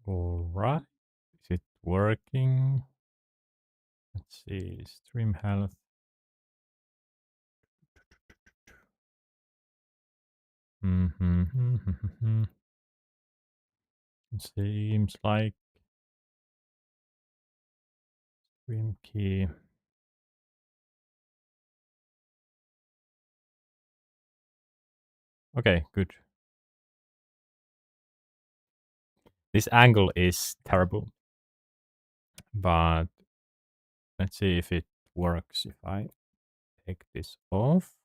All right. Is it working? Let's see. Stream health. Mm-hmm. Seems like stream key. Okay, good. This angle is terrible, but let's see if it works if I take this off.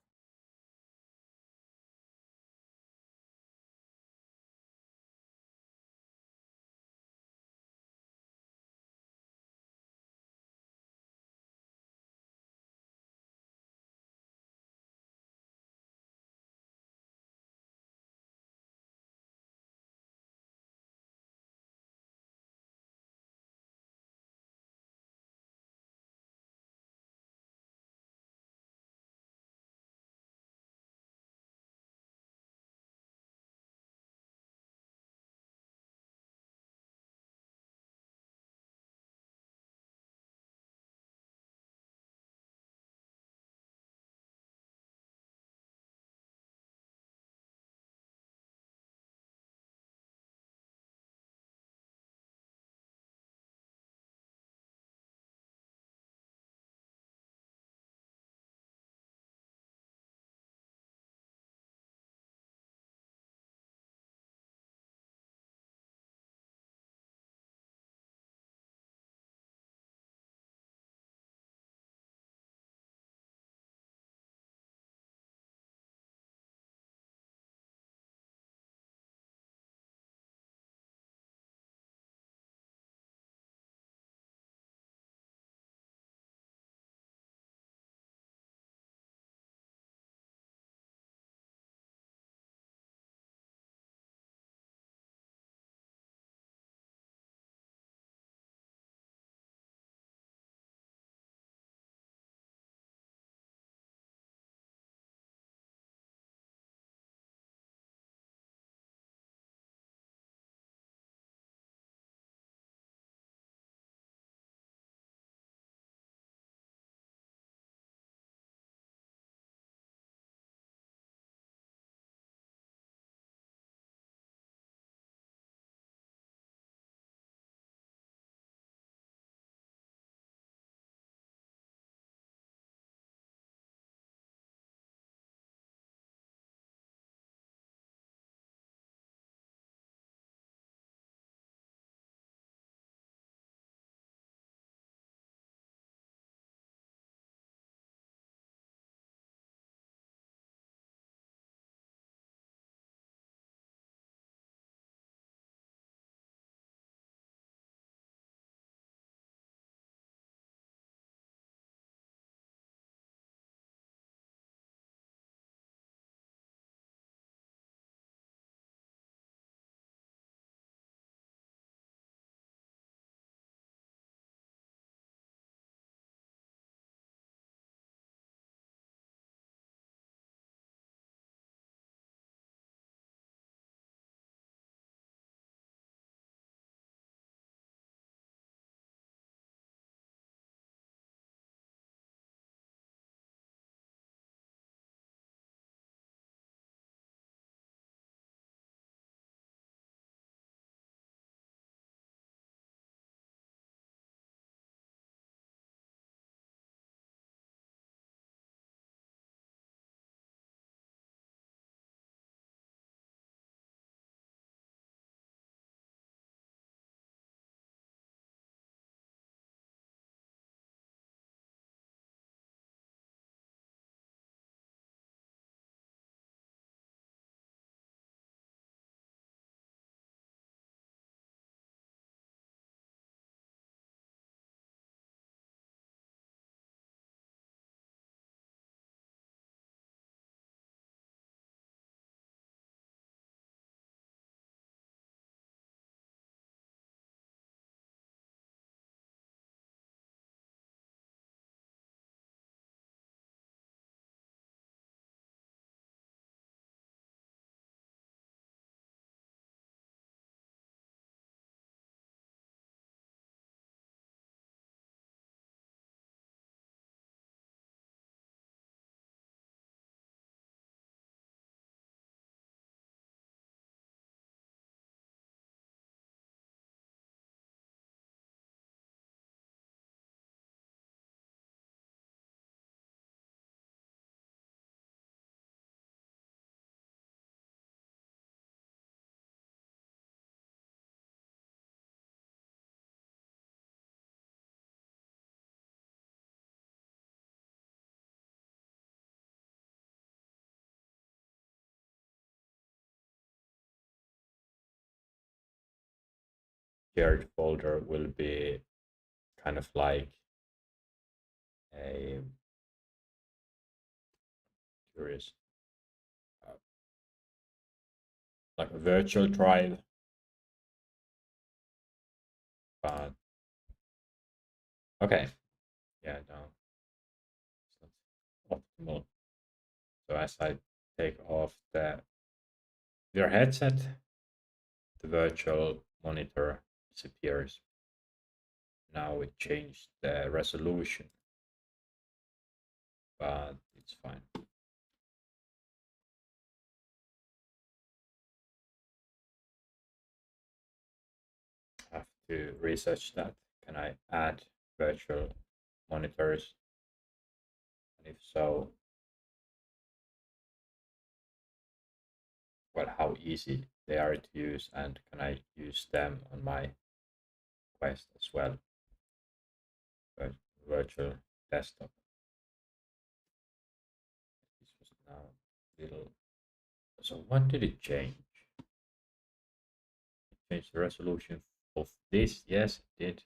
shared folder will be kind of like a curious, uh, like a virtual drive, but okay, yeah, no, it's not optimal. So as I take off your headset, the virtual monitor disappears. Now it changed the resolution, but it's fine. I have to research that. Can I add virtual monitors? And if so, well, how easy they are to use, and can I use them on my Quest as well? Virtual desktop. This was now little. So what did it change? It changed the resolution of this. Yes, it did.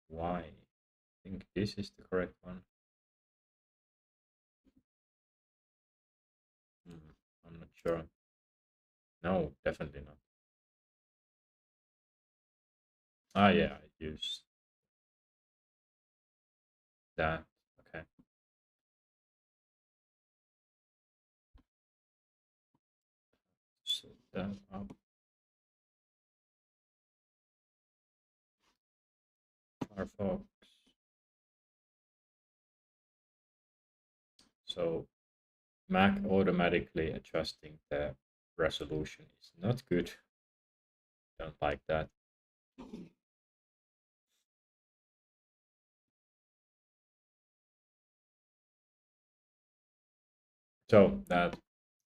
Why? I think this is the correct one. I'm not sure. No, definitely not. Ah, yeah, I used that. Okay. Set that up. Firefox. So Mac automatically adjusting the resolution is not good. Don't like that. So that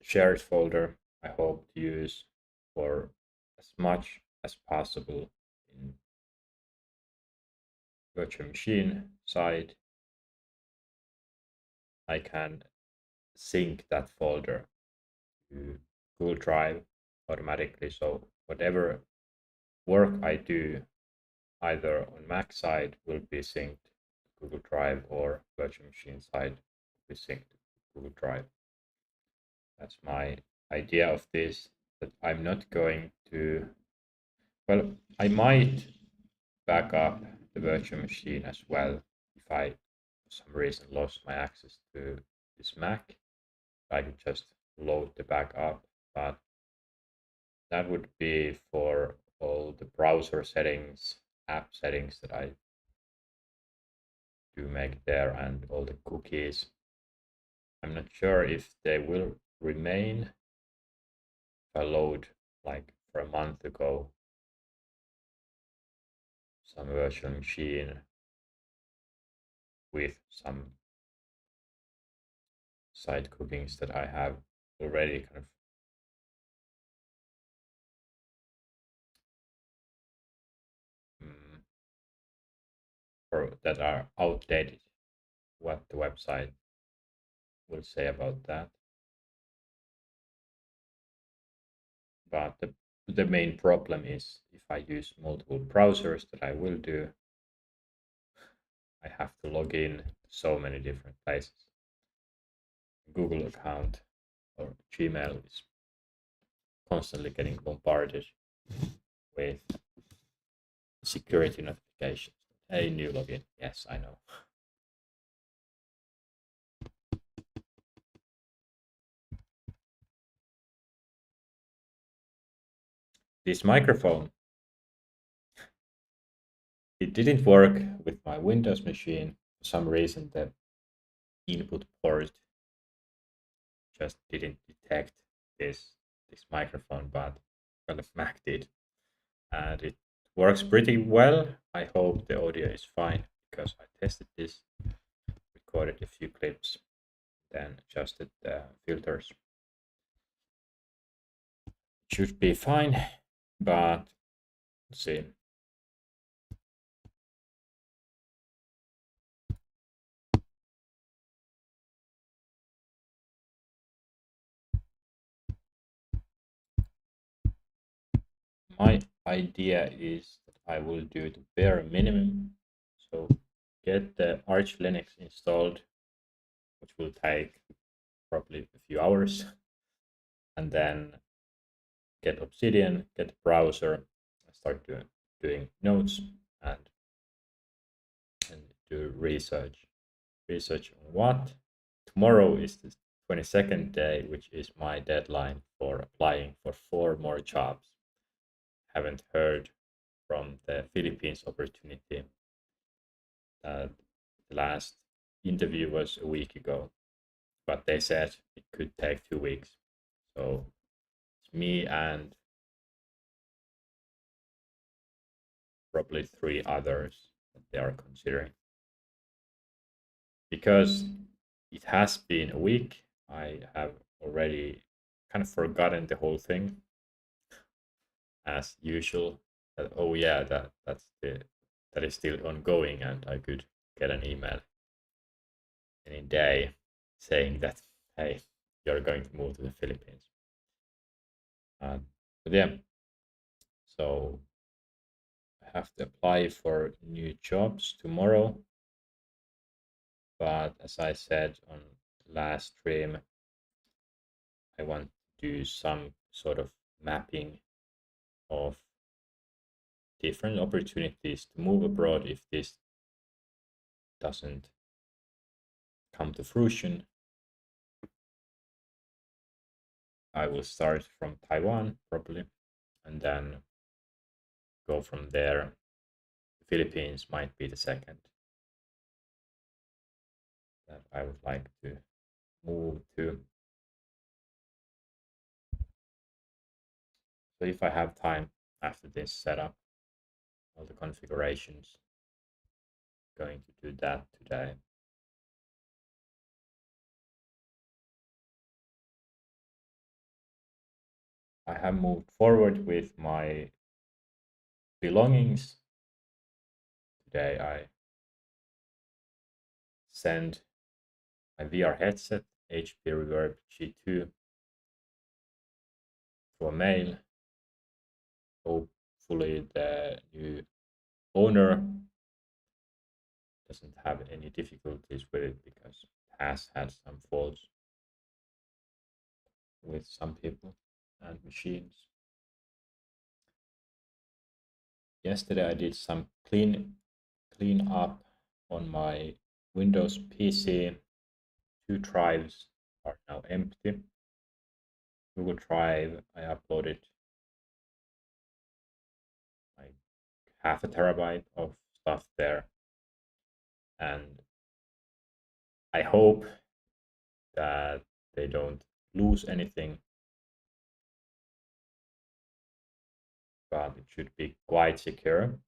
shared folder I hope to use for as much as possible in virtual machine side. I can sync that folder to Google Drive automatically. So whatever work I do either on Mac side will be synced to Google Drive or virtual machine side will be synced to Google Drive. That's my idea of this. That I'm not going to, well, I might back up the virtual machine as well if I, for some reason, lost my access to this Mac. I could just load the backup, but that would be for all the browser settings, app settings that I do make there, and all the cookies. I'm not sure if they will remain if I load like for a month ago some virtual machine with some side cookings that I have already kind of mm, or that are outdated. What the website will say about that. But the main problem is if I use multiple browsers that I will do, I have to log in to so many different places. Google account or Gmail is constantly getting bombarded with security notifications. Hey, new login. Yes, I know. This microphone, it didn't work with my Windows machine. For some reason, the input port just didn't detect this microphone, but well, the Mac did, and it works pretty well. I hope the audio is fine because I tested this, recorded a few clips, then adjusted the filters. Should be fine, but let's see. My idea is that I will do the bare minimum. So get the Arch Linux installed, which will take probably a few hours, and then get Obsidian, get the browser, and start doing notes and and do research. Research on what? Tomorrow is the 22nd day, which is my deadline for applying for 4 more jobs. Haven't heard from the Philippines opportunity. The last interview was a week ago, but they said it could take 2 weeks. So it's me and probably 3 others that they are considering. Because it has been a week, I have already kind of forgotten the whole thing as usual. That, oh yeah, that is still ongoing, and I could get an email any day saying that hey, you're going to move to the Philippines. But yeah, so I have to apply for new jobs tomorrow. But as I said on last stream, I want to do some sort of mapping of different opportunities to move abroad if this doesn't come to fruition. I will start from Taiwan probably and then go from there. The Philippines might be the second that I would like to move to. So if I have time after this setup, all the configurations, going to do that today. I have moved forward with my belongings. Today I send my VR headset HP Reverb G2 to a mail. Hopefully the new owner doesn't have any difficulties with it because it has had some faults with some people and machines. Yesterday I did some clean up on my Windows PC. 2 drives are now empty. Google Drive, I uploaded like half a terabyte of stuff there, and I hope that they don't lose anything, but it should be quite secure. In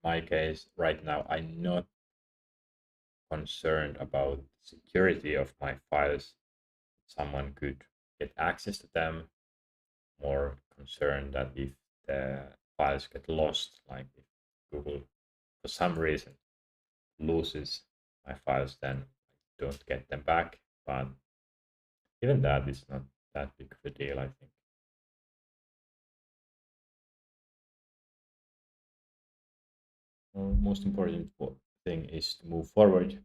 my case, right now, I'm not concerned about security of my files. Someone could get access to them. More concerned that if the files get lost, like if Google, for some reason, loses my files, then I don't get them back. But even that is not that big of a deal, I think. Most important thing is to move forward.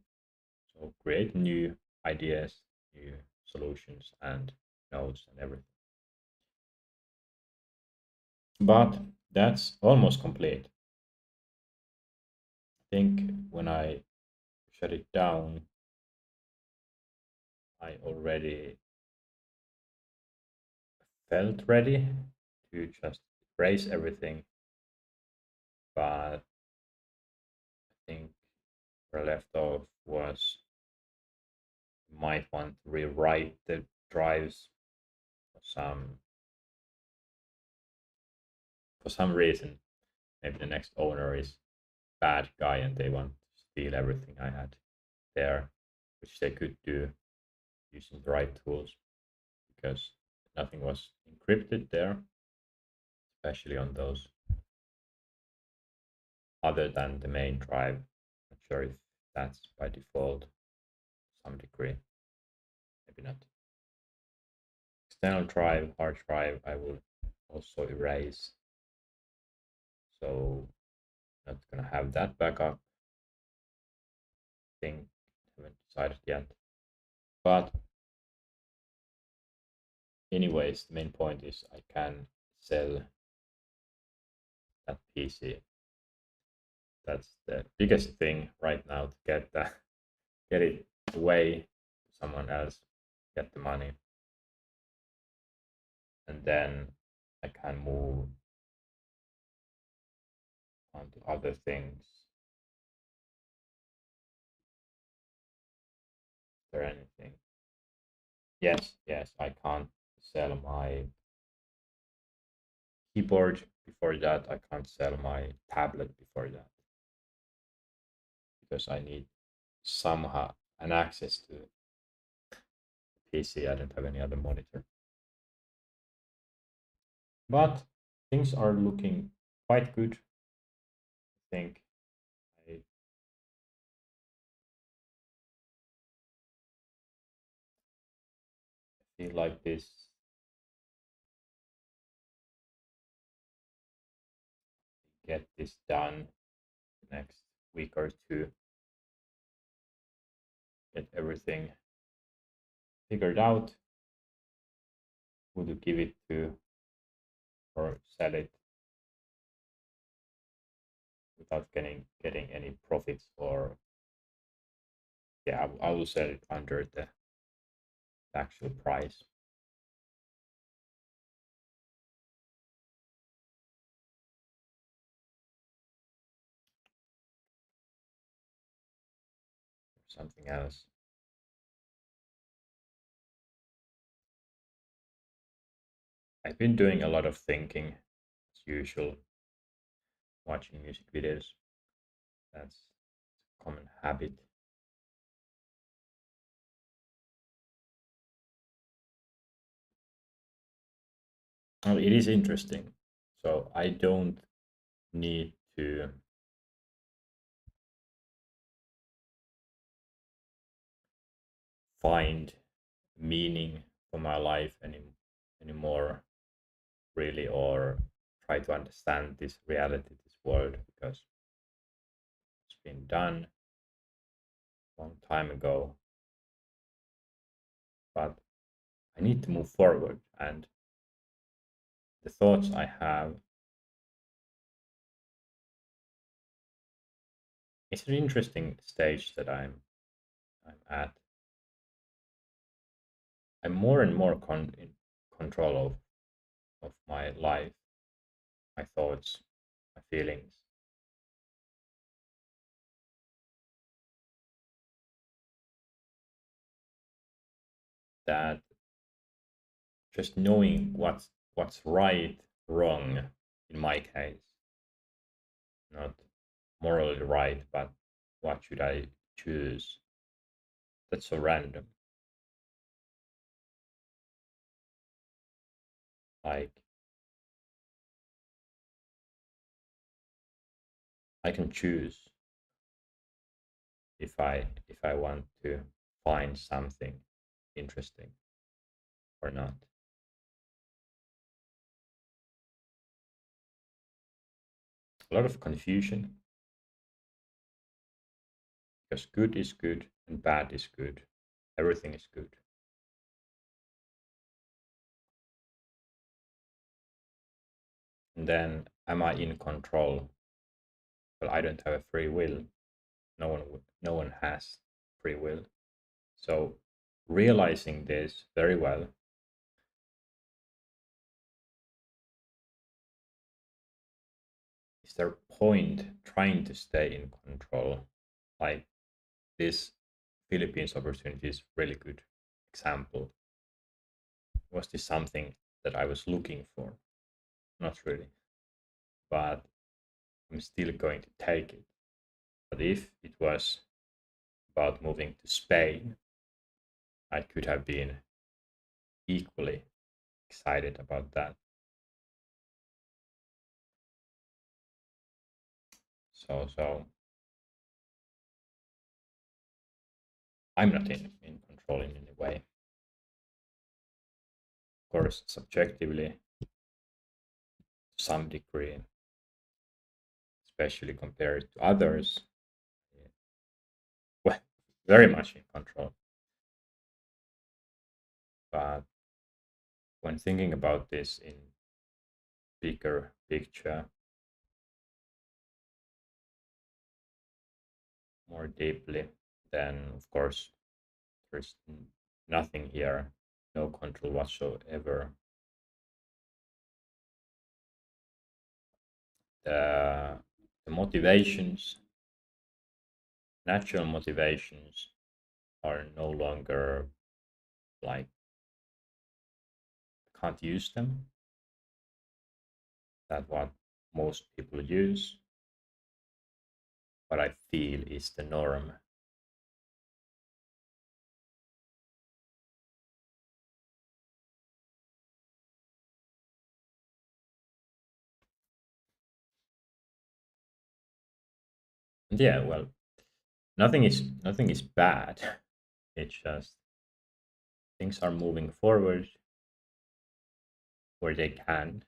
So create new ideas, new solutions, and notes and everything. But that's almost complete. I think when I shut it down, I already felt ready to just erase everything. But I think where I left off was might want to rewrite the drives for some reason. Maybe the next owner is bad guy and they want to steal everything I had there, which they could do using the right tools because nothing was encrypted there, especially on those other than the main drive. Not sure if that's by default to some degree. Maybe not. External drive, hard drive, I will also erase. So not gonna have that backup thing. Haven't decided yet. But anyways, the main point is I can sell that PC. That's the biggest thing right now to get it away to someone else, get the money, and then I can move on to other things. Is there anything? Yes, I can't sell my keyboard before that. I can't sell my tablet before that because I need somehow an access to PC. I don't have any other monitor. But things are looking quite good. I think I feel like this get this done next week or two, get everything figured out, who to give it to or sell it without getting any profits, or yeah, I will sell it under the actual price. Or something else. I've been doing a lot of thinking as usual, watching music videos. That's a common habit. Well, it is interesting. So I don't need to find meaning for my life anymore, really, or try to understand this reality, this world, because it's been done a long time ago. But I need to move forward, and the thoughts I have, it's an interesting stage that I'm at. I'm more and more in control of my life, my thoughts, my feelings. That just knowing what's right, wrong, in my case, not morally right, but what should I choose? That's so random. Like I can choose if I want to find something interesting or not. A lot of confusion because good is good and bad is good. Everything is good. And then am I in control? Well, I don't have a free will. No one has free will. So realizing this very well, is there point trying to stay in control? Like this Philippines opportunity is really good example. Was this something that I was looking for? Not really, but I'm still going to take it. But if it was about moving to Spain, I could have been equally excited about that. So I'm not in control in any way. Of course, subjectively, some degree, especially compared to others. Well, very much in control. But when thinking about this in bigger picture, more deeply, then of course there's nothing here, no control whatsoever. The motivations, natural motivations, are no longer like can't use them. That what most people use, what I feel is the norm. And yeah, well, nothing is bad. It's just things are moving forward where they can,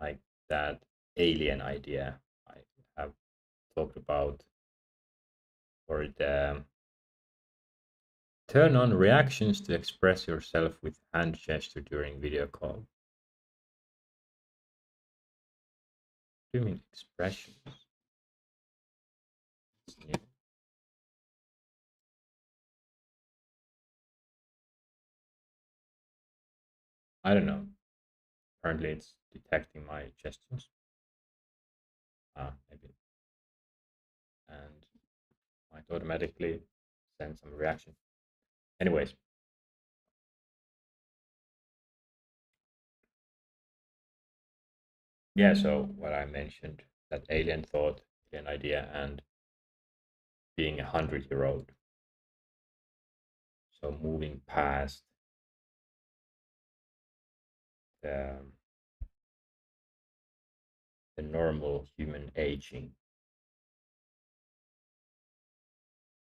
like that alien idea I have talked about, or the turn on reactions to express yourself with hand gesture during video call. What do you mean expressions? It's new. I don't know. Apparently, it's detecting my gestures. Maybe, and might automatically send some reaction. Anyways, yeah. So what I mentioned, that alien thought, alien idea, and being 100-year old. So moving past the normal human aging,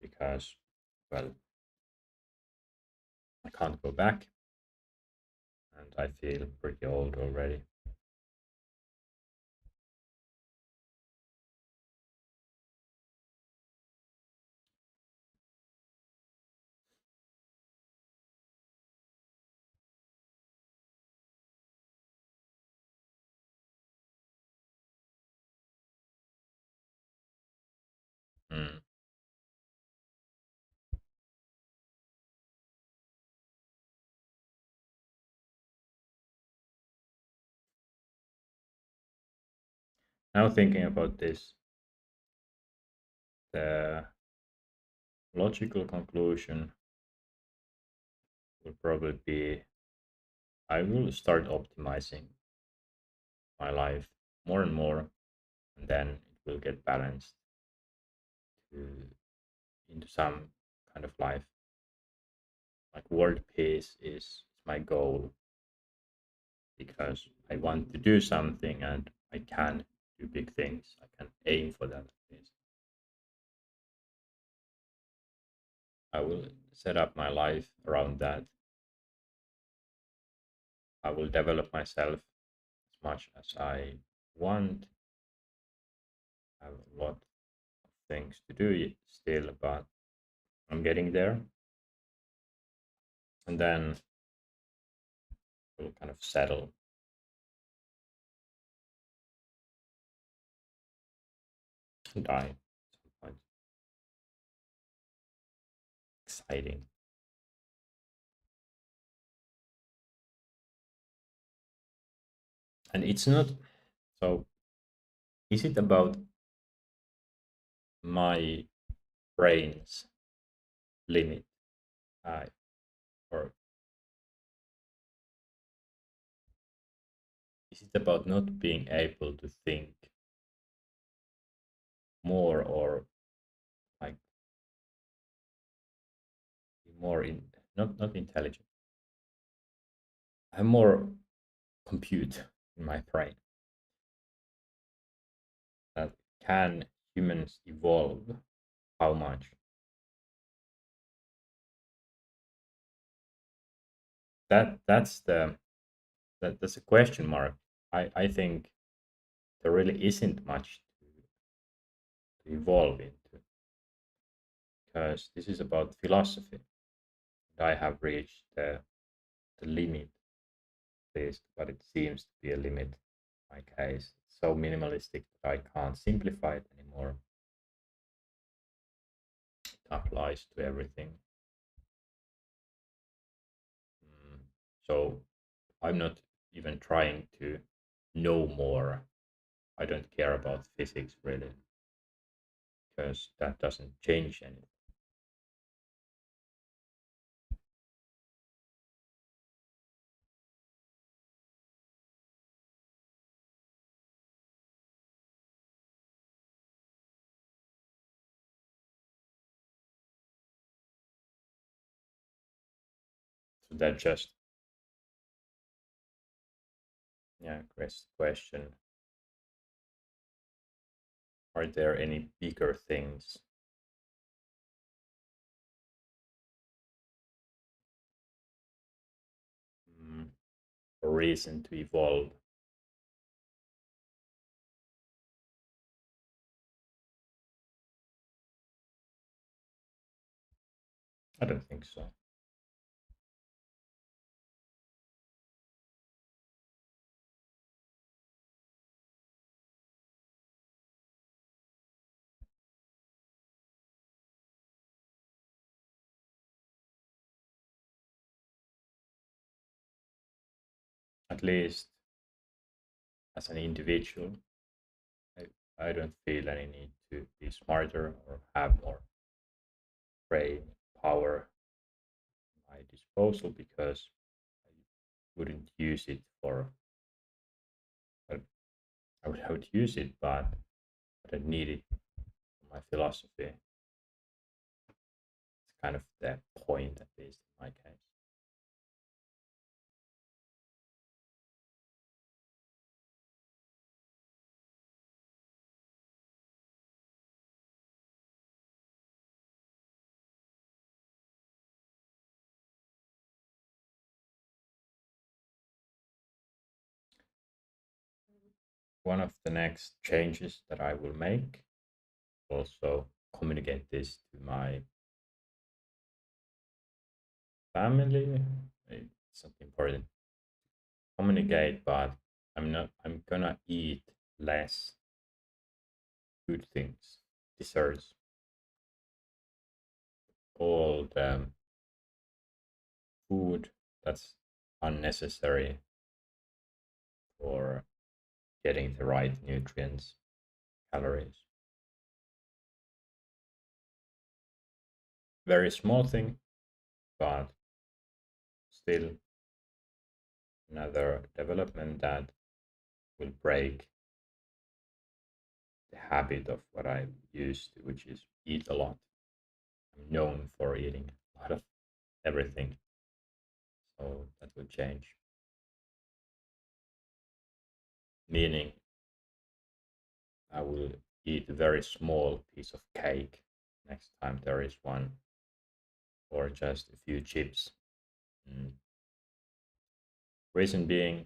because well, I can't go back, and I feel pretty old already. Mm. Now thinking about this, the logical conclusion would probably be I will start optimizing my life more and more, and then it will get balanced to, into some kind of life. Like world peace is my goal because I want to do something and I can do big things. I can aim for that at least. I will set up my life around that. I will develop myself as much as I want. I have a lot of things to do still, but I'm getting there. And then we'll kind of settle and die at some point. Exciting. And it's not so, is it about my brain's limit? Uh, or is it about not being able to think more or like be more in not intelligent? I have more compute in my brain. That can humans evolve? How much? That's the that's a question mark. I think there really isn't much to evolve into because this is about philosophy. And I have reached the limit, at least, but it seems to be a limit in my case. It's so minimalistic that I can't simplify it anymore. It applies to everything. Mm. So I'm not even trying to know more. I don't care about physics really because that doesn't change anything. So that just, yeah, question. Are there any bigger things? Mm, a reason to evolve? I don't think so. At least as an individual, I, I don't feel any need to be smarter or have more brain power at my disposal because I wouldn't use it for, well, I would use it, but I don't need it for my philosophy. It's kind of the point, at least in my case. One of the next changes that I will make, also communicate this to my family. It's not important to communicate, but I'm gonna eat less good things, desserts, all the food that's unnecessary for getting the right nutrients, calories. Very small thing, but still another development that will break the habit of what I used to, which is eat a lot. I'm known for eating a lot of everything, so that will change. Meaning, I will eat a very small piece of cake next time there is one, or just a few chips. Mm. Reason being,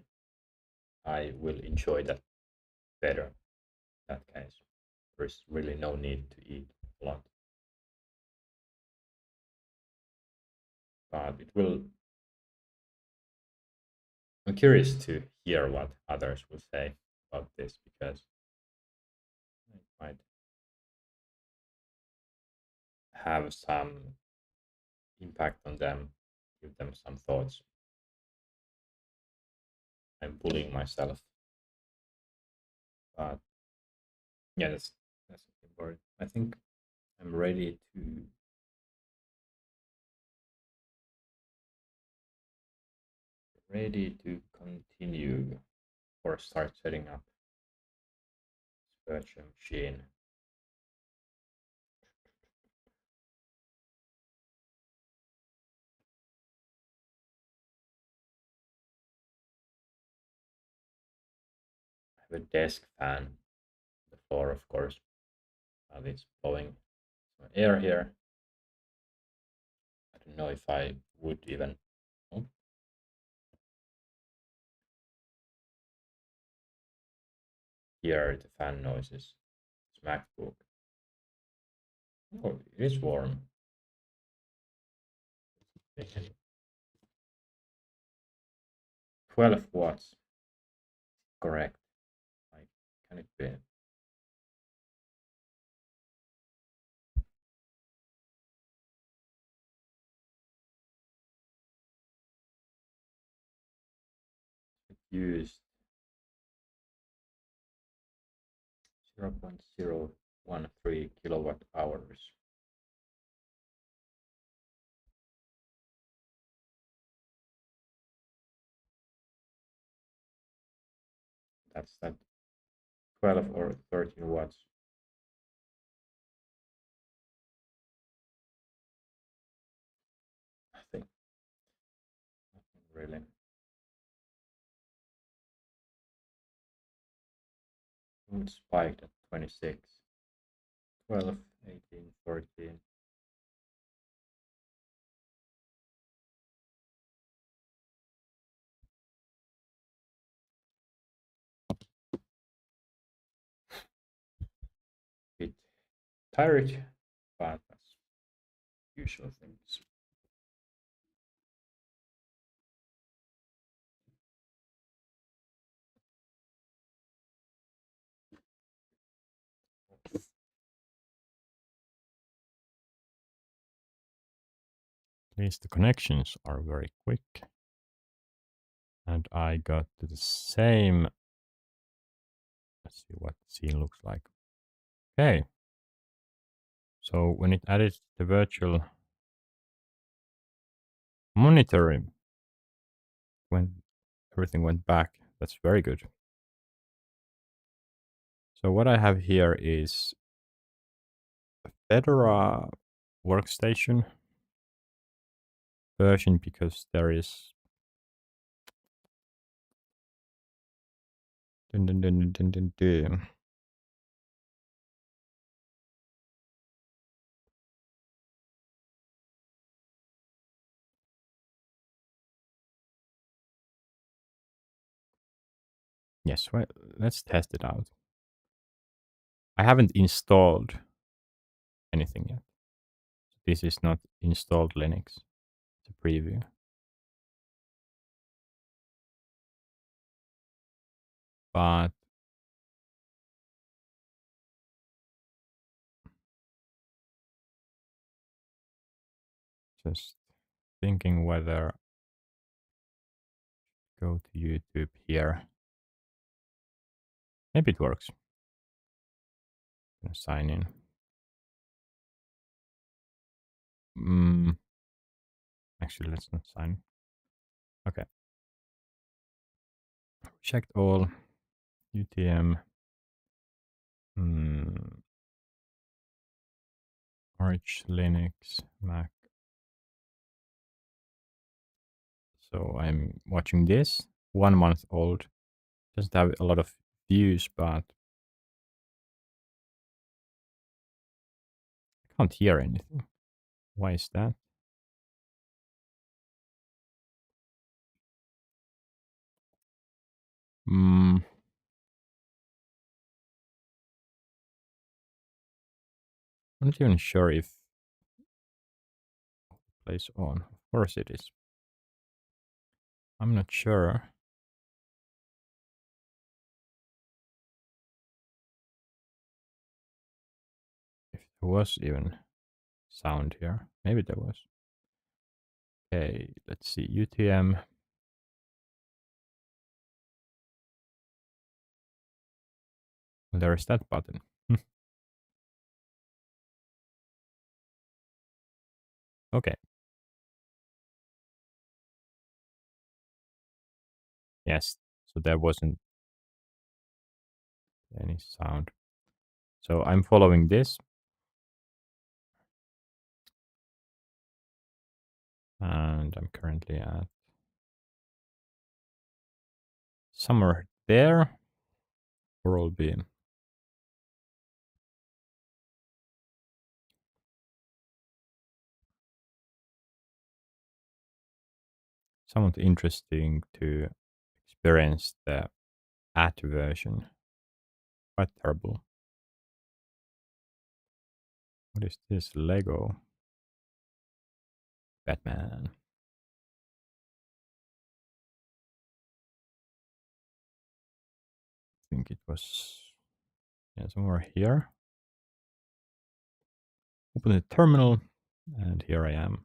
I will enjoy that better. In that case, there is really no need to eat a lot, but it will. I'm curious to hear what others will say about this because it might have some impact on them, give them some thoughts. I'm bullying myself, but yeah, that's important. I think I'm ready to continue or start setting up this virtual machine. I have a desk fan on the floor, of course, and it's blowing some air here. I don't know if I would even. Oh, hear the fan noises. It's MacBook. Oh, it is warm. 12 watts. Correct. Like, can it be? It used 0.013 kilowatt hours. That's that 12 or 13 watts. Nothing. Nothing really. Oh, it spiked at 26. 12, 18, 14. Bit tired, but that's usual things. At least the connections are very quick. And I got to the same. Let's see what the scene looks like. Okay. So when it added the virtual monitoring, when everything went back, that's very good. So what I have here is a Fedora workstation version because there is dun, dun, dun, dun, dun, dun. Yes, well, let's test it out. I haven't installed anything yet. This is not installed Linux. It's a preview. But just thinking whether go to YouTube here. Maybe it works. Sign in. Actually, let's not sign. Okay. Checked all. UTM. Arch Linux Mac. So I'm watching this 1 month old. Doesn't have a lot of views, but I can't hear anything. Why is that? I'm not even sure if it plays on. Of course it is. I'm not sure if there was even sound here. Maybe there was. Okay, let's see. UTM. Well, there is that button. Okay. Yes. So there wasn't any sound. So I'm following this. And I'm currently at somewhere there. Oral beam. Somewhat interesting to experience the at version. Quite terrible. What is this? Lego Batman. I think it was, yeah, somewhere here. Open the terminal, and here I am,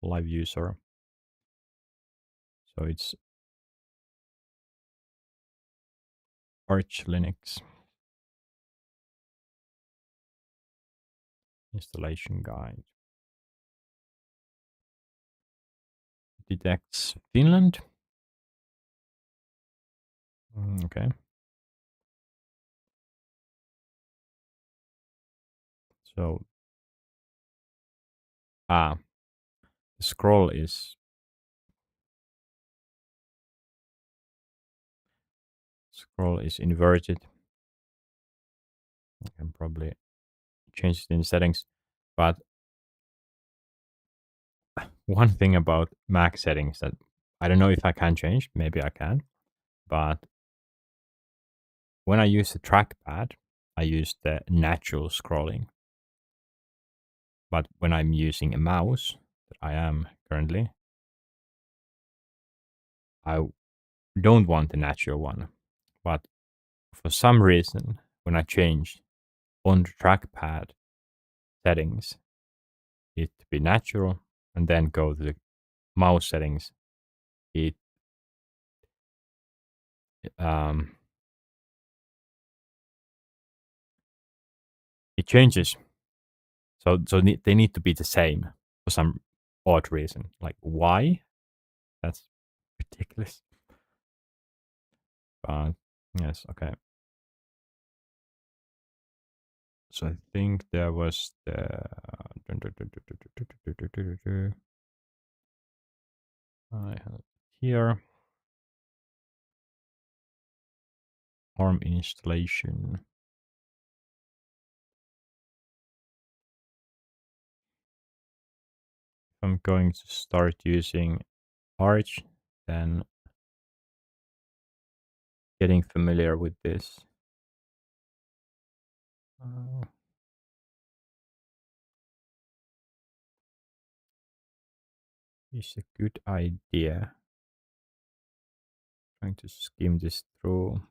live user. So it's Arch Linux installation guide. Detects Finland. Okay. So the scroll is inverted. I can probably change it in settings. But one thing about Mac settings that I don't know if I can change, maybe I can, but when I use the trackpad, I use the natural scrolling. But when I'm using a mouse, that I am currently, I don't want the natural one. But for some reason, when I change on the trackpad settings, it to be natural, and then go to the mouse settings, it um, it changes. So they need to be the same for some odd reason. Like why? That's ridiculous. But yes, okay. So I think there was the I have here ARM installation. If I'm going to start using Arch, then getting familiar with this is a good idea. Trying to skim this through.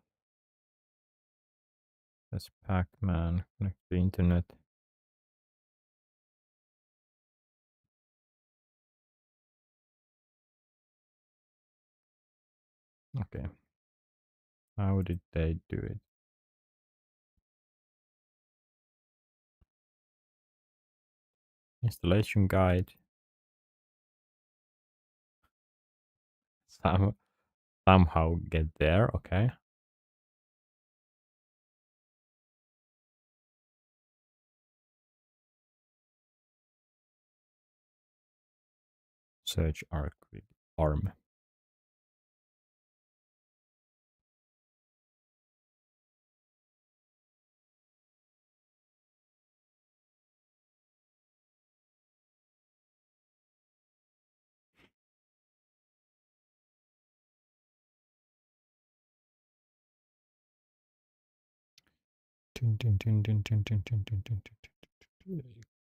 That's Pac-Man. Connect to the internet. Okay. How did they do it? Installation guide. Somehow get there. Okay. Search arc with ARM.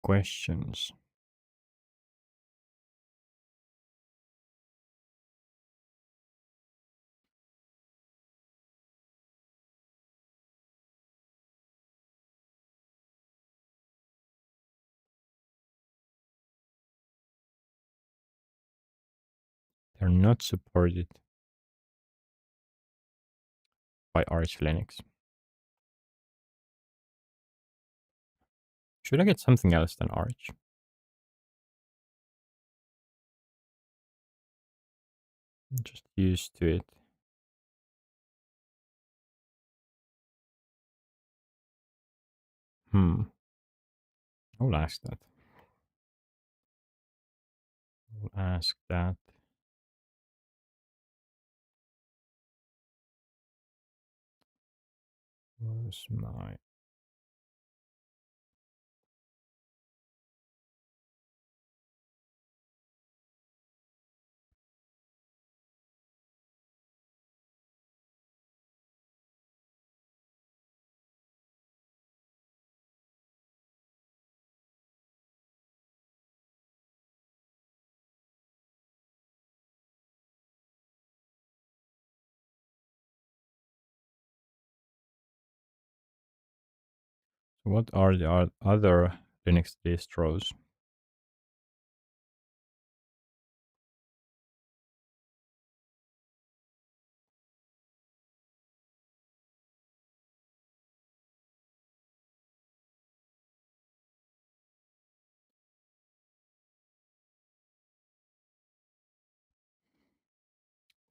Questions. They're not supported by Arch Linux. Should I get something else than Arch? I'm just used to it. I'll ask that. I'll ask that. Where's my What are the other Linux distros?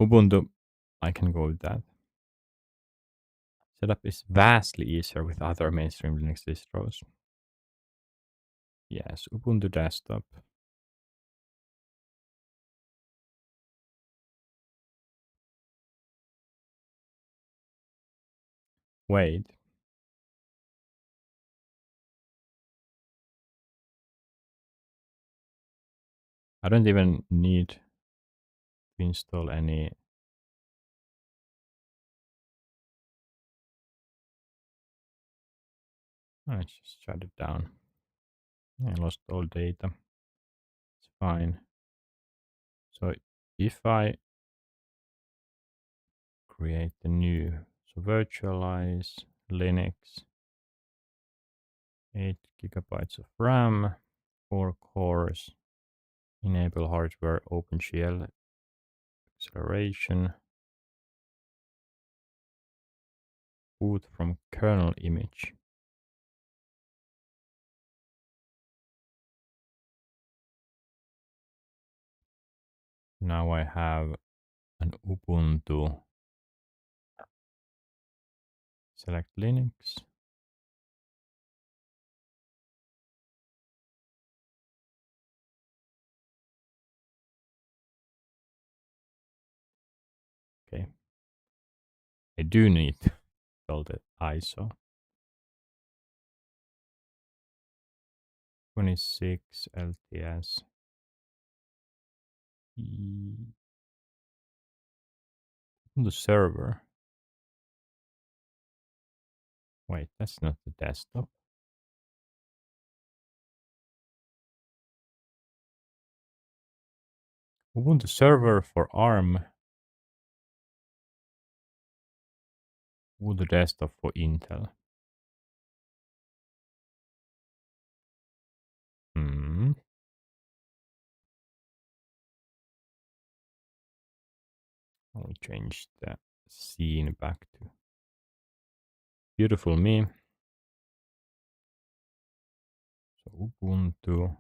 Ubuntu, I can go with that. Setup is vastly easier with other mainstream Linux distros. Yes, Ubuntu desktop. Wait, I don't even need to install any. I just shut it down. I lost all data. It's fine. So if I create a new, so virtualize Linux, 8 gigabytes of RAM, 4 cores, enable hardware OpenGL acceleration, boot from kernel image. Now I have an Ubuntu. Select Linux. Okay. I do need to build the ISO. 26 LTS. The server. Wait, that's not the desktop. Ubuntu server for ARM. Ubuntu desktop for Intel. Hmm. I'll change the scene back to beautiful me. So Ubuntu.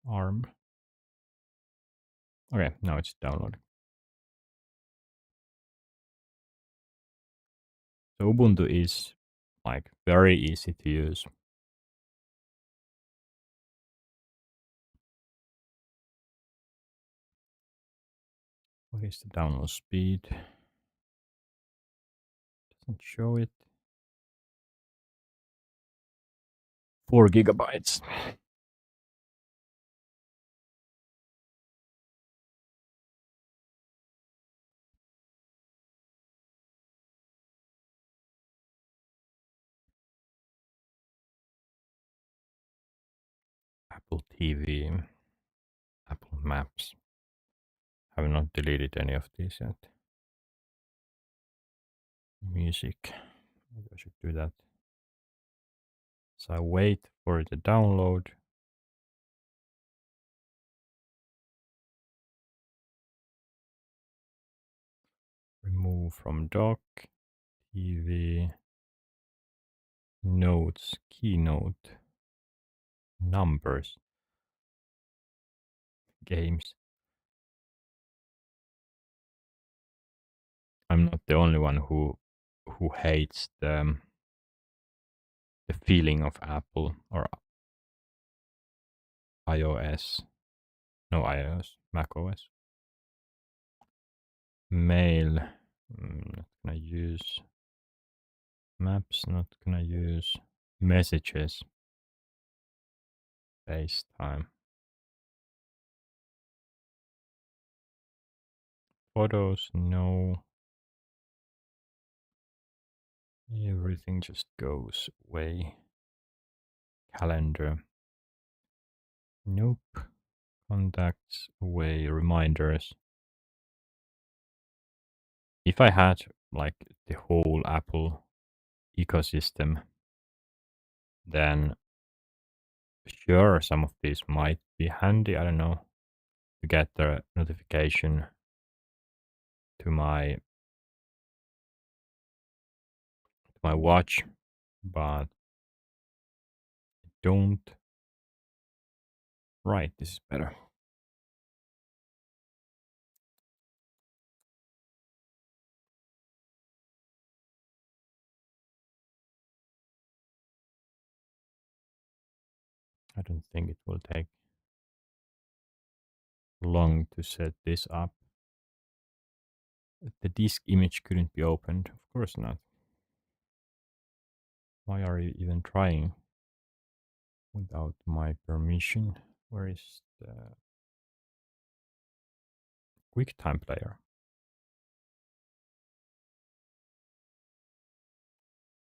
ARM. Okay, now it's downloading. So Ubuntu is like very easy to use. What is the download speed? Doesn't show it. 4 gigabytes. Apple TV, Apple Maps. Have not deleted any of these yet. Music. Maybe I should do that. So I wait for the download. Remove from dock. TV. Notes. Keynote. Numbers. Games. I'm not the only one who hates the feeling of Apple or iOS. No iOS, Mac OS. Mail. Not gonna use. Maps. Not gonna use. Messages. FaceTime. Photos. No. Everything just goes away. Calendar. Nope. Contacts away. Reminders. If I had like the whole Apple ecosystem, then sure, some of these might be handy. I don't know, to get the notification to my watch, but don't. Right, this is better. I don't think it will take long to set this up. The disk image couldn't be opened. Of course not. Why are you even trying without my permission? Where is the QuickTime player?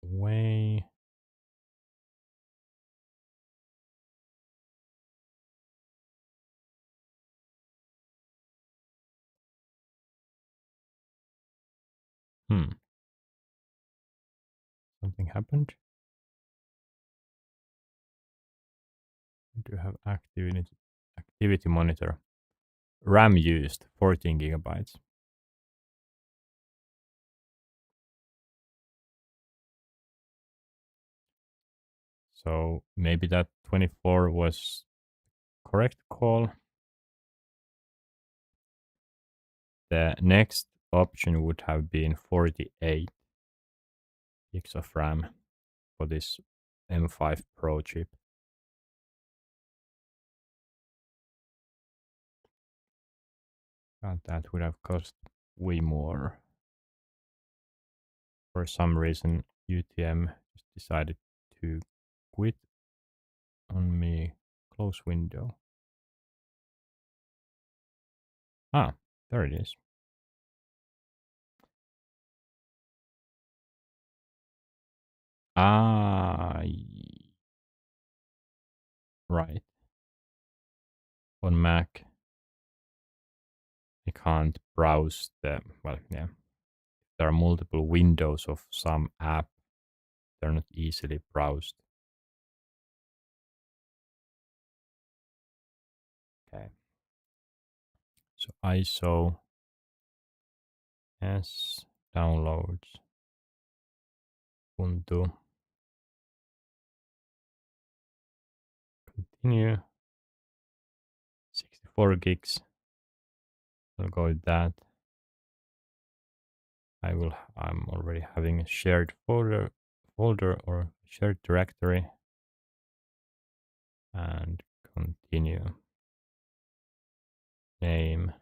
Way. Hmm. Something happened? Do you have activity monitor? RAM used 14 gigabytes. So maybe that 24 was correct call. The next option would have been 48 gigs of RAM for this M5 Pro chip. And that would have cost way more. For some reason, UTM just decided to quit on me. Close window. Ah, there it is. Ah, right. On Mac, I can't browse the, well, yeah. There are multiple windows of some app. They're not easily browsed. Okay. So ISO S downloads Ubuntu. Continue. 64 gigs. I'll go with that. I'm already having a shared folder or shared directory, and continue. Name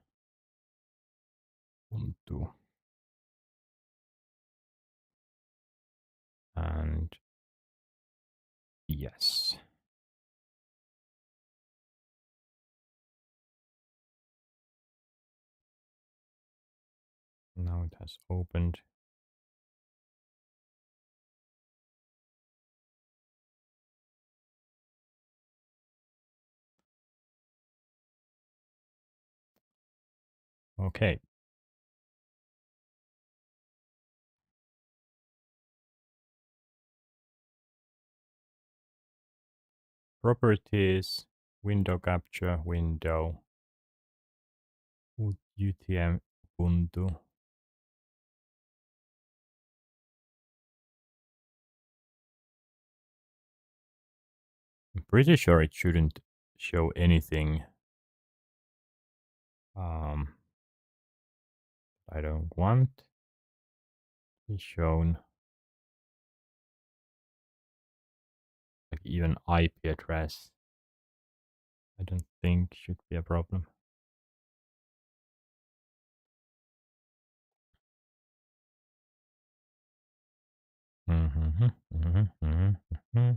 Ubuntu. And yes. Now it has opened. Okay. Properties, window capture, window, UTM Ubuntu. I'm pretty sure it shouldn't show anything. I don't want to be shown, like even IP address. I don't think should be a problem. Mm-hmm, mm-hmm, mm-hmm, mm-hmm.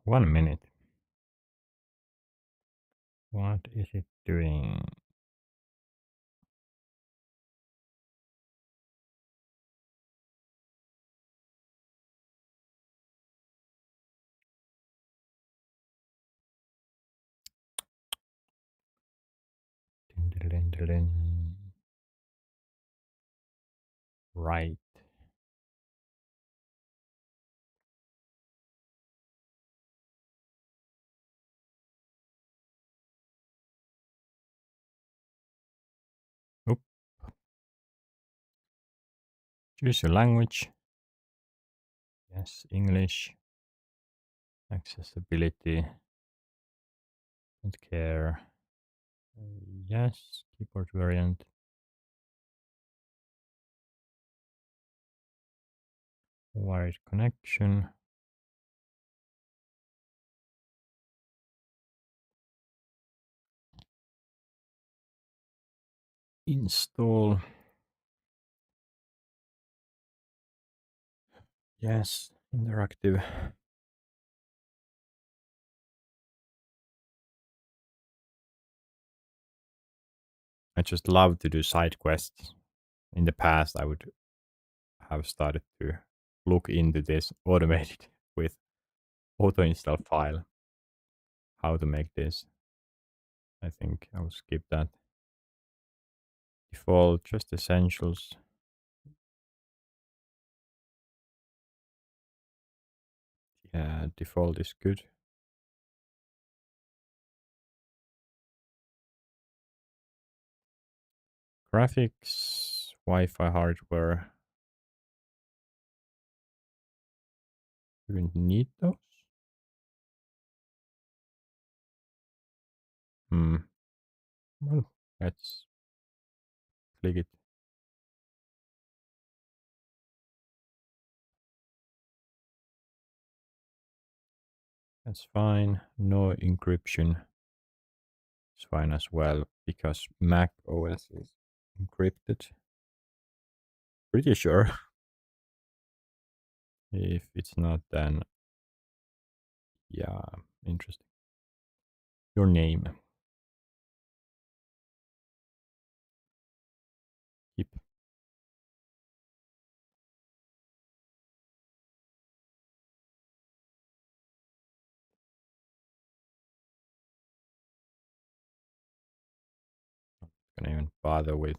1 minute. What is it doing? Dun, dun, dun, dun, dun. Right. Oop. Choose your language. Yes, English. Accessibility. Don't care. Yes, keyboard variant. Wired connection. Install. Yes, interactive. I just love to do side quests. In the past, I would have started to look into this automated with auto install file, how to make this. I think I will skip that. Default, just essentials. Yeah, default is good. Graphics, Wi-Fi hardware. Do we need those? Hmm. Well, let's click it. That's fine. No encryption. It's fine as well because Mac OS is encrypted. Pretty sure. If it's not, then yeah, interesting. Your name. Keep. Gonna even bother with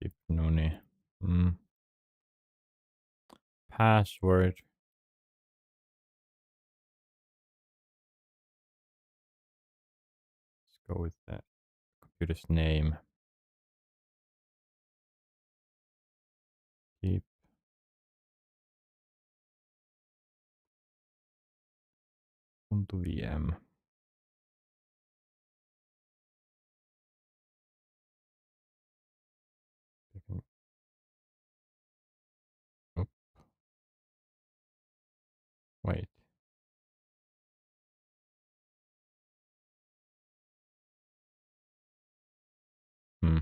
keep noni. Mm. Password. Let's go with the computer's name. Keep. Ubuntu VM. Oh, wait. Hmm.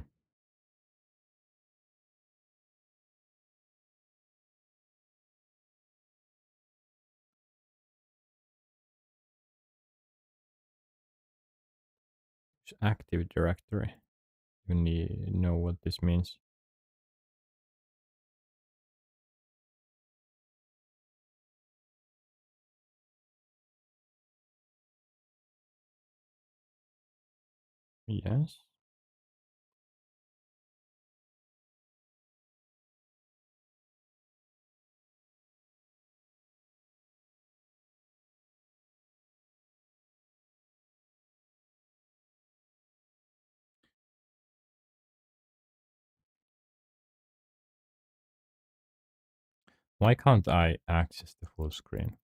Active directory. You need know what this means. Yes. Why can't I access the full screen?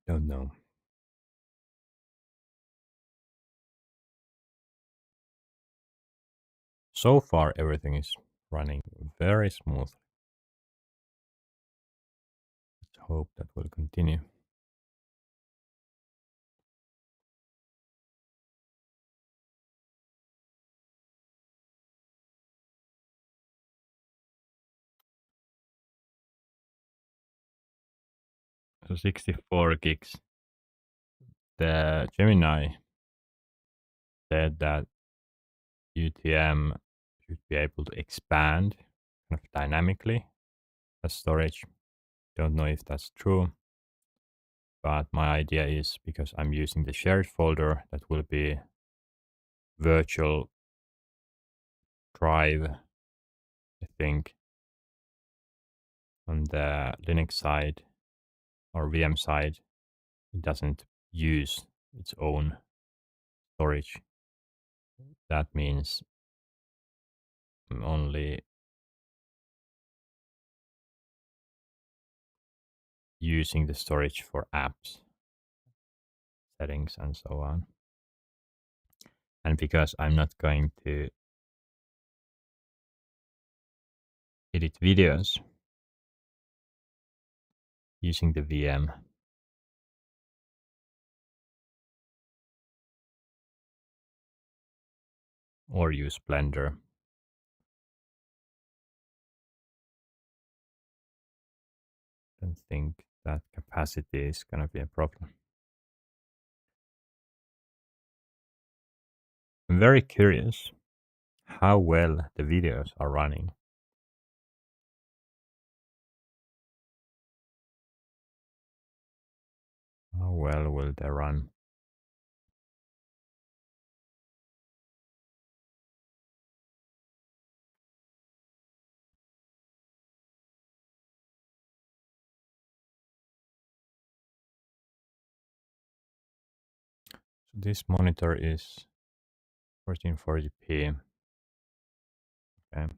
I don't know. So far, everything is running very smooth. Let's hope that will continue. So 64 gigs. The Gemini said that UTM should be able to expand kind of dynamically as storage. Don't know if that's true, but my idea is because I'm using the shared folder that will be virtual drive, I think, on the Linux side or VM side, it doesn't use its own storage. That means I'm only using the storage for apps, settings, and so on. And because I'm not going to edit videos using the VM, or use Blender, I don't think that capacity is going to be a problem. I'm very curious how well the videos are running. How well will they run? So this monitor is 1440p. Okay.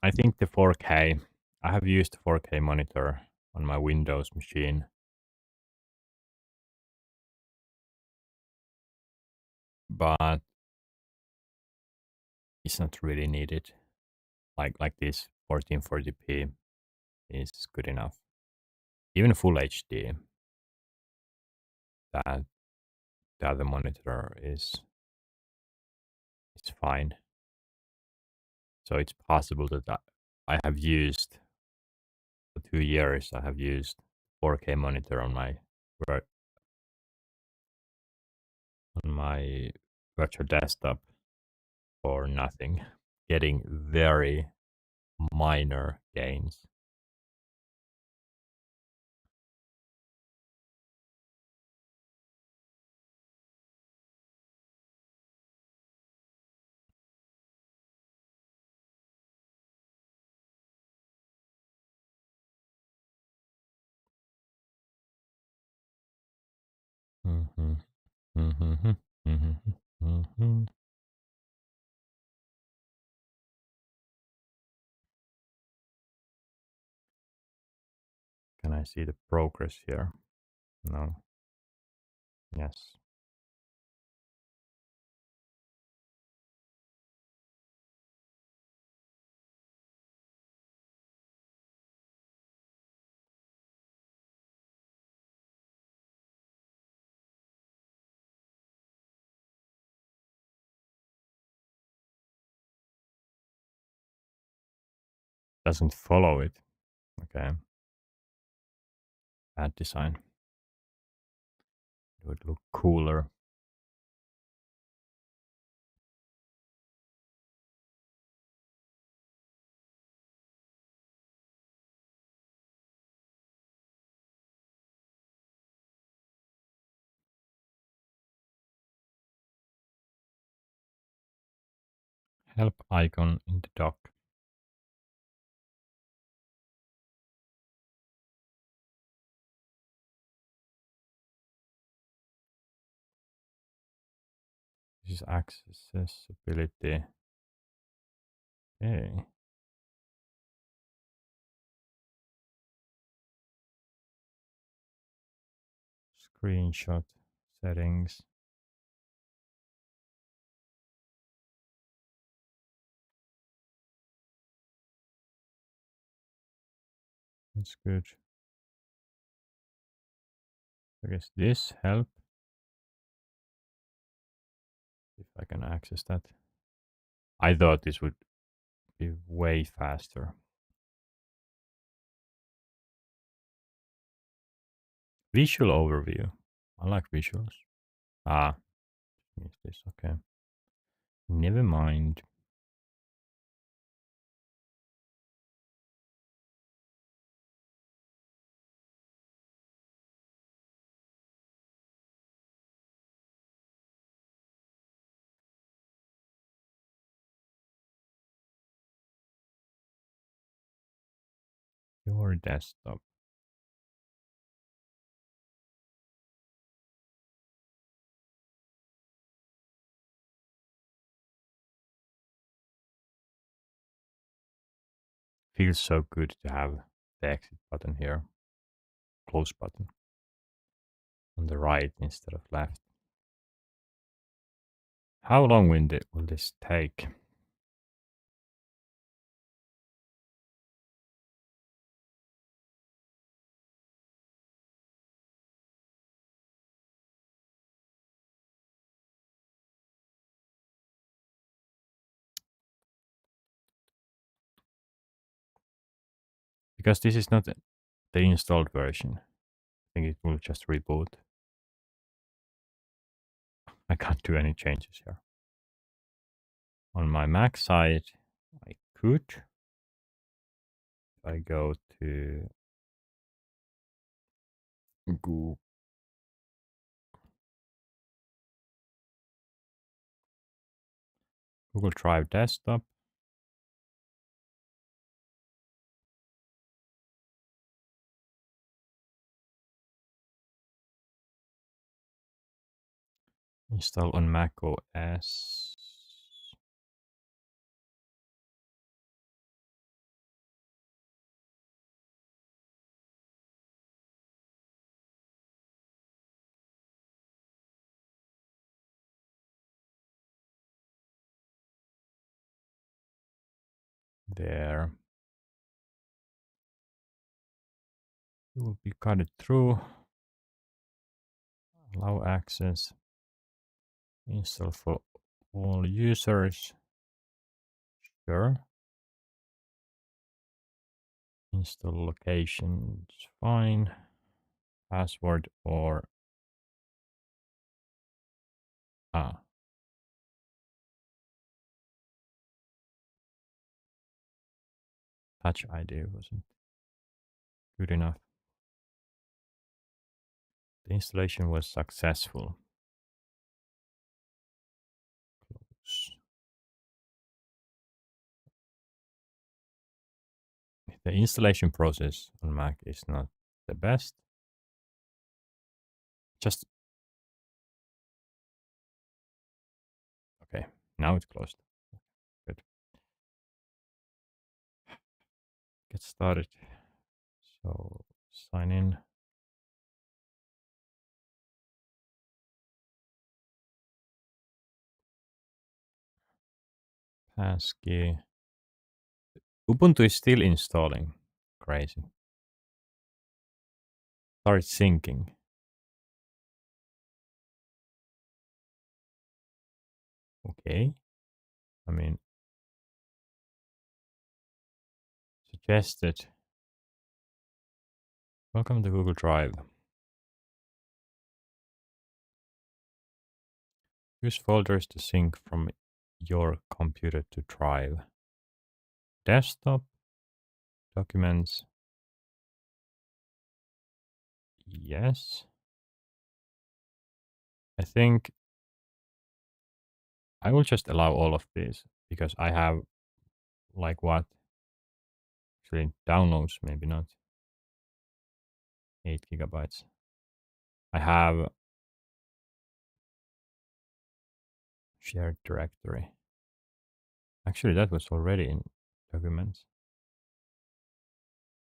I think the 4K, I have used 4K monitor on my Windows machine, but it's not really needed. Like this 1440p is good enough. Even full HD, that the other monitor is fine. So it's possible that I have used for 2 years. I have used 4K monitor on my vir- on my virtual desktop for nothing, getting very minor gains. Mhm, mhm, mhm, mhm. Can I see the progress here? No. Yes. Doesn't follow it. Okay. Bad design. It would look cooler. Help icon in the dock. This is accessibility. Okay. Screenshot settings. That's good. I guess this help if I can access that. I thought this would be way faster. Visual overview. I like visuals. Ah, is this okay? Never mind. Your desktop. Feels so good to have the exit button here, close button on the right instead of left. How long will this take? Because this is not the installed version. I think it will just reboot. I can't do any changes here. On my Mac side, I could. If I go to Google Drive Desktop, install on Mac OS. There. It will be guided through. Allow access. Install for all users. Sure. Install location. It's fine. Password or Touch ID wasn't good enough. The installation was successful. Close. The installation process on Mac is not the best. Just okay. Now it's closed. Good. Get started. So sign in. Passkey. Ubuntu is still installing. Crazy. Start syncing. Okay. I mean, suggested. Welcome to Google Drive. Use folders to sync from your computer to Drive. Desktop, documents. Yes. I think I will just allow all of these because I have like what? Actually, downloads, maybe not. 8 gigabytes. I have shared directory. Actually, that was already in documents.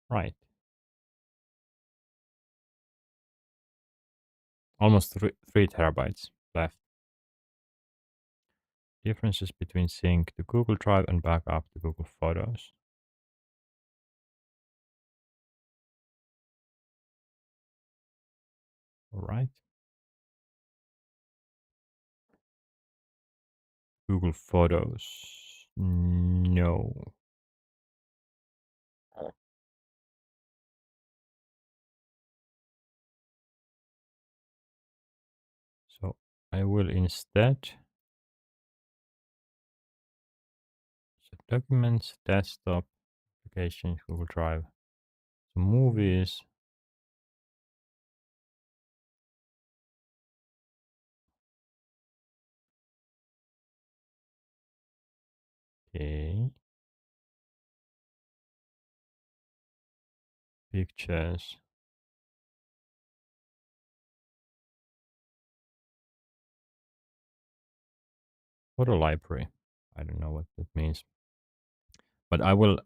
Right. Almost 3 terabytes left. Differences between sync to Google Drive and backup to Google Photos. All right. Google Photos. No. I will instead so documents, desktop, applications, Google Drive, so movies. Okay, pictures. Photo library. I don't know what that means, but I will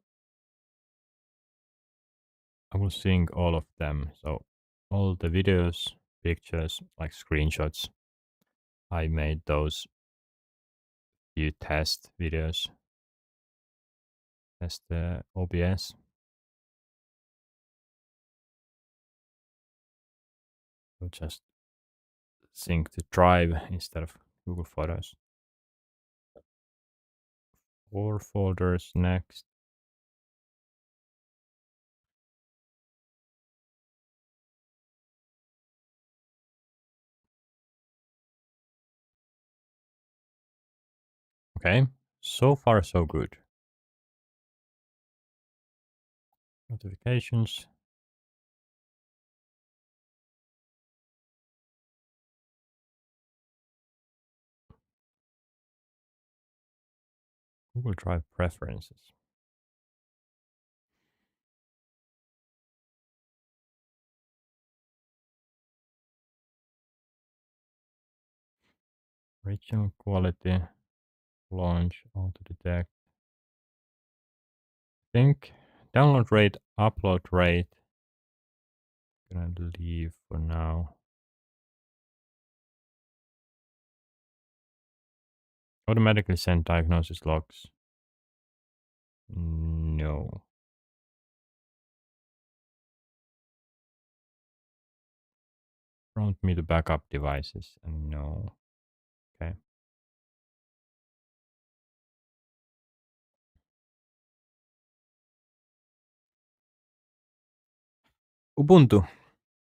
sync all of them. So all the videos, pictures, like screenshots. I made those few test videos, test the OBS. So just sync to Drive instead of Google Photos. 4 folders next. Okay, so far so good. Notifications. Google Drive preferences. Regional quality. Launch. Auto detect. Think. Download rate. Upload rate. Gonna leave for now. Automatically send diagnosis logs. No. Prompt me to backup devices. No. Okay. Ubuntu.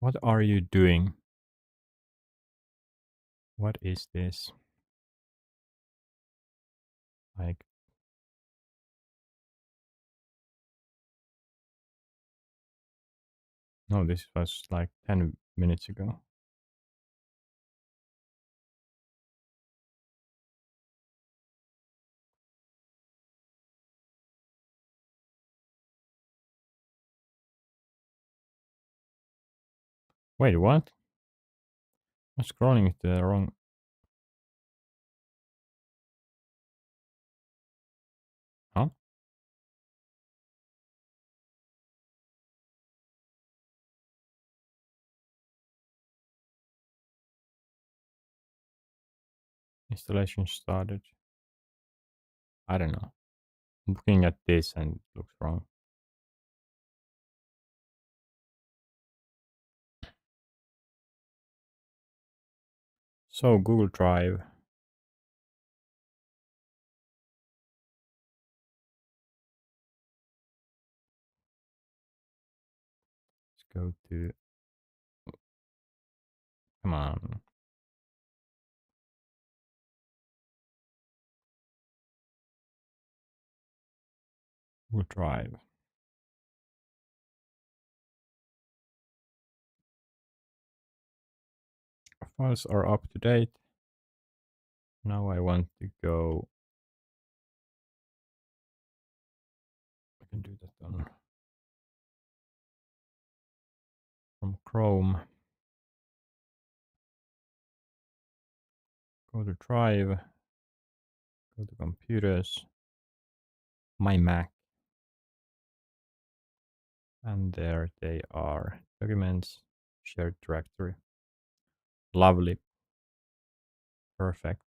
What are you doing? What is this? Like, no, this was like 10 minutes ago. Wait, what? I'm scrolling to the wrong. Huh? Installation started. I don't know. I'm looking at this and it looks wrong. So, Google Drive. Let's go to. Come on. Google Drive. Files are up to date. Now I want to go. I can do that on from Chrome. Go to Drive. Go to Computers. My Mac. And there they are. Documents. Shared directory. Lovely. Perfect.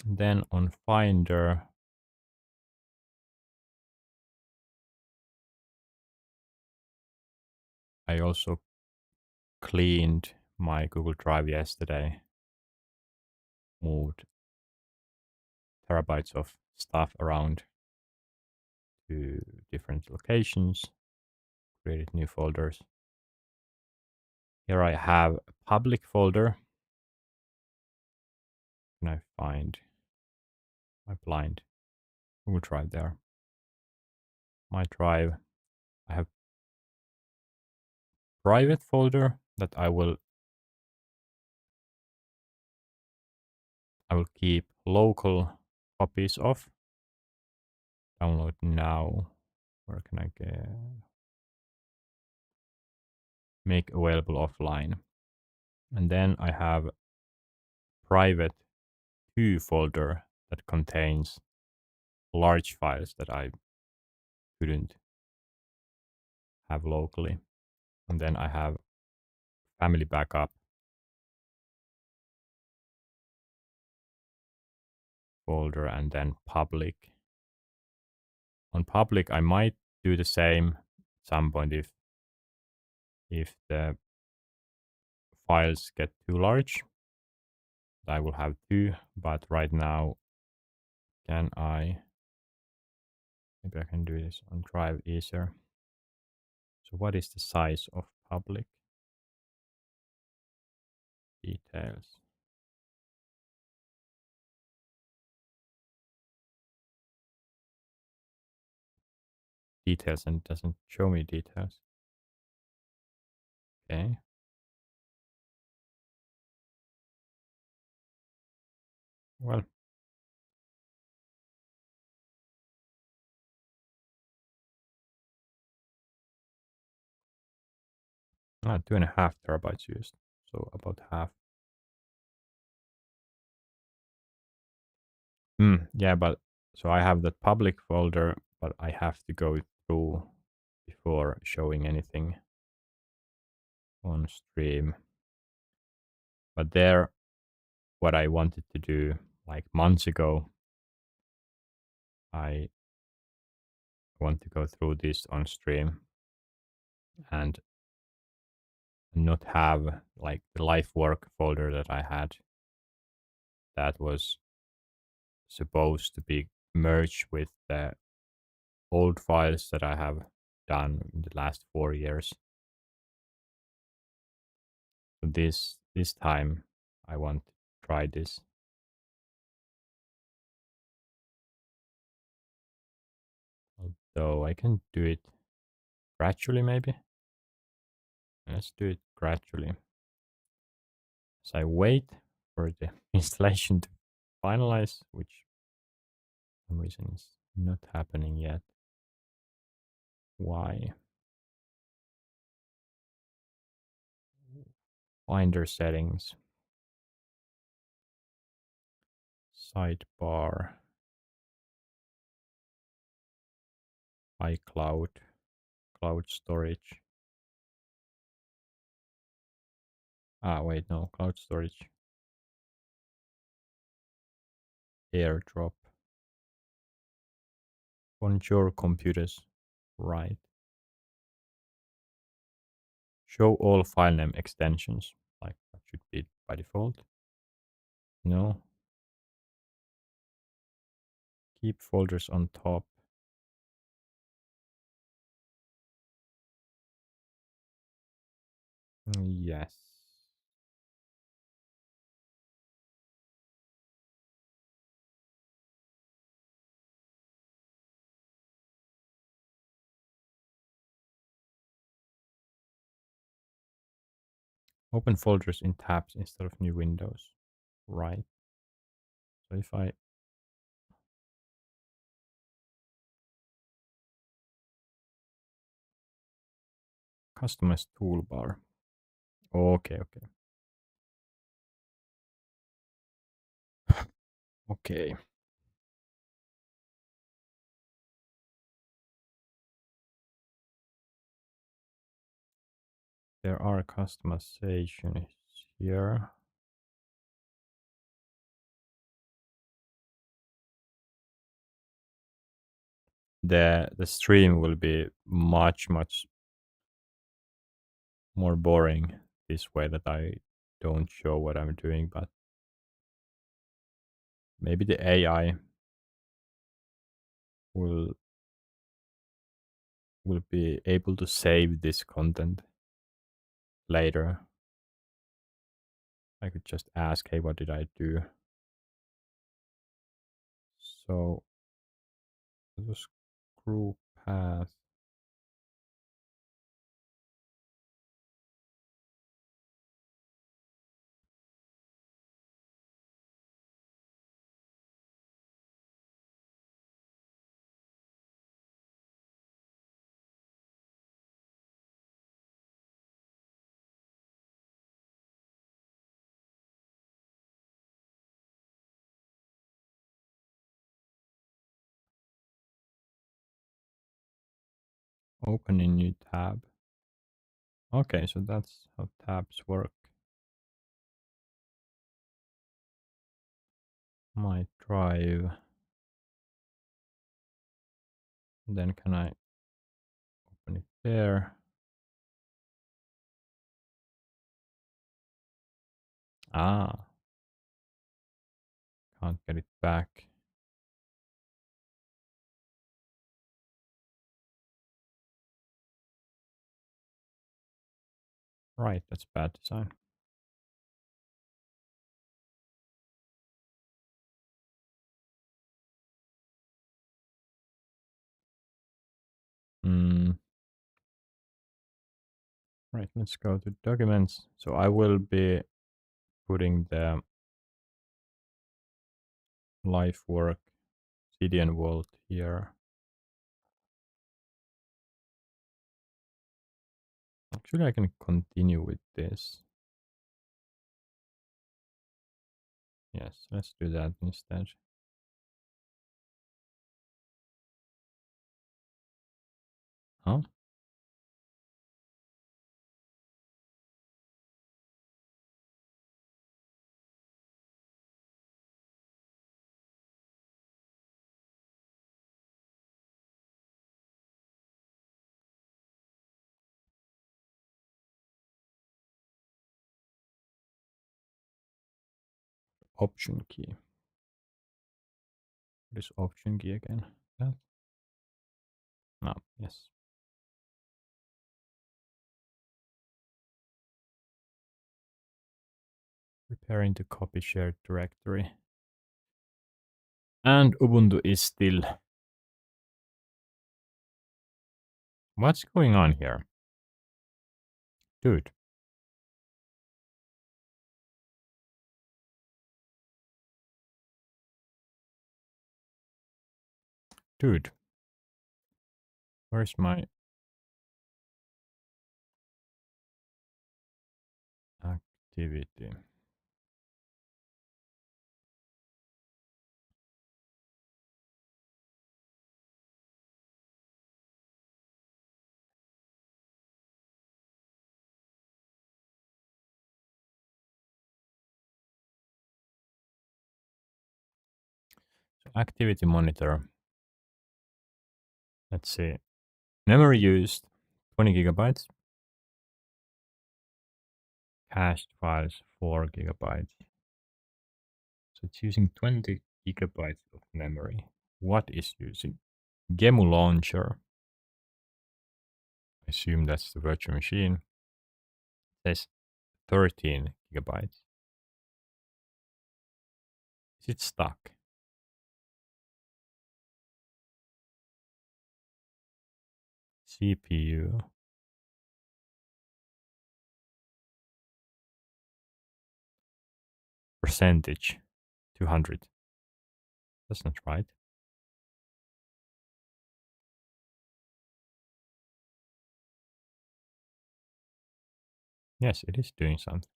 Then on Finder, I also cleaned my Google Drive yesterday, moved terabytes of stuff around to different locations, created new folders. Here I have a public folder. Can I find my blind Google Drive there? My drive. I have private folder that I will keep local copies of. Download now. Where can I get make available offline? And then I have private 2 folder that contains large files that I couldn't have locally. And then I have family backup folder and then public. On public, I might do the same at some point if the files get too large. I will have 2, but right now, can I? Maybe I can do this on Drive easier. So what is the size of public details? Details, and it doesn't show me details. Okay. Well, 2.5 terabytes used. So about half. Yeah, but so I have that public folder, but I have to go through before showing anything on stream. But there, what I wanted to do like months ago, I want to go through this on stream and not have like the life work folder that I had that was supposed to be merged with the old files that I have done in the last 4 years. So this time I want to try this. Although I can do it gradually maybe. Let's do it gradually. So I wait for the installation to finalize, which for some reason is not happening yet. Why? Finder settings. Sidebar. iCloud. Cloud storage. Wait, no, cloud storage. AirDrop. On your computers. Right. Show all file name extensions. Like that should be by default. No. Keep folders on top. Yes. Open folders in tabs instead of new windows. Right. So if I customize toolbar. Okay, okay. Okay. There are customizations here. The stream will be much more boring this way that I don't show what I'm doing, but maybe the AI will be able to save this content later. I could just ask, hey, what did I do? So the screw path. Open a new tab. Okay, so that's how tabs work. My drive. Then can I open it there? Ah, can't get it back. Right, that's bad design. Mm, right, let's go to documents. So I will be putting the life work CDN Vault here. Actually, I can continue with this. Yes, let's do that instead. Huh? Option key. What is option key again? That? No, yes. Preparing to copy shared directory. And Ubuntu is still. What's going on here? Dude. Dude. Where's my activity? So activity monitor. Let's see. Memory used 20 gigabytes. Cached files 4 gigabytes. So it's using 20 gigabytes of memory. What is using? Gemu launcher. I assume that's the virtual machine. It says 13 gigabytes. Is it stuck? CPU. Percentage. 200. That's not right. Yes, it is doing something.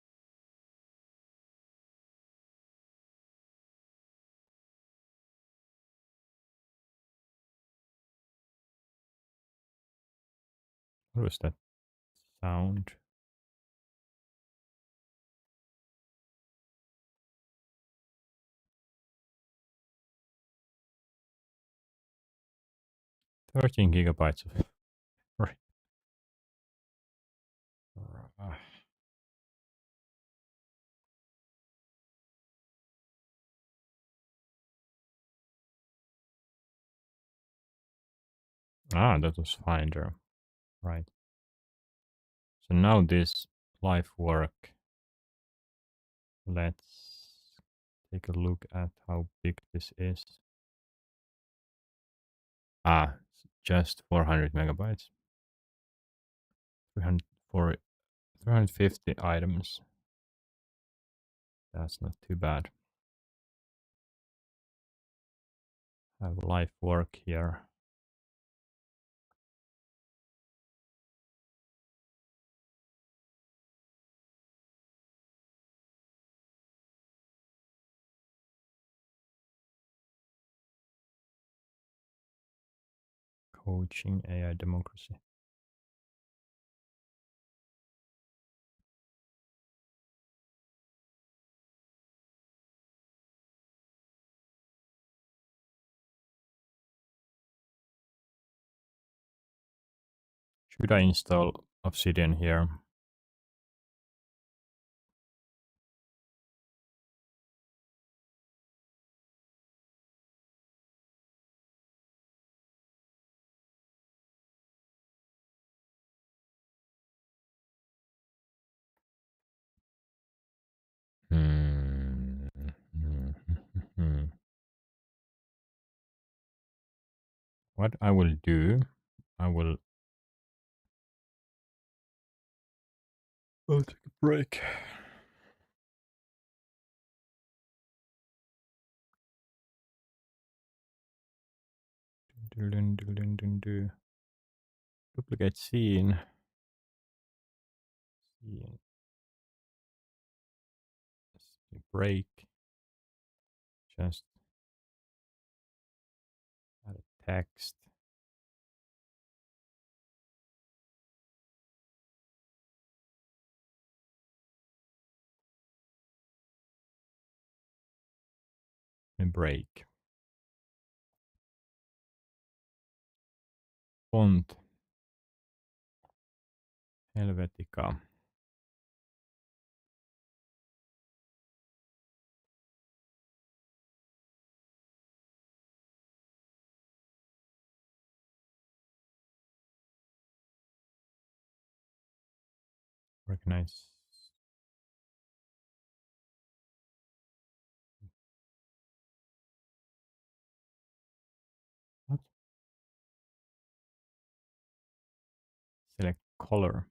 What was that sound? Thirteen gigabytes of. Right. Ah, that was Finder. Right. So now this life work Let's take a look at how big this is. It's just 400 megabytes. 300, for 350 items. That's not too bad. Have life work here. Coaching AI democracy. Should I install Obsidian here? Hmm. What I will do, I will I'll take a break. Duplicate scene. Break. Just add a text. And break. Font. Helvetica. Recognize. What? Select color.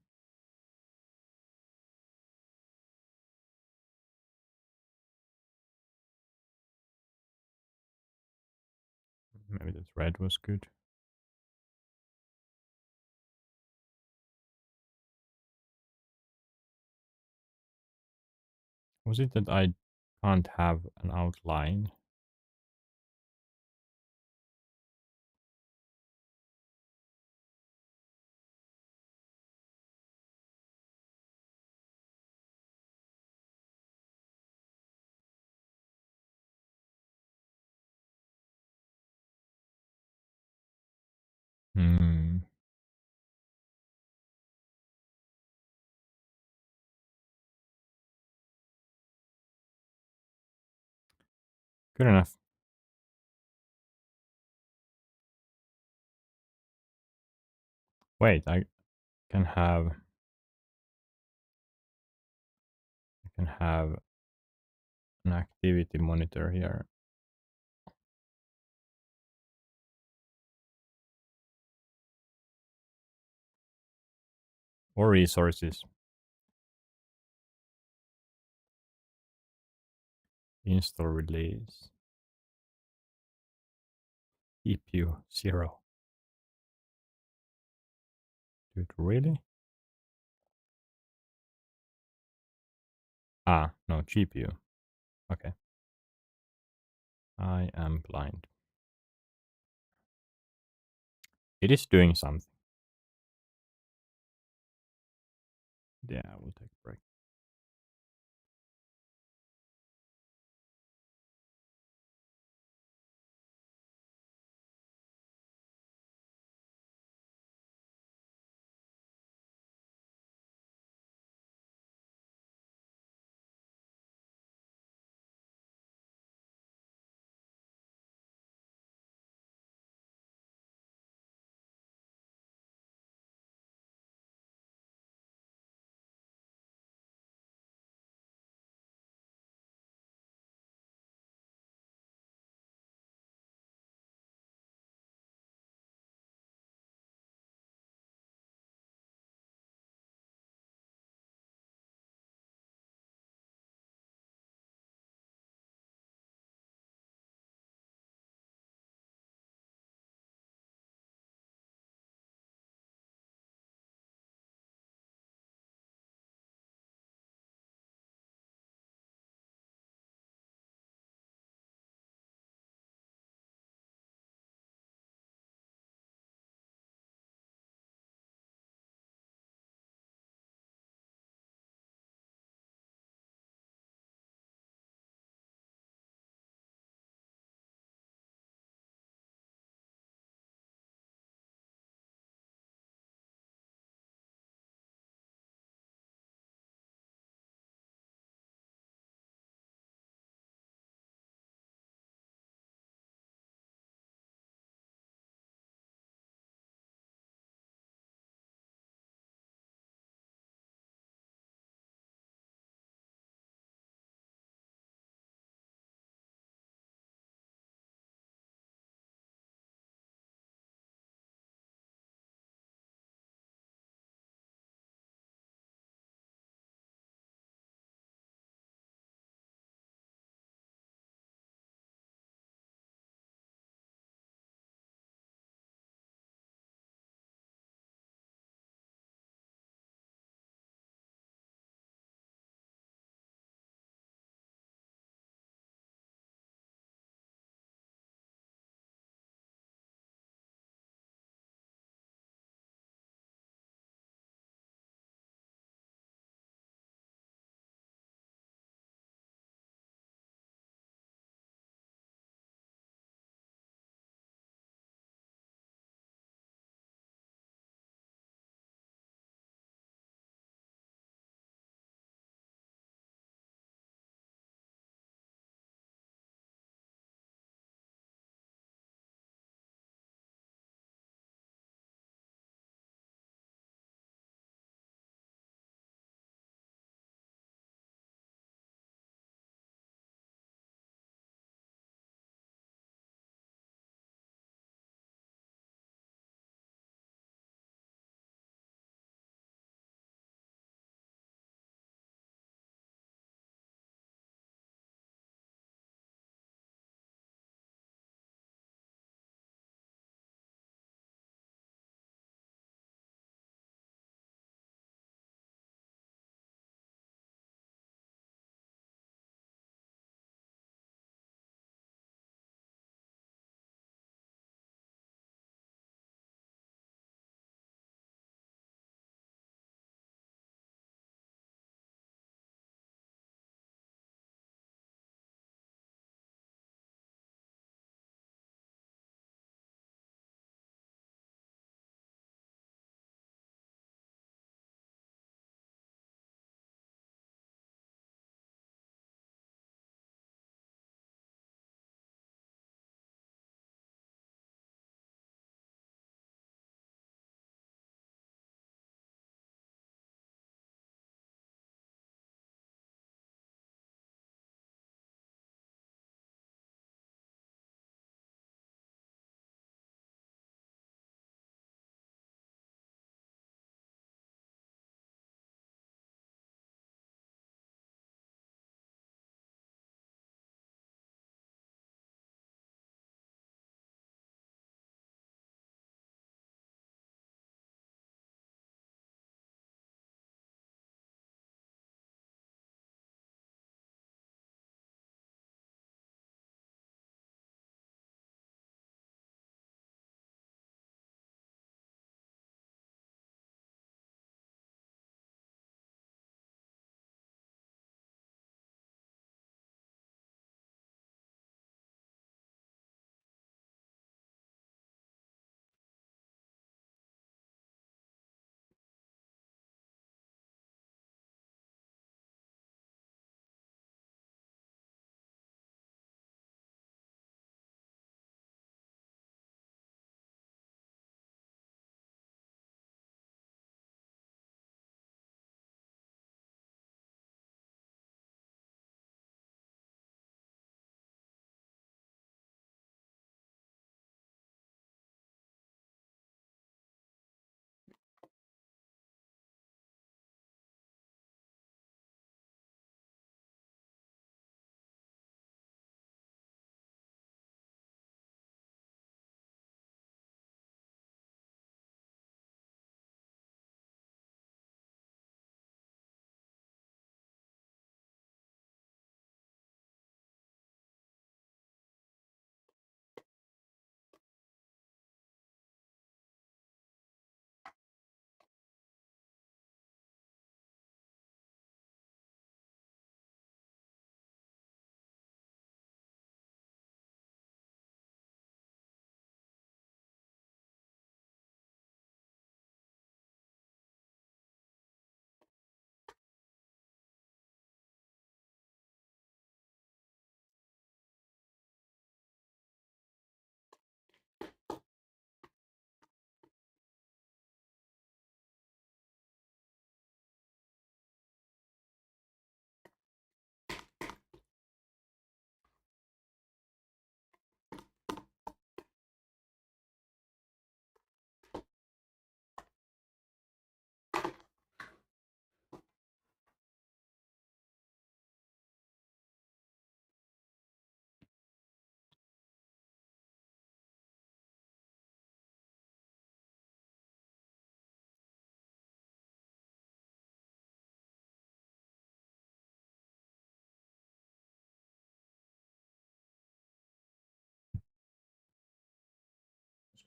Maybe that red was good. Was it that I can't have an outline? Hmm. Good enough. Wait, can have I can have an activity monitor here. Or resources. Install release. CPU 0. Dude, really? No, GPU. Okay. I am blind. It is doing something. Yeah, I will take a break.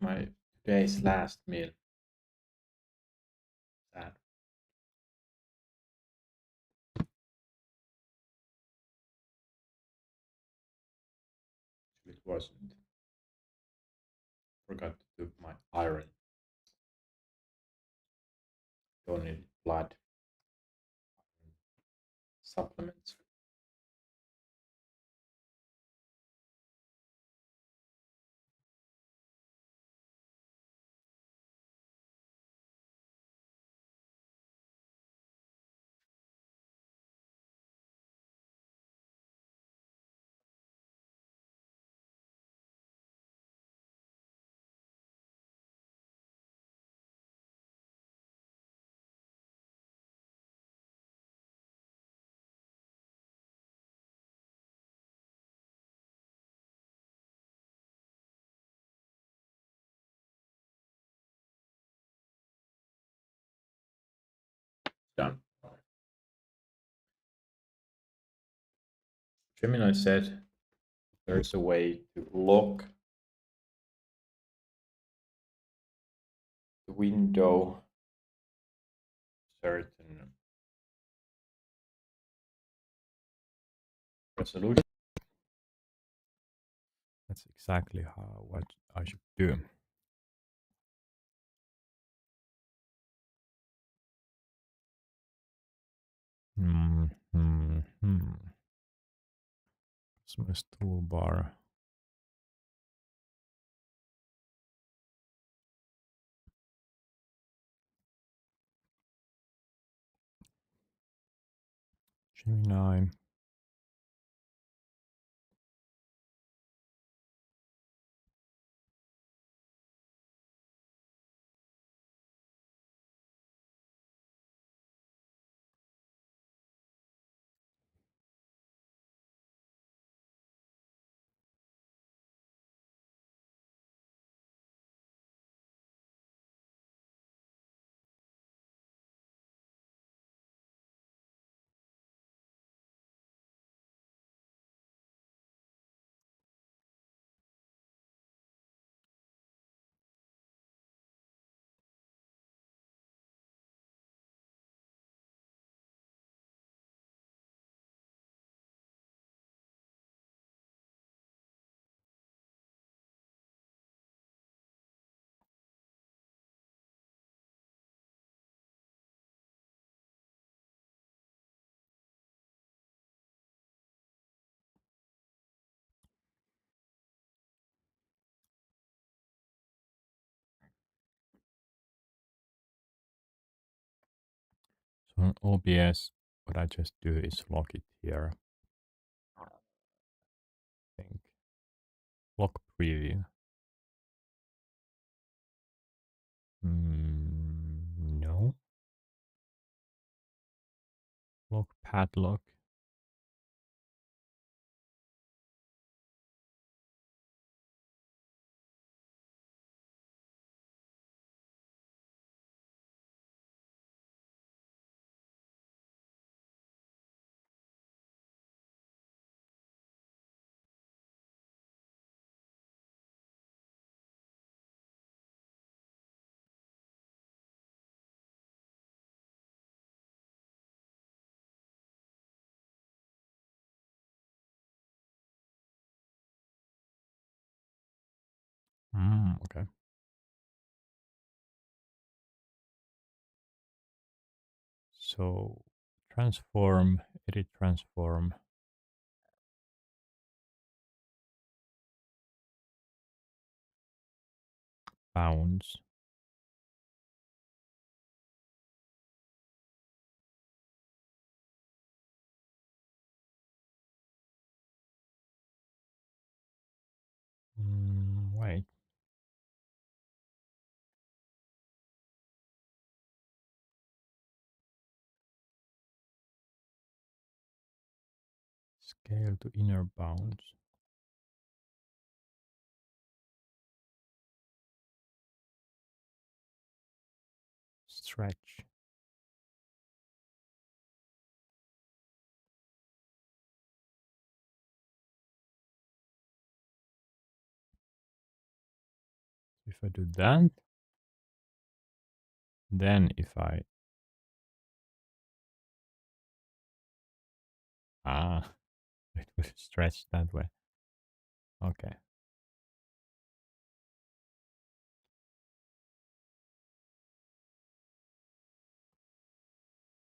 My today's last meal. Sad. It wasn't. Forgot to do my iron. Don't need blood supplements. Done. Gemini said there's a way to lock the window certain resolution. That's exactly how what I should do. Hmm. Hmm. Hmm. Customize toolbar. Gemini. So on OBS, what I just do is lock it here. I think lock preview. No. Lock padlock. Okay. So transform, edit transform, bounds. Wait. Scale to inner bounds. Stretch. If I do that, then if I ah, it will stretch that way. Okay.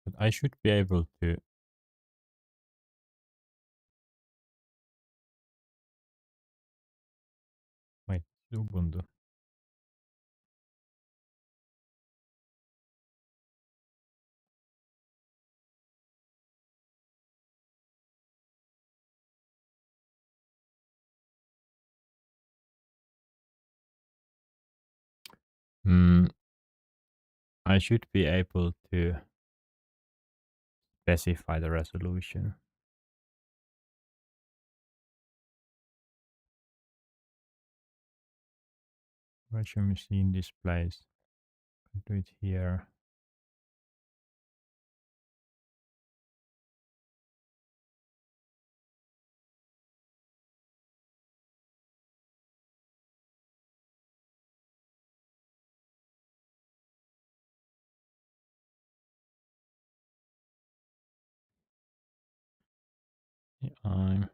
But I should be able to wait, Ubuntu. Hmm, I should be able to specify the resolution. Virtual machine displays. Do it here. Yeah,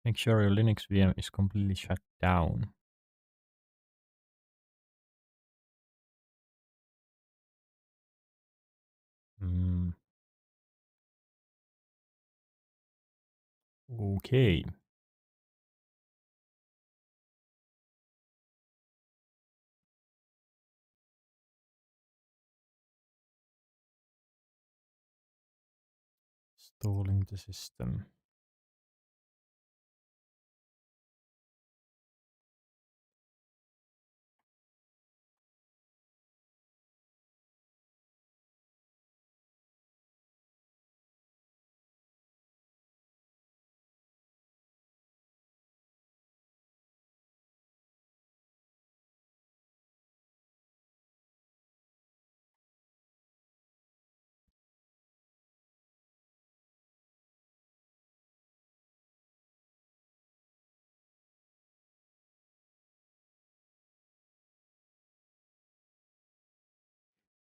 make sure your Linux VM is completely shut down. Mm, okay. Stalling the system.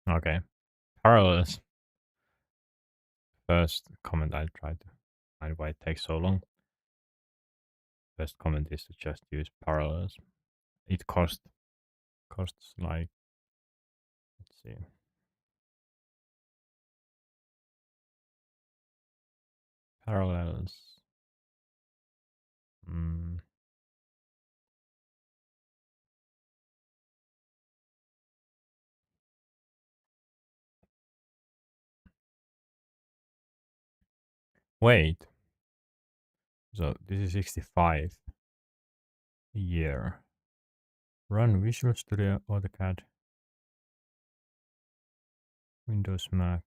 Okay. Parallels. First comment I tried to find why it takes so long. First comment is to just use parallels. It costs like, let's see. Parallels. Mm, wait. So this is 65 a year. Run Visual Studio, AutoCAD, Windows, Mac.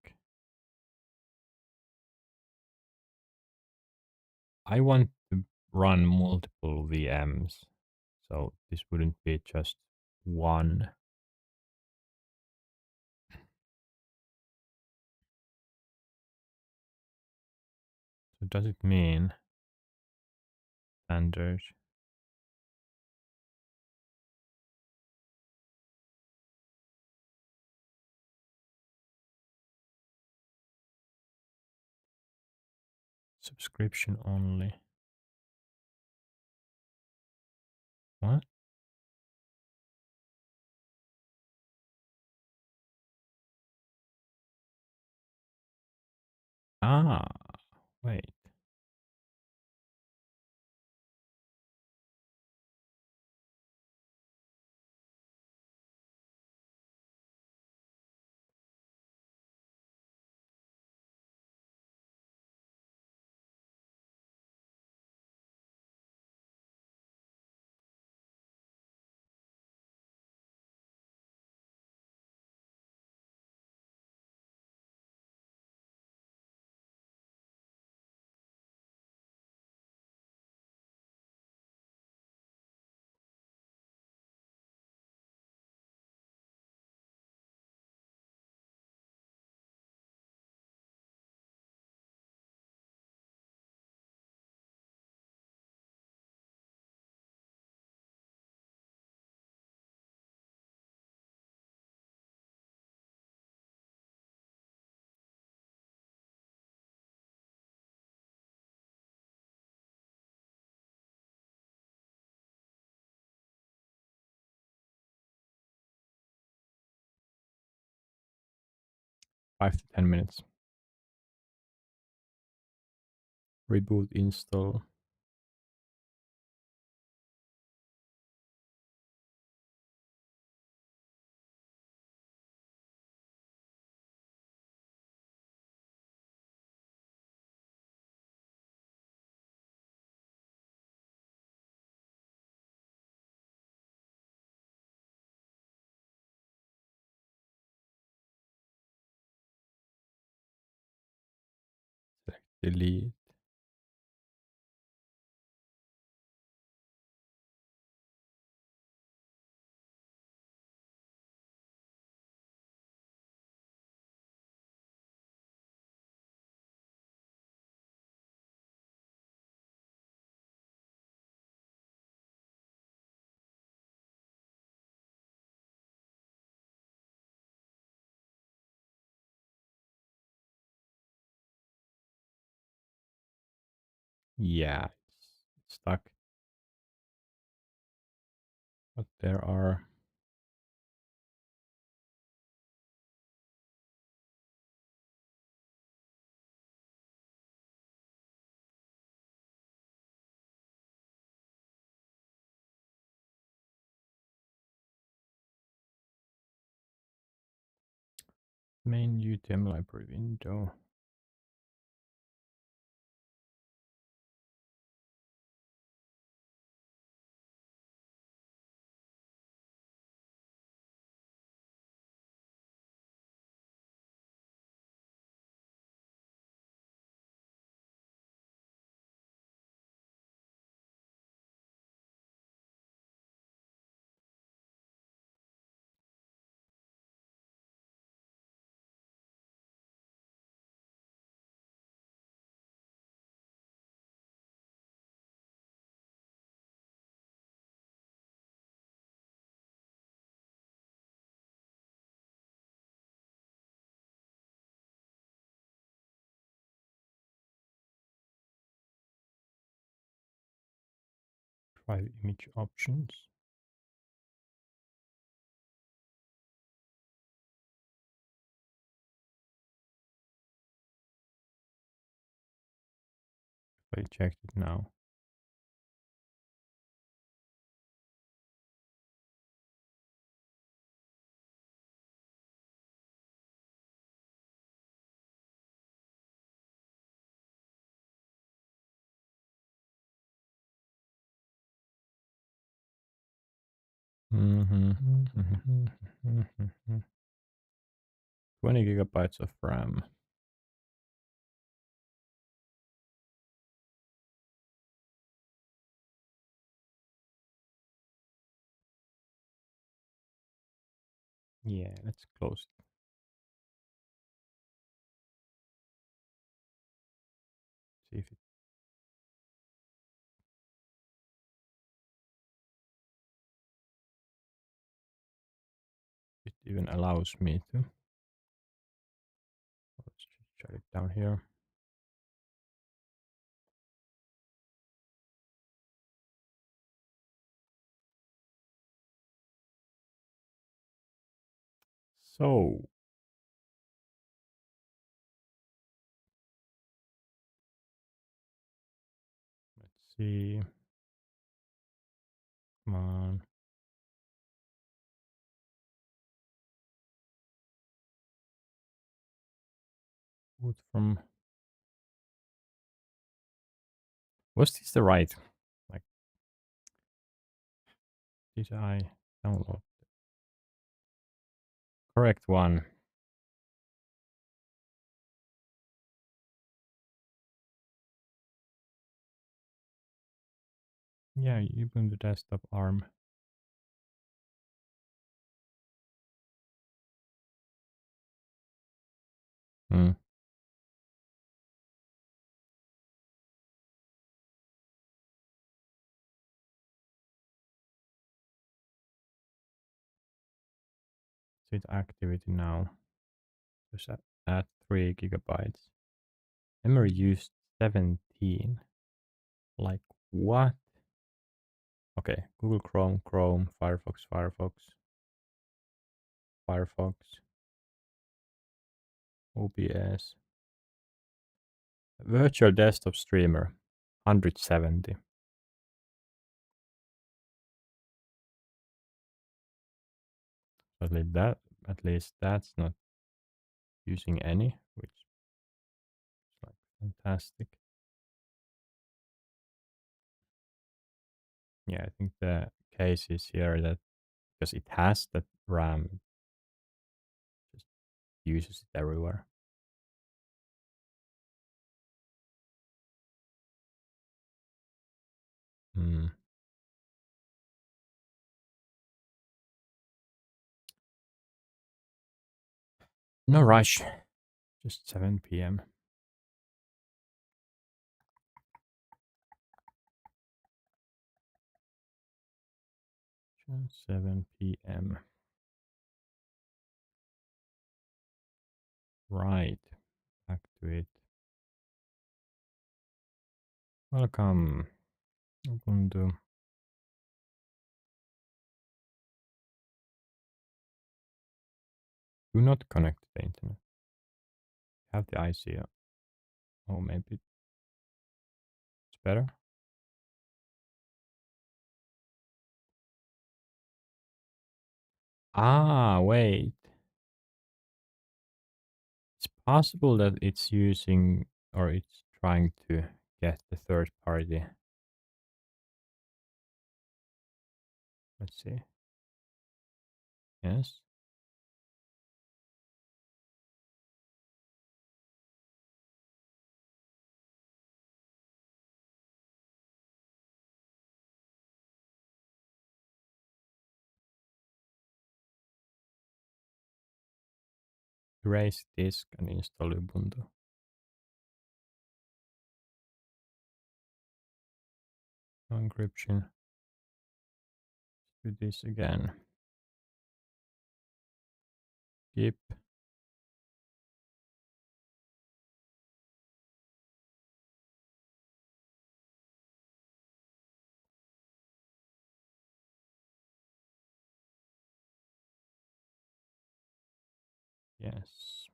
I want to run multiple VMs, so this wouldn't be just one. So does it mean standard subscription only? What? Ah, wait. 5 to 10 minutes. Reboot, install. Select delete. Yeah, it's stuck. But there are main UTM library window. Drive image options. I checked it now. Mhm. 20 gigabytes of RAM. Yeah, let's close it. See if it even allows me to. Let's just shut it down here. So let's see. Come on. Boot from. Was this the right? Like, did I download the correct one? Yeah, Ubuntu desktop ARM. Hmm. So it's activity now. Just add 3 gigabytes. Memory used 17. Like what? Okay, Google Chrome, Chrome, Firefox, Firefox, Firefox. OBS. Virtual desktop streamer. 170. At least that's not using any, which is like fantastic. Yeah, I think the case is here that because it has that RAM, just uses it everywhere. Hmm. No rush. Just 7 p.m. Just 7 p.m. Right. Back to it. Welcome, Ubuntu. Do not connect to the internet. Have the IC. Oh, maybe it's better. Ah, wait. It's possible that it's using or it's trying to get the third party. Let's see. Yes. Erase disk and install Ubuntu. No encryption. Do this again. Skip. Yes.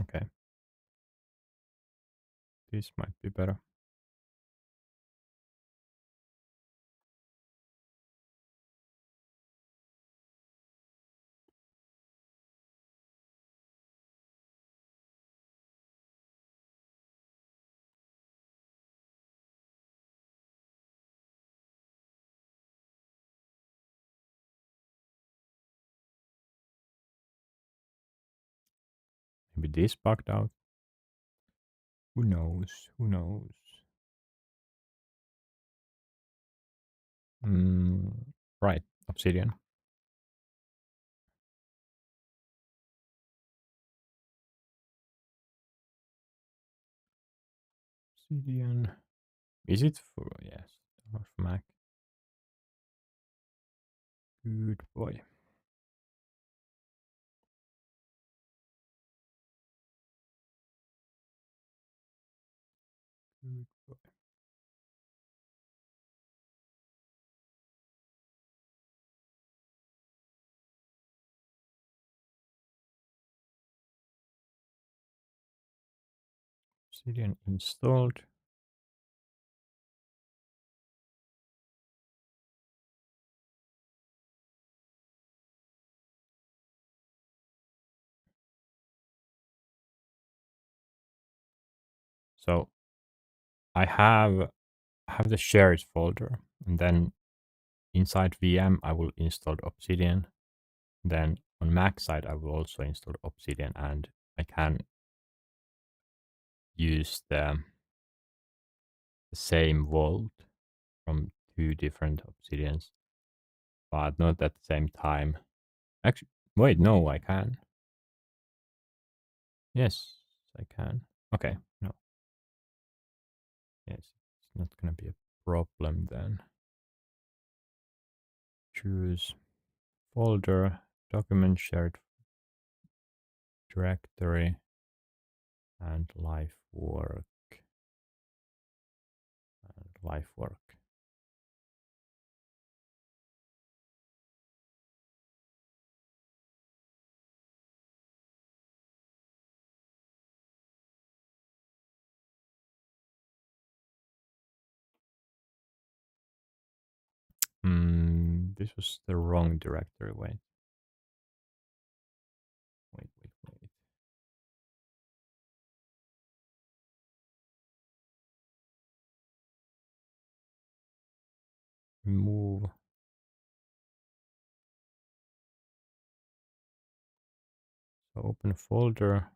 Okay. This might be better. Maybe this bugged out. Who knows? Who knows? Mm, right. Obsidian. Obsidian. Is it for yes? Or for Mac. Good boy. Good boy. Obsidian installed. So I have the shares folder, and then inside VM I will install Obsidian. Then on Mac side I will also install Obsidian, and I can use the same vault from two different Obsidians, but not at the same time. Actually, wait, no, I can. Yes, I can. Okay, no, yes, it's not gonna be a problem then. Choose folder, document shared directory, and live work. Life work. This was the wrong directory. Wait. Remove. So open folder.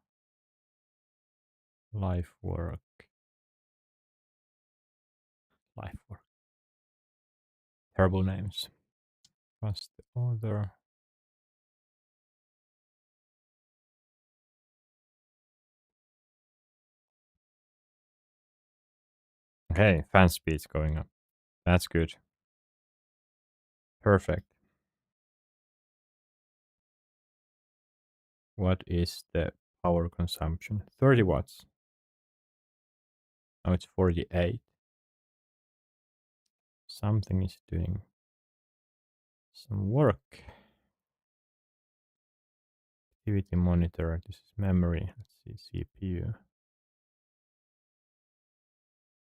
Life work. Life work. Terrible names. Trust the author. Okay, fan speed's going up. That's good. Perfect. What is the power consumption? 30 watts. Now it's 48. Something is doing some work. Activity monitor. This is memory. Let's see. CPU.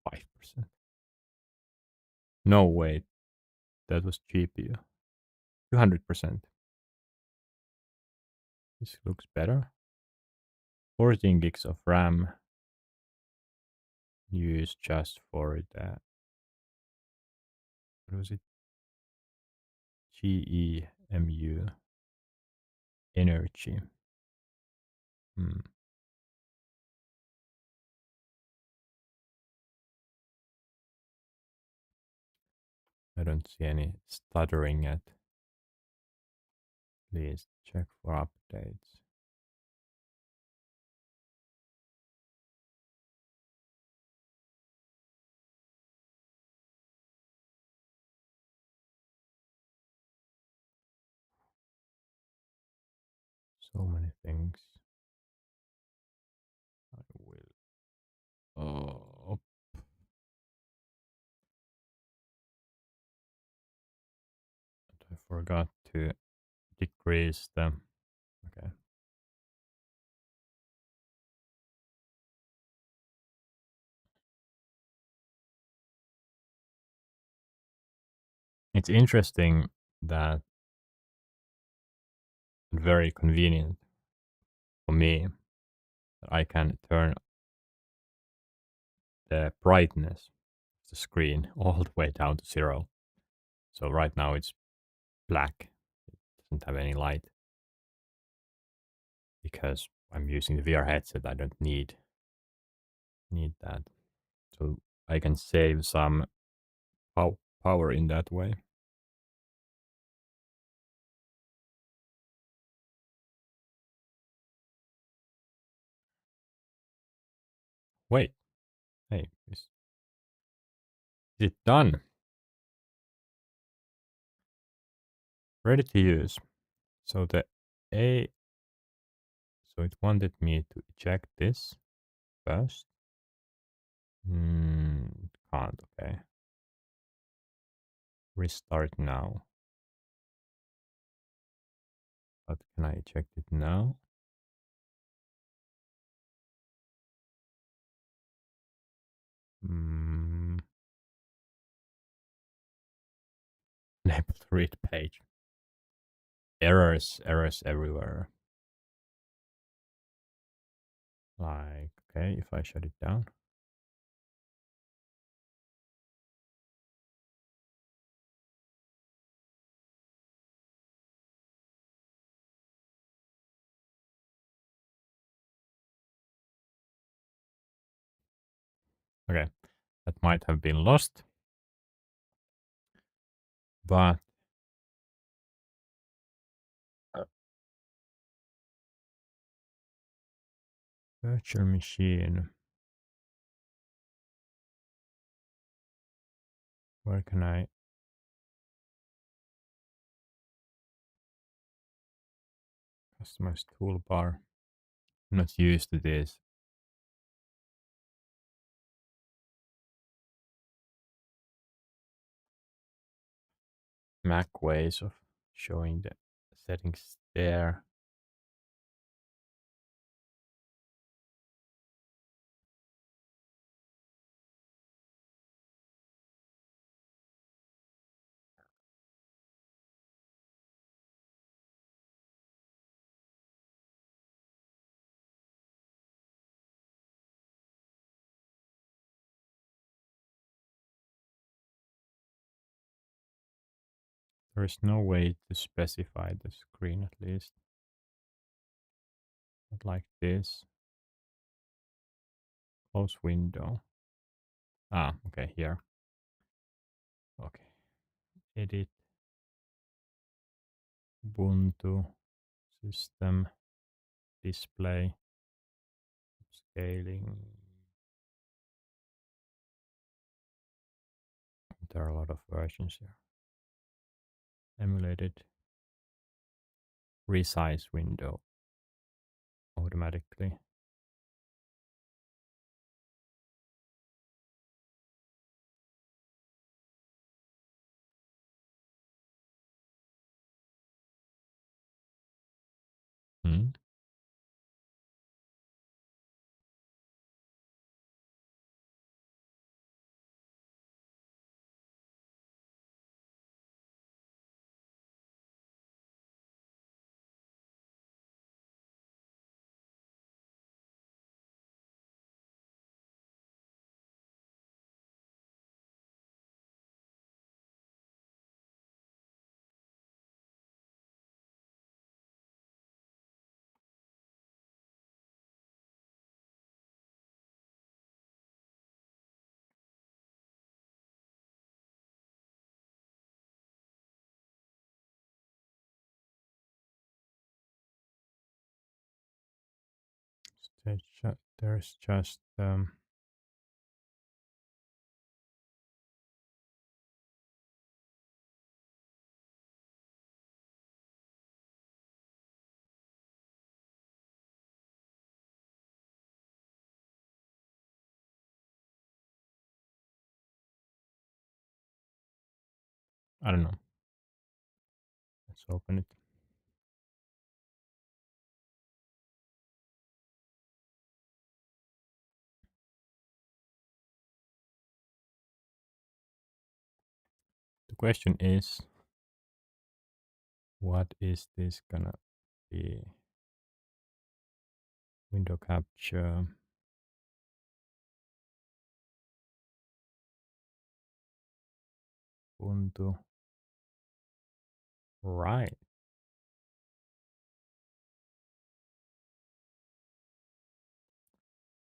5%. No, wait. That was GPU. 200%. This looks better. 14 gigs of RAM used just for the, what was it? GEMU energy. I don't see any stuttering yet. Please check for updates. So many things. I will. Oh, I forgot to decrease them. Okay. It's interesting that very convenient for me that I can turn the brightness of the screen all the way down to 0. So right now it's black. It doesn't have any light because I'm using the VR headset. I don't need that. So I can save some power in that way. Wait, hey, is it done? Ready to use. So the A, so it wanted me to eject this first. Can't, okay. Restart now. But can I eject it now? Unable to read page. Errors everywhere. Like, okay, if I shut it down. Okay, that might have been lost. But virtual machine. Where can I customize toolbar? I'm not used to this. Mac ways of showing the settings there. There is no way to specify the screen at least. Not like this. Close window. Ah, okay, here. Okay. Edit. Ubuntu. System. Display. Scaling. There are a lot of versions here. Emulated. Resize window automatically. Hmm. There's just I don't know. Let's open it. The question is, what is this gonna be? Window capture. Ubuntu. Right.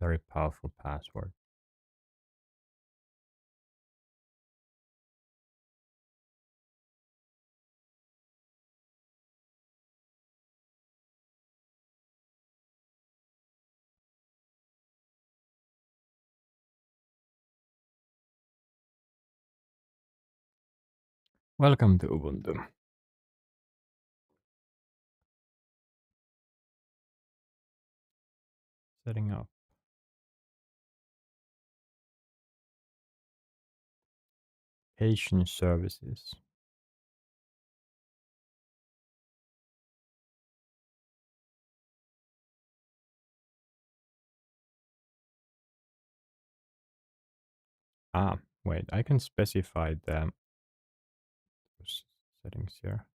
Very powerful password. Welcome to Ubuntu. Setting up. Patient services. Ah, wait, I can specify the settings here.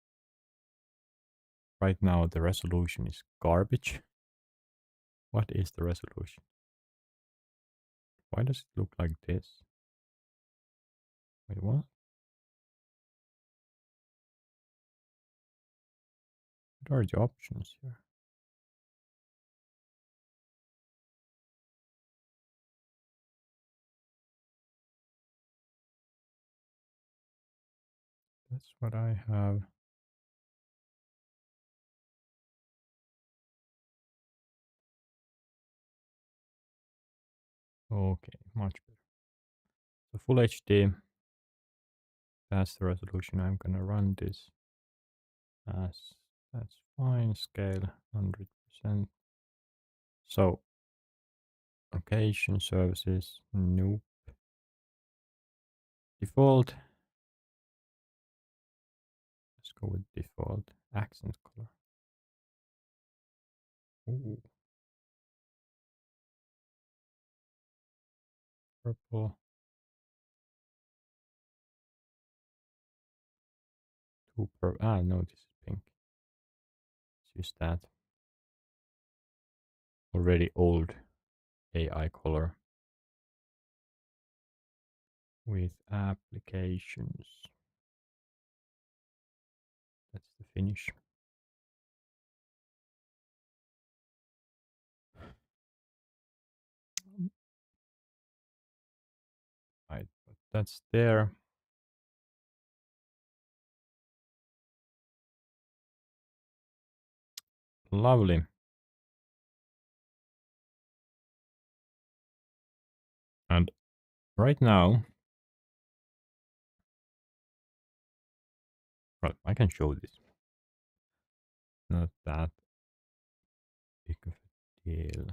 Right now the resolution is garbage. What is the resolution? Why does it look like this? Wait, what? What are the options here? That's what I have. Okay, much better. So full HD. That's the resolution. I'm gonna run this as that's fine. Scale 100%. So location services, nope. Default. Let's go with default accent color. Ooh, purple. No, this is pink. Let's use that. Already old AI color with applications. That's the finish. Right, but that's there. Lovely. And right now, well, I can show this. Not that big of a deal.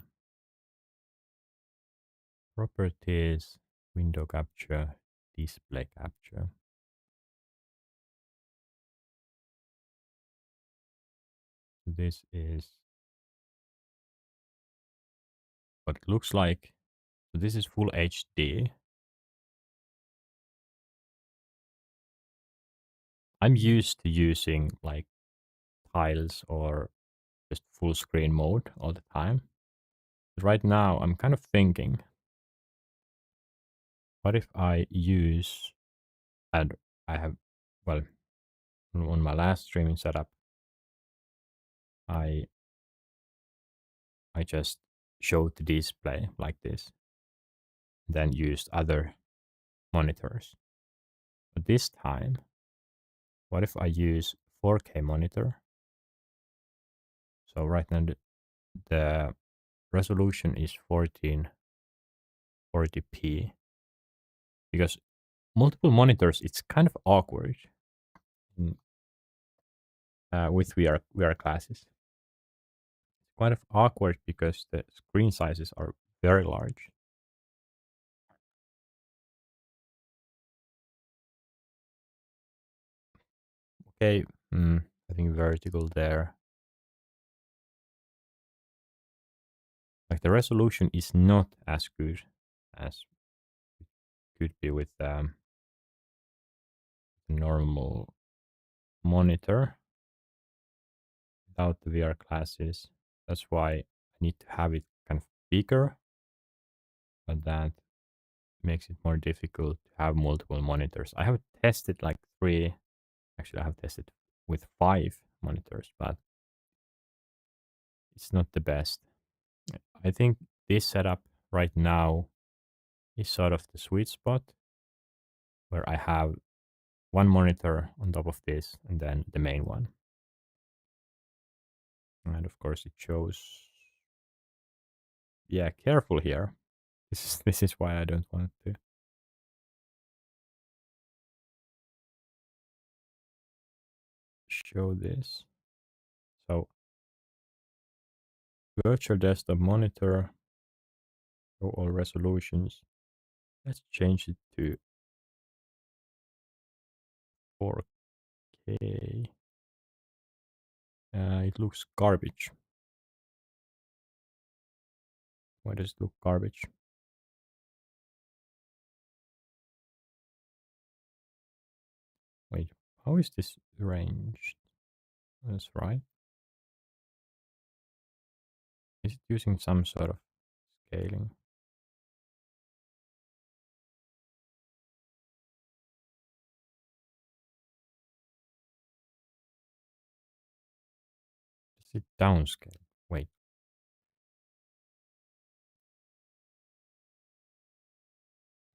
Properties, window capture, display capture. This is what it looks like. So this is full HD. I'm used to using like tiles or just full screen mode all the time. But right now, I'm kind of thinking, what if I use, and I have, well, on my last streaming setup, I I just showed the display like this, then used other monitors. But this time, what if I use 4K monitor? So right now the resolution is 1440p because multiple monitors, it's kind of awkward mm, with VR classes. Quite of awkward because the screen sizes are very large. Okay, I think vertical there. Like the resolution is not as good as it could be with normal monitor without the VR classes. That's why I need to have it kind of bigger, but that makes it more difficult to have multiple monitors. I have tested like three, actually, I have tested with 5 monitors, but it's not the best. I think this setup right now is sort of the sweet spot where I have one monitor on top of this and then the main one. And of course, it shows. Yeah, careful here. This is why I don't want to show this. So virtual desktop monitor, show all resolutions. Let's change it to 4K. It looks garbage. Why does it look garbage? Wait, how is this arranged? That's right. Is it using some sort of scaling? Is it downscale? Wait,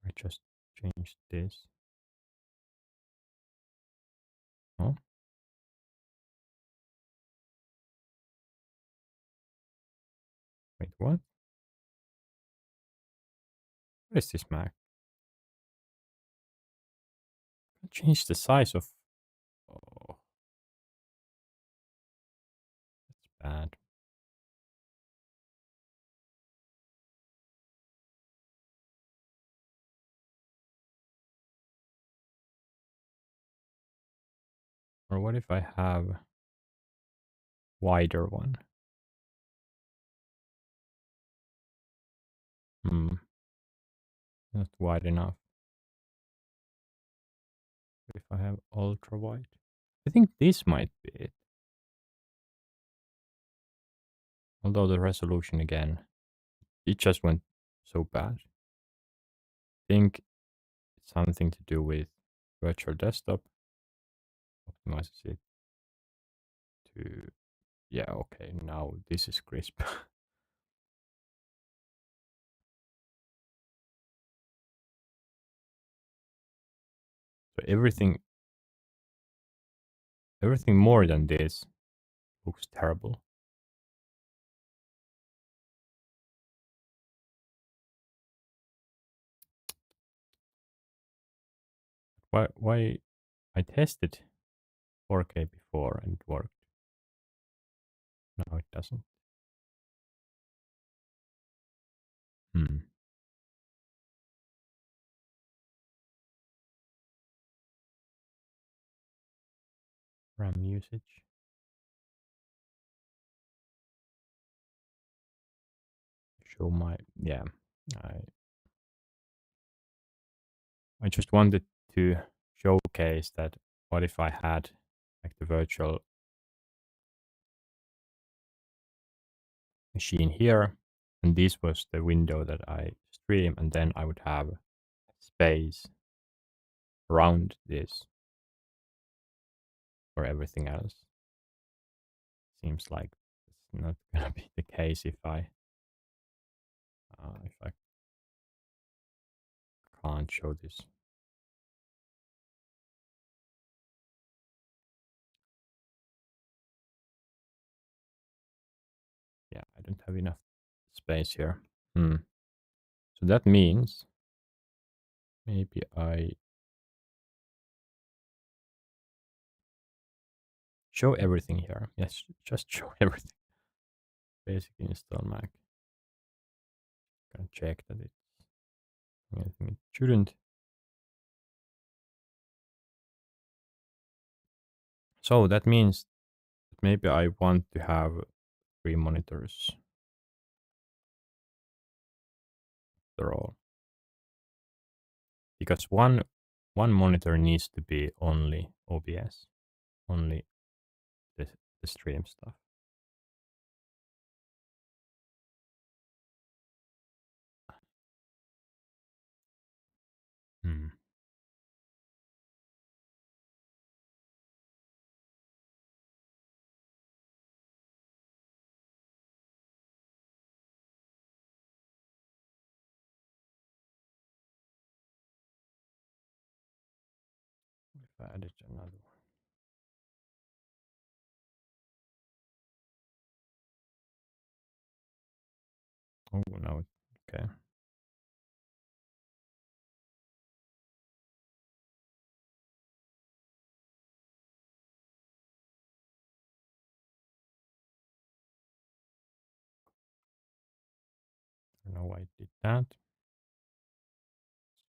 I just changed this. Oh, wait, what? What is this Mac? I changed the size of. Oh, that's bad. Or what if I have wider one? Hmm, not wide enough. If I have ultra wide, I think this might be it. Although the resolution again, it just went so bad. I think it's something to do with virtual desktop optimizes it to, yeah, okay, now this is crisp. So everything more than this looks terrible. Why I tested 4K before and it worked. Now it doesn't. Hmm. RAM usage. Show my, yeah. I I just wanted to showcase that what if I had like the virtual machine here, and this was the window that I stream, and then I would have space around this for everything else. Seems like it's not gonna be the case if I can't show this. Yeah, I don't have enough space here. Hmm. So that means maybe I show everything here. Yes, just show everything. Basic install Mac. Gonna check that it's anything it shouldn't. So that means that maybe I want to have 3 monitors after all. Because one monitor needs to be only OBS, only the, the stream stuff. Hmm. If I added another one. Oh no, okay. I don't know why it did that.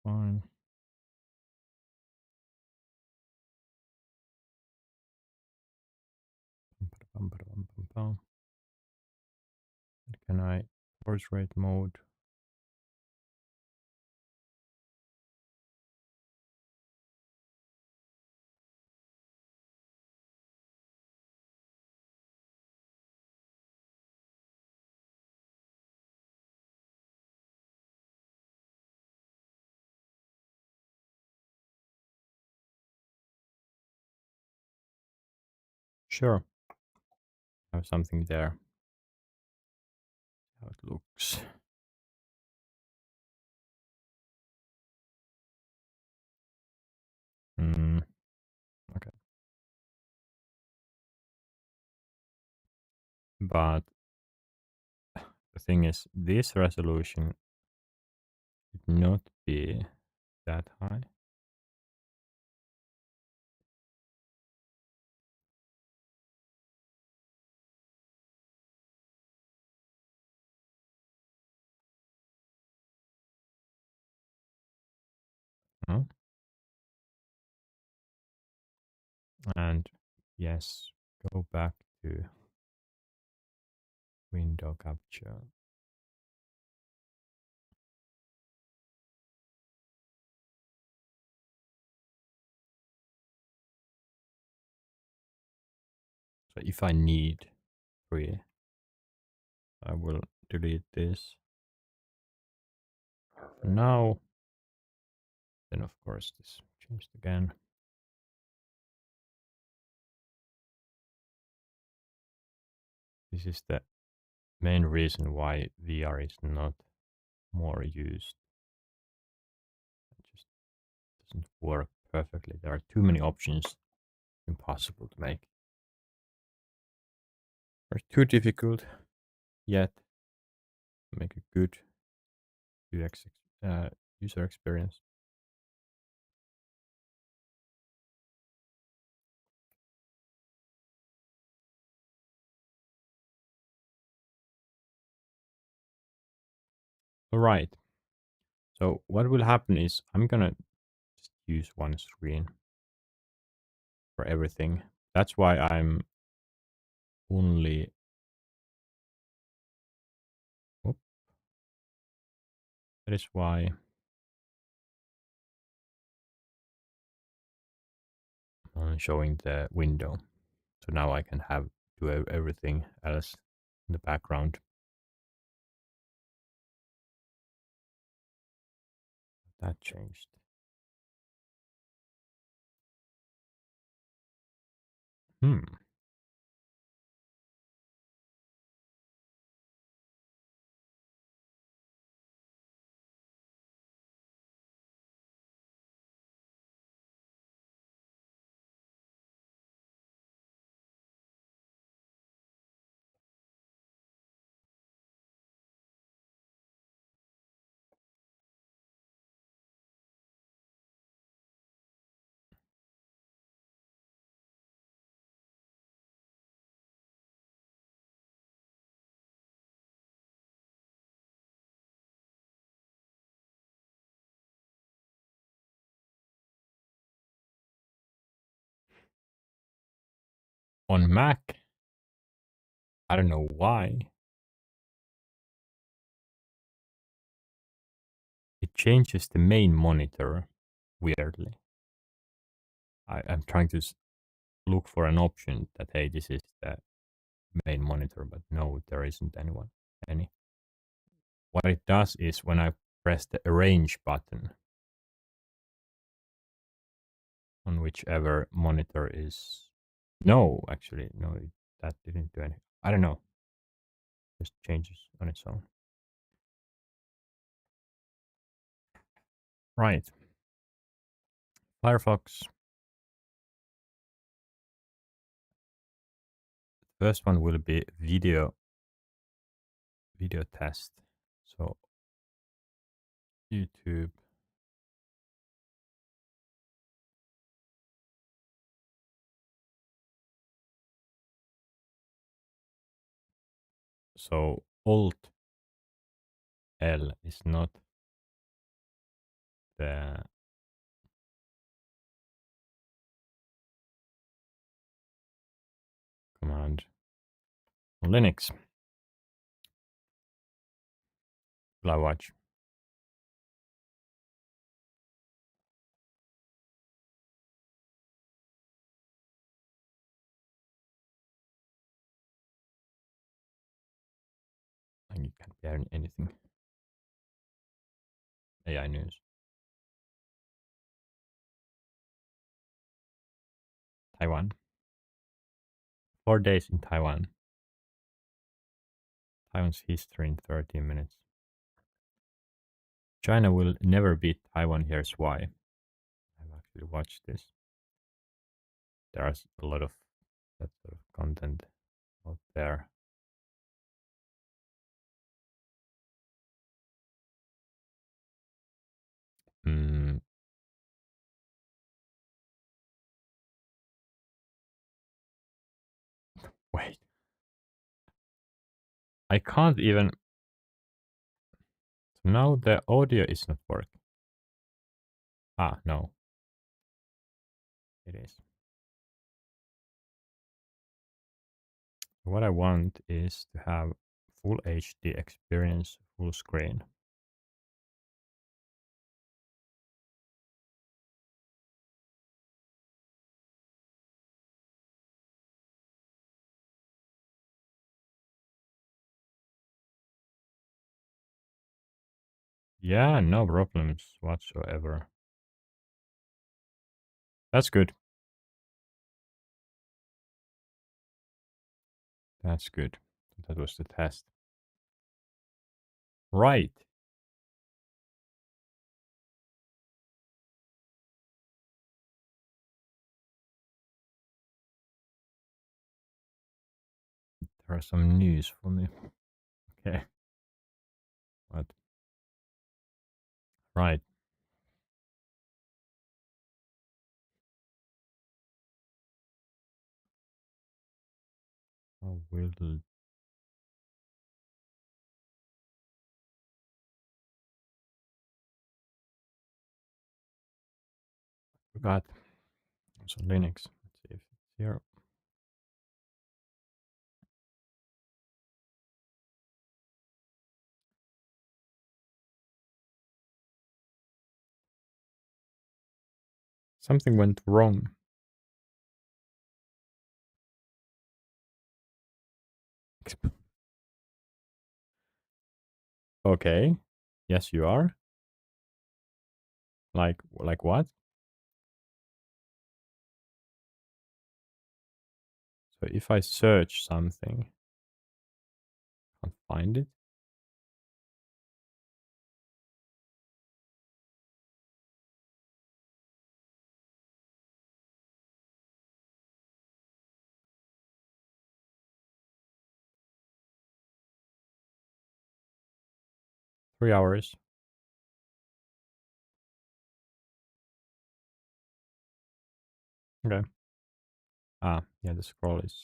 Fine. Can I portrait mode? Sure. I have something there. How it looks. Hmm. Okay. But the thing is, this resolution should not be that high. No? And Yes, go back to window capture. So if I need free, I will delete this. Now, then of course this changed again. This is the main reason why VR is not more used. It just doesn't work perfectly. There are too many options. Impossible to make. Or too difficult yet to make a good UX user experience. All right. So what will happen is I'm gonna just use one screen for everything. That's why I'm only. Oop, that is why I'm showing the window. So now I can have do everything else in the background. That changed. Hmm. On Mac, I don't know why it changes the main monitor weirdly. I'm trying to look for an option that hey, this is the main monitor, but no, there isn't anyone any. What it does is when I press the arrange button on whichever monitor is no, actually, no, that didn't do anything. I don't know. Just changes on its own. Right. Firefox. First one will be video test. So YouTube. So Alt L is not the command on Linux. Will I watch? I can't be anything. AI news. Taiwan. 4 days in Taiwan. Taiwan's history in 13 minutes. China will never beat Taiwan. Here's why. I've actually watched this. There's a lot of that sort of content out there. Mm, wait. I can't even. Now the audio is not working. Ah, no. It is. What I want is to have full HD experience, full screen. Yeah, no problems whatsoever. That's good. That's good. That was the test. Right. There are some news for me. Okay. What? Right. I will. Forgot. It's on Linux. Let's see if it's here. Something went wrong. Okay. Yes, you are. Like what? So if I search something, can't find it. 3 hours. Okay. Ah, yeah, the scroll is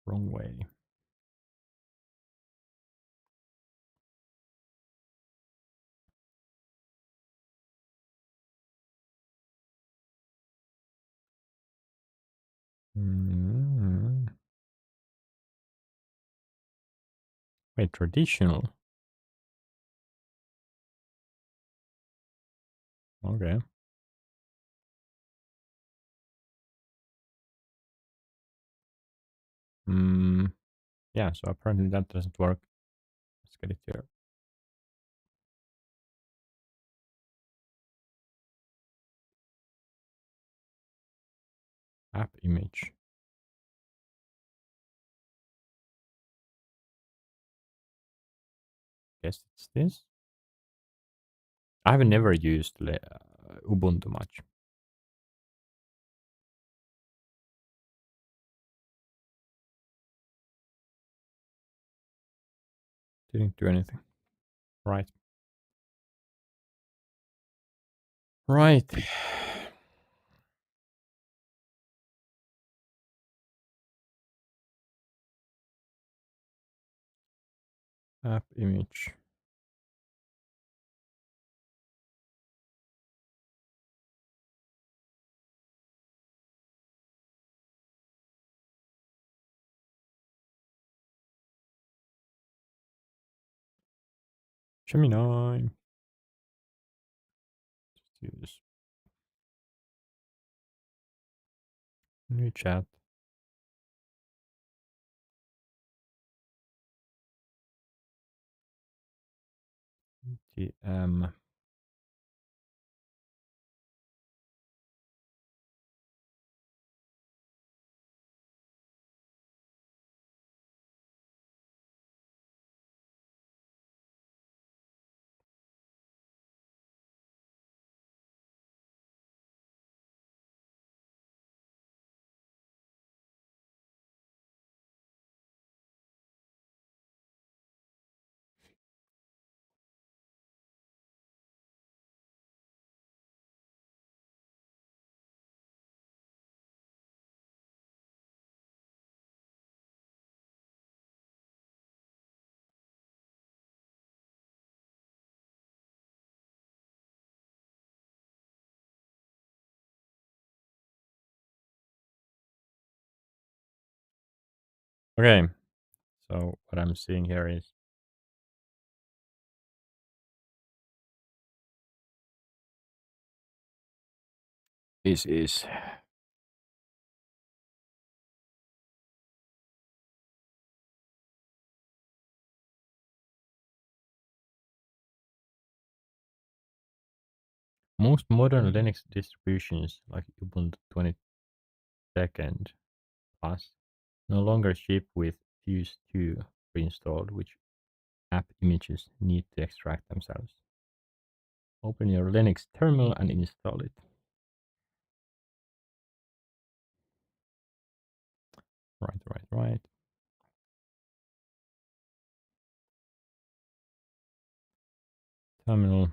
wrong way. Mm. Wait, traditional. Okay. Mm, yeah, so apparently that doesn't work. Let's get it here. App image. Guess it's this. I've never used Ubuntu much. Didn't do anything. Right. Right. App image. Gemini. Just use new chat. TM. Okay, so what I'm seeing here is this is most modern Linux distributions like Ubuntu 22nd plus no longer ship with Fuse 2 pre-installed, which app images need to extract themselves. Open your Linux terminal and install it. Right. Terminal.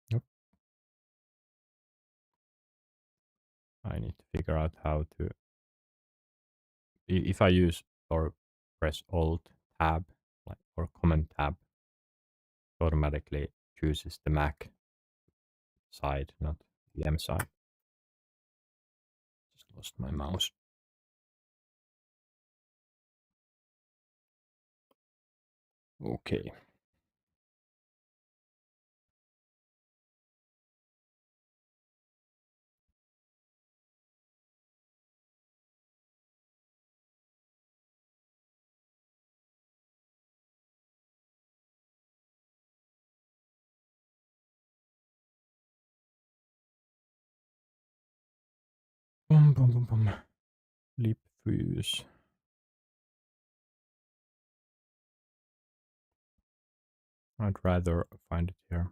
Yep. I need to figure out how to. If I use or press Alt Tab, like or Command Tab, it automatically chooses the Mac side, not the M side. Just lost my mouse. Okay. Boom. Leap fuse. I'd rather find it here.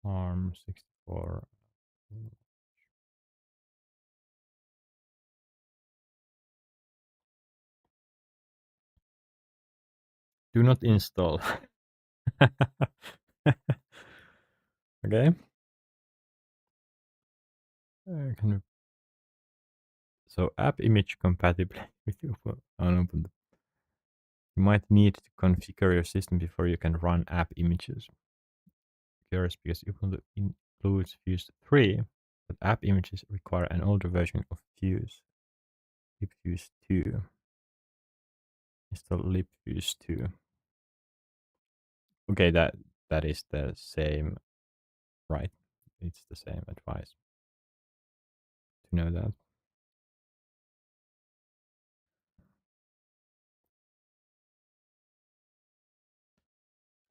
ARM 64. Do not install. Okay. Can so app image compatible with your phone. You might need to configure your system before you can run app images. Curious because Ubuntu includes Fuse 3, but app images require an older version of Fuse. libfuse 2. Install libfuse 2. Okay, that is the same, right? It's the same advice to know that.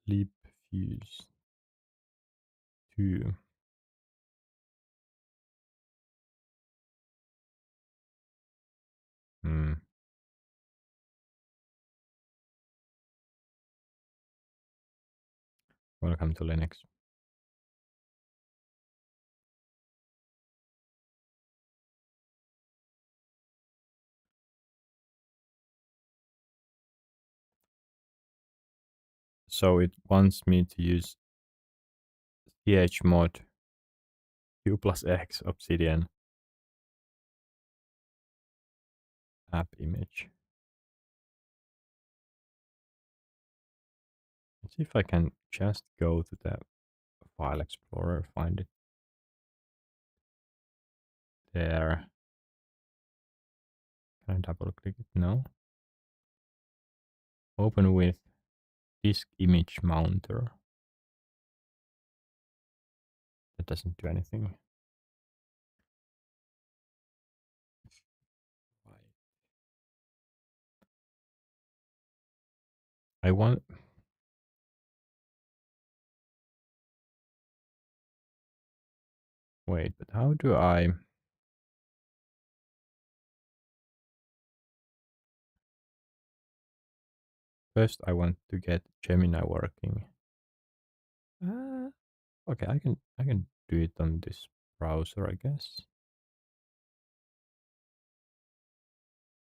libfuse 2. Hmm. Welcome to Linux. So it wants me to use chmod q plus x obsidian app image. Let's see if I can just go to the file explorer, find it there. Can I double click it? No. Open with disk image mounter. That doesn't do anything. I want. Wait, but how do I? First, I want to get Gemini working. Uh, okay, I can do it on this browser, I guess.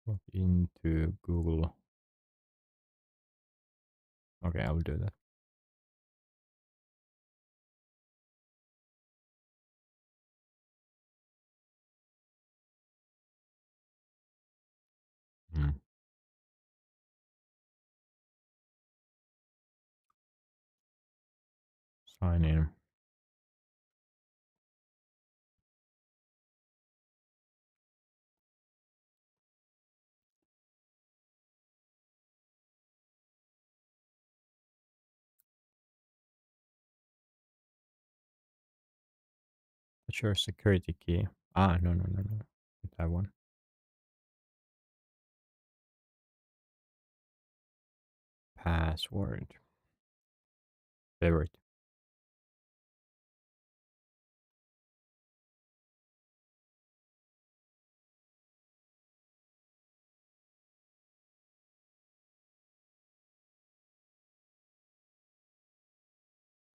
Log into Google. Okay, I will do that. Hmm. Sign in. What's your security key? Ah, no, no, no, no. Not that one. Password. Favorite.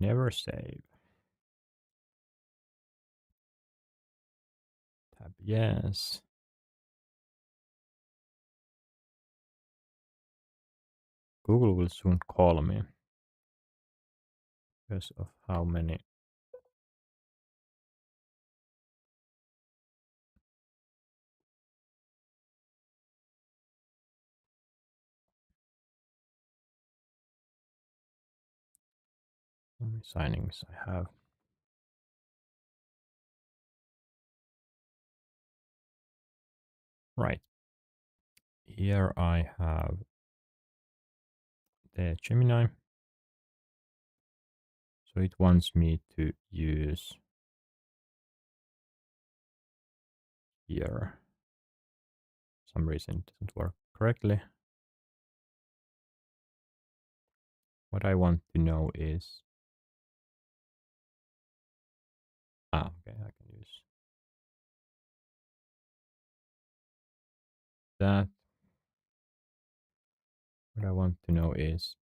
Never save. Tab yes. Google will soon call me because of how many. How many signings I have. Right. Here I have the Gemini. So it wants me to use here. For some reason it doesn't work correctly. What I want to know is okay, I can use that. What I want to know is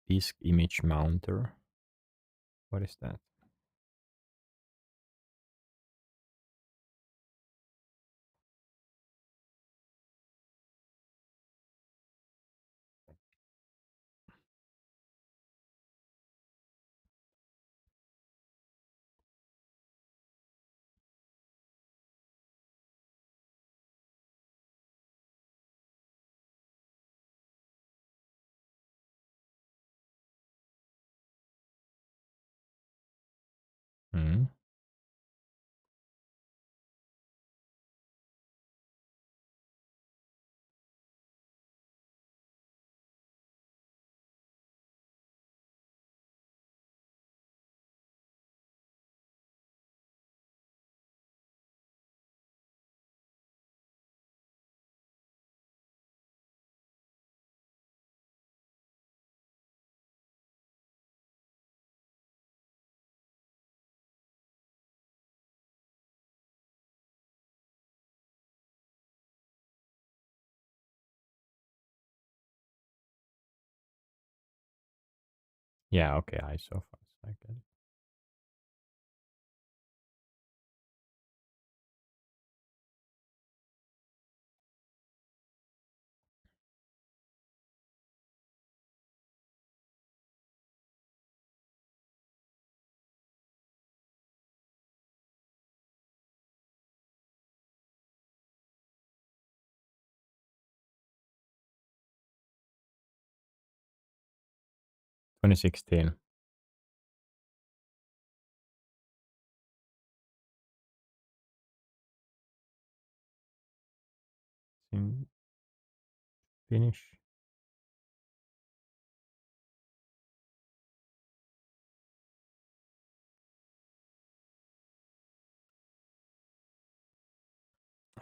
disk image mounter. What is that? Hmm. Yeah, okay, I so fast. I get it. – 2016. Finish.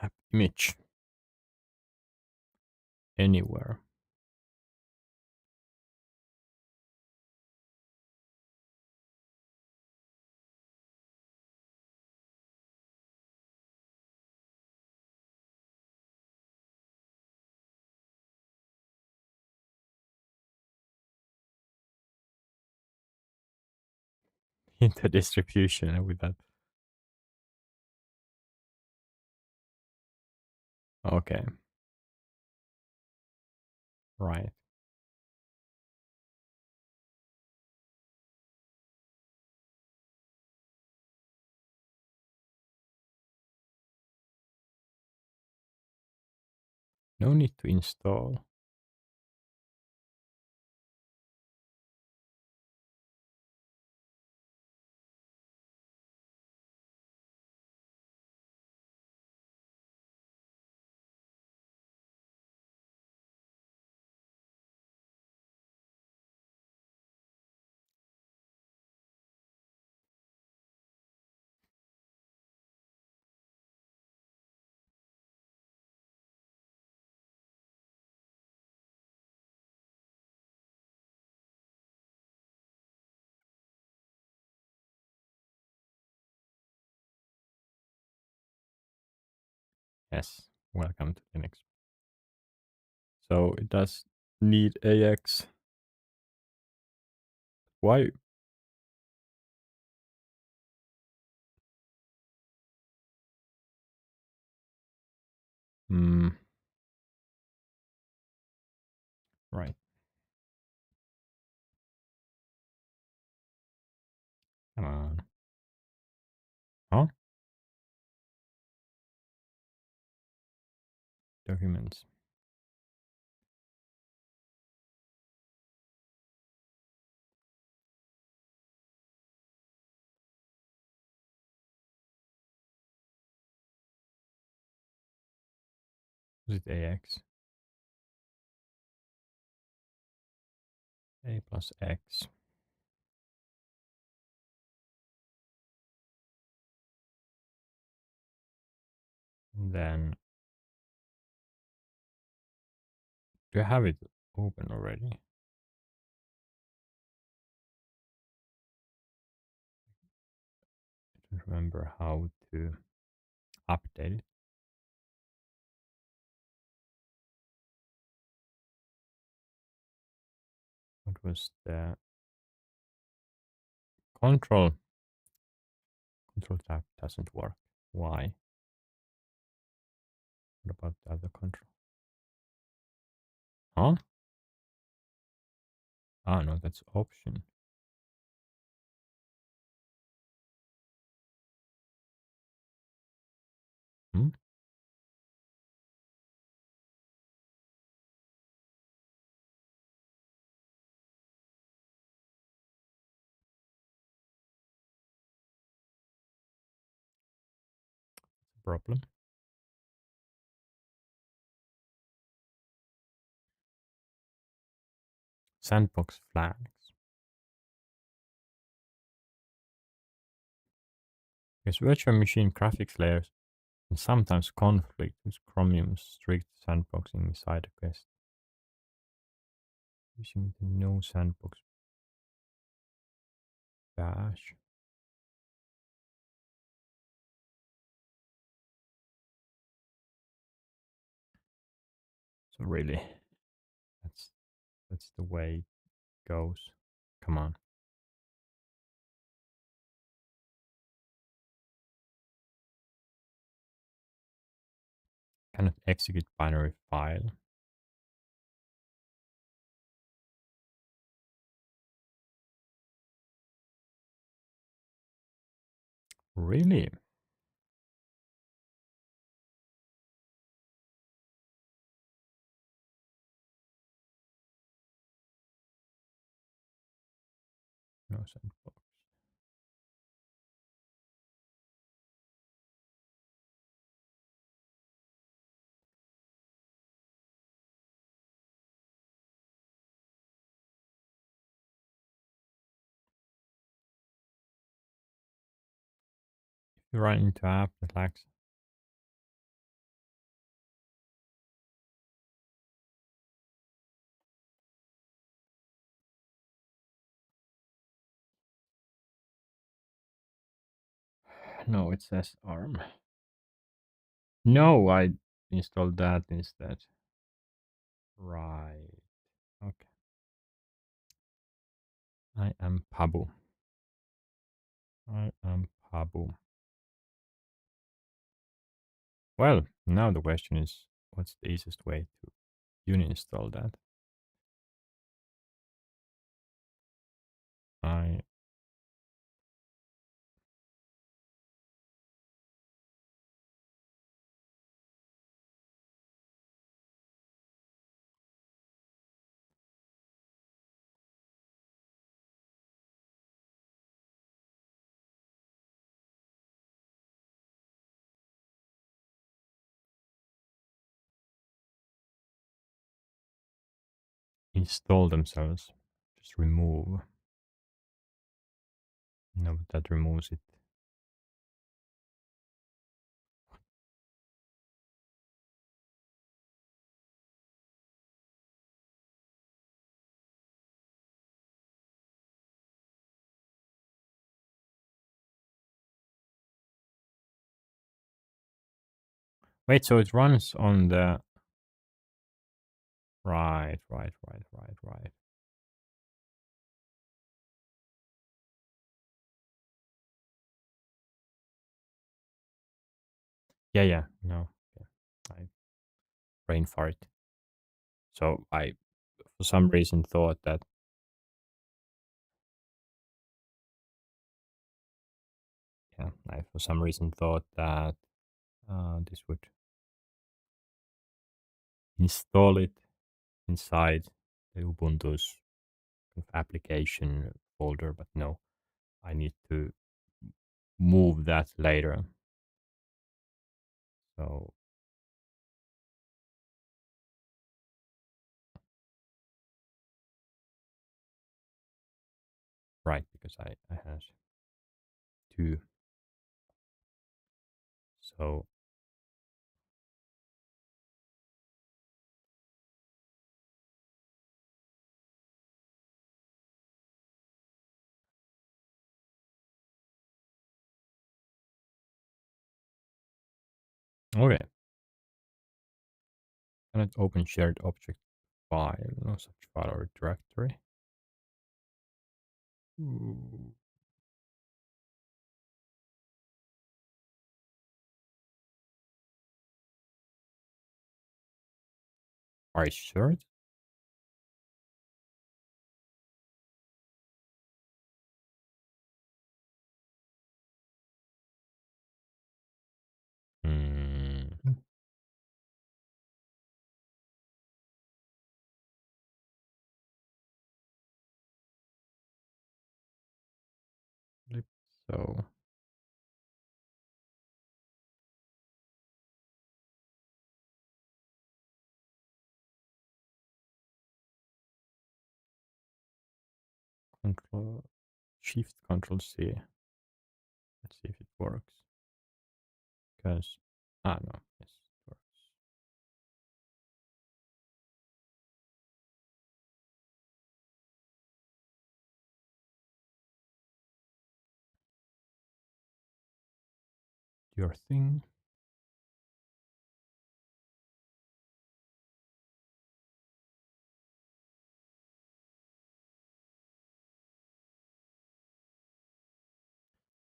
App image. Anywhere. Into distribution with that. Okay, right. No need to install. Yes, welcome to Linux. So it does need AX. Why? Hmm, right. Come on. Huh? Documents. Is it AX? A plus X. And then, do I have it open already? I don't remember how to update it. What was the control? Control tab doesn't work. Why? What about the other control? Huh? Ah, no, that's option. Hmm? Problem. Sandbox flags. Because virtual machine graphics layers can sometimes conflict with Chromium's strict sandboxing side quest. Using the no sandbox bash. So really, that's that's the way it goes. Come on. Cannot execute binary file. Really? No sandbox. If you run into app that lacks, no, it says ARM. No, I installed that instead. Right. Okay. I am Pabu. I am Pabu. Well, now the question is what's the easiest way to uninstall that? I install themselves. Just remove. No, but that removes it. Wait, so it runs on the right. Yeah. No. Yeah. I brain fart. So I for some reason thought that yeah, I for some reason thought that this would install it inside the Ubuntu's kind of application folder, but no, I need to move that later. So right, because I have two. So okay, cannot open shared object file, no such file or directory. Ooh. Are you sure? Hmm. So control shift control C. Let's see if it works. Because no, yes, it works. Your thing.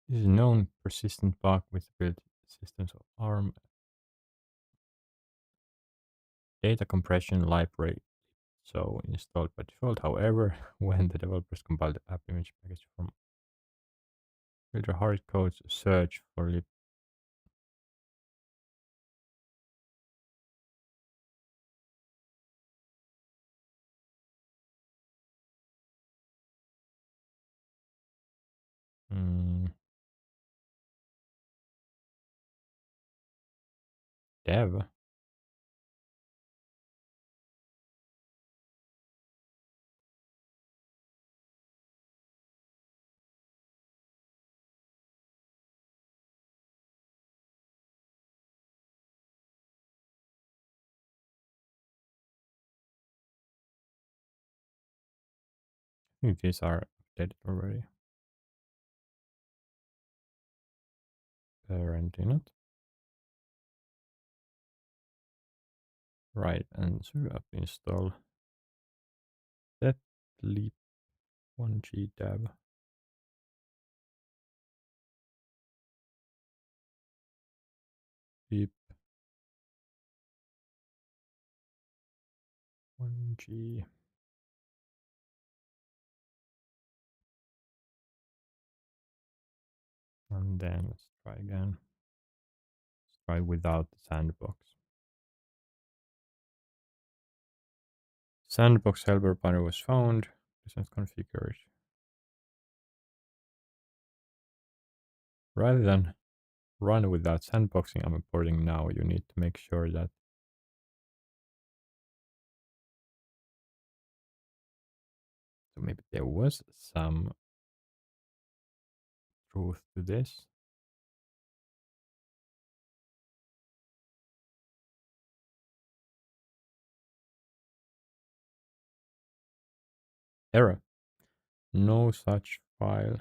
This is a known persistent bug with built systems of ARM data compression library. So installed by default. However, when the developers compile the app image package from filter hard codes, search for lib. Mm, dev. I think these are updated already. Apparently not. Right, and so app install that leap 1G dev. Beep. G. And then let's try again. Let's try without the sandbox. Sandbox helper panel was found. Is not configured. Rather than run without sandboxing, I'm importing now. You need to make sure that. So maybe there was some truth to this. Error. No such file.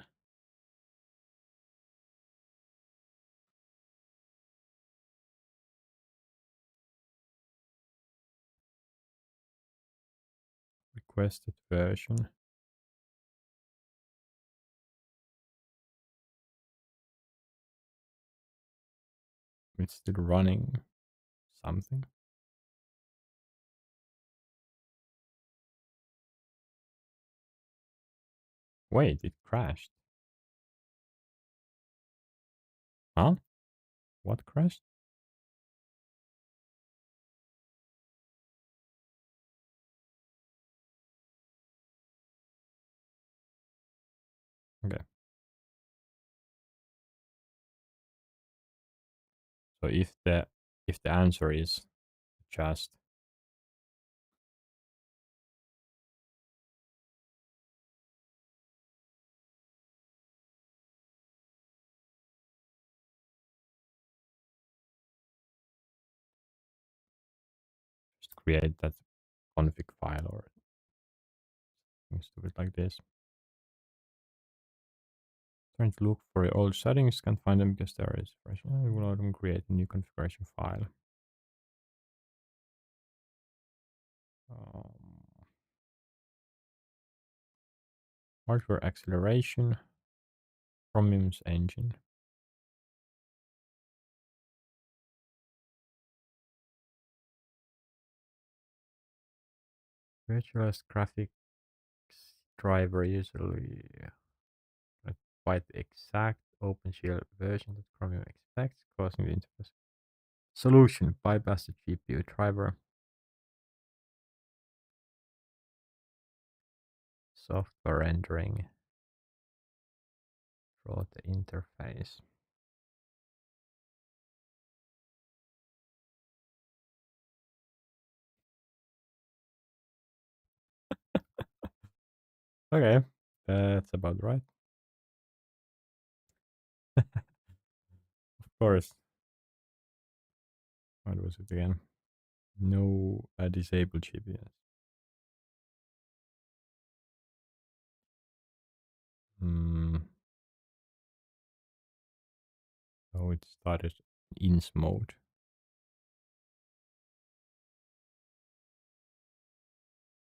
Requested version. It's still running something. Wait, it crashed. Huh? What crashed? Okay. So if the answer is just create that config file or something stupid like this. Trying to look for your old settings, can't find them because there is version. I will let them create a new configuration file. Um, Hardware acceleration, Chromium's engine. Virtualized graphics driver usually quite the exact OpenGL version that Chromium expects, causing the interface. Solution, bypass the GPU driver. Software rendering. Draw the interface. Okay, that's about right. Of course. What was it again? No disabled GPS. Hmm. Oh, it started ins mode.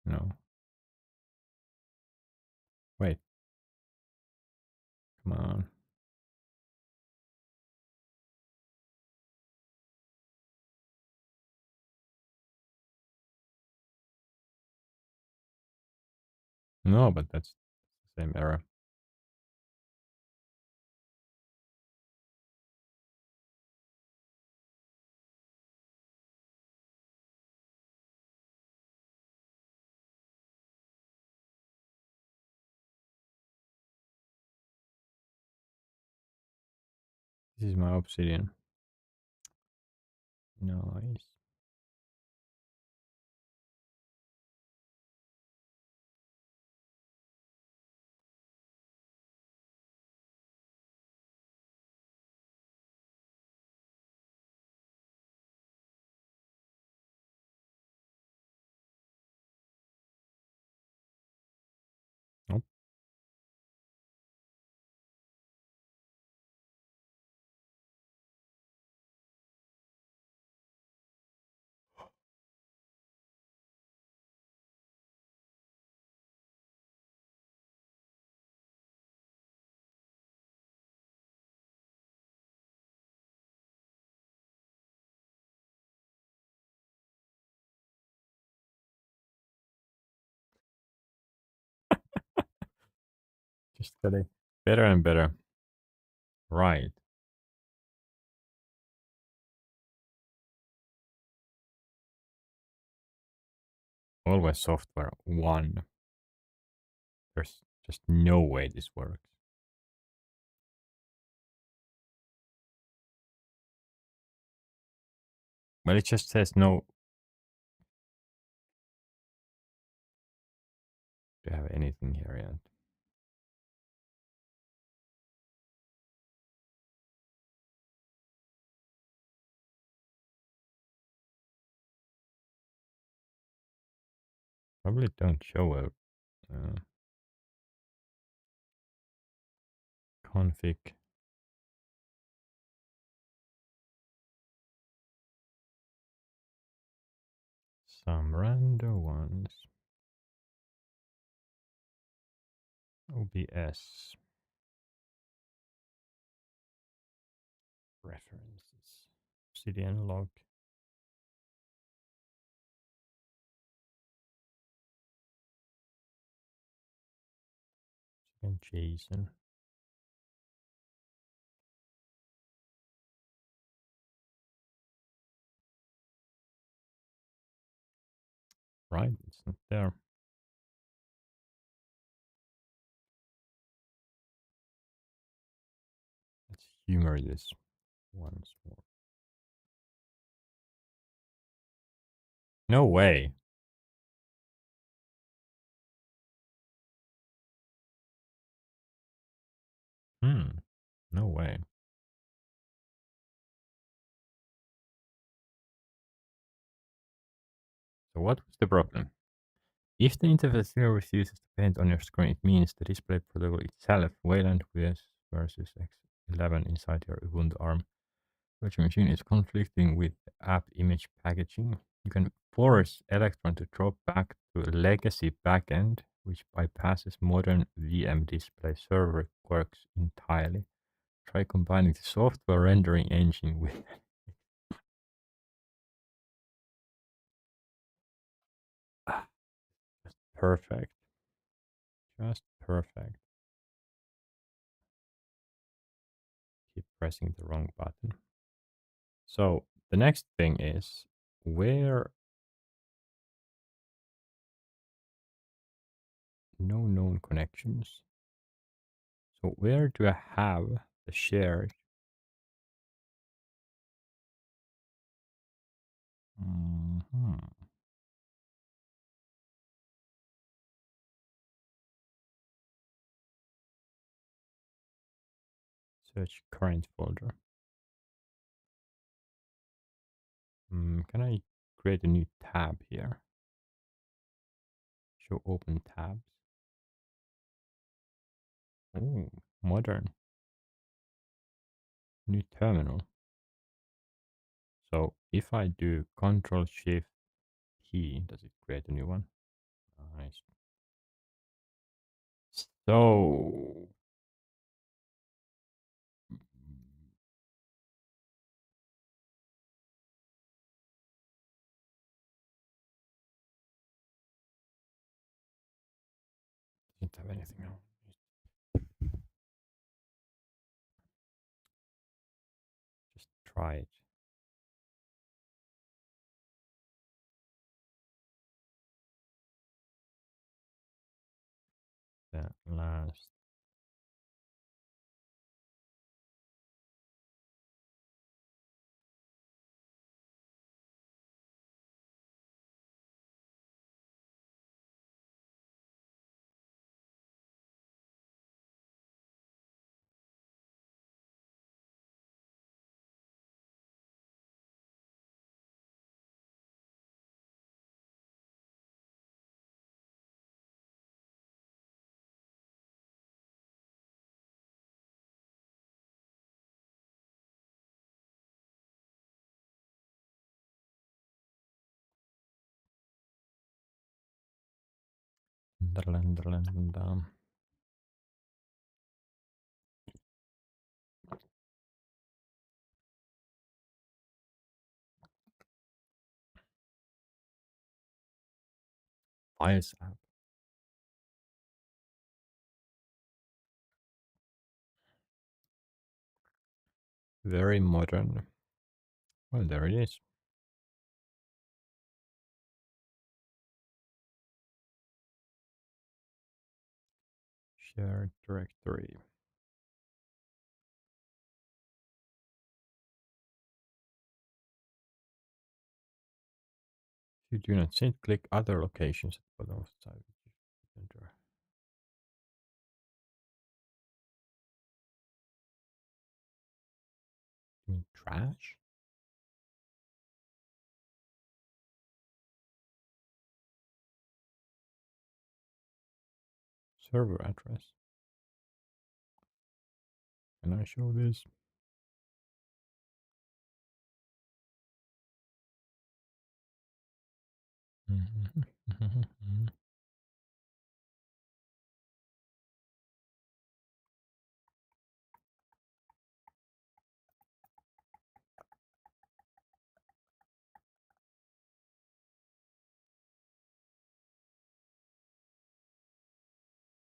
No. Wait. Come on. No, but that's the same error. This is my obsidian. Nice. Nope. Just getting better and better. Right. Always software one. There's just no way this works. Well, it just says no. Do you have anything here yet? Probably don't show a config. Some random ones. OBS. References. CDN log. And JSON. Right, it's not there. Let's humor this once more. No way. Hmm. No way. So what was the problem? If the interface still refuses to paint on your screen, it means the display protocol itself, Wayland VS versus X11 inside your Ubuntu ARM virtual machine, is conflicting with the app image packaging. You can force Electron to drop back to a legacy backend, which bypasses modern VM display server quirks entirely. Try combining the software rendering engine with just perfect. Just perfect. Keep pressing the wrong button. So the next thing is where no known connections. So where do I have the shared? Mhm. Search current folder. Can I create a new tab here? Show open tabs. Oh, modern. New terminal. So if I do Control Shift T, does it create a new one? Nice. So didn't have anything else. Just try it. The last. Files app. Very modern. Well, there it is. Shared directory. If you do not sync, click other locations at the bottom of the site. Enter. You mean trash? Server address. Can I show this?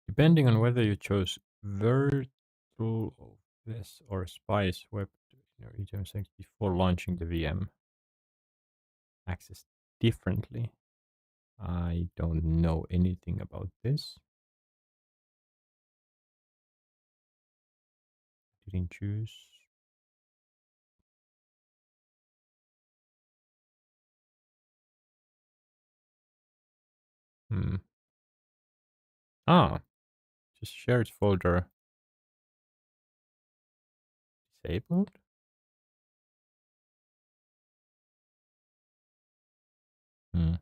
Depending on whether you chose virtual OS or Spice Web your ETM settings before launching the VM, access differently. I don't know anything about this. Didn't choose. Hmm. Ah, just shared folder disabled. Hmm.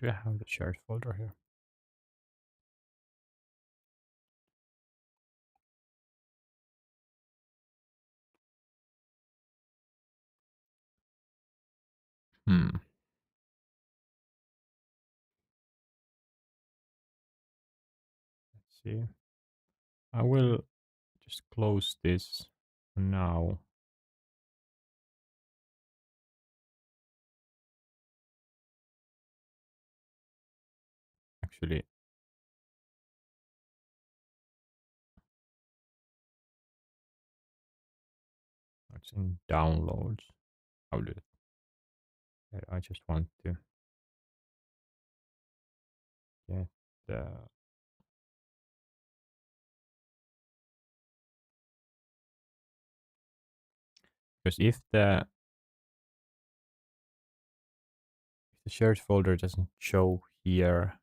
Do I have the shared folder here? Hmm. Let's see. I will just close this now. Actually, it's in downloads. I'll do it. I just want to get the because if the shared folder doesn't show here,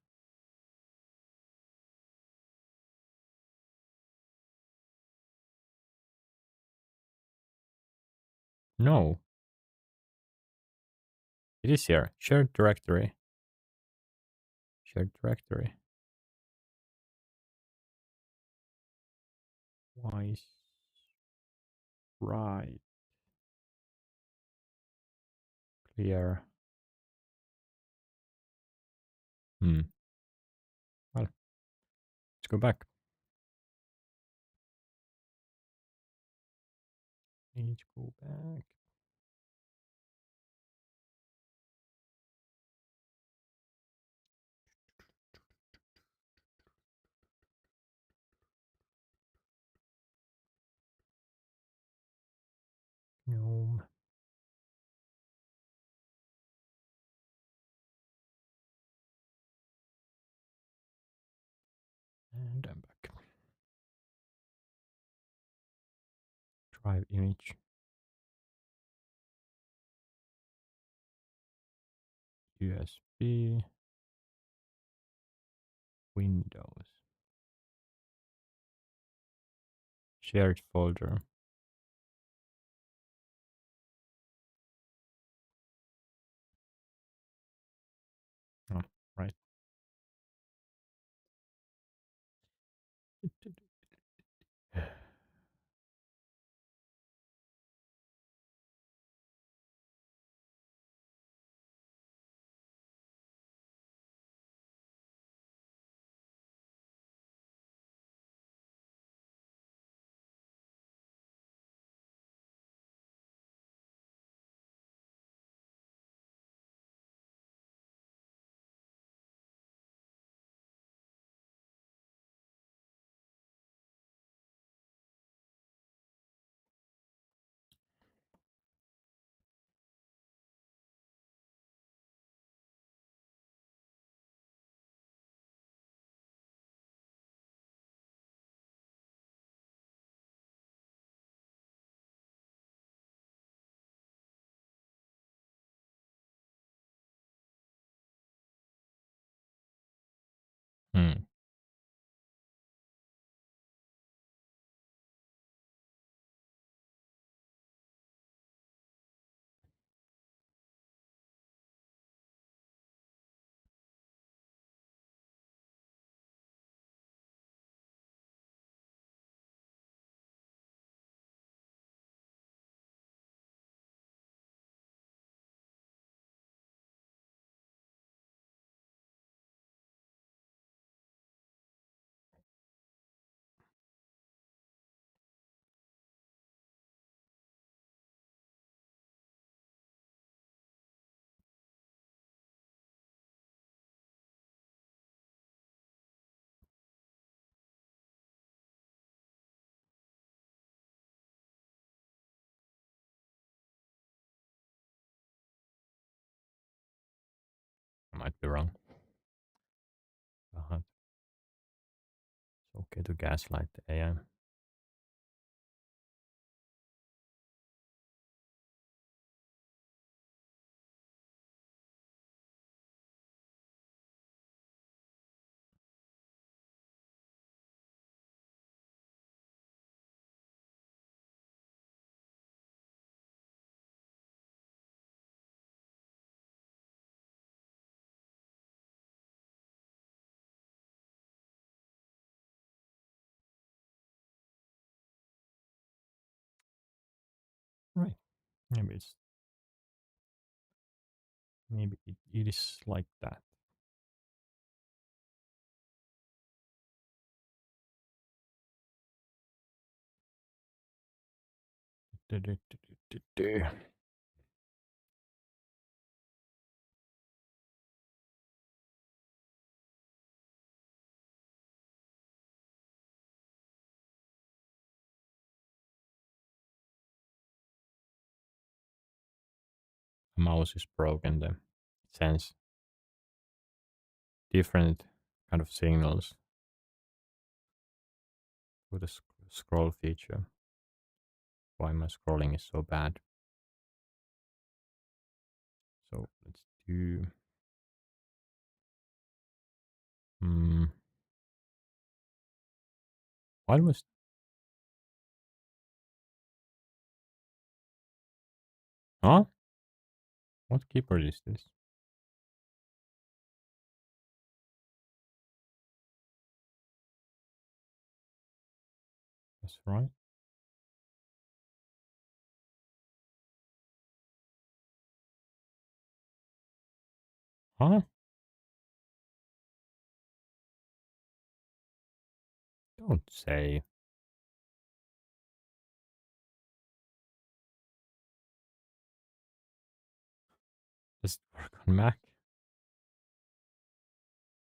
no, it is here. Shared directory. Shared directory. Why is right clear? Hmm. Well, let's go back. Need to go back. No. And I'm back. Drive image. USB. Windows. Shared folder. Oh, right. might be wrong. It's okay to gaslight the AI. Right. Maybe it is like that. Mouse is broken. The sends different kind of signals to the scroll feature. Why my scrolling is so bad. So let's do. Hmm. What was? Huh? What keyboard is this? That's right. Huh? Don't say. Does it work on Mac?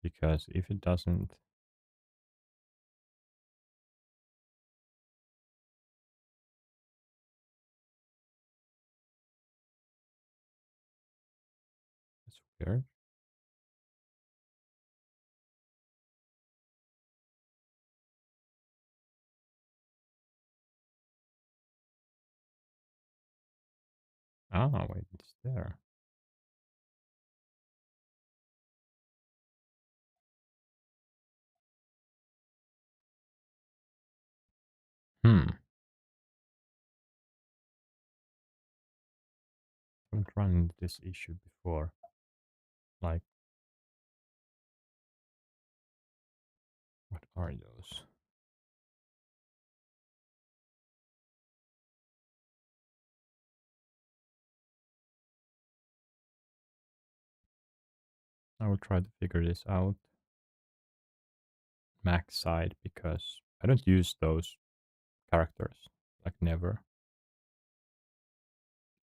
Because if it doesn't, it's weird. Ah, wait, it's there. Hmm. I've run into this issue before. Like, what are those? I will try to figure this out. Mac side because I don't use those characters. Like never.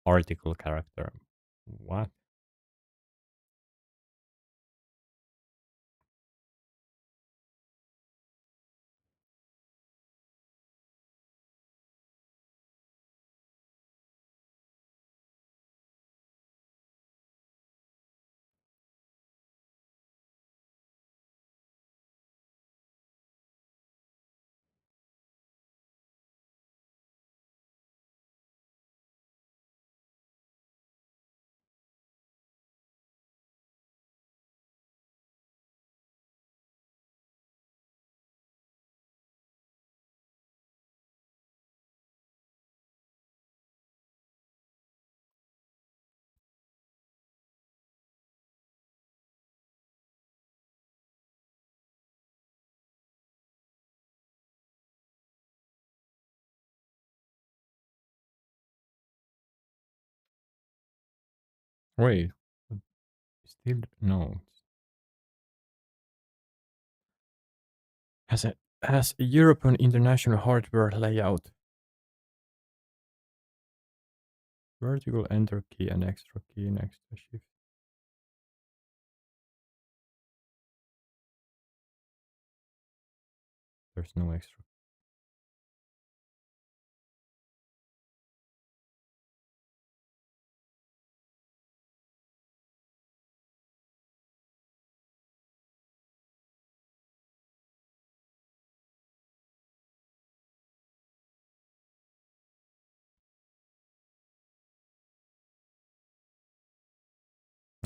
Article character. What? Wait. Still no. Has a European international hardware layout. Vertical enter key and extra key next to shift. There's no extra.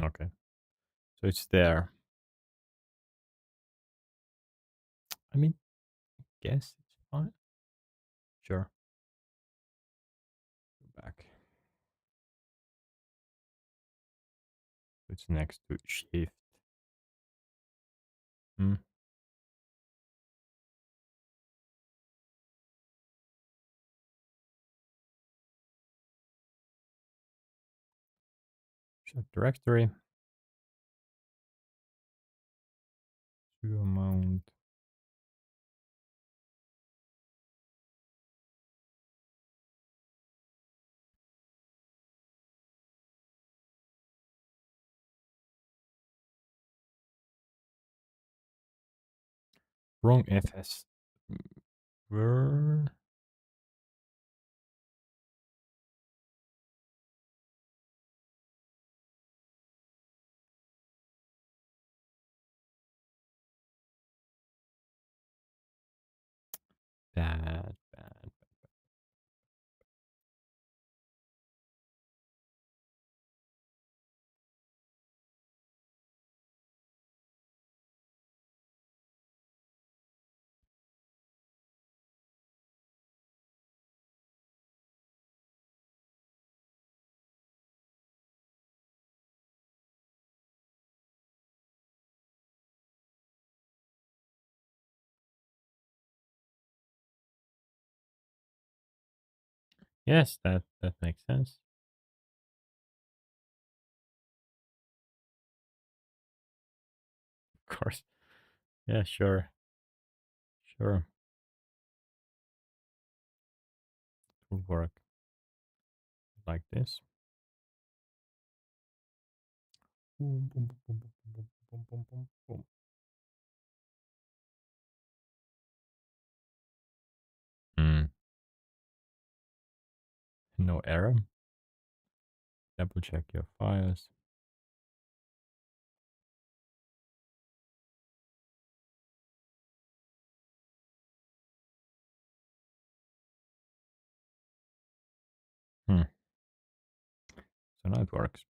Okay. So it's there. I mean, guess it's fine. Sure. Go back. It's next to shift. Hmm. Shift directory. Sudo mount. Wrong fs. Where? Bad, bad. Yes, that makes sense. Of course. Yeah, sure. Sure. It will work like this. Boom, boom, boom, boom, boom, boom, boom, boom, boom. Mm. No error. Double check your files. Hmm. So now it works.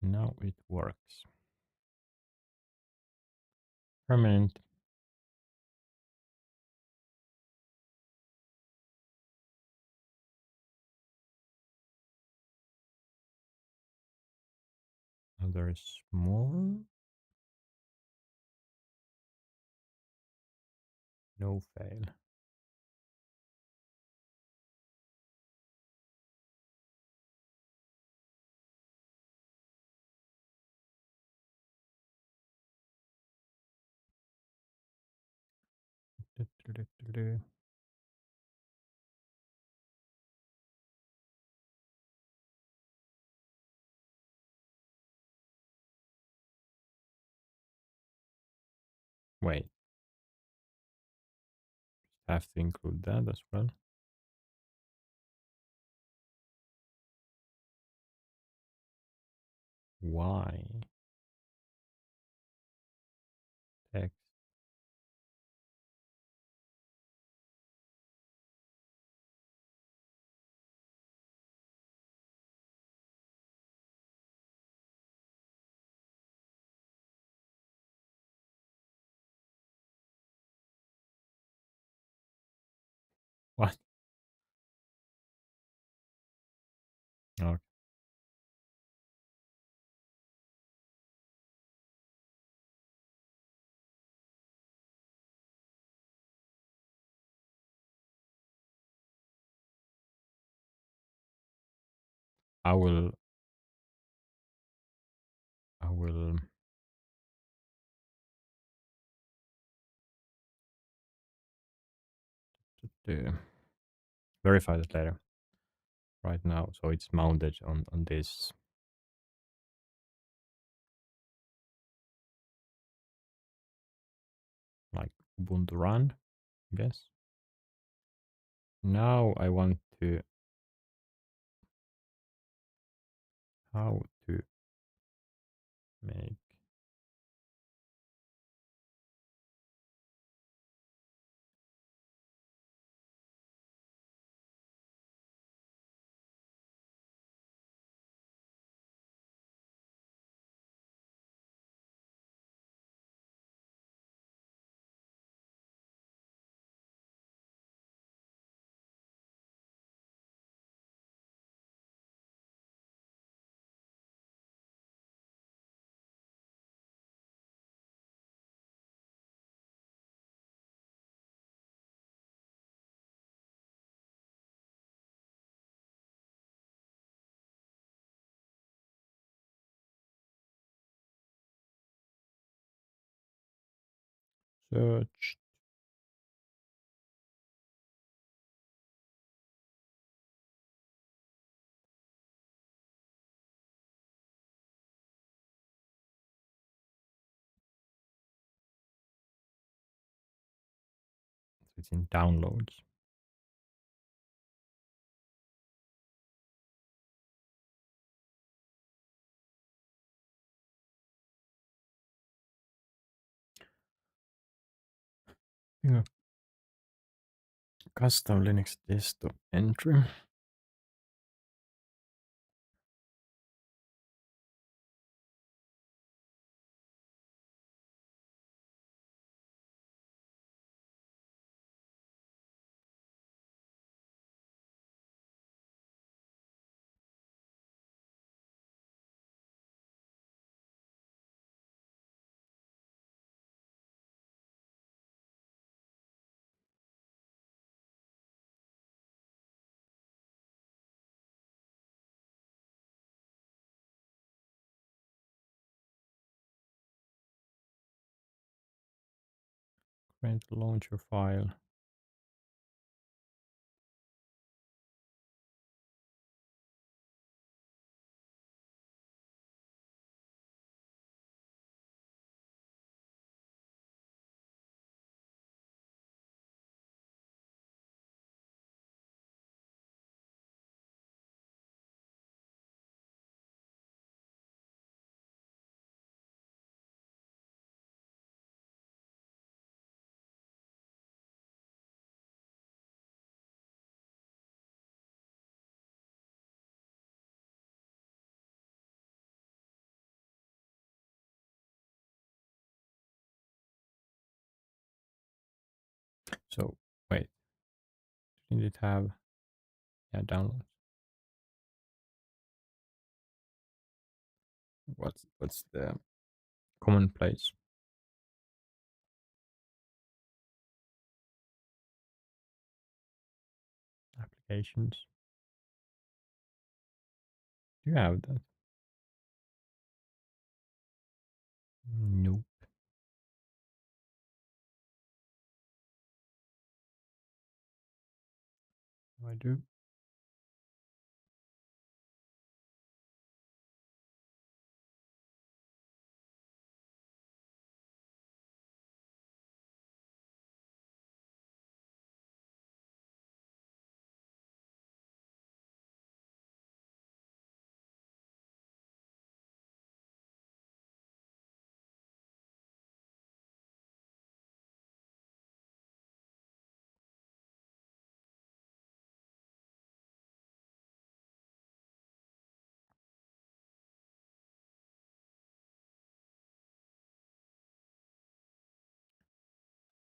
Now it works. Permanent. Now there's more. No fail. Wait, have to include that as well. Why? Text. What? Okay. I will. I will verify that later. Right now, so it's mounted on this like Ubuntu run, I guess. Now I want to how to make Search. It's in downloads. Yeah. Custom Linux desktop entry. Create launcher file. So wait, did it have downloads? What's the commonplace applications? Do you have that? Nope, I do.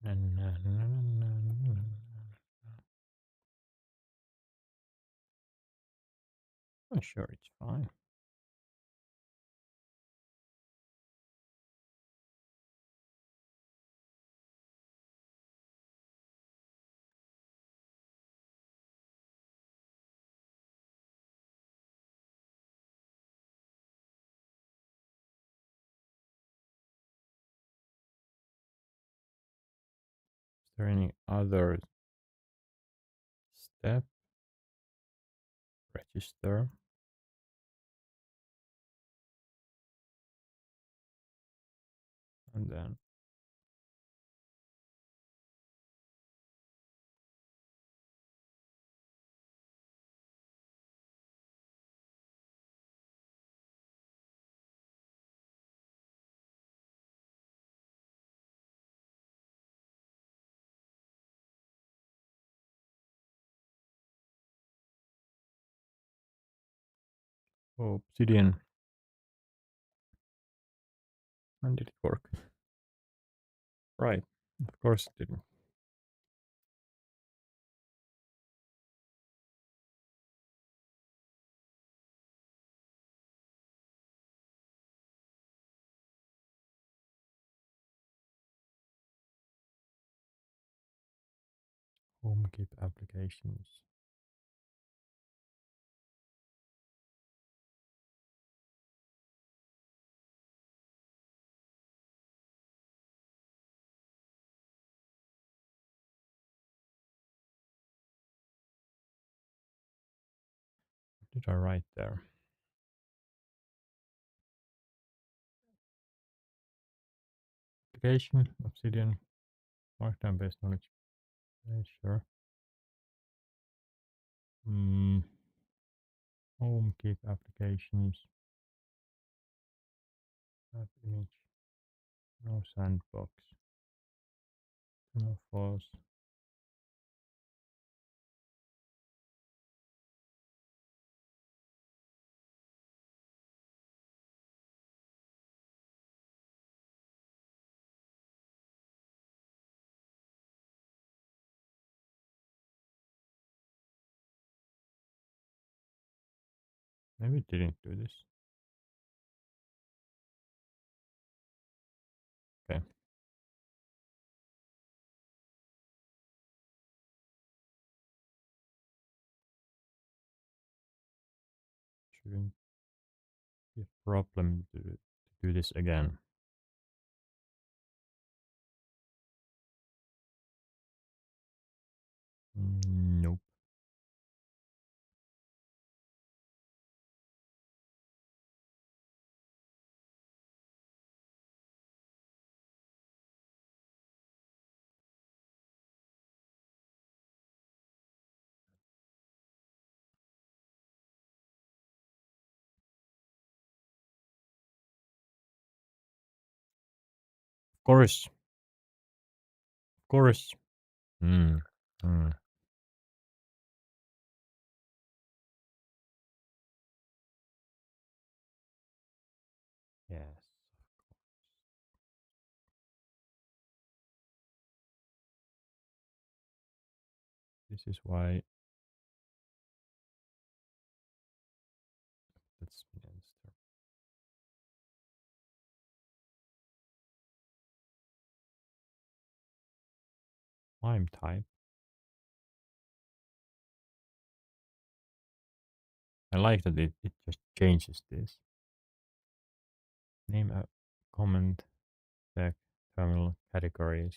Na, na, na, na, na, na, na. Oh, sure, it's fine. Is there any other step? Register. And then Obsidian. And did it work? Right. Of course it didn't. HomeKit applications. did I write there? Application, Obsidian, Markdown based knowledge. Okay, sure. Hmm. HomeKit applications. App image. No sandbox. No false. Maybe it didn't do this. Okay. Shouldn't be a problem to do this again. Nope. Of course. Of course. Hmm. Hmm. Yes. This is why that's Minster. Time type. I like that it just changes this. Name a comment, tag, terminal, categories.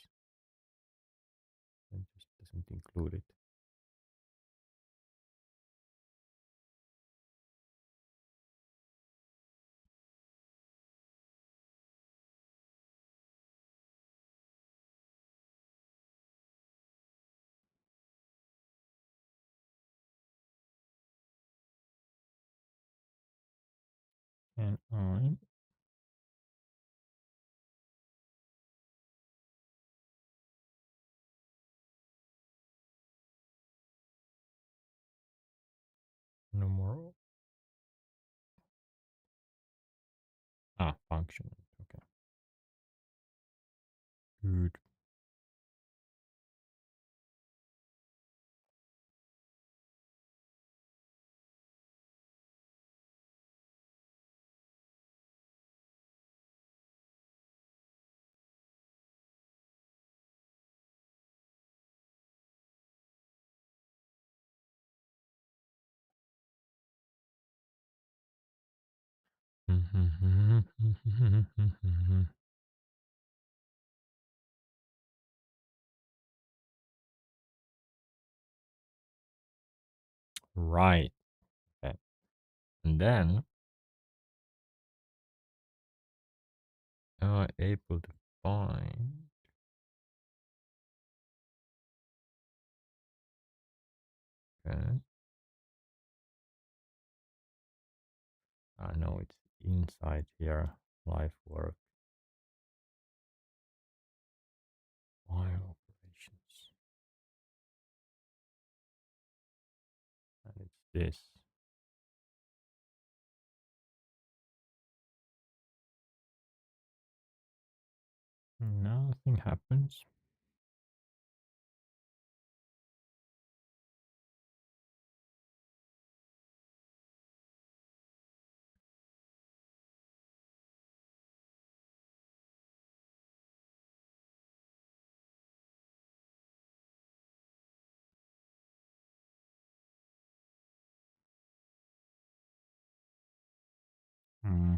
It just doesn't include it. And I no more. Function. Okay. Good. Right. Okay. And then able to find. Okay. I know it's inside here. Life work. File operations. And it's this. Nothing happens. Hmm.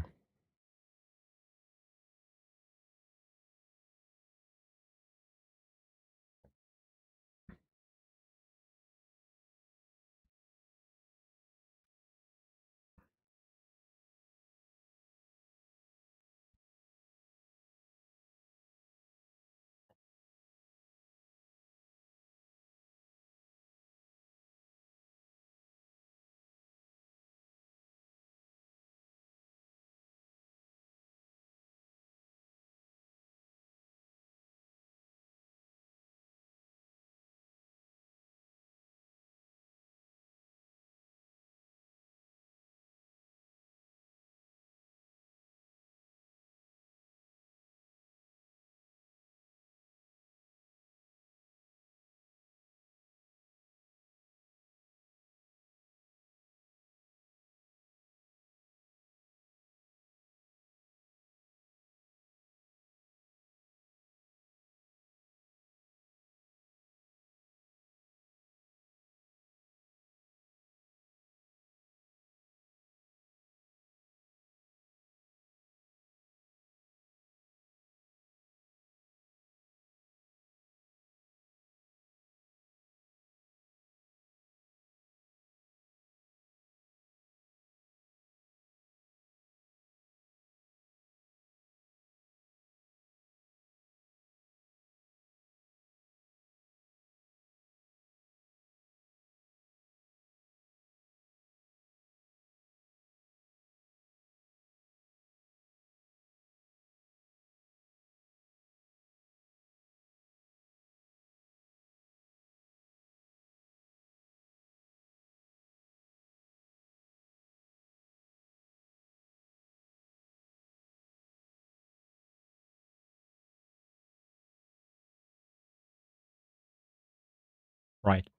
Right.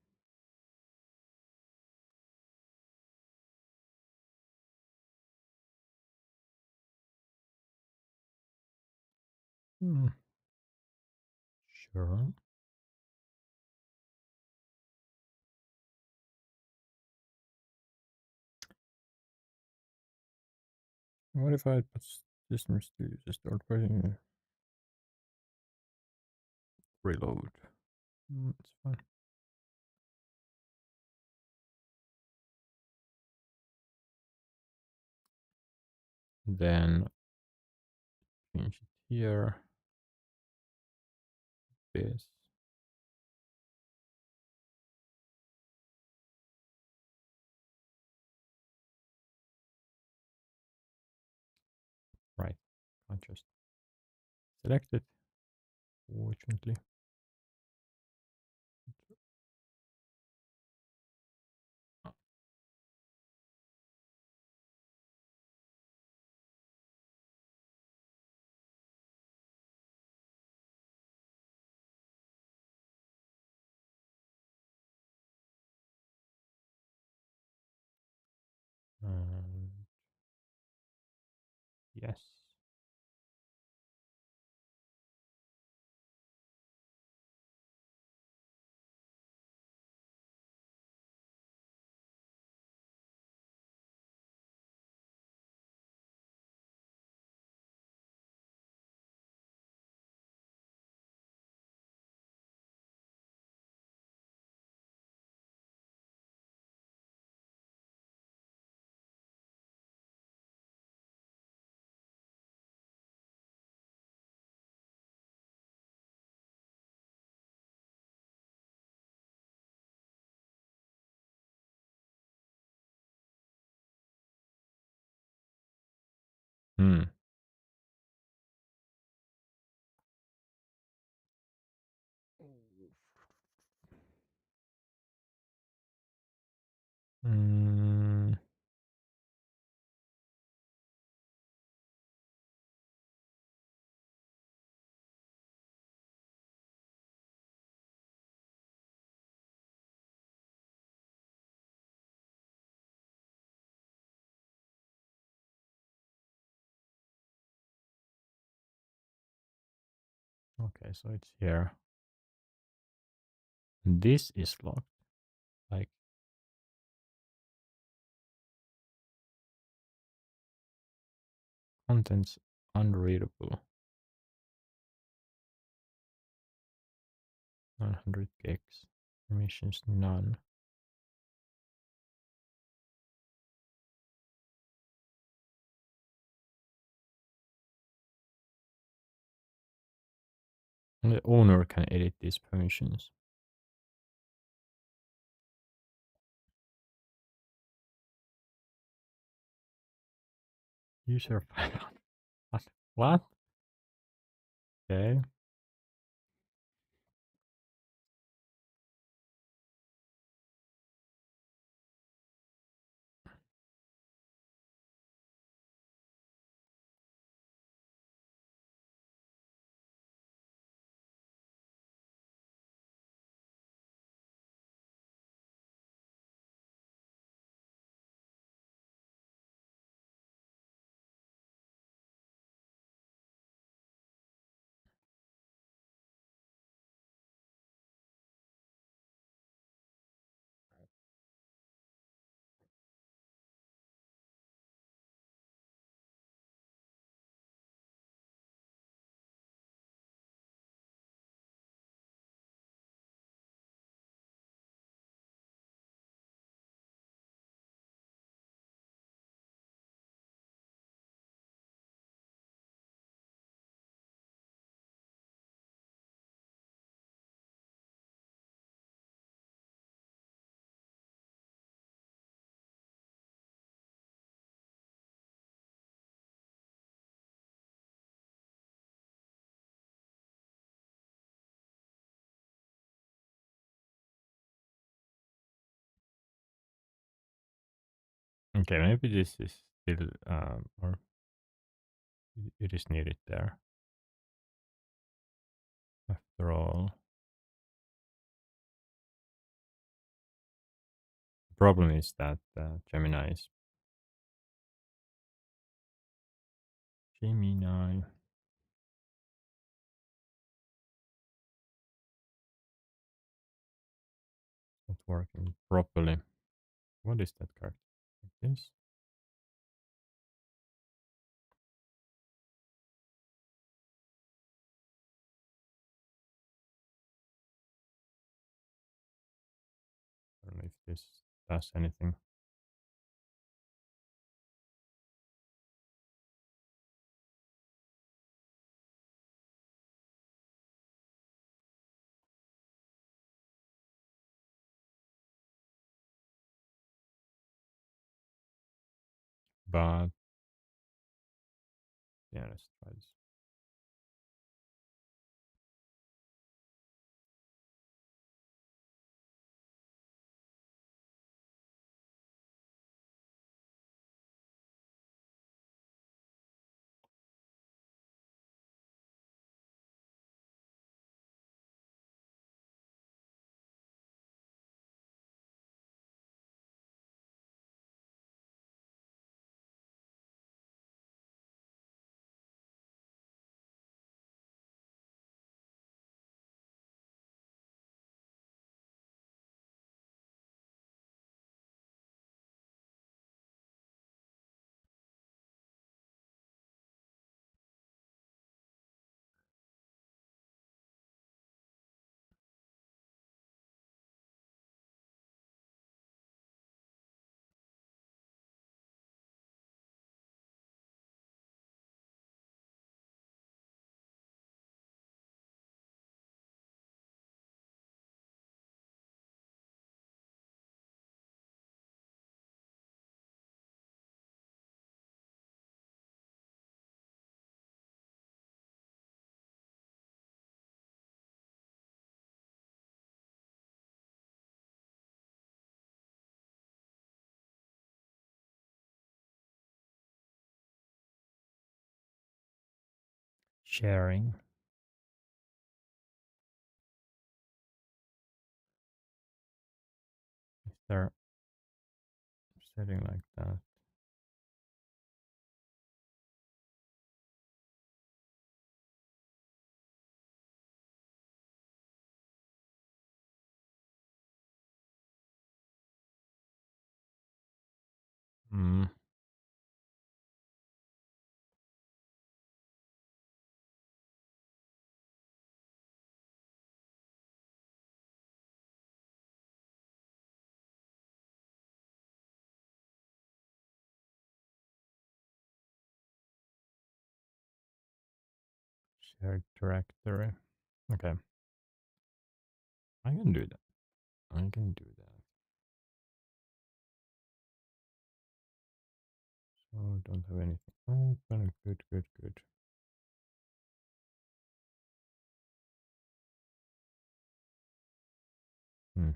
Hmm. Sure. What if I put systems to start pressing reload? It's fine. Then change it here. This. Right. Can't just select it, fortunately. Um, yes. Hmm. Mm, okay, so it's here. This is locked. Like, contents unreadable. 900 gigs. Permissions none. The owner can edit these permissions. User file. What? What? Okay. Okay, maybe this is still, or it is needed there. After all, Problem is that Gemini not working properly. What is that card? Like this? I don't know if this does anything. But yeah, let's try this. Sharing. Is there setting like that? Hmm. Shared directory. Okay, I can do that. I can do that. So don't have anything open. Good, good, good. Hmm.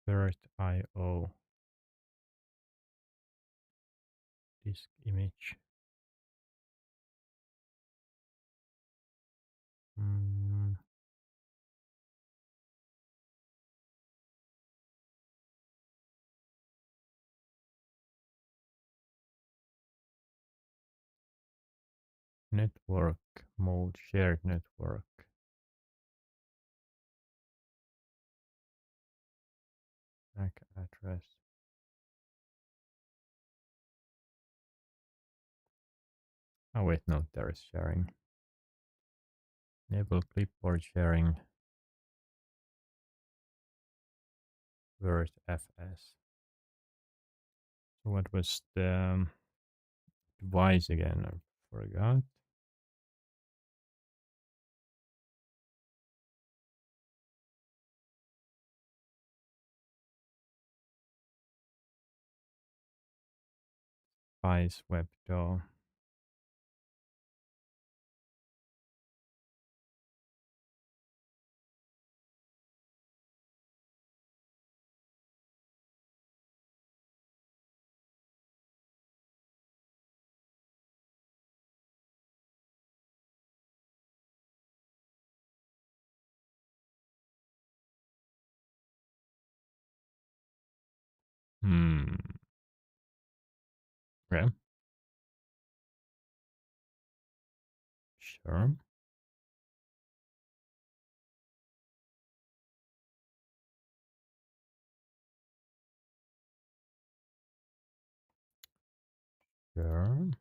First IO disk image. Mm, network mode, shared network. MAC address. Oh wait, no, there is sharing. Enable clipboard sharing. Word FS. So what was the device again? I forgot. Spice web door. Hmm. Okay. Sure. Sure.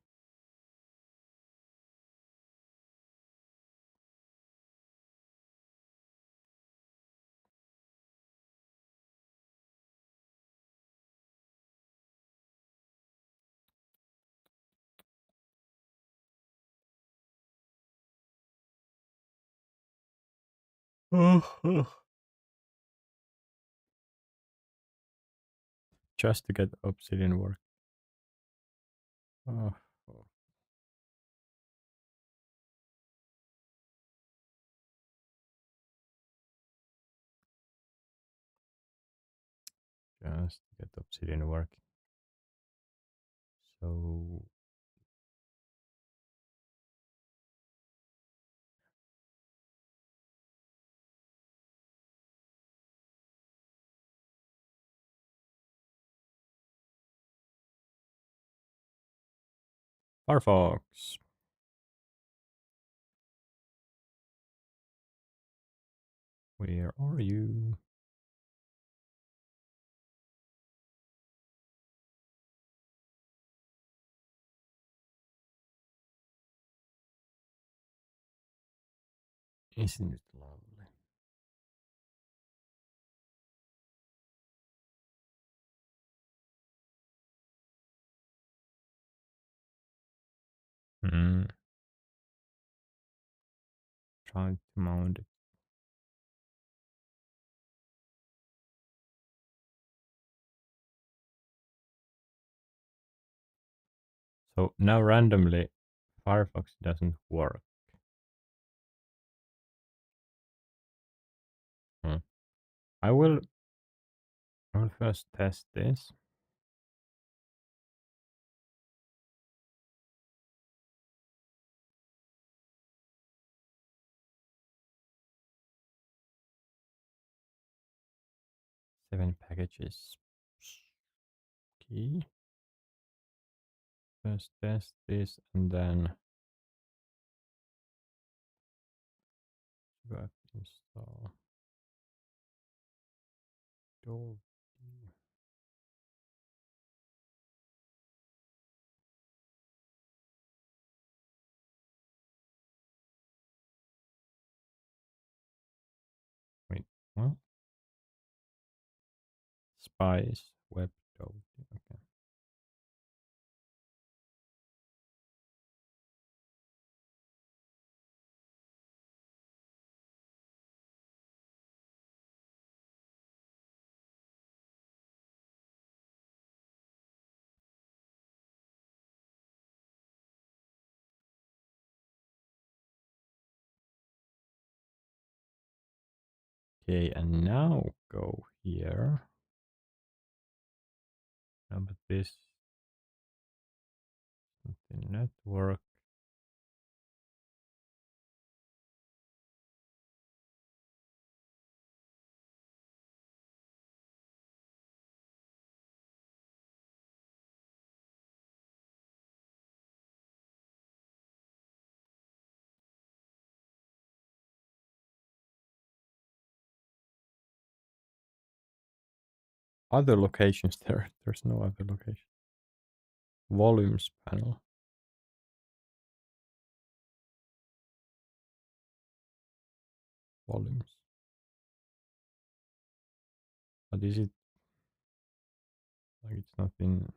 Just to get Obsidian work. Oh, oh, just to get Obsidian work. So Firefox, where are you? Isn't it lovely? Hmm. Trying to mount it. So now randomly, Firefox doesn't work. Hmm. I will. I will first test this. Seven packages. Okay. First test this and then web install. Dolby. Wait, what? Spice web Dolby. Okay. Okay, and now go here. No, but this something network. Other locations there. There's no other location. Volumes panel. Volumes. But is it like it's not in?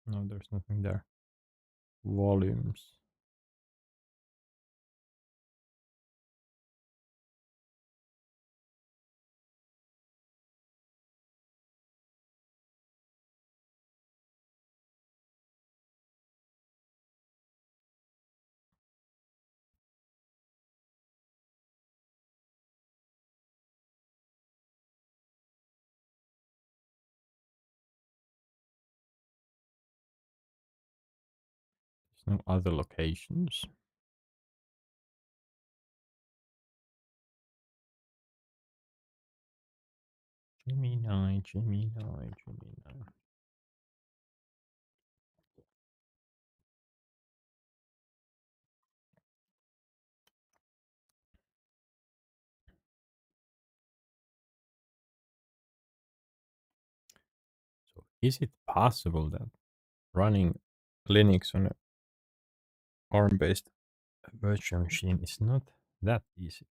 No, there's nothing there. Volumes. There's no other locations. Gemini, Gemini, Gemini. So is it possible that running Linux on a ARM-based virtual machine is not that easy?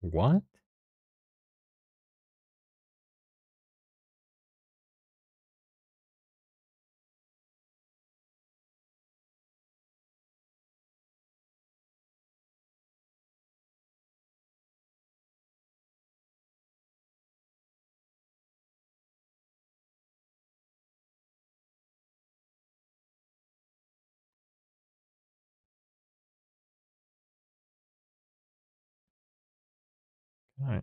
What? Can I,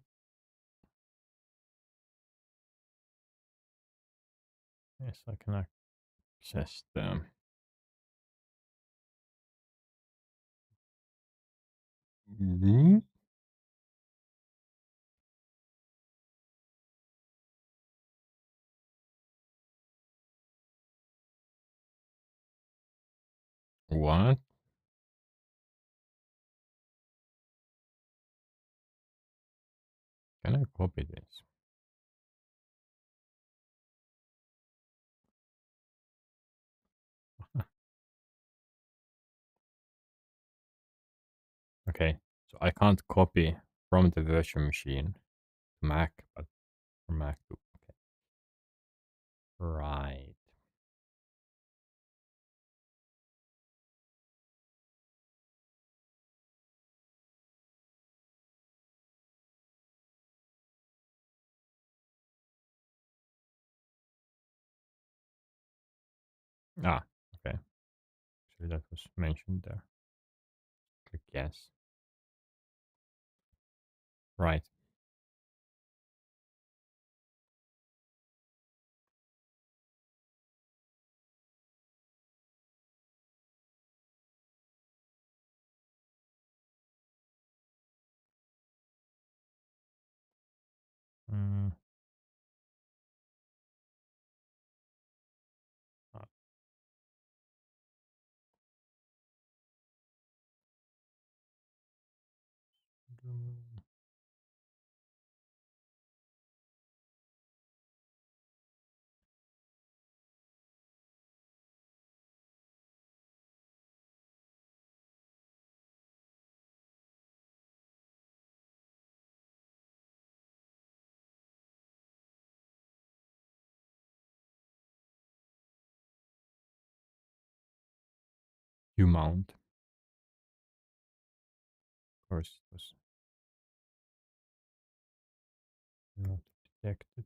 yes, I can access them. Mhm. What? Can I copy this? Okay, so I can't copy from the virtual machine to Mac, but from Mac to okay. Right. Ah, okay. So that was mentioned there. Click yes. Right. Mm, ah, you mount. Of course, it was not detected.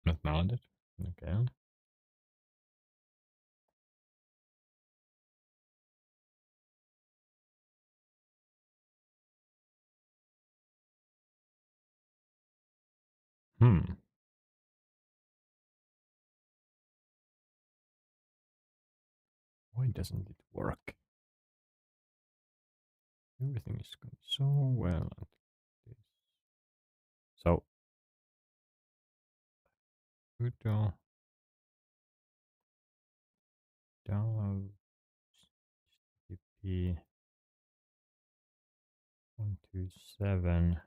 Not mounted. Okay. Hmm. Why doesn't it work? Everything is going so well. At this. So, good download TP 127.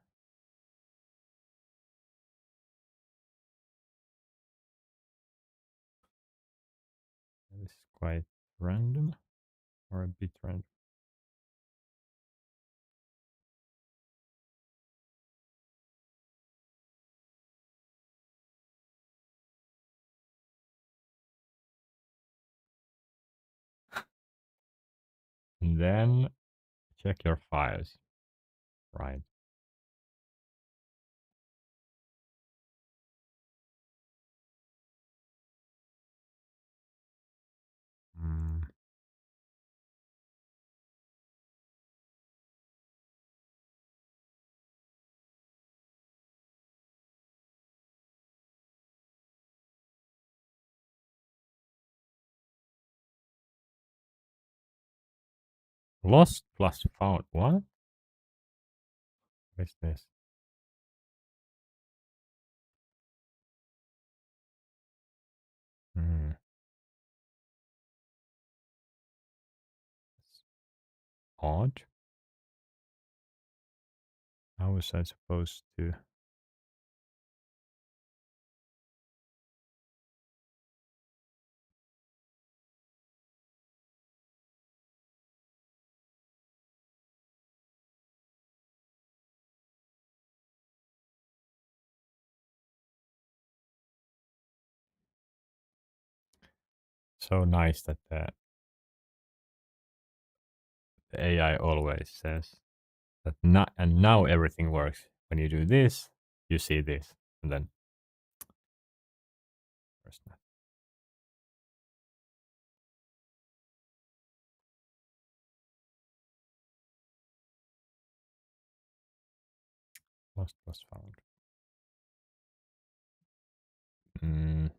This is quite random or a bit random. And then check your files. Right. Mm. Lost plus found. What? What is this? Hmm. It's odd. How was I supposed to? So nice that the AI always says that not, and now everything works. When you do this, you see this, and then where's that? Lost plus found. Mm.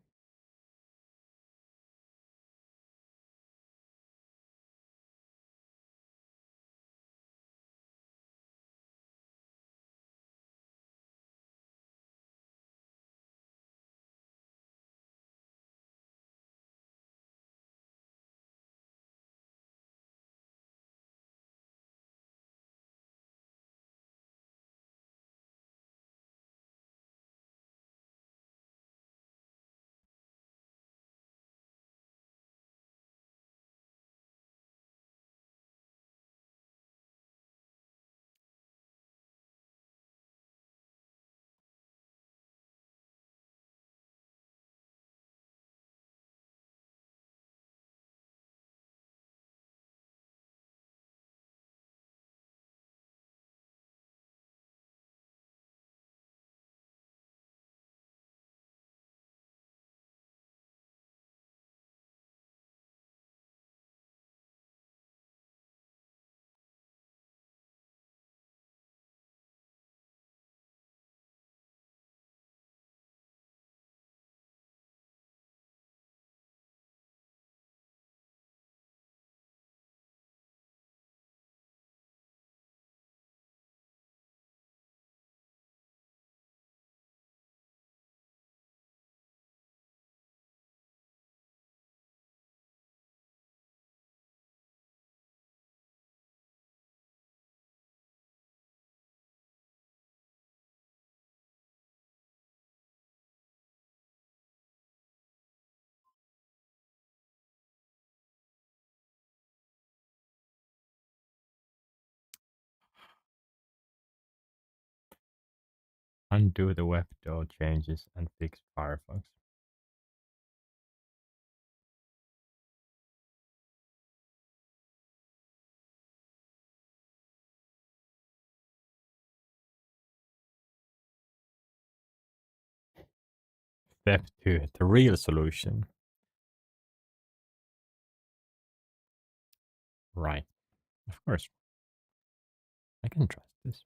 Undo the web door changes and fix Firefox. Step 2, the real solution. Right. Of course. I can trust this.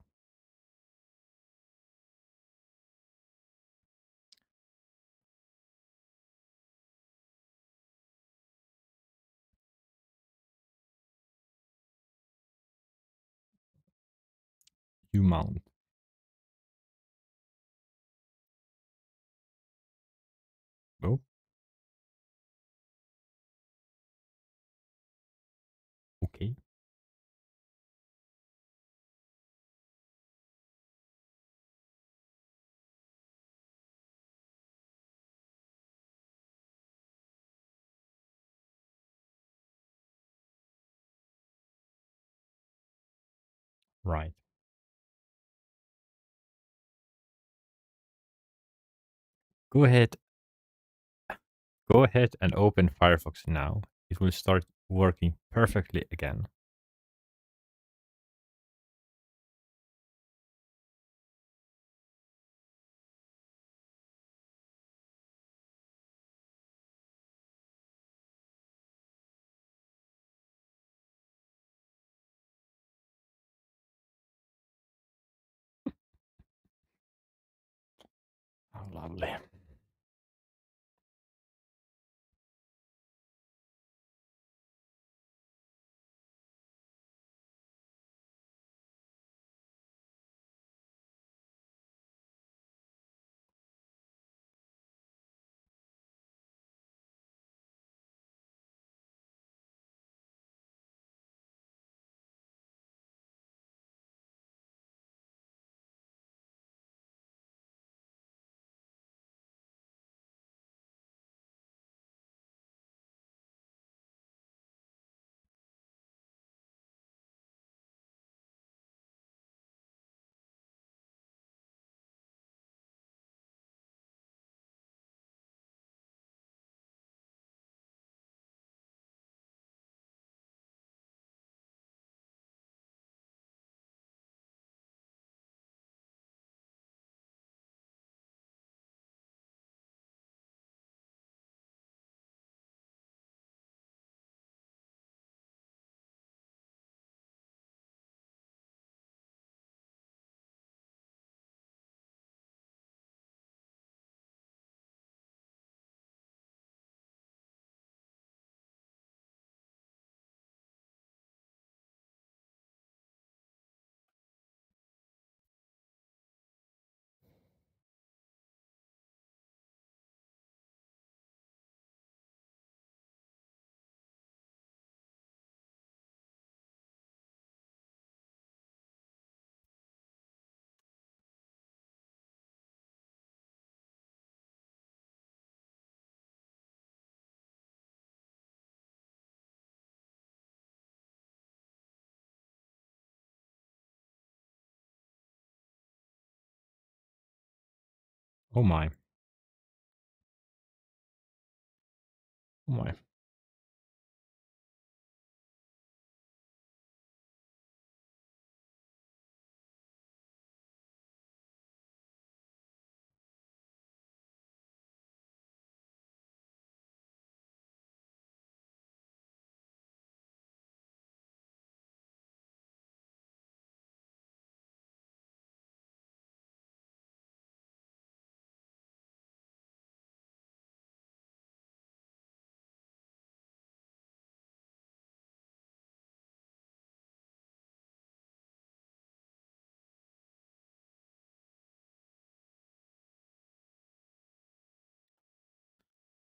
you mount? Oh, okay. Right. Go ahead. Go ahead and open Firefox now. It will start working perfectly again. Oh, lovely. Oh my. Oh my.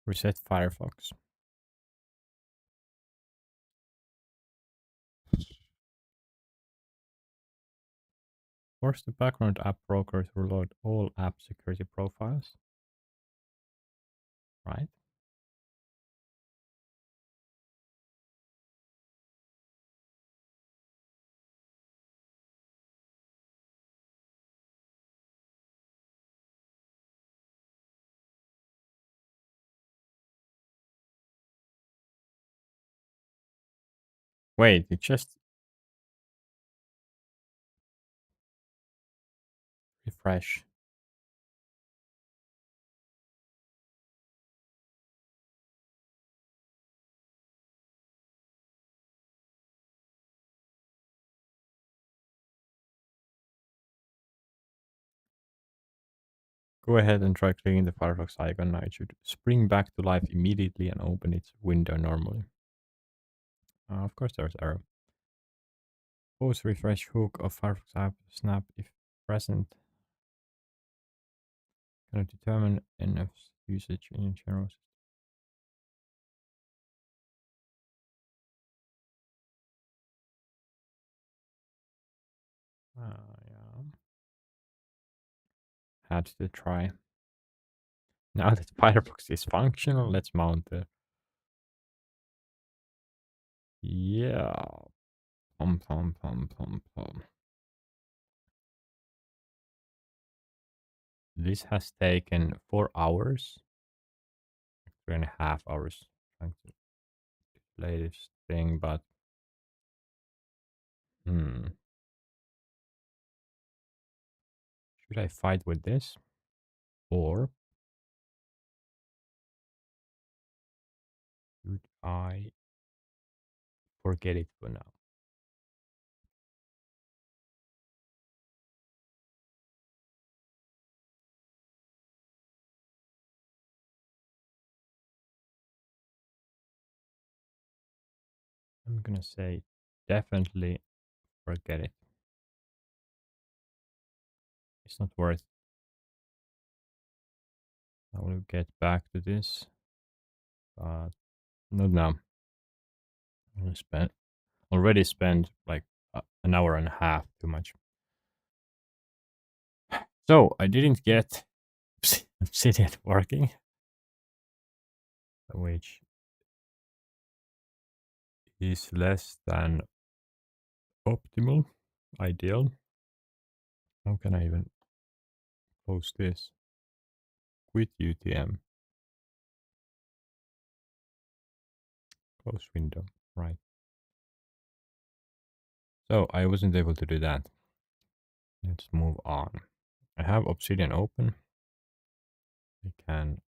Reset Firefox. Force the background app broker to reload all app security profiles. Right. Wait, it just refresh. Go ahead and try clicking the Firefox icon. Now it should spring back to life immediately and open its window normally. Of course, there's error. Post refresh hook of Firefox app snap if present. Can I determine NF's usage in general? Yeah. Had to try. Now that Firefox is functional, let's mount the. Yeah. Pom pom pom pom pom. This has taken 4 hours, 3.5 hours trying to play this thing, but should I fight with this or should I forget it for now? I'm gonna say definitely forget it. It's not worth. I will get back to this, but not now. I already spent like an hour and a half too much. So I didn't get Obsidian working, which is less than optimal, ideal. How can I even close this? Quit UTM. Close window. Right. So I wasn't able to do that. Let's move on. I have Obsidian open. I can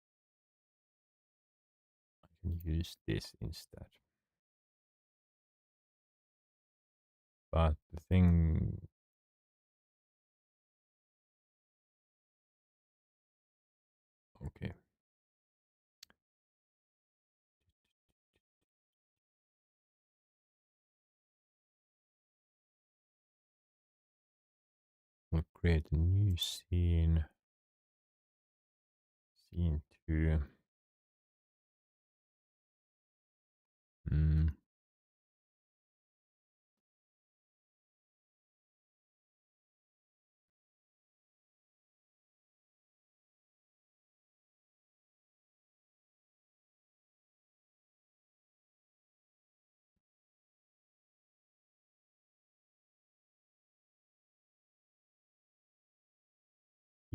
use this instead. But the thing. Okay. We'll create a new scene. Scene 2. Mm.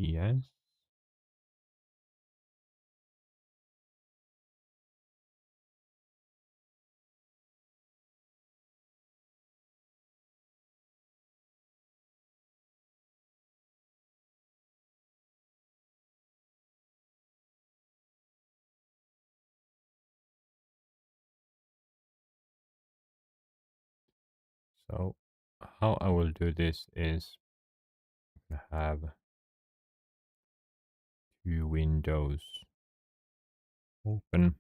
Yes. So how I will do this is have two windows open.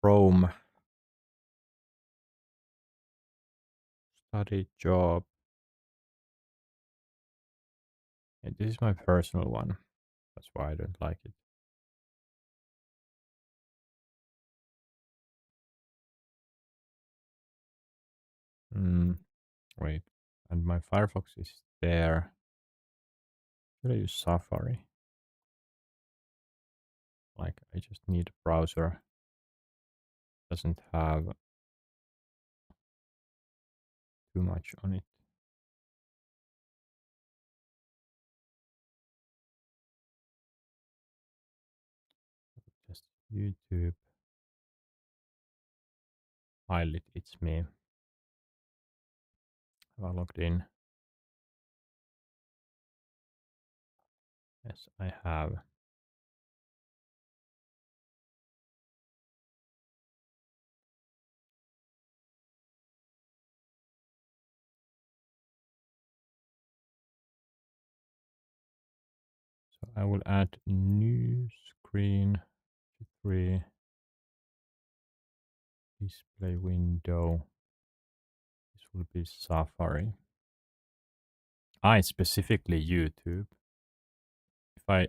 Chrome, study job. And this is my personal one. That's why I don't like it. Wait. And my Firefox is there. Should I use Safari? Like, I just need a browser. Doesn't have too much on it. Just YouTube. Pilot, it's me. Have I logged in? Yes, I have. So I will add new screen 3 display window. This will be Safari. It's specifically YouTube. If I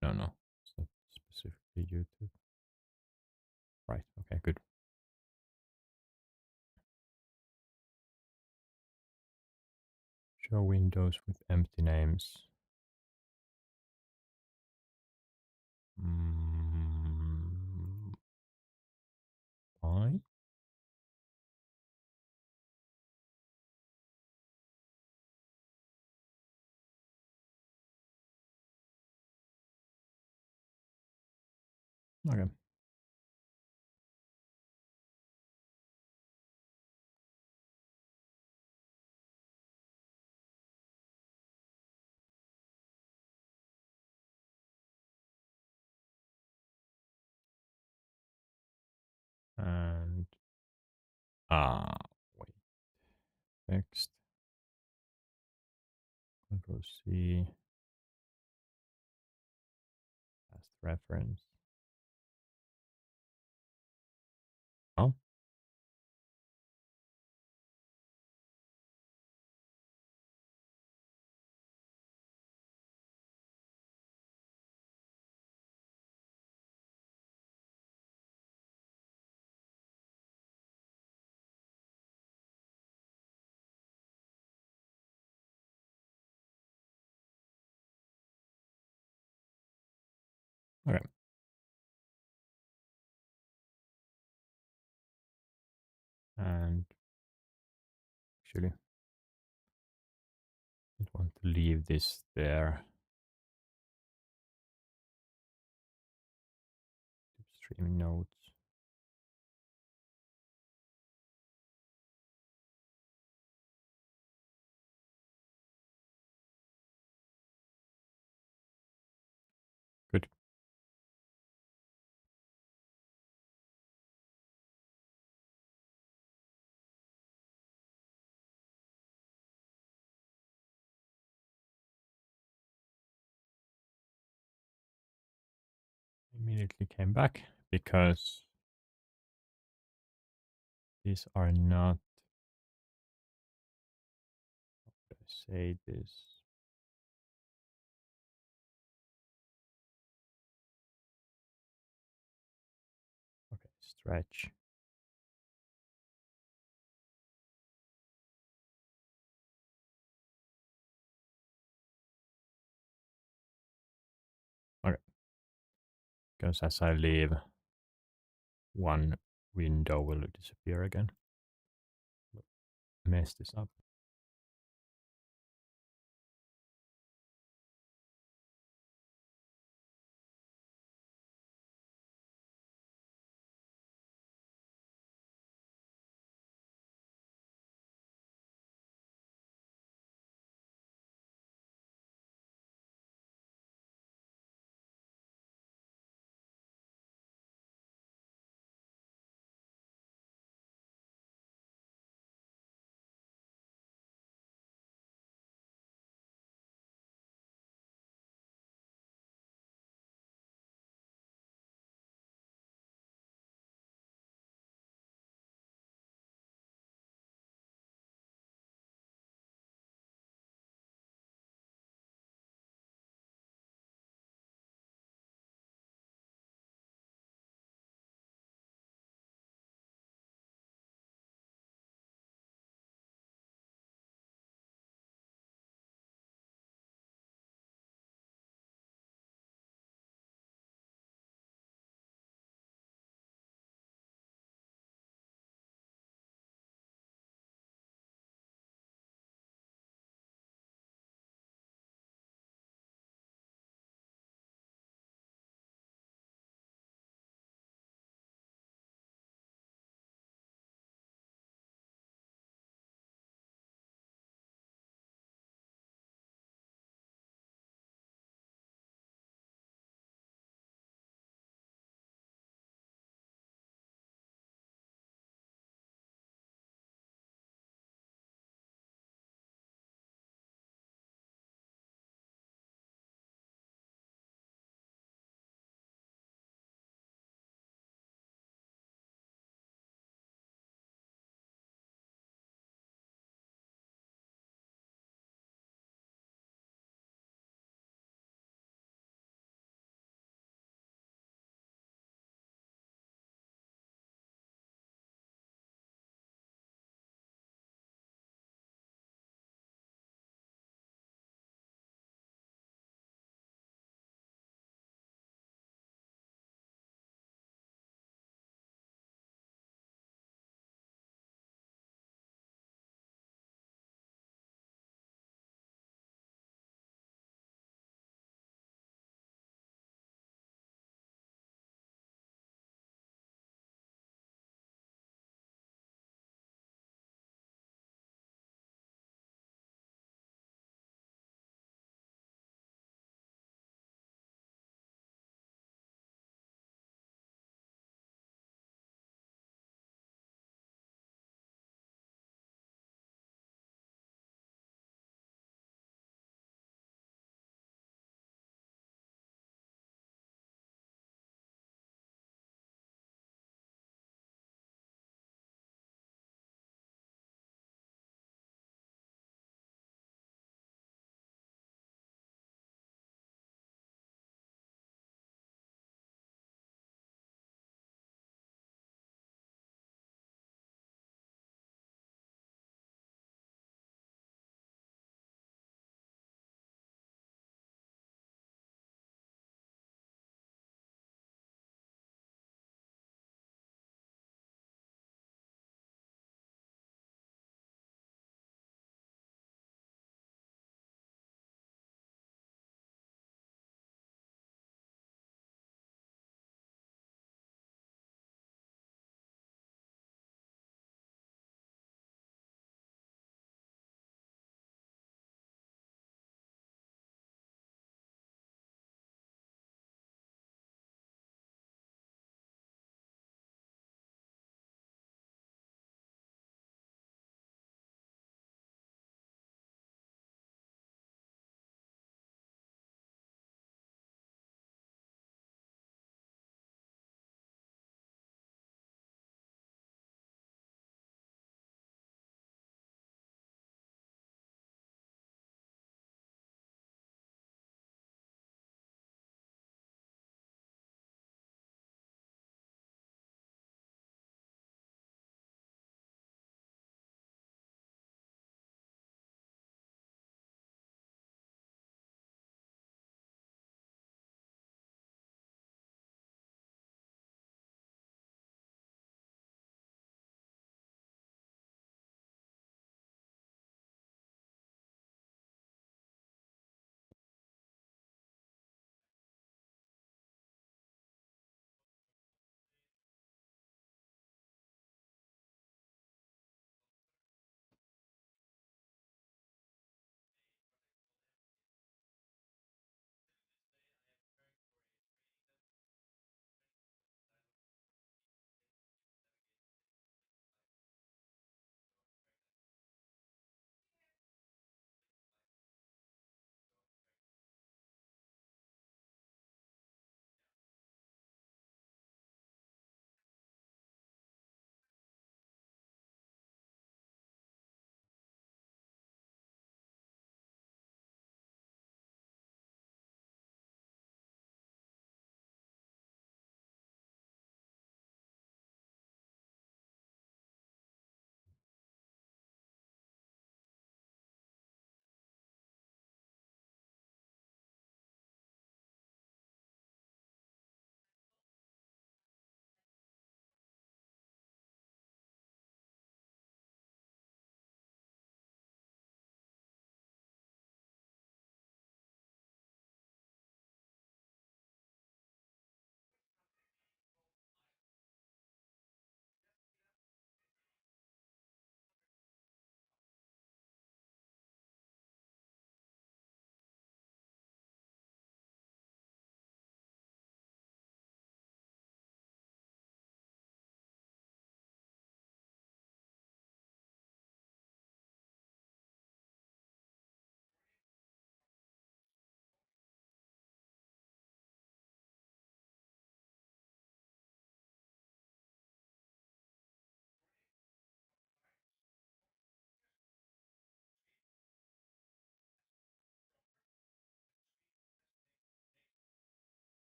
no, it's not specifically YouTube. Right. Okay. Good. Show windows with empty names. Fine. Okay. And wait. Text. Control C. Past reference. Oh. Okay. And actually, I don't want to leave this there. Stream notes. Good. Immediately came back because these are not, say this. Okay, stretch. Okay, because as I leave, one window will disappear again. Mess this up.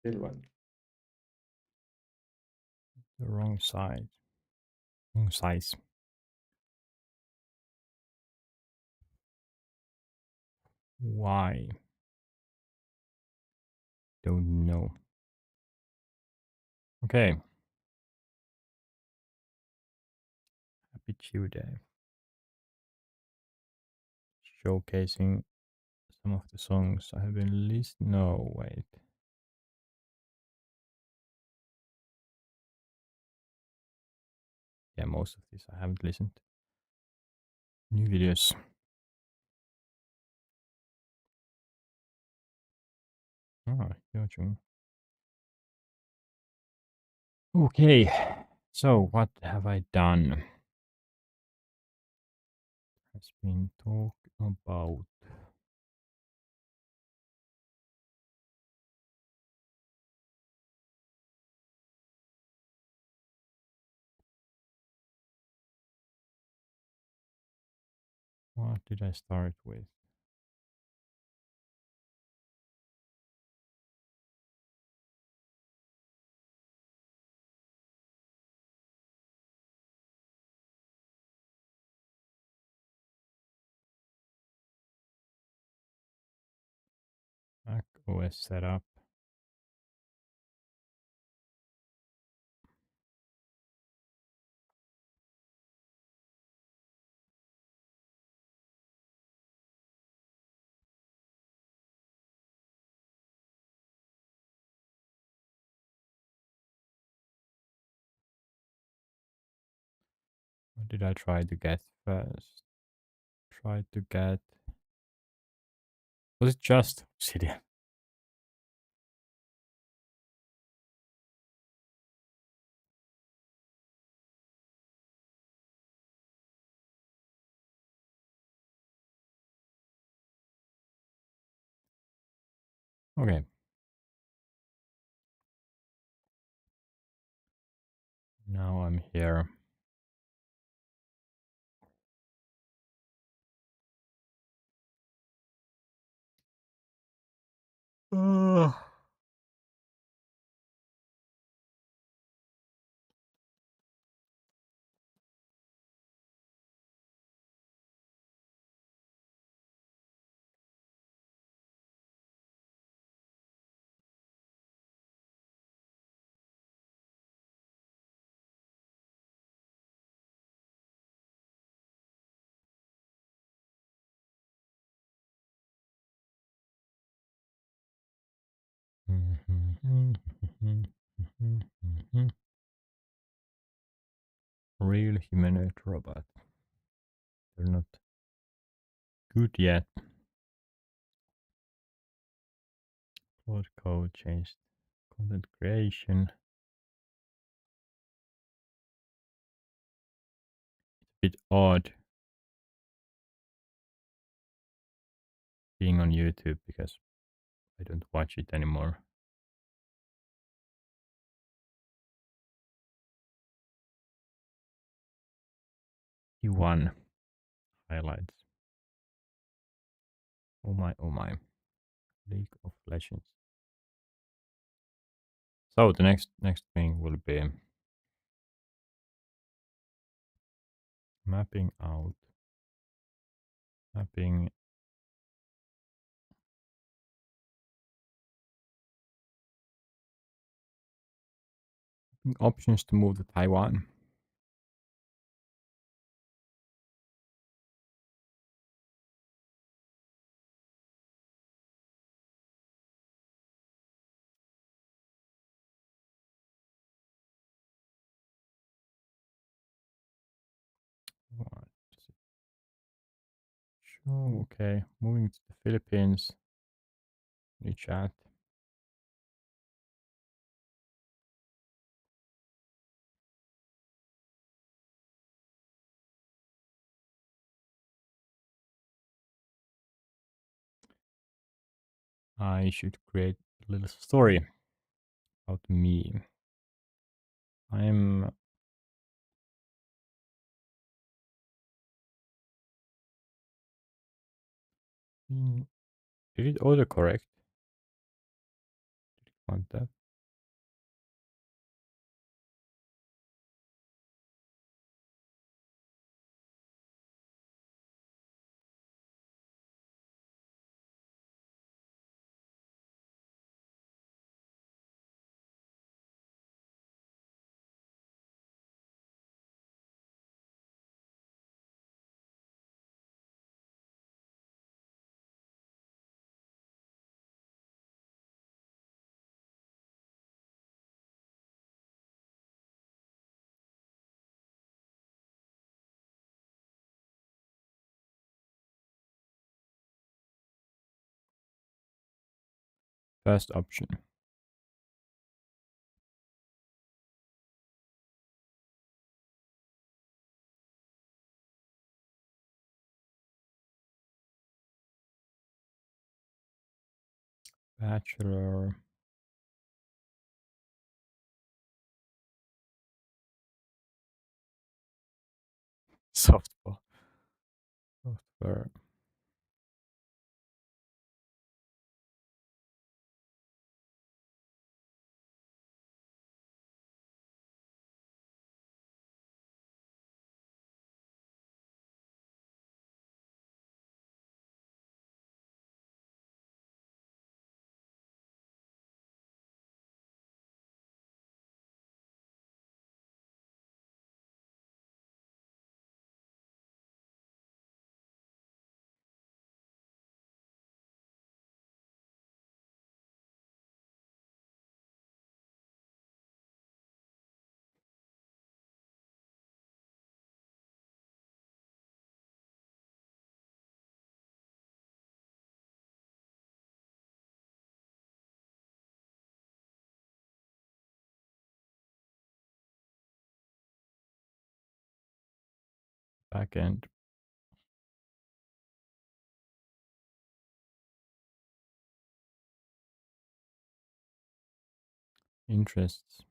Finland. The wrong side. Wrong size. Why? Don't know. Okay. Happy Tuesday. Showcasing some of the songs I have been listening. No, wait. Yeah, most of these I haven't listened. New videos. Ah, Youtube. Okay. So, what have I done? Has been talked about. What did I start with? Mac OS setup. What did I try to get first? Try to get. Was it just Obsidian? Okay. Now I'm here. Uh, Real humanoid robot. They're not good yet. Cloud code changed. Content creation. Bit odd being on YouTube because I don't watch it anymore. Q1 highlights. Oh my, oh my. League of Legends. So the next thing will be mapping out, mapping options to move to Taiwan. What does it show? Okay, moving to the Philippines. New chat. I should create a little story about me. I'm did it autocorrect? Want that? First option. Bachelor. Softball. Software. Backend. Interests.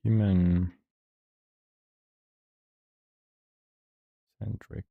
Human centric.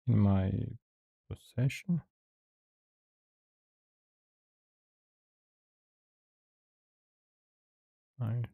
In my possession. I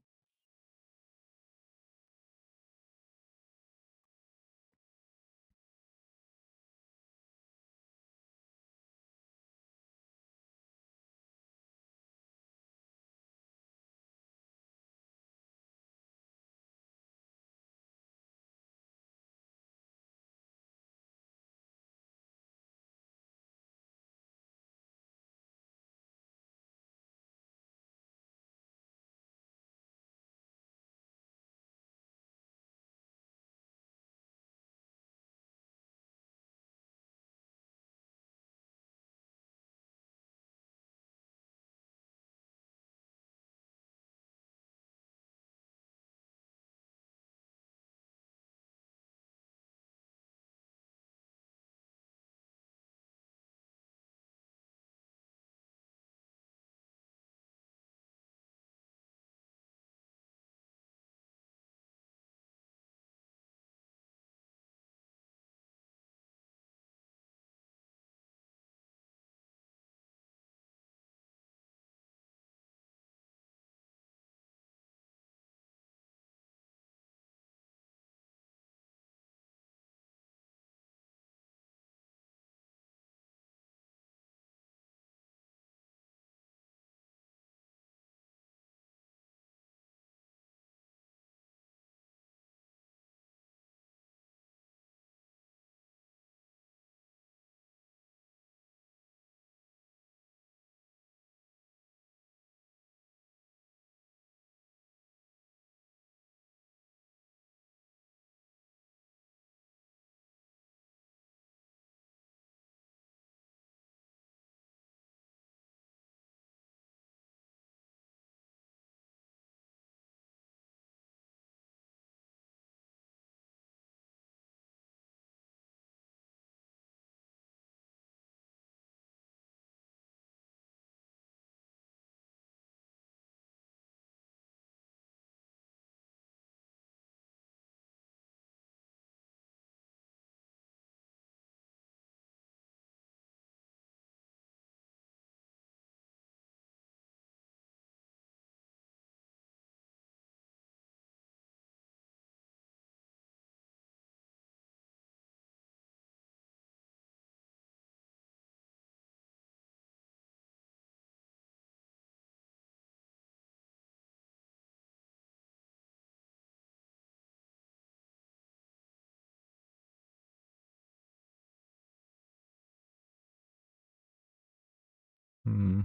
Hmm.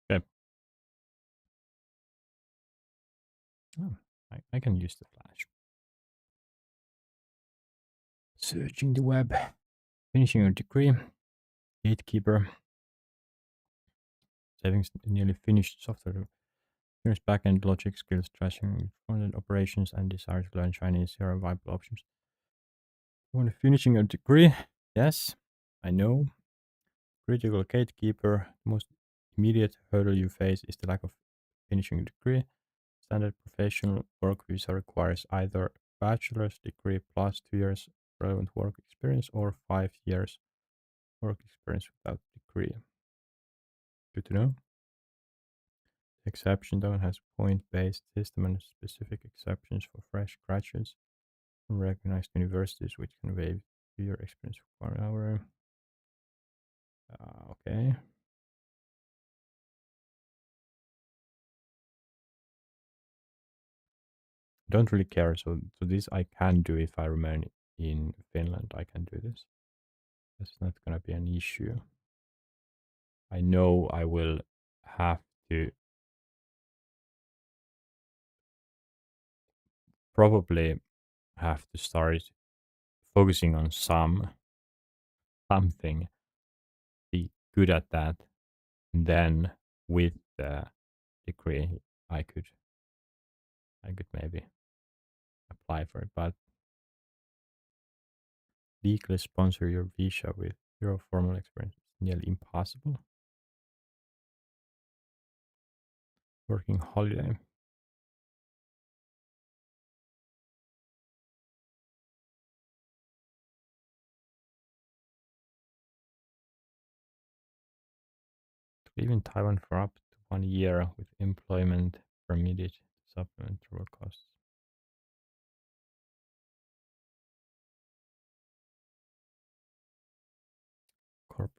Okay. Oh, I can use the flash. Searching the web. Finishing your degree. Gatekeeper. Saving nearly finished software. Experience backend logic skills, trashing front-end operations, and desire to learn Chinese. Here are viable options. When finishing your degree, yes, I know. Critical gatekeeper. The most immediate hurdle you face is the lack of finishing a degree. Standard professional work visa requires either bachelor's degree plus 2 years relevant work experience or 5 years work experience without degree. Good to know. Exception though has point-based system and specific exceptions for fresh graduates from recognized universities which can waive 2 year experience for 1 hour. Okay. Don't really care. So this I can do if I remain in Finland. I can do this. That's not gonna be an issue. I know I will have to probably have to start focusing on something, be good at that, and then with the degree I could maybe apply for it. But legally sponsor your visa with zero formal experience is nearly impossible. Working holiday. To live in Taiwan for up to 1 year with employment permitted to supplement travel costs. Corp-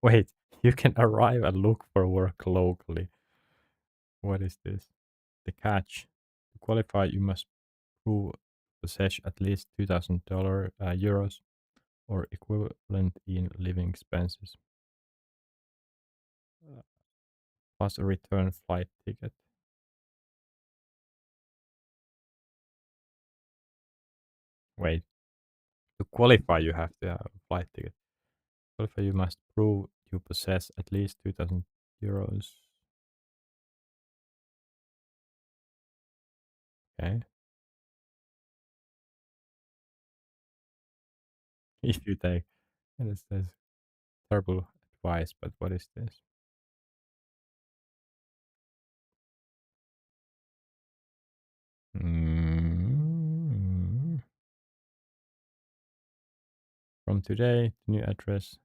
Wait, you can arrive and look for work locally. What is this? The catch. To qualify, you must prove possess at least $2,000 euros or equivalent in living expenses, uh, plus a return flight ticket. Wait, to qualify, you have to have a flight ticket. To qualify, you must prove you possess at least 2,000 euros. Okay. If you take, that's terrible advice, but what is this? Mm. From today, the new address.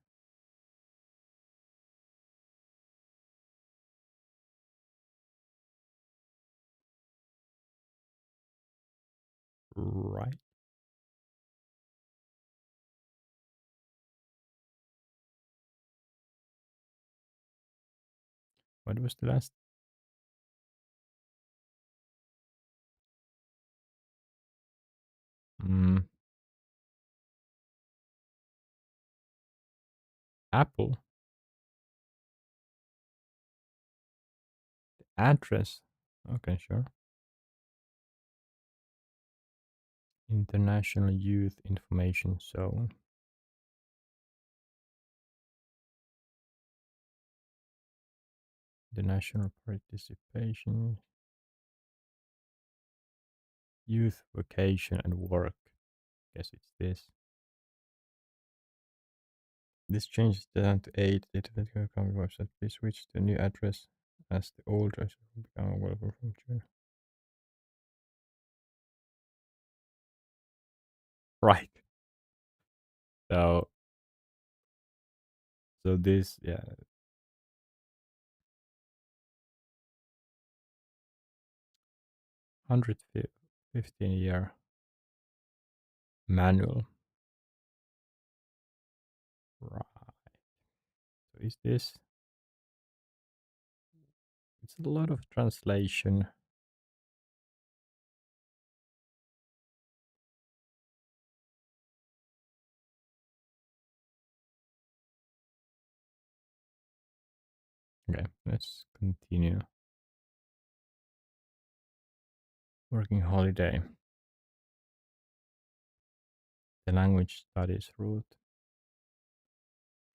Right. What was the last? Mm, Apple address. Okay, sure. International Youth Information Zone. The national participation, youth vocation and work. Guess it's this. This changes down to 8. The internet company website. Please switch to a new address as the old address will become available from June. Right. So this, yeah, 115 year manual. Right. So is this? It's a lot of translation. Okay, let's continue. Working holiday. The language studies route.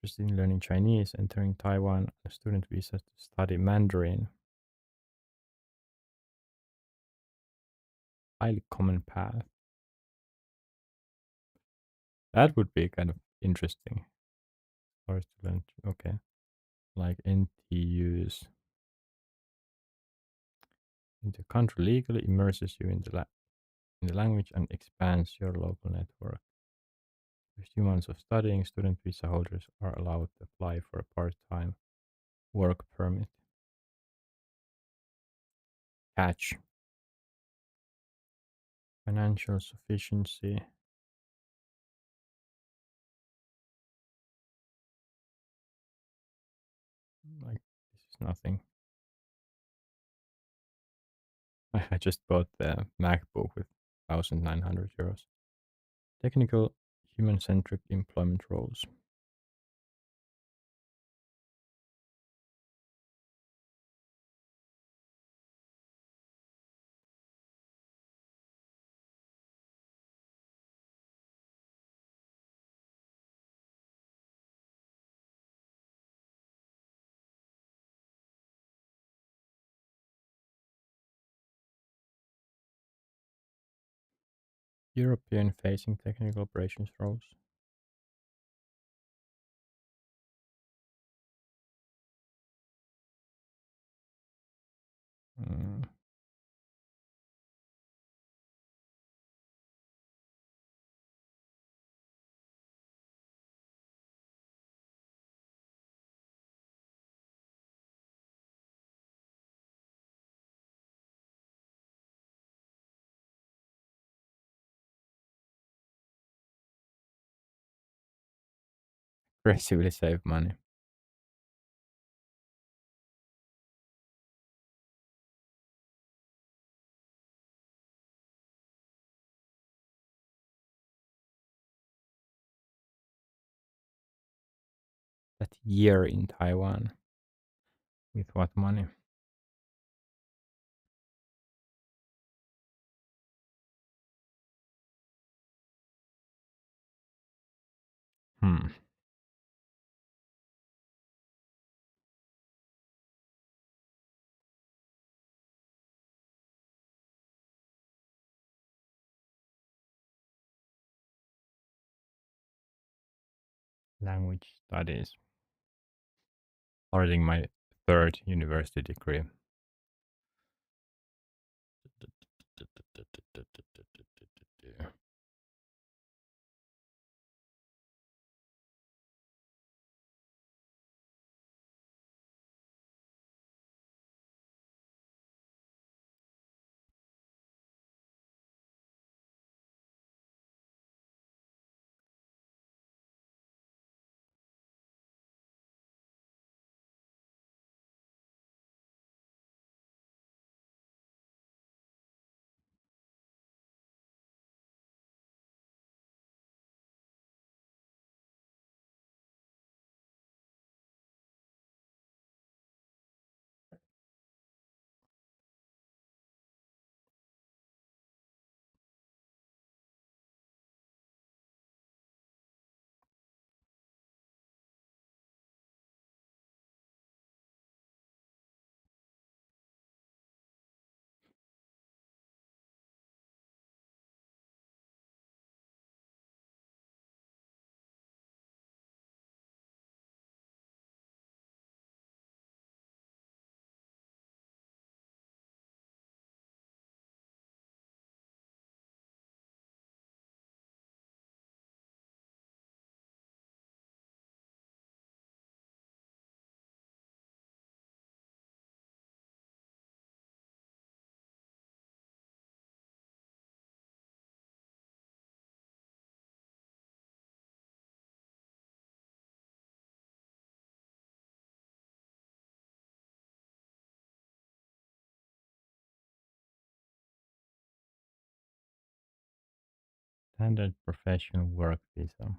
Interested in learning Chinese, entering Taiwan, a student visa to study Mandarin. Highly common path. That would be kind of interesting. Or to learn, okay. Like NTUs. In the country legally immerses you in the language and expands your local network. After 2 months of studying, student visa holders are allowed to apply for a part-time work permit. Catch. Financial sufficiency. Like, this is nothing. I just bought the MacBook with 1,900 euros. Technical, human-centric employment roles. European-facing technical operations roles. Mm, aggressively save money. That year in Taiwan. With what money? Hmm. Language studies. Starting my third university degree. Standard professional work visa.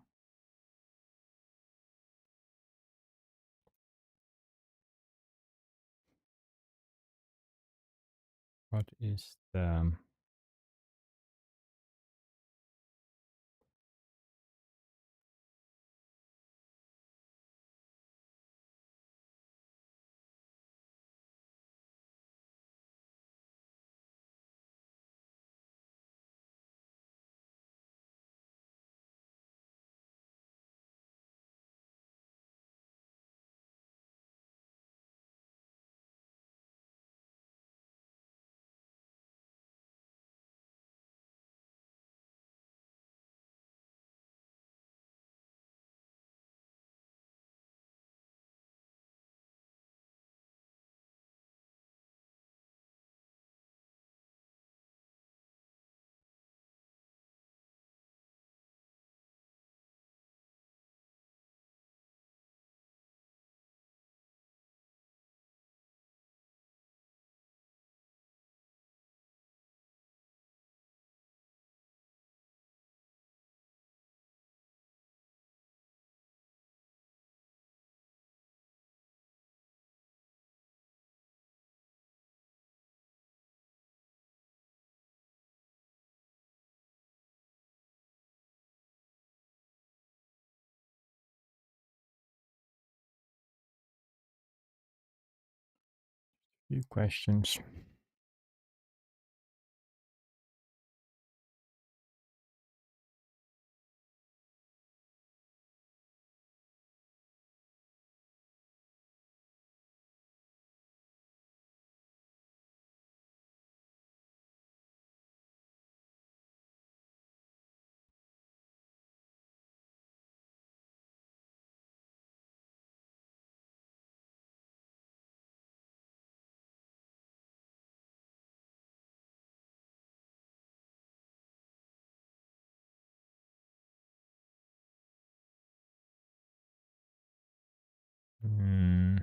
What is the few questions? Mm,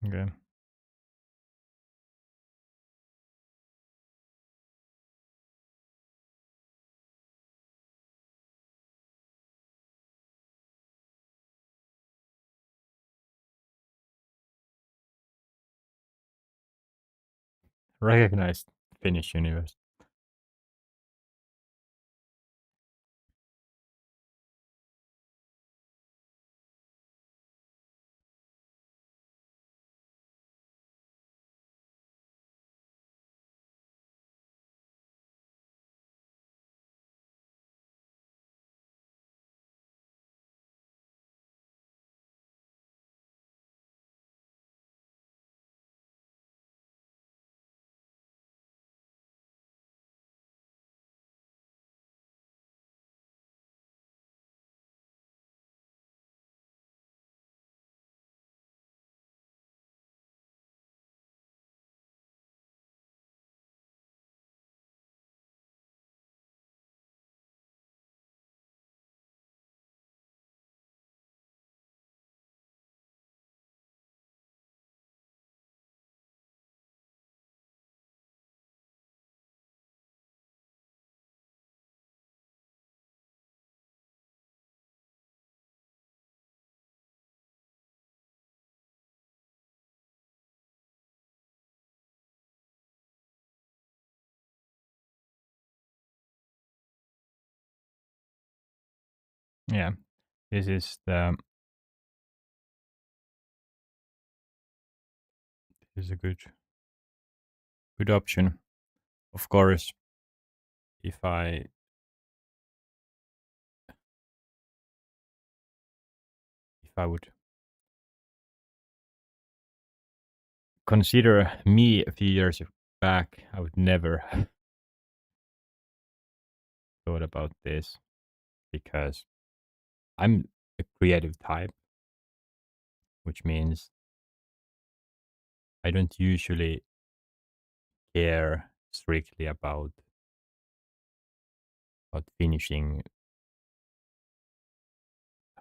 okay. Recognized Finnish universe. Yeah, this is a good option. Of course, if I would consider me a few years back, I would never have thought about this because I'm a creative type, which means I don't usually care strictly about finishing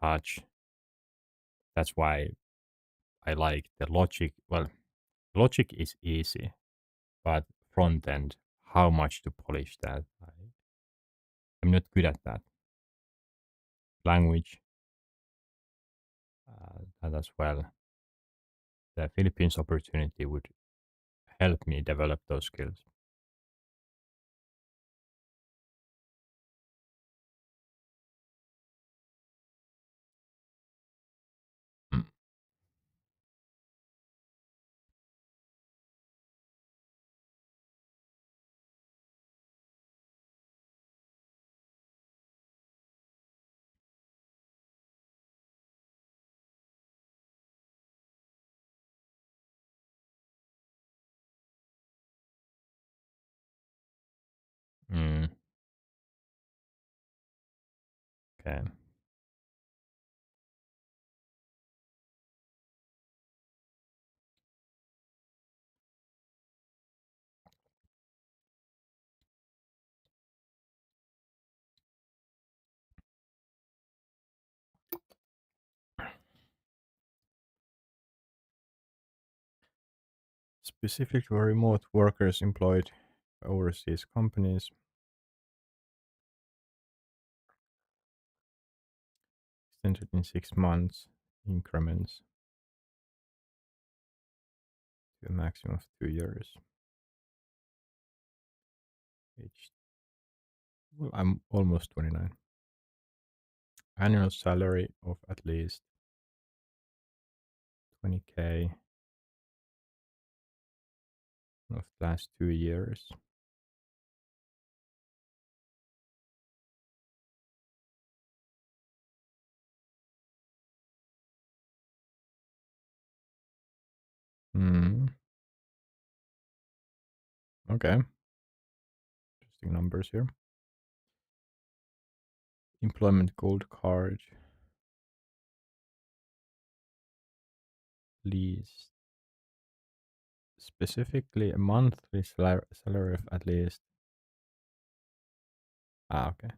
touch. That's why I like the logic. Well, logic is easy, but front end, how much to polish that? I'm not good at that. Language, that as well. The Philippines opportunity would help me develop those skills. Mm. Mm, okay. Specific for remote workers employed by overseas companies, extended in 6 months increments to a maximum of 2 years. Age, well, I'm almost 29. Annual salary of at least 20K of the last 2 years. Mm, okay, interesting numbers here. Employment gold card, least specifically a monthly salary of at least. Okay.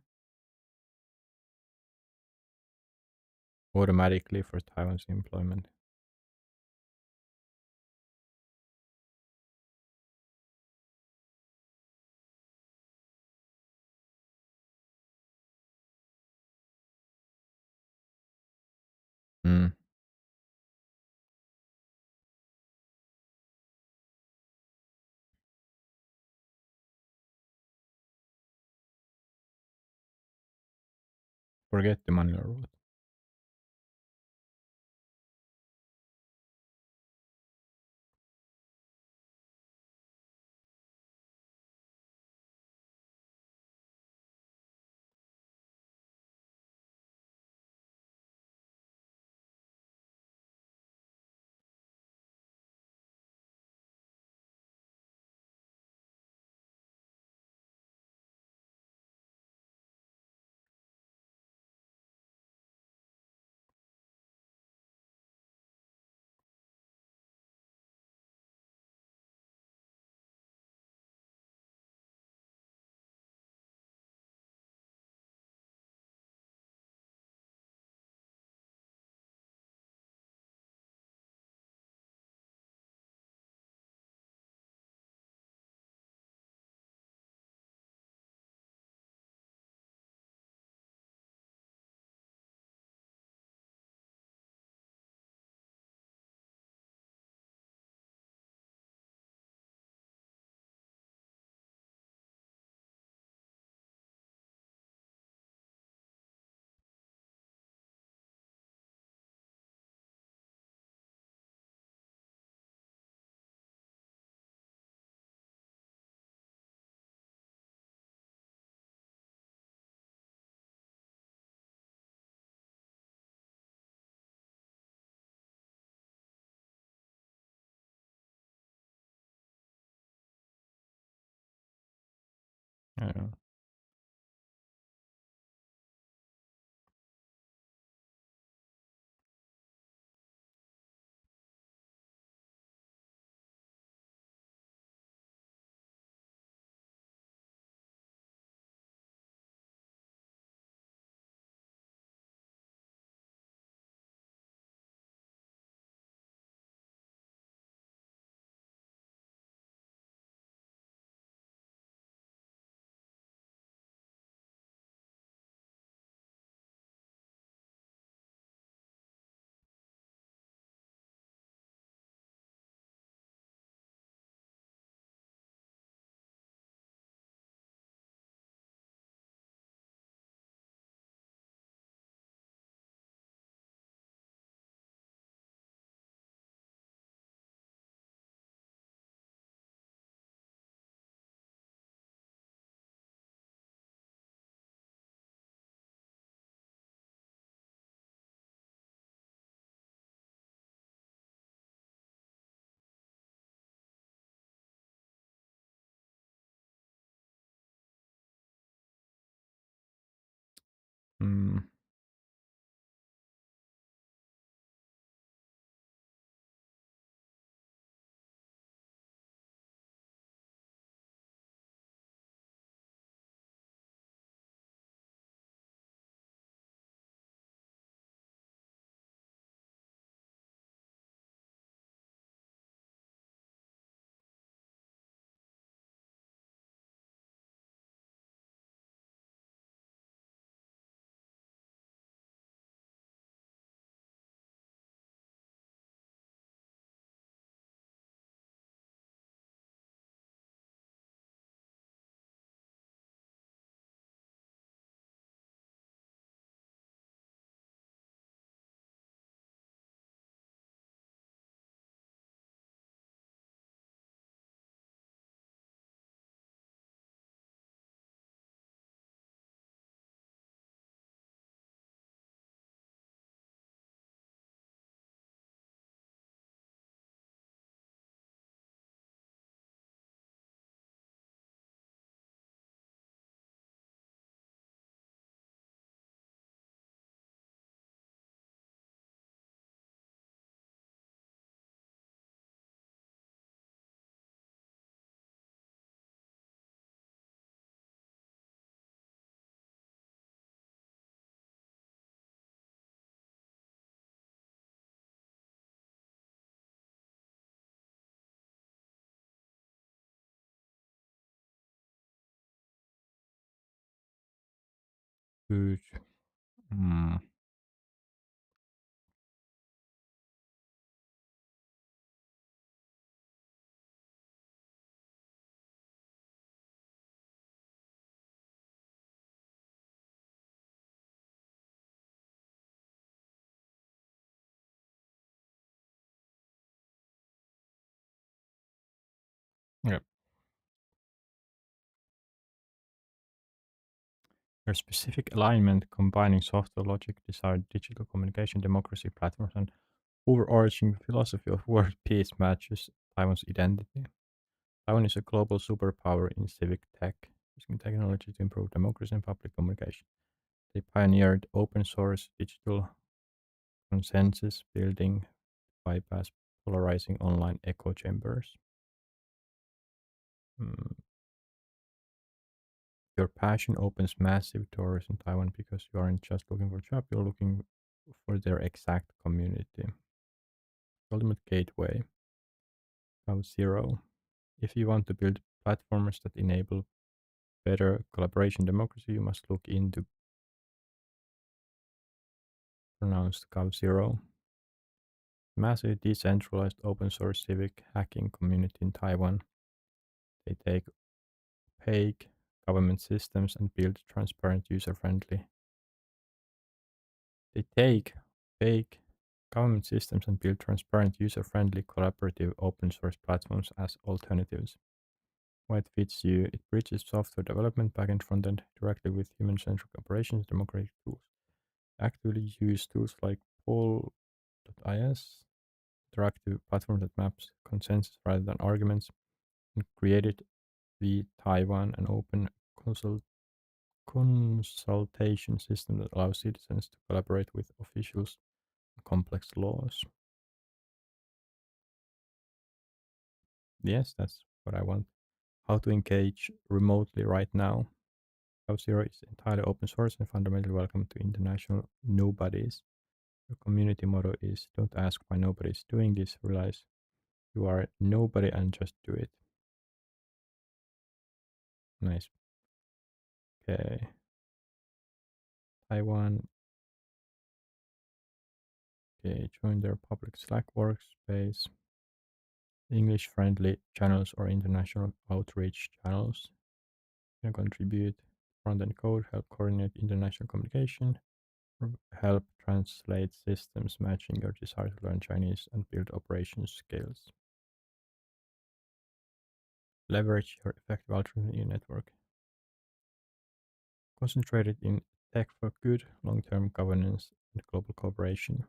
Automatically for Taiwan's employment. Mm, forget the manual route. Yeah. Mm, good. Mm, yep. Your specific alignment combining software logic, desired digital communication, democracy platforms, and overarching philosophy of world peace matches Taiwan's identity. Taiwan is a global superpower in civic tech, using technology to improve democracy and public communication. They pioneered open source digital consensus building to bypass polarizing online echo chambers. Mm, Your passion opens massive doors in Taiwan because you aren't just looking for a job, you're looking for their exact community. Ultimate gateway, Cloud Zero. If you want to build platforms that enable better collaboration democracy, you must look into pronounced Cloud Zero. Massive decentralized open source civic hacking community in Taiwan. They take opaque government systems and build transparent user friendly. They take opaque government systems and build transparent user friendly collaborative open source platforms as alternatives. Why it fits you, it bridges software development backend frontend directly with human centric operations democratic tools. Actively use tools like poll.is, interactive platform that maps consensus rather than arguments, and created the Taiwan an open consultation system that allows citizens to collaborate with officials on complex laws. Yes, that's what I want. How to engage remotely right now. Cloud Zero is entirely open source and fundamentally welcome to international nobodies. Your community motto is don't ask why nobody is doing this, realize you are nobody and just do it. Nice. Okay. Taiwan. Okay, join their public Slack workspace. English friendly channels or international outreach channels. You can contribute front end code, help coordinate international communication, help translate systems matching your desire to learn Chinese and build operations skills. Leverage your effective alternative network. Concentrated in tech for good, long term governance, and global cooperation.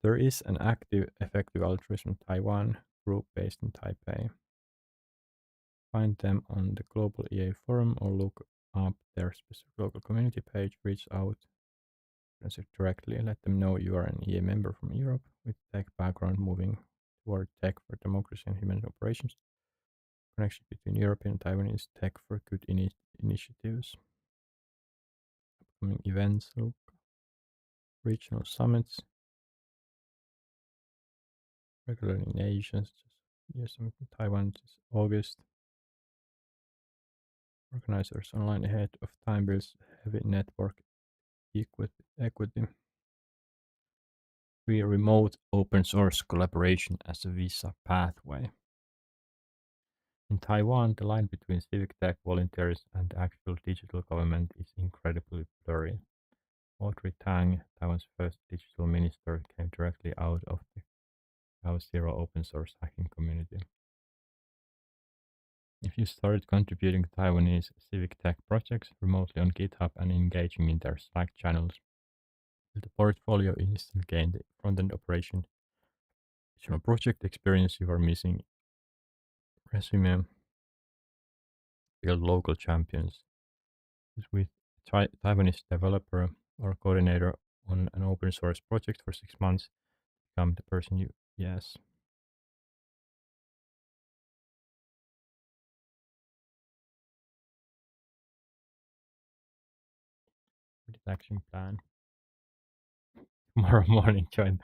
There is an active, effective altruism Taiwan group based in Taipei. Find them on the Global EA forum or look up their specific local community page, reach out directly, let them know you are an EA member from Europe with tech background moving toward tech for democracy and human operations. Connection between European and Taiwanese tech for good initiatives. Upcoming events, look, regional summits, regularly in Asia. Yes, summit in Taiwan this August. Organizers online ahead of time builds heavy network equity. Free remote open source collaboration as a visa pathway. In Taiwan, the line between civic tech volunteers and actual digital government is incredibly blurry. Audrey Tang, Taiwan's first digital minister, came directly out of the Chaos Zero open source hacking community. If you started contributing to Taiwanese civic tech projects remotely on GitHub and engaging in their Slack channels, the portfolio instantly gained the front-end operation. Project experience you are missing. Resume, build local champions. With Taiwanese developer or coordinator on an open source project for 6 months, become the person you, yes. With action plan. Tomorrow morning, join.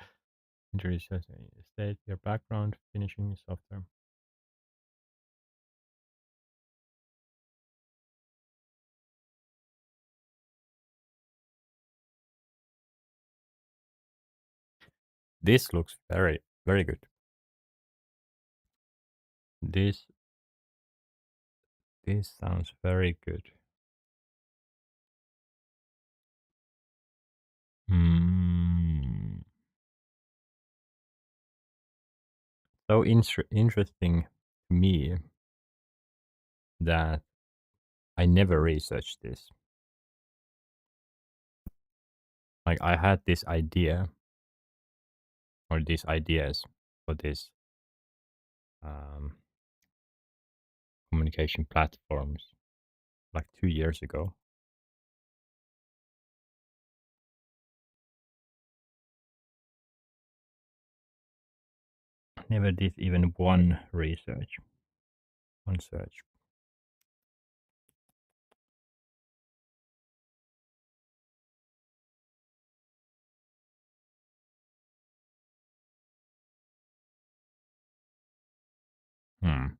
Introduce yourself, state your background, finishing software. This looks very, very good. This this sounds very good. Hmm. So interesting to me that I never researched this. Like I had this idea or these ideas for this um, communication platforms like 2 years ago. Never did even one research, one search. Hmm.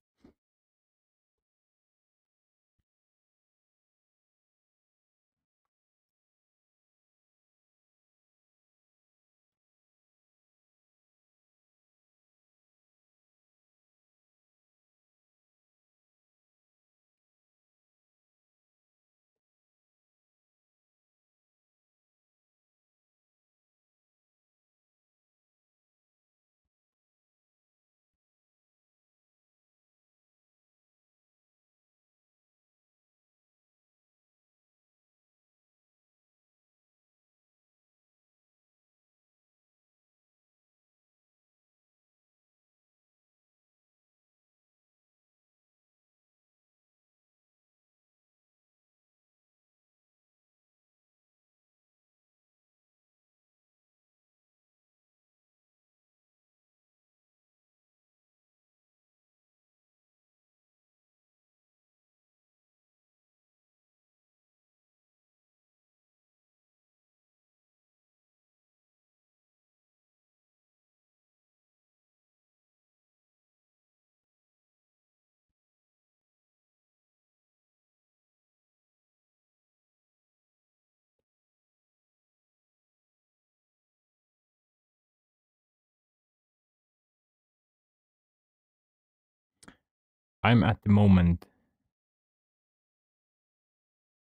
I'm at the moment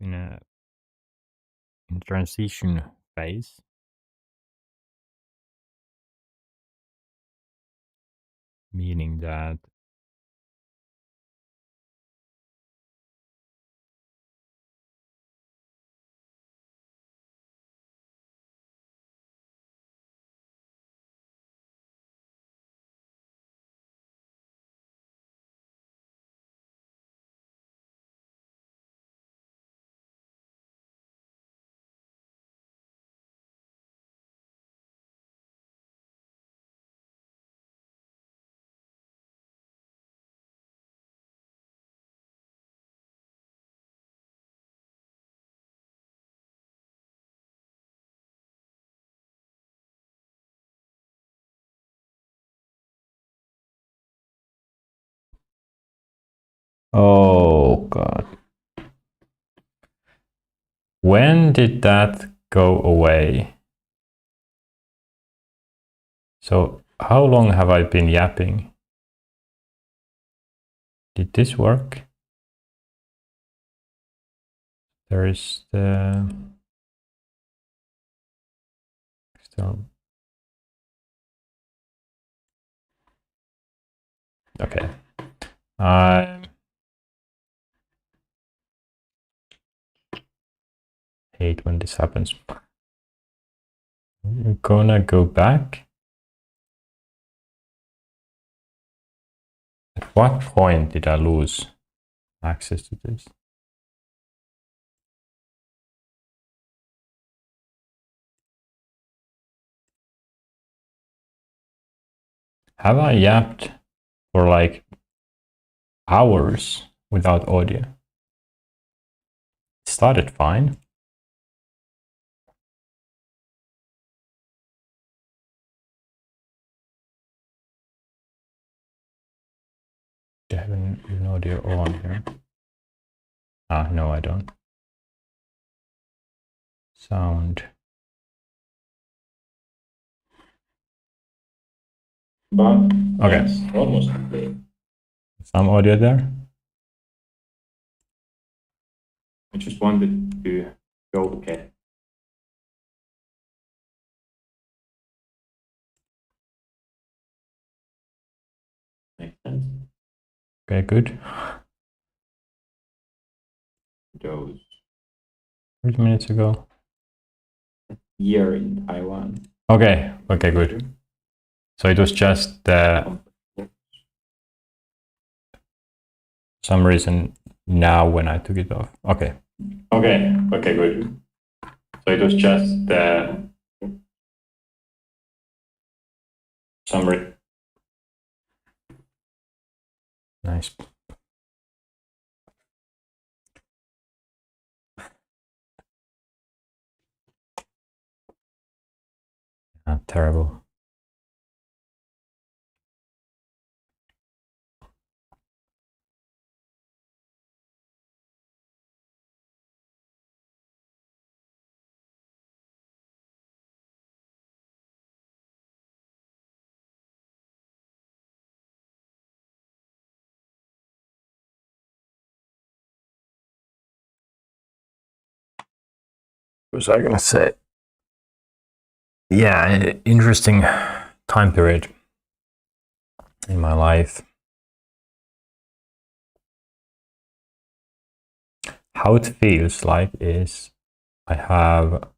in a in transition phase, meaning that Oh god. When did that go away? So how long have I been yapping? Did this work? There is the external. Okay. I hate when this happens. I'm gonna go back. At what point did I lose access to this? Have I yapped for like hours without audio? It started fine. Do I have an audio on here? Ah, no, I don't. Sound. But okay, almost. Some audio there. I just wanted to go okay. Makes sense. Okay, good. Those 30 minutes ago. year in Taiwan. Okay, good. So it was just some reason now when I took it off. Okay, good. So it was just some nice. Terrible. What was I gonna say? Yeah, interesting time period in my life. How it feels like is I have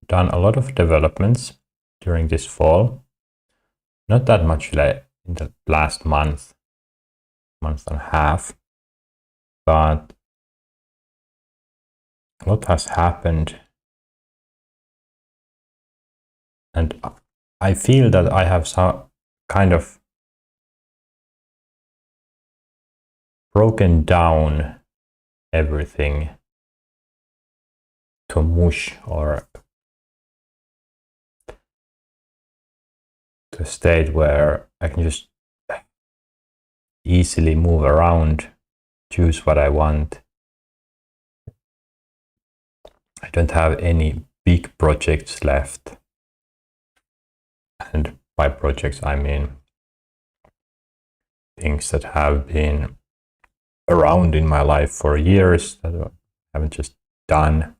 done a lot of developments during this fall. Not that much in the last month and a half, but a lot has happened. And I feel that I have some kind of broken down everything to mush or to a state where I can just easily move around, choose what I want. I don't have any big projects left. And by projects, I mean things that have been around in my life for years that I haven't just done,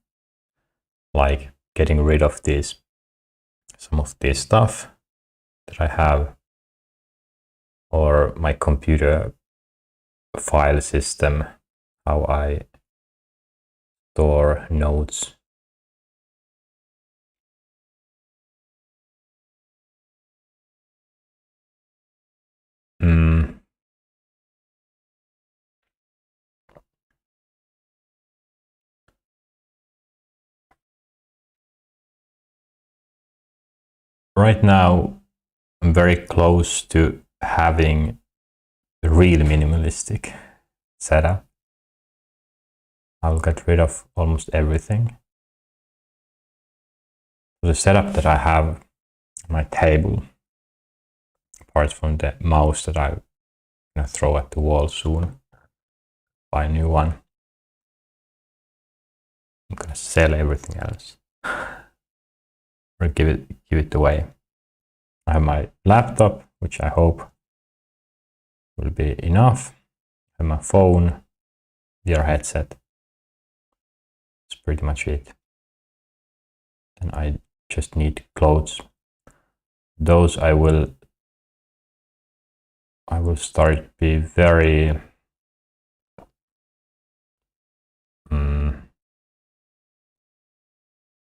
like getting rid of some of this stuff that I have, or my computer file system, how I store notes. Right now, I'm very close to having a real minimalistic setup. I'll get rid of almost everything. The setup that I have on my table, apart from the mouse that I'm gonna throw at the wall soon, buy a new one. I'm gonna sell everything else or give it away. I have my laptop, which I hope will be enough. I have my phone, VR headset. That's pretty much it. Then I just need clothes. Those I will start be very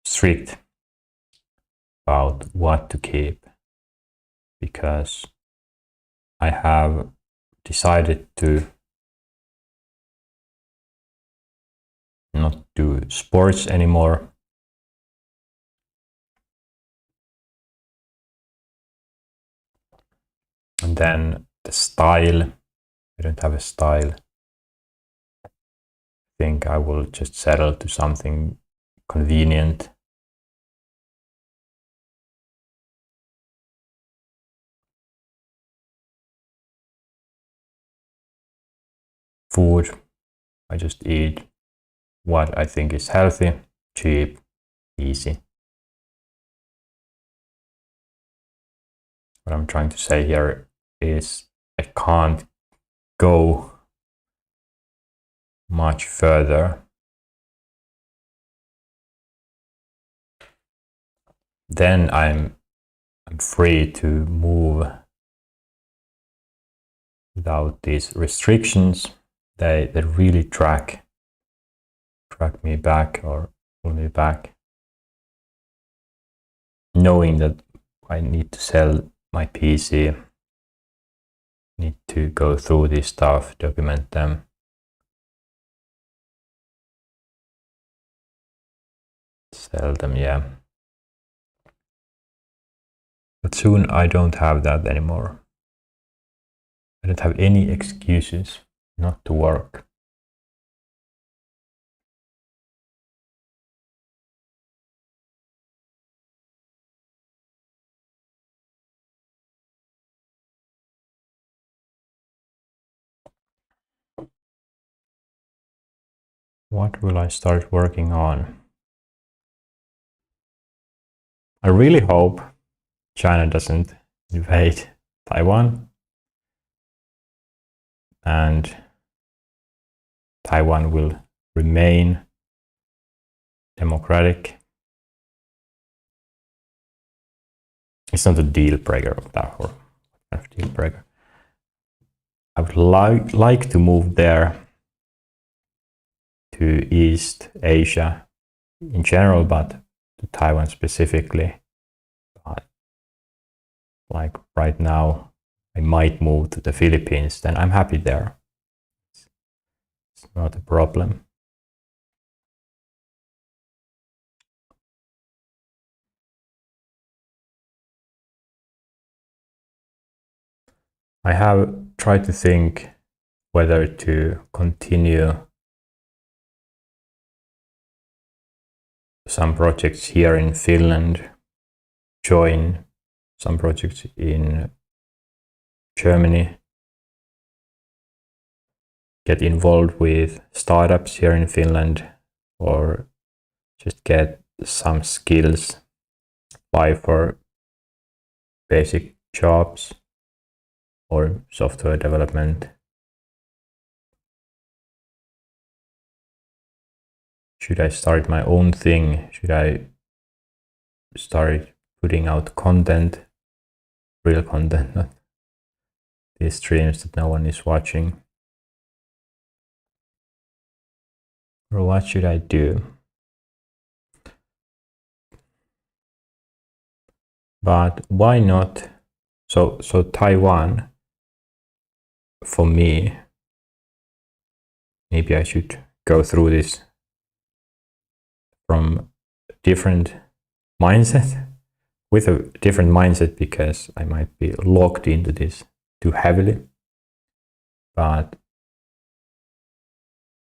strict about what to keep, because I have decided to not do sports anymore. And then the style, I don't have a style. I think I will just settle to something convenient. Food, I just eat what I think is healthy, cheap, easy. What I'm trying to say here is I can't go much further. Then I'm free to move without these restrictions. They really track me back or pull me back, knowing that I need to sell my PC, need to go through this stuff, document them. Sell them, yeah. But soon I don't have that anymore. I don't have any excuses not to work. What will I start working on? I really hope China doesn't invade Taiwan and Taiwan will remain democratic. It's not a deal breaker of that, or kind of deal breaker. I would like to move there, to East Asia in general, but to Taiwan specifically. But like right now, I might move to the Philippines, then I'm happy there. It's not a problem. I have tried to think whether to continue some projects here in Finland, join some projects in Germany, get involved with startups here in Finland, or just get some skills, apply for basic jobs or software development. Should I start my own thing? Should I start putting out content, real content, not these streams that no one is watching? Or what should I do? But why not? So Taiwan, for me, maybe I should go through this from a different mindset, with a different mindset, because I might be locked into this too heavily. But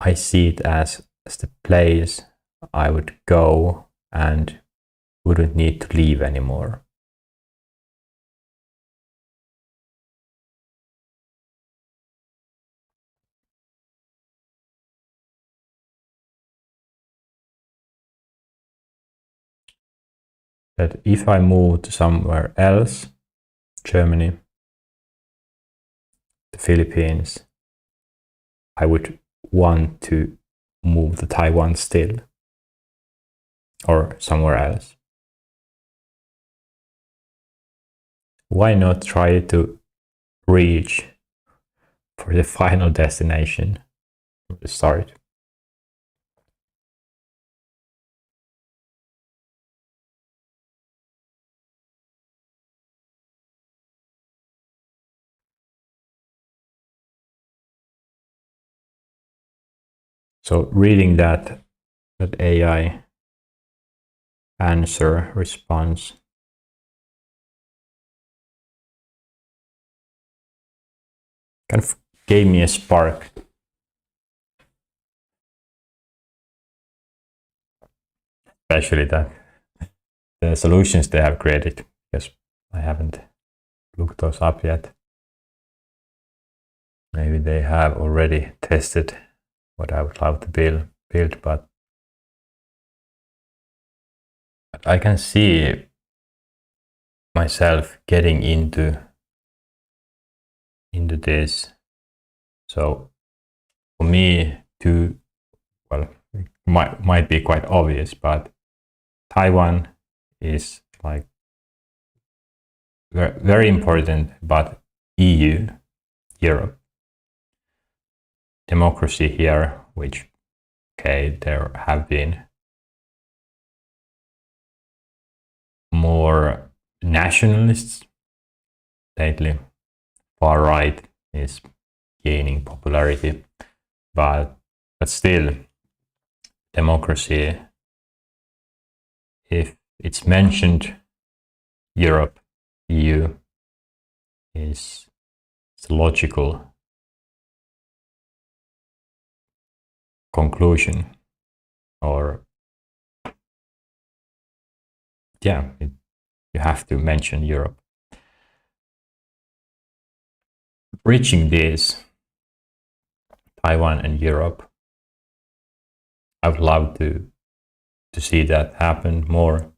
I see it as the place I would go and wouldn't need to leave anymore. that if I move to somewhere else, Germany, the Philippines, I would want to move to Taiwan still or somewhere else. Why not try to reach for the final destination from the start? So reading that AI answer response kind of gave me a spark, especially that the solutions they have created, because I haven't looked those up yet. Maybe they have already tested what I would love to build, but I can see myself getting into this. So for me to, well, it might be quite obvious, but Taiwan is like very important, but EU, Europe, democracy here, which, okay, there have been more nationalists lately. Far right is gaining popularity, but still, democracy, if it's mentioned, Europe, EU is the logical conclusion, or yeah, you have to mention Europe. Reaching this, Taiwan and Europe, I would love to see that happen more,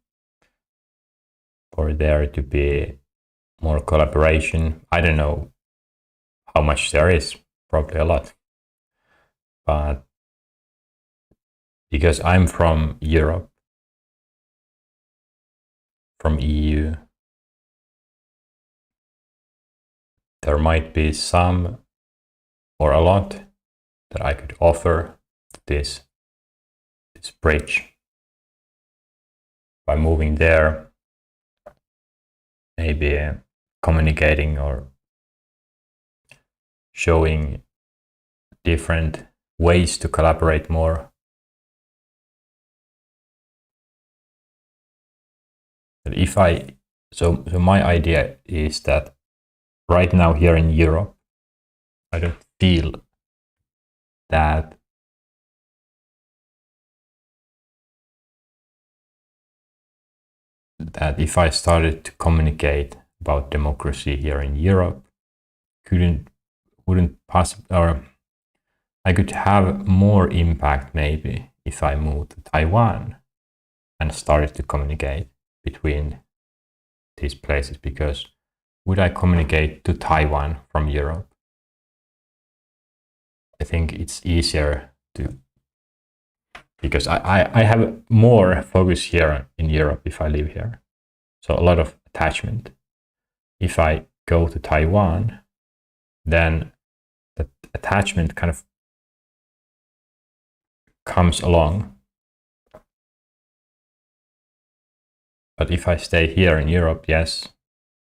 for there to be more collaboration. I don't know how much there is, probably a lot, but because I'm from Europe, from EU, there might be some or a lot that I could offer this bridge by moving there, maybe communicating or showing different ways to collaborate more. But if I, so my idea is that right now here in Europe, I don't feel that if I started to communicate about democracy here in Europe, wouldn't possibly, or I could have more impact maybe if I moved to Taiwan and started to communicate between these places, because would I communicate to Taiwan from Europe? I think it's easier to, because I have more focus here in Europe if I live here. So a lot of attachment. If I go to Taiwan, then that attachment kind of comes along. But if I stay here in Europe, yes,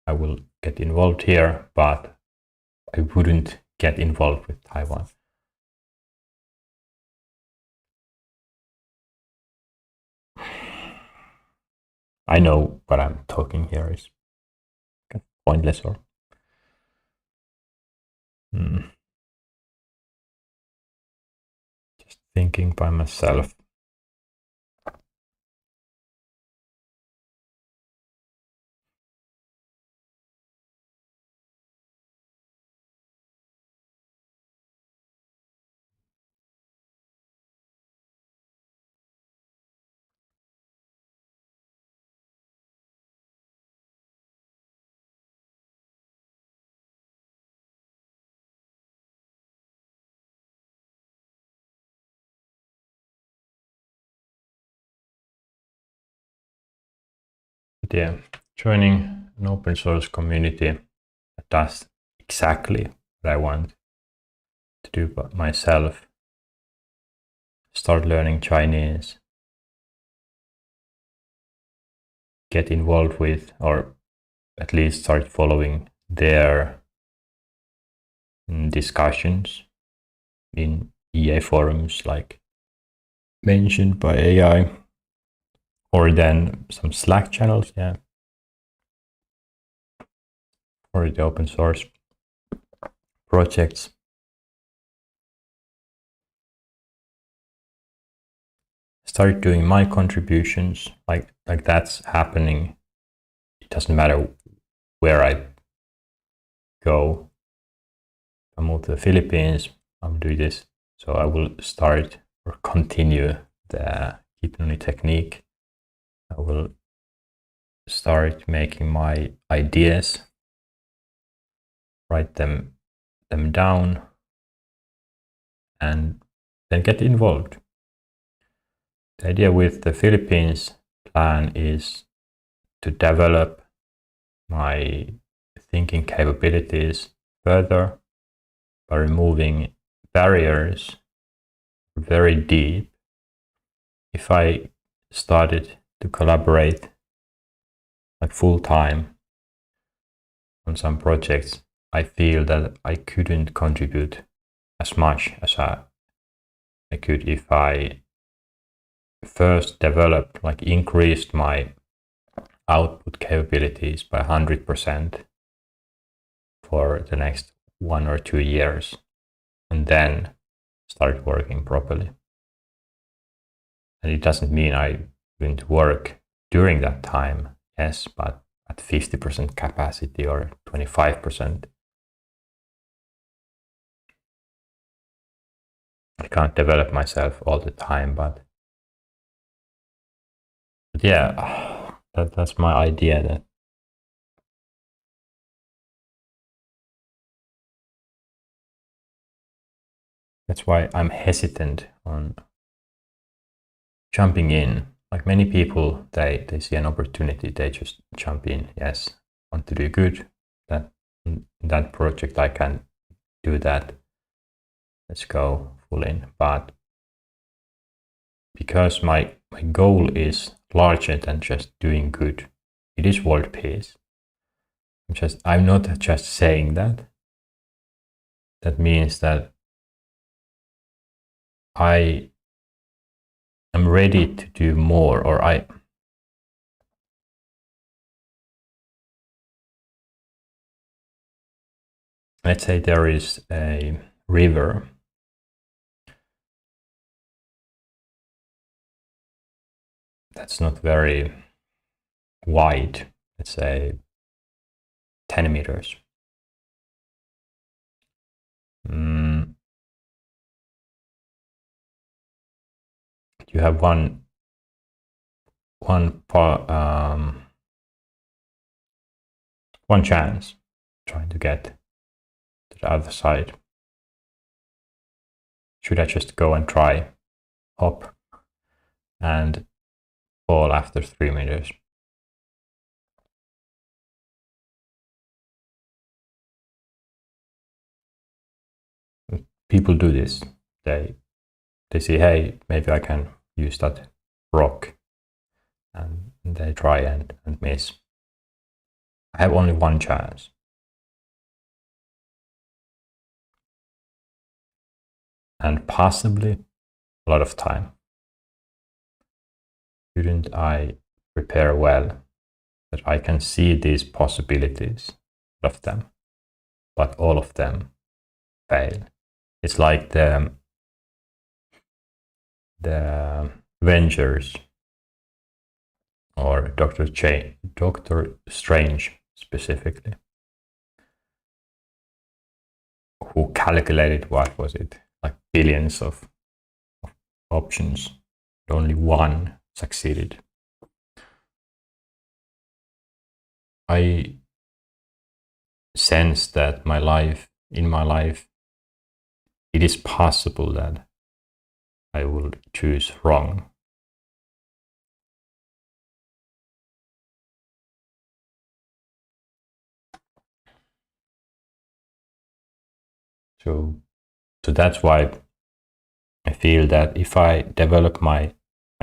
I will get involved here, but I wouldn't get involved with Taiwan. I know what I'm talking here is kind of pointless, or just thinking by myself. Yeah, joining an open source community that does exactly what I want to do by myself. Start learning Chinese, get involved with, or at least start following their discussions in EA forums like mentioned by AI, or then some Slack channels, yeah, or the open source projects. Start doing my contributions, like that's happening. It doesn't matter where I go. I move to the Philippines, I'm doing this. So I will start or continue the Github technique. I will start making my ideas, write them down, and then get involved. The idea with the Philippines plan is to develop my thinking capabilities further by removing barriers very deep. If I started to collaborate like full time on some projects, I feel that I couldn't contribute as much as I could if I first developed, like increased my output capabilities by 100% for the next 1 or 2 years, and then start working properly. And it doesn't mean I didn't work during that time, yes, but at 50% capacity or 25%. I can't develop myself all the time, but yeah, that's my idea. That's why I'm hesitant on jumping in. Like many people, they see an opportunity, they just jump in. Yes, want to do good. That in that project I can do that. Let's go full in. But because my goal is larger than just doing good, it is world peace. I'm not just saying that. That means that I am ready to do more, or let's say there is a river that's not very wide, let's say 10 meters. You have one chance trying to get to the other side. Should I just go and try hop and fall after 3 meters? People do this. They say, hey, maybe I can use that rock, and they try and miss. I have only one chance. And possibly a lot of time. Shouldn't I prepare well that I can see these possibilities of them, but all of them fail? It's like the Avengers or Doctor Strange specifically, who calculated, what was it, like billions of options, but only one succeeded. I sense that in my life, it is possible that I will choose wrong. So that's why I feel that if I develop my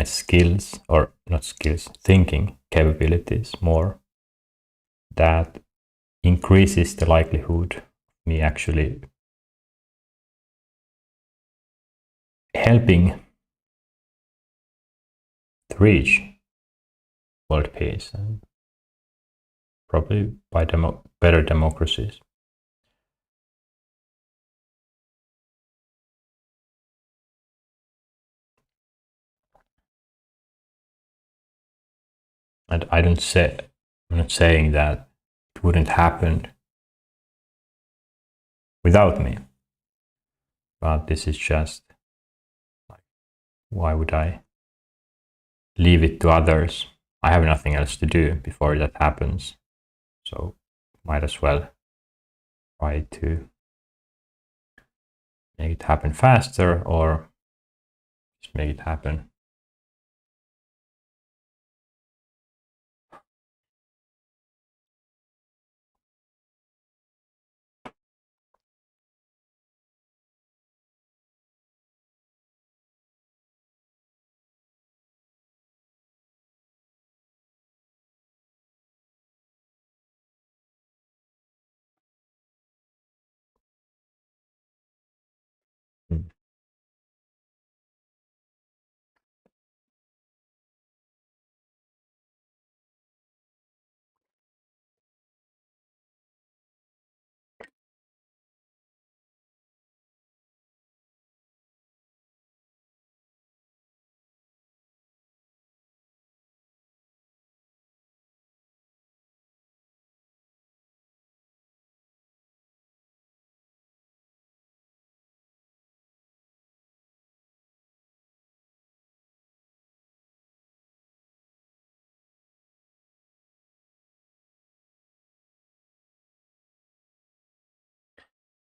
skills, or not skills, thinking capabilities more, that increases the likelihood of me actually helping to reach world peace and probably by better democracies. And I'm not saying that it wouldn't happen without me, but this is just like, why would I leave it to others? I have nothing else to do before that happens, so might as well try to make it happen faster, or just make it happen. Mm.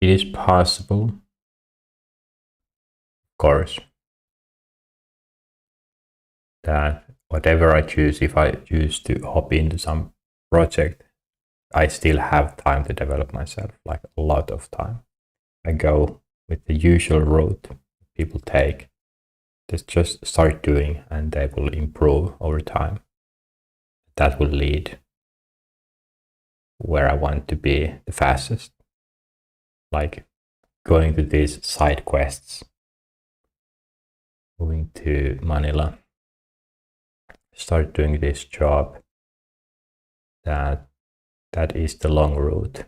It is possible, of course, that whatever I choose, if I choose to hop into some project, I still have time to develop myself, like a lot of time. I go with the usual route people take. Just start doing and they will improve over time. That will lead where I want to be the fastest. Like going to these side quests, moving to Manila, start doing this job. That is the long route.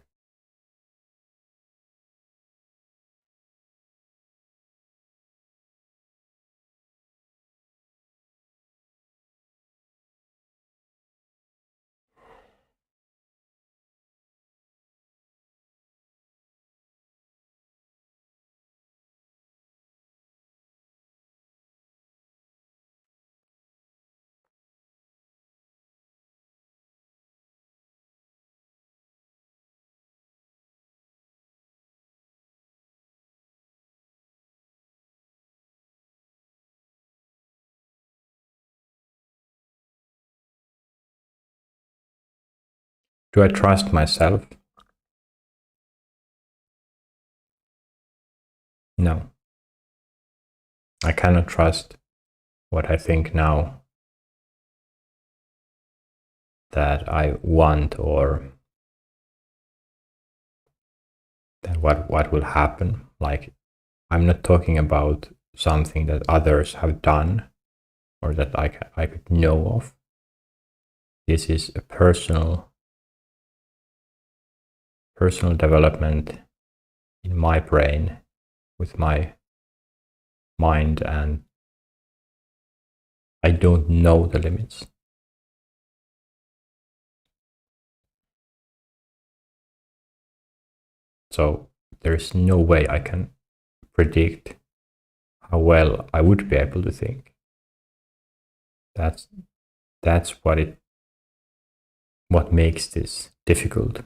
Do I trust myself? No. I cannot trust what I think now that I want, or that what will happen. Like, I'm not talking about something that others have done or that I could know of. This is a personal development in my brain, with my mind, and I don't know the limits. So there's no way I can predict how well I would be able to think. That's what makes this difficult.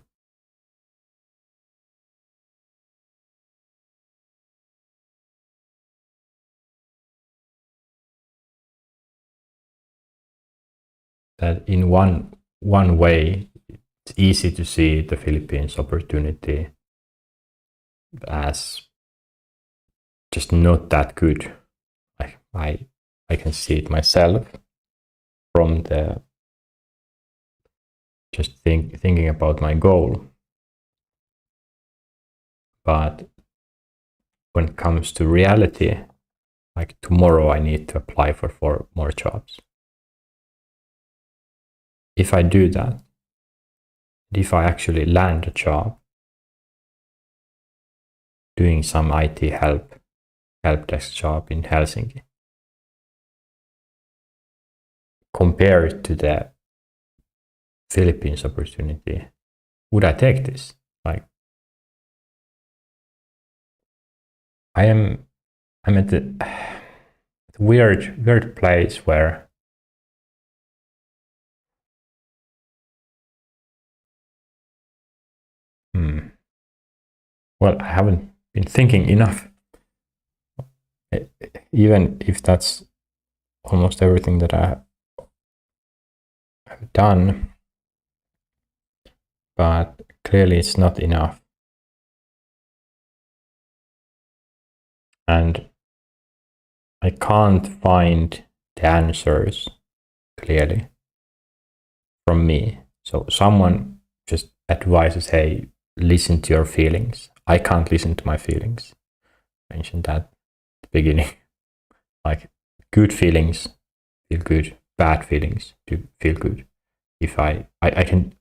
That in one way, it's easy to see the Philippines opportunity as just not that good. I can see it myself from the just thinking about my goal. But when it comes to reality, like tomorrow I need to apply for 4 more jobs. If I do that, if I actually land a job doing some IT help desk job in Helsinki, compared to the Philippines opportunity, would I take this? Like, I'm at the weird place where well, I haven't been thinking enough. Even if that's almost everything that I have done, but clearly it's not enough. And I can't find the answers clearly from me. So someone just advises, hey, listen to your feelings. I can't listen to my feelings. I mentioned that at the beginning. Like, good feelings feel good, bad feelings do feel good. If I can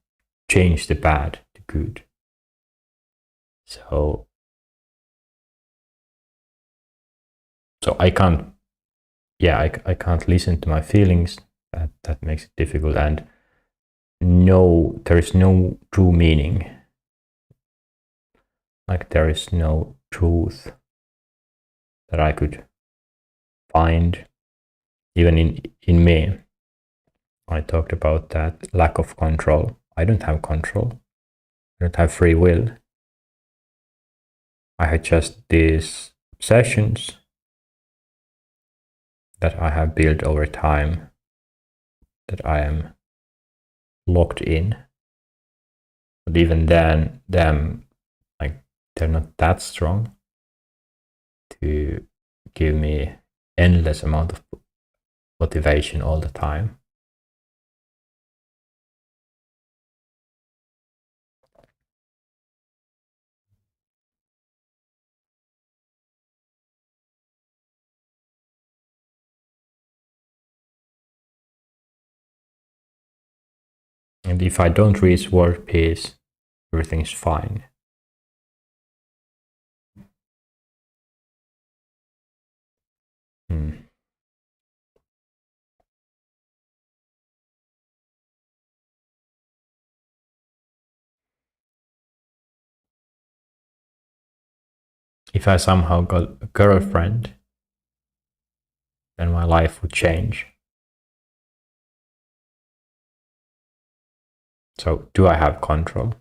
change the bad to good. So I can't, yeah, I can't listen to my feelings. That makes it difficult. And no, there is no true meaning. Like, there is no truth that I could find even in me. I talked about that lack of control. I don't have control. I don't have free will. I had just these sessions that I have built over time that I am locked in. But even then, them, like, they're not that strong to give me endless amount of motivation all the time. And if I don't reach world peace, everything's fine. If I somehow got a girlfriend, then my life would change. So, do I have control?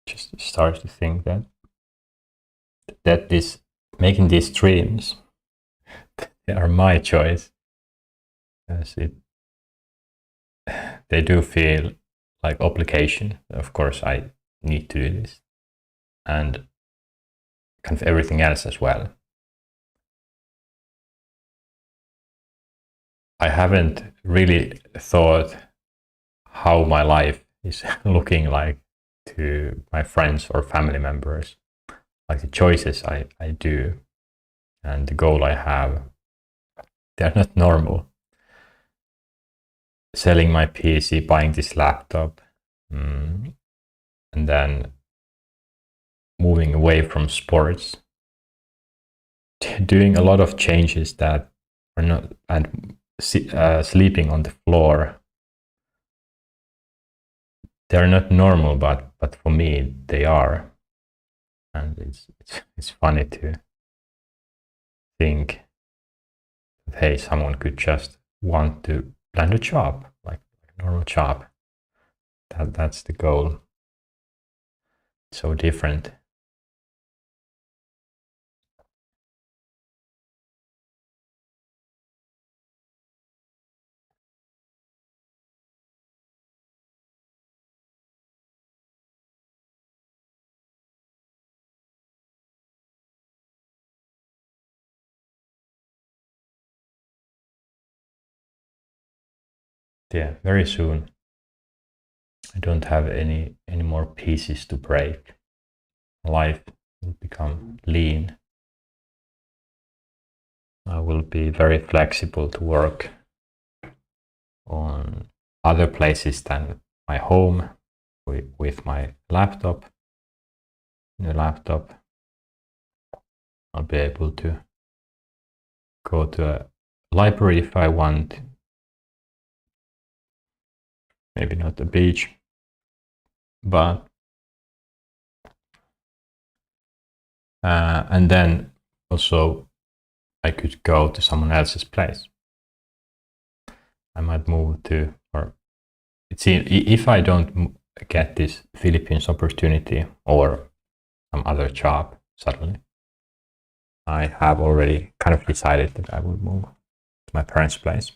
Just start to think that this making these streams, they are my choice, as they do feel like obligation. Of course, I need to do this, and kind of everything else as well. I haven't really thought how my life is looking like to my friends or family members, like the choices I do and the goal I have, they're not normal. Selling my PC, buying this laptop, and then moving away from sports, doing a lot of changes that are not, and sleeping on the floor. They're not normal, but for me they are, and it's funny to think that hey, someone could just want to land a job, like a normal job. That's the goal. So different. Yeah, very soon. I don't have any more pieces to break. Life will become lean. I will be very flexible to work on other places than my home with my laptop. New laptop, I'll be able to go to a library if I want. Maybe not the beach, but and then also I could go to someone else's place. I might move to, or it's if I don't get this Philippines opportunity or some other job suddenly, I have already kind of decided that I will move to my parents' place.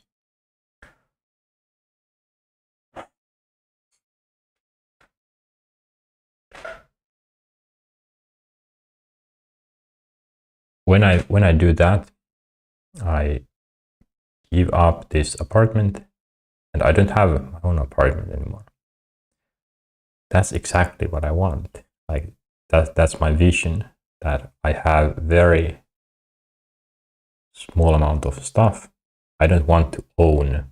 When I do that, I give up this apartment, and I don't have my own apartment anymore. That's exactly what I want. Like that's my vision. That I have very small amount of stuff. I don't want to own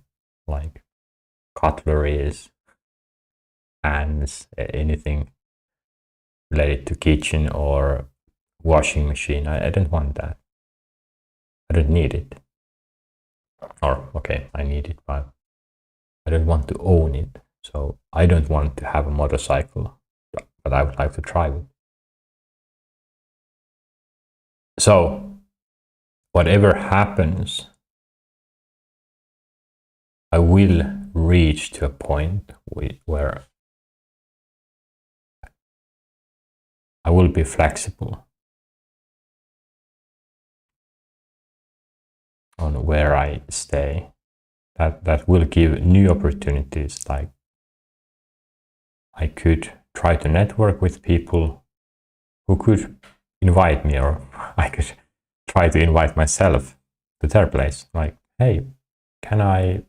like cutleries, pans, anything related to kitchen or washing machine. I don't want that. I don't need it. Or okay, I need it, but I don't want to own it. So I don't want to have a motorcycle, but I would like to drive it. So whatever happens, I will reach to a point where I will be flexible on where I stay. That will give new opportunities. Like I could try to network with people who could invite me, or I could try to invite myself to their place. Like, hey, can I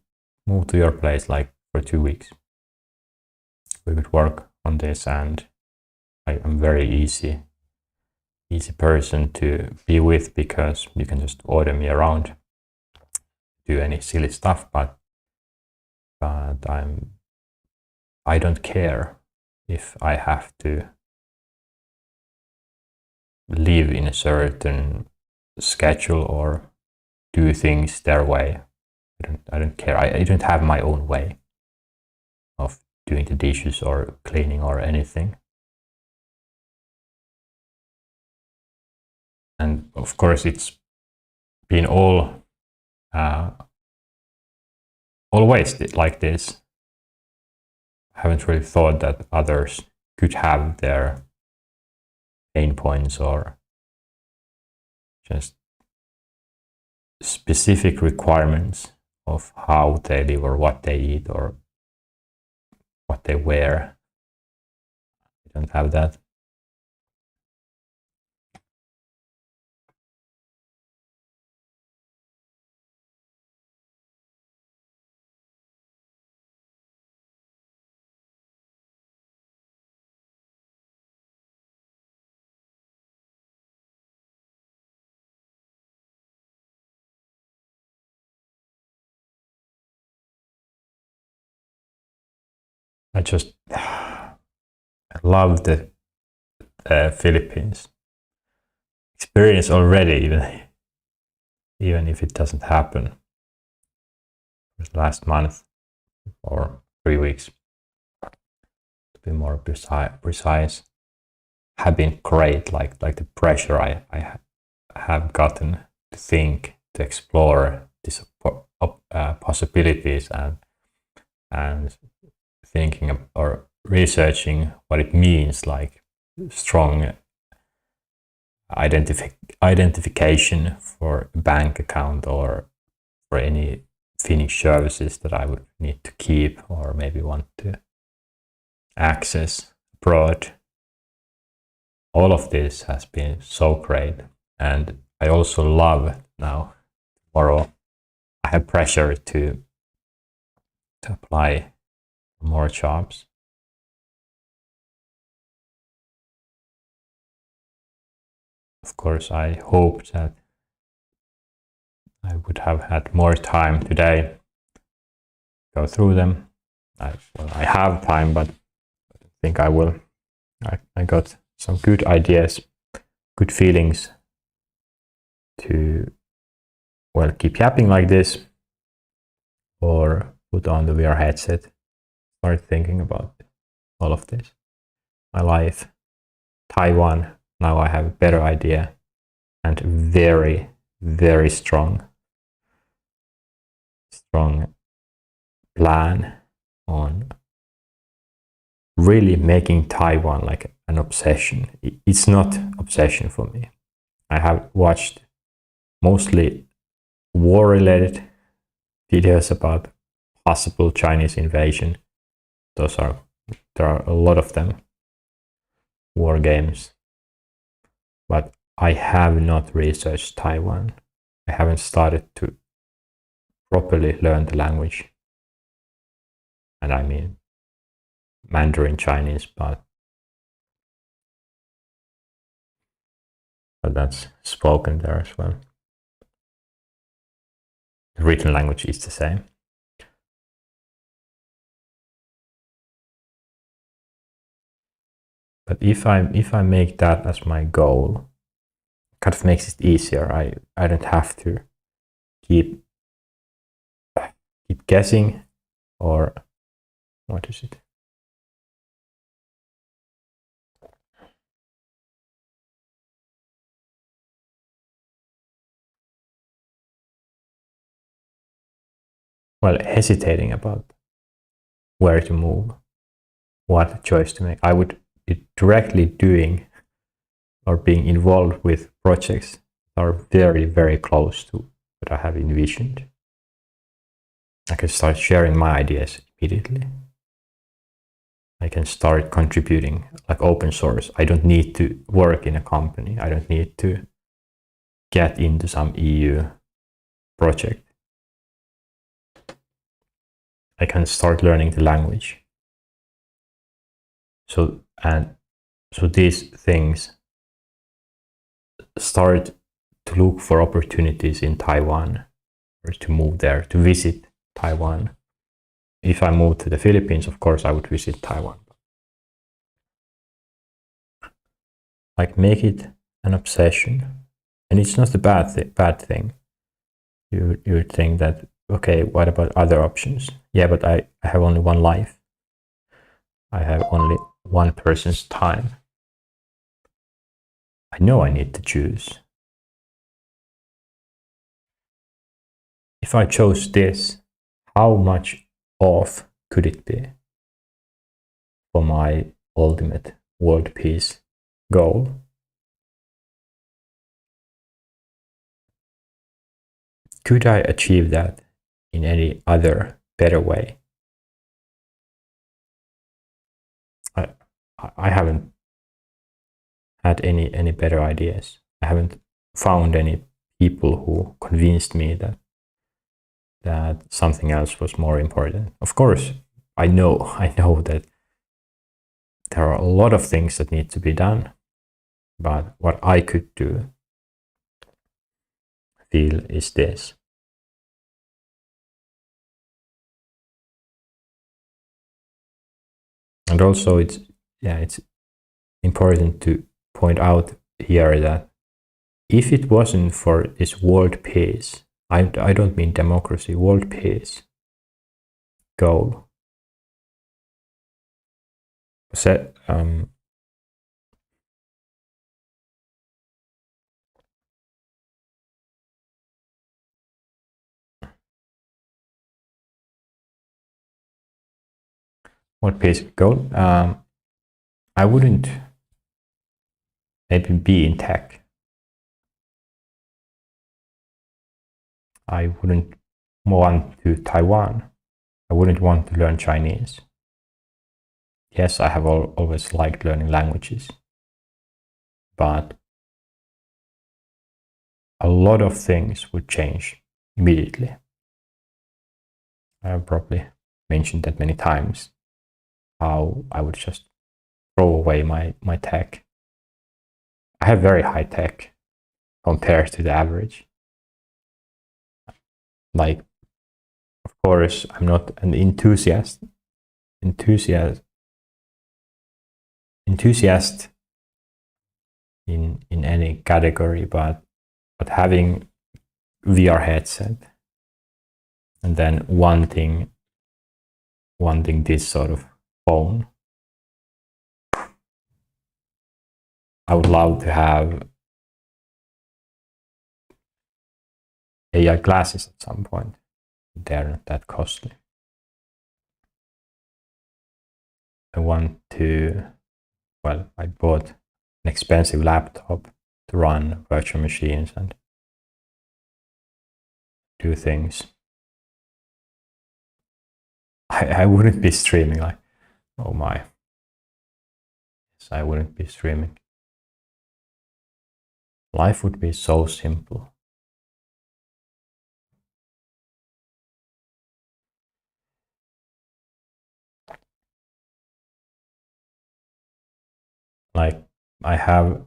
move to your place like for 2 weeks? We could work on this, and I'm very easy person to be with because you can just order me around, do any silly stuff, but I don't care if I have to live in a certain schedule or do things their way. I don't care. I don't have my own way of doing the dishes or cleaning or anything. And of course, it's been always like this. I haven't really thought that others could have their pain points or just specific requirements of how they live or what they eat or what they wear. I don't have that. I just love the Philippines experience already, even if it doesn't happen last month or 3 weeks. To be more precise, have been great. Like the pressure I have gotten to think, to explore these possibilities, and thinking or researching what it means, like strong identification for a bank account or for any Finnish services that I would need to keep or maybe want to access abroad. All of this has been so great. And I also love now, tomorrow, I have pressure to apply for more jobs. Of course, I hope that I would have had more time today to go through them. I have time, but I think I will. I got some good ideas, good feelings to, well, keep yapping like this or put on the VR headset, start thinking about all of this. My life, Taiwan, now I have a better idea and very, very strong plan on really making Taiwan like an obsession. It's not obsession for me. I have watched mostly war-related videos about possible Chinese invasion. There are a lot of them, war games. But I have not researched Taiwan. I haven't started to properly learn the language. And I mean Mandarin Chinese, but that's spoken there as well. The written language is the same. But if I make that as my goal, it kind of makes it easier. I don't have to keep guessing, or what is it? Well, hesitating about where to move, what choice to make. I would be directly doing or being involved with projects that are very, very close to what I have envisioned. I can start sharing my ideas immediately. I can start contributing like open source. I don't need to work in a company. I don't need to get into some EU project. I can start learning the language. So these things start to look for opportunities in Taiwan, or to move there, to visit Taiwan. If I move to the Philippines, of course, I would visit Taiwan. Like, make it an obsession. And it's not a bad thing. You would think that, okay, what about other options? Yeah, but I have only one life. I have only one person's time. I know I need to choose. If I chose this, how much off could it be for my ultimate world peace goal? Could I achieve that in any other better way? I haven't had any better ideas. I haven't found any people who convinced me that something else was more important. Of course, I know that there are a lot of things that need to be done, but what I could do, feel, is this. And also, it's important to point out here that if it wasn't for this world peace, I don't mean democracy, world peace goal set. World peace goal. I wouldn't maybe be in tech. I wouldn't want to Taiwan. I wouldn't want to learn Chinese. Yes, I have always liked learning languages, but a lot of things would change immediately. I've probably mentioned that many times, how I would just throw away my tech. I have very high tech compared to the average. Like, of course, I'm not an enthusiast in any category, but having VR headset and then wanting this sort of phone, I would love to have AI glasses at some point. They're not that costly. I want to, well, I bought an expensive laptop to run virtual machines and do things. I wouldn't be streaming, like, oh my. Yes, I wouldn't be streaming. Life would be so simple. Like, I have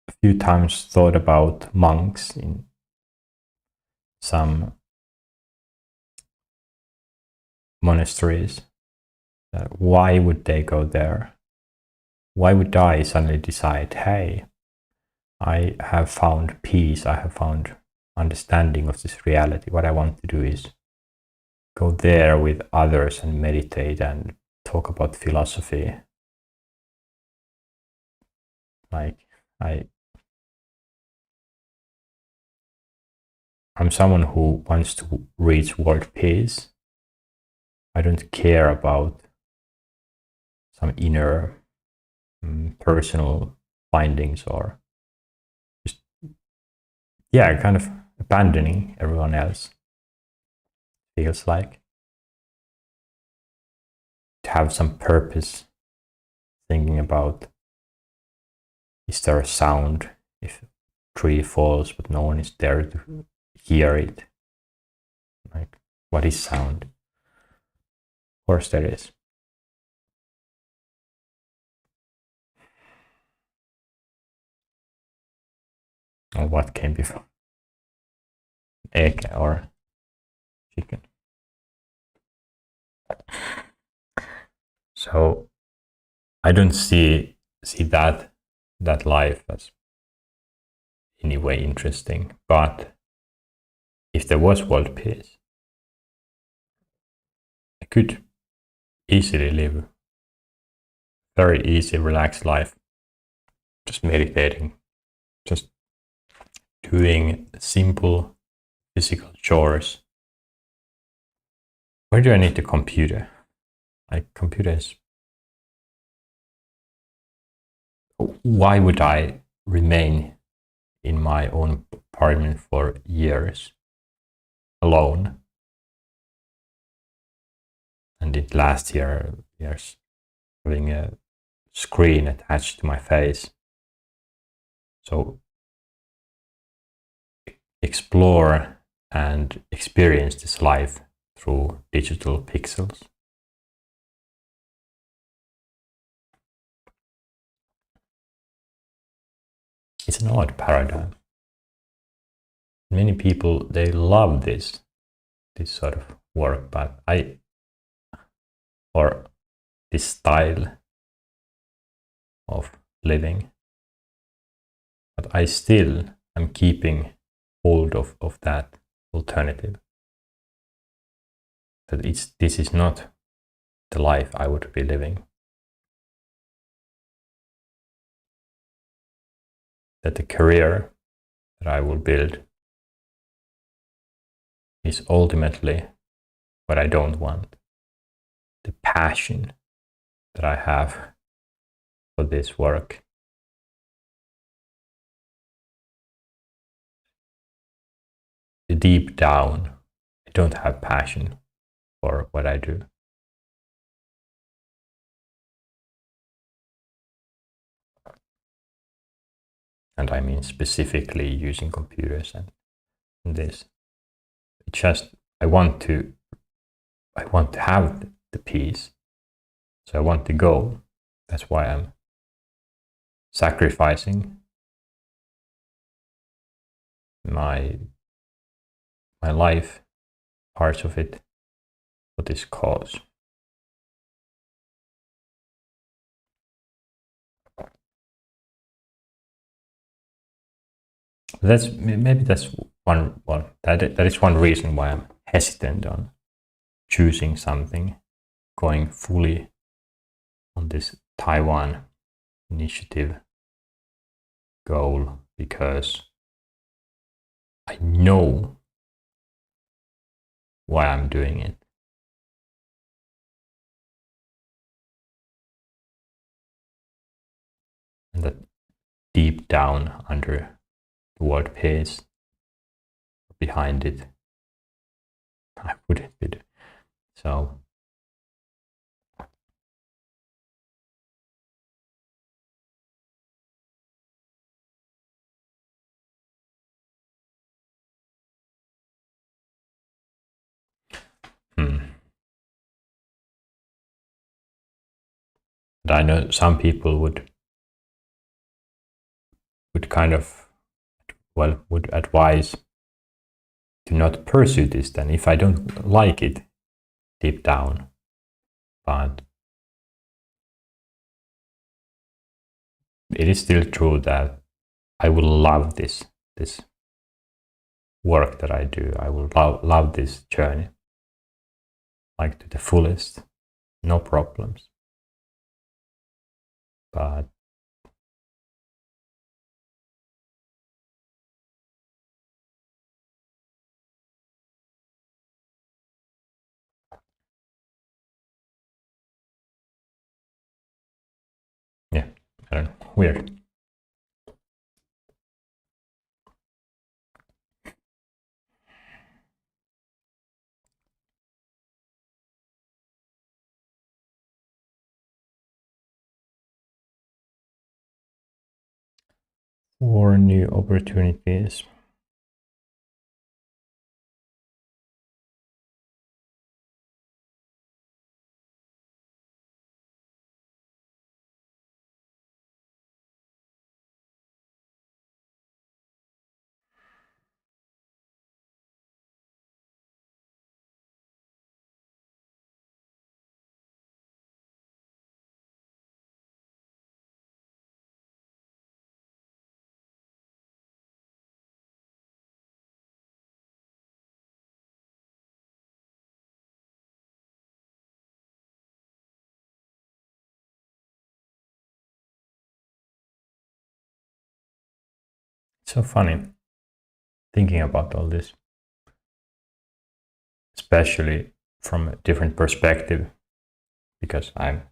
a few times thought about monks in some monasteries. Why would they go there? Why would I suddenly decide, hey, I have found peace, I have found understanding of this reality. What I want to do is go there with others and meditate and talk about philosophy. Like, I'm someone who wants to reach world peace. I don't care about some inner personal findings, or just, yeah, kind of abandoning everyone else. Feels like to have some purpose, thinking about, is there a sound if a tree falls but no one is there to hear it? Like, what is sound? Of course there is. Or what came before? Egg or chicken. So I don't see that life as any way interesting. But if there was world peace, I could easily live very easy, relaxed life, just meditating, just doing simple physical chores. Where do I need the computer? Like, computers. Why would I remain in my own apartment for years alone? And it last years having a screen attached to my face. So explore and experience this life through digital pixels. It's an odd paradigm. Many people, they love this sort of work, but or this style of living. But I still am keeping hold of that alternative. That this is not the life I would be living. That the career that I will build is ultimately what I don't want. The passion that I have for this work. Deep down, I don't have passion for what I do. And I mean specifically using computers and this. It just I want to have the peace. So I want to go. That's why I'm sacrificing my life, parts of it, for this cause. Maybe that's one that is one reason why I'm hesitant on choosing something, going fully on this Taiwan initiative goal, because I know why I'm doing it. And that deep down under the word peace, behind it, I wouldn't be. So and I know some people would kind of, well, would advise to not pursue this then if I don't like it deep down. But it is still true that I will love this work that I do. I will love this journey, like to the fullest, no problems. But yeah, I don't know, weird. For new opportunities. It's so funny thinking about all this, especially from a different perspective, because I'm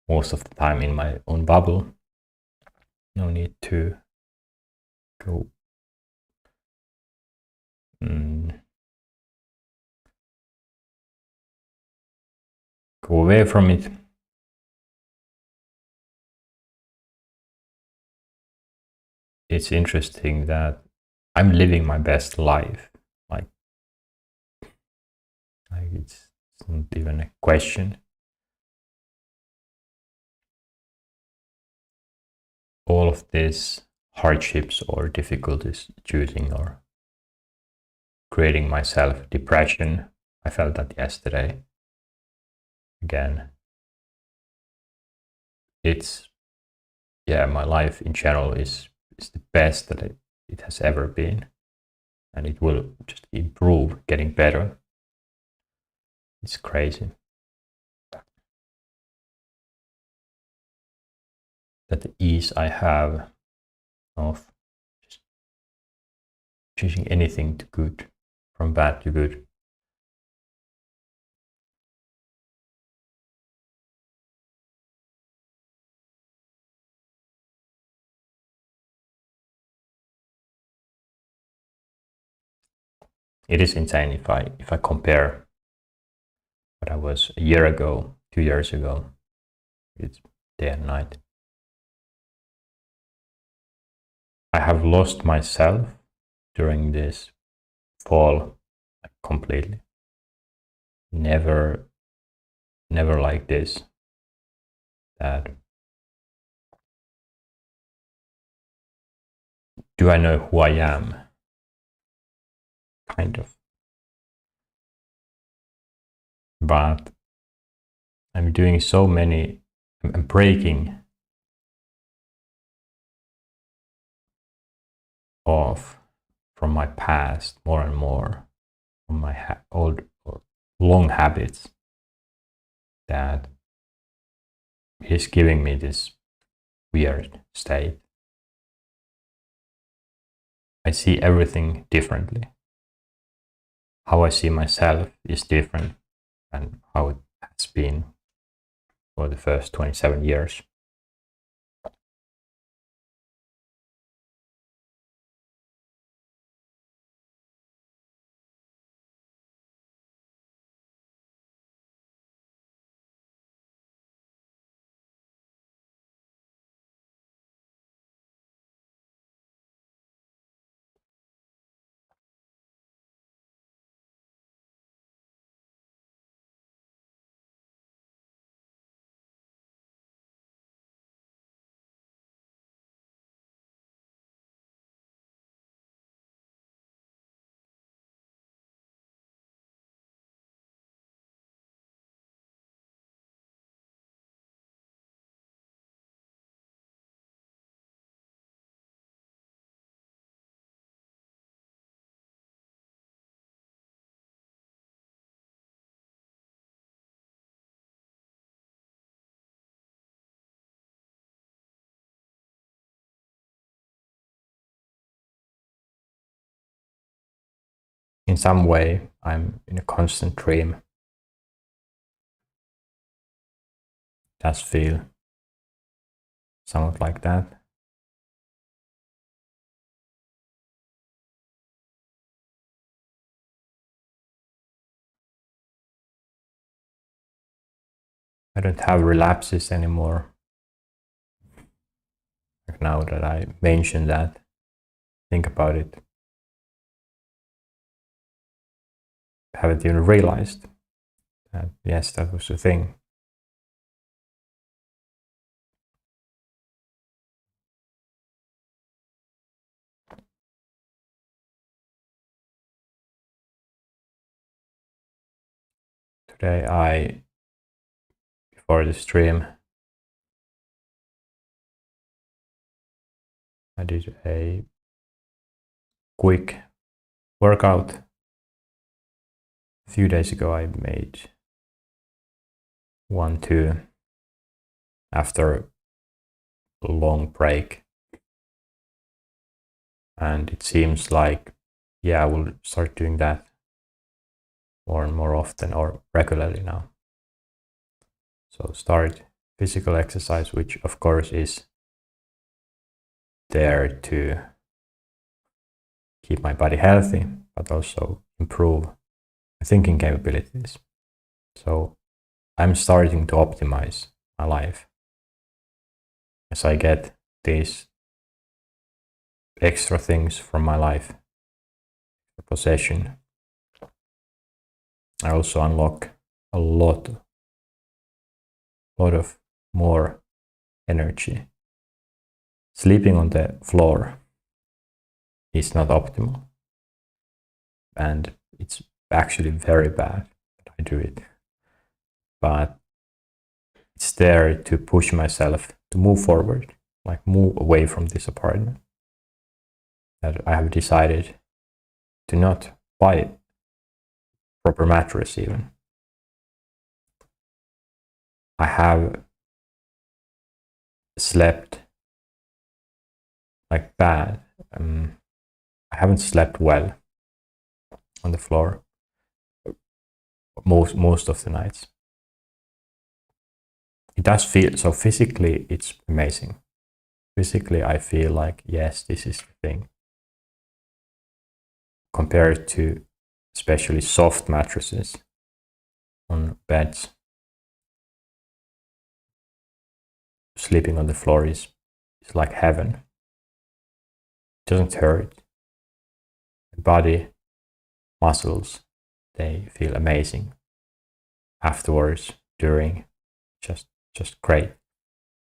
most of the time in my own bubble. No need to go go away from it. It's interesting that I'm living my best life. Like it's not even a question. All of these hardships or difficulties choosing or creating myself depression, I felt that yesterday. again, it's, yeah, my life in general is the best that it has ever been, and it will just improve, getting better. It's crazy that the ease I have of just changing anything to good, from bad to good. It is insane if I compare what I was a year ago, 2 years ago. It's day and night. I have lost myself during this fall completely. Never like this. That, do I know who I am? Kind of. But I'm doing so many, I'm breaking off from my past more and more, from my old or long habits, that is giving me this weird state. I see everything differently. How I see myself is different than how it has been for the first 27 years. In some way, I'm in a constant dream. Does feel somewhat like that. I don't have relapses anymore. Like, now that I mentioned that, think about it. I haven't even realized that, yes, that was the thing. Today, before the stream, I did a quick workout. A few days ago, I made 1, 2 after a long break. And it seems like, yeah, I will start doing that more and more often, or regularly now. So start physical exercise, which of course is there to keep my body healthy, but also improve my thinking capabilities. So I'm starting to optimize my life as I get these extra things from my life, the possession. I also unlock a lot of more energy. Sleeping on the floor is not optimal, and it's actually very bad that I do it. But it's there to push myself to move forward, like move away from this apartment. That I have decided to not buy proper mattress even. I have slept like bad. I haven't slept well on the floor most of the nights. It does feel so physically. It's amazing. Physically, I feel like yes, this is the thing. Compared to especially soft mattresses on beds, sleeping on the floor is like heaven. It doesn't hurt. The body, muscles, they feel amazing afterwards, during, just great.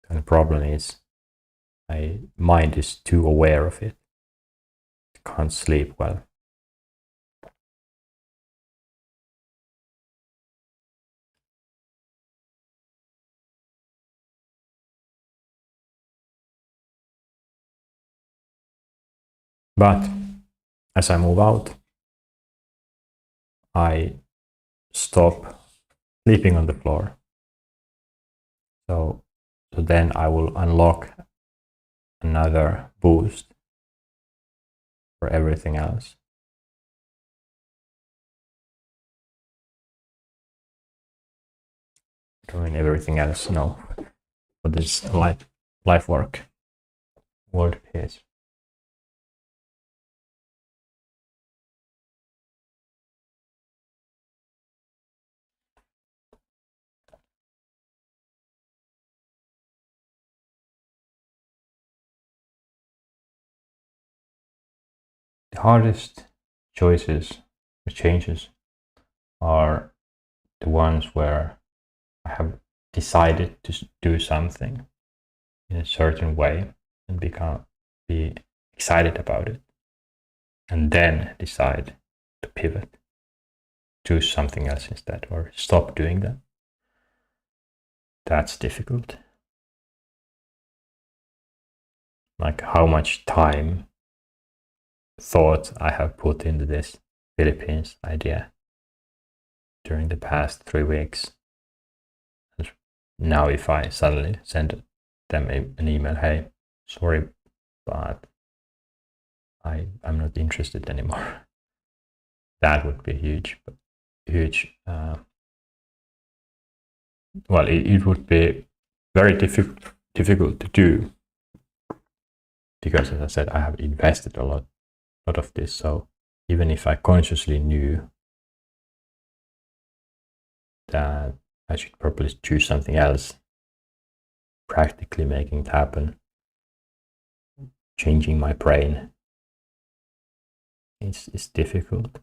And the problem is my mind is too aware of it. I can't sleep well. But as I move out, I stop sleeping on the floor. So then I will unlock another boost for everything else. Doing everything else, no. But this life work, world peace. The hardest choices or changes are the ones where I have decided to do something in a certain way and be excited about it, and then decide to pivot, do something else instead, or stop doing that. That's difficult. Like how much time, thought I have put into this Philippines idea during the past 3 weeks. And now if I suddenly send them an email, hey, sorry, but I'm not interested anymore. That would be huge. Well, it would be very difficult to do, because as I said, I have invested a lot of this. So even if I consciously knew that I should probably choose something else, practically making it happen, changing my brain, it's difficult.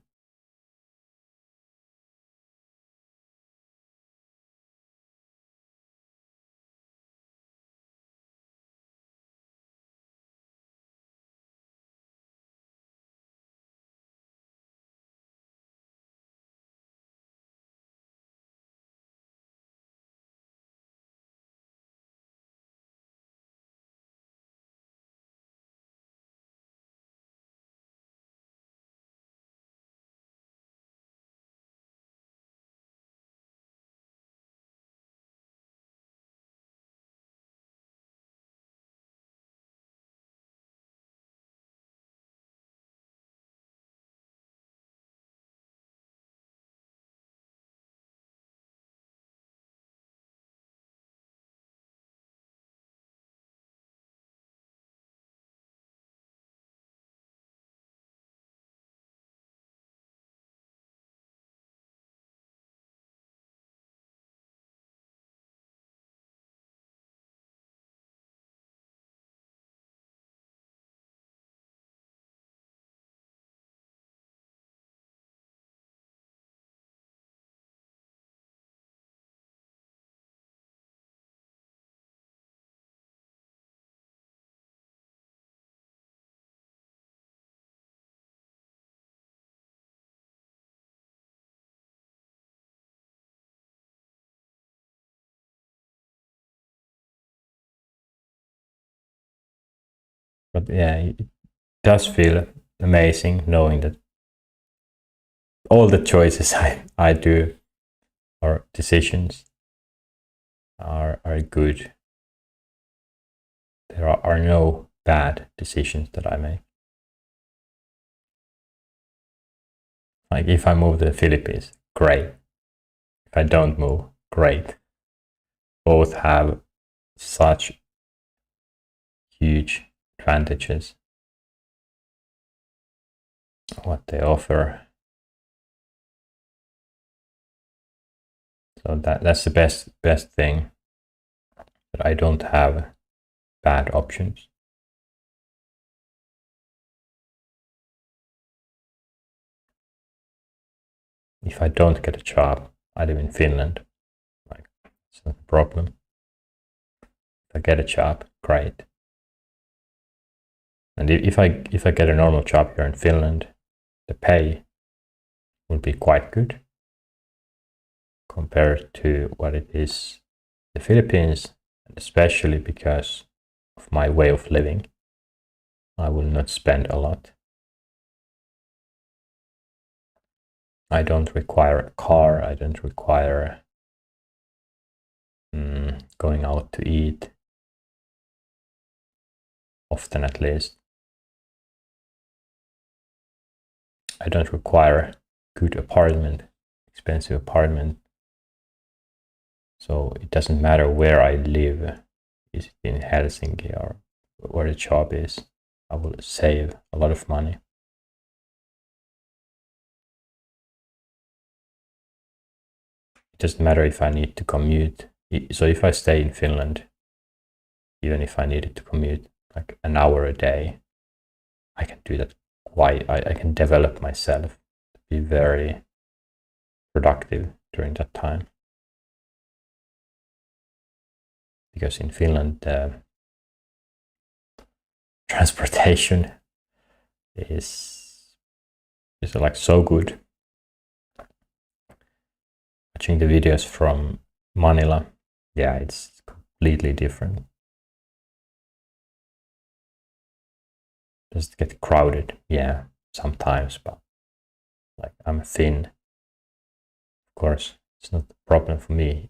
But yeah, it does feel amazing knowing that all the choices I do or decisions are good. There are no bad decisions that I make. Like if I move to the Philippines, great. If I don't move, great. Both have such huge advantages. What they offer. So that's the best thing, that I don't have bad options. If I don't get a job, I live in Finland. Like, it's not a problem. If I get a job, great. And if I get a normal job here in Finland, the pay will be quite good compared to what it is in the Philippines, and especially because of my way of living. I will not spend a lot. I don't require a car. I don't require going out to eat, often at least. I don't require good apartment, expensive apartment. So it doesn't matter where I live, is it in Helsinki or where the job is, I will save a lot of money. It doesn't matter if I need to commute. So if I stay in Finland, even if I needed to commute like an hour a day, I can do that. Why? I can develop myself to be very productive during that time. Because in Finland, transportation is like so good. Watching the videos from Manila, yeah, it's completely different. Does it get crowded? Yeah, sometimes, but like I'm thin. Of course, it's not a problem for me.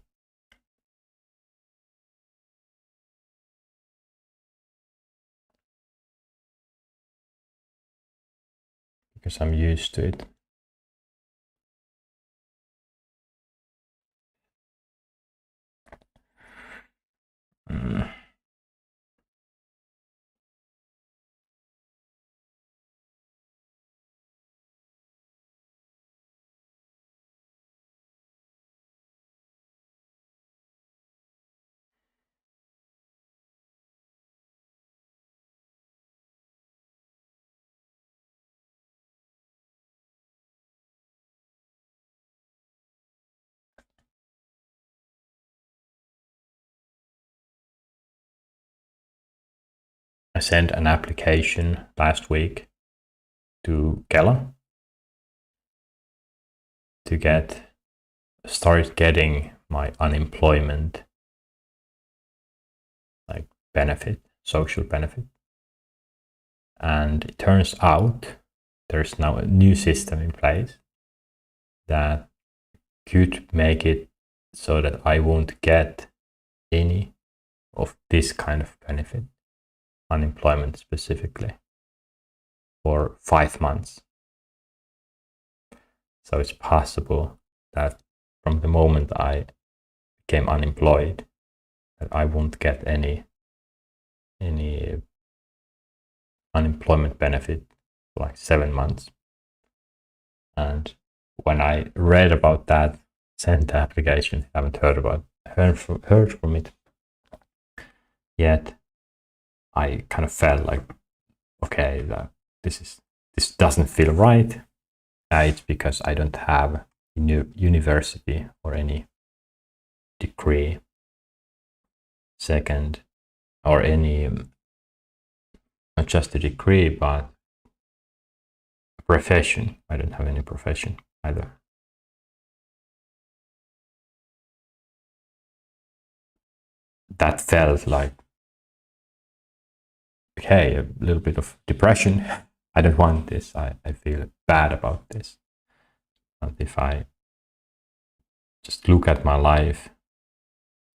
Because I'm used to it. Mm. I sent an application last week to Kela to start getting my unemployment like benefit, social benefit. And it turns out there's now a new system in place that could make it so that I won't get any of this kind of benefit, unemployment specifically, for 5 months. So it's possible that from the moment I became unemployed, that I won't get any unemployment benefit for like 7 months. And when I read about that, sent the application, haven't heard from it yet. I kind of felt like, okay, this doesn't feel right. It's because I don't have university or any degree. Second, or any, not just a degree, but a profession. I don't have any profession either. That felt like okay, a little bit of depression. I don't want this. I feel bad about this. But if I just look at my life,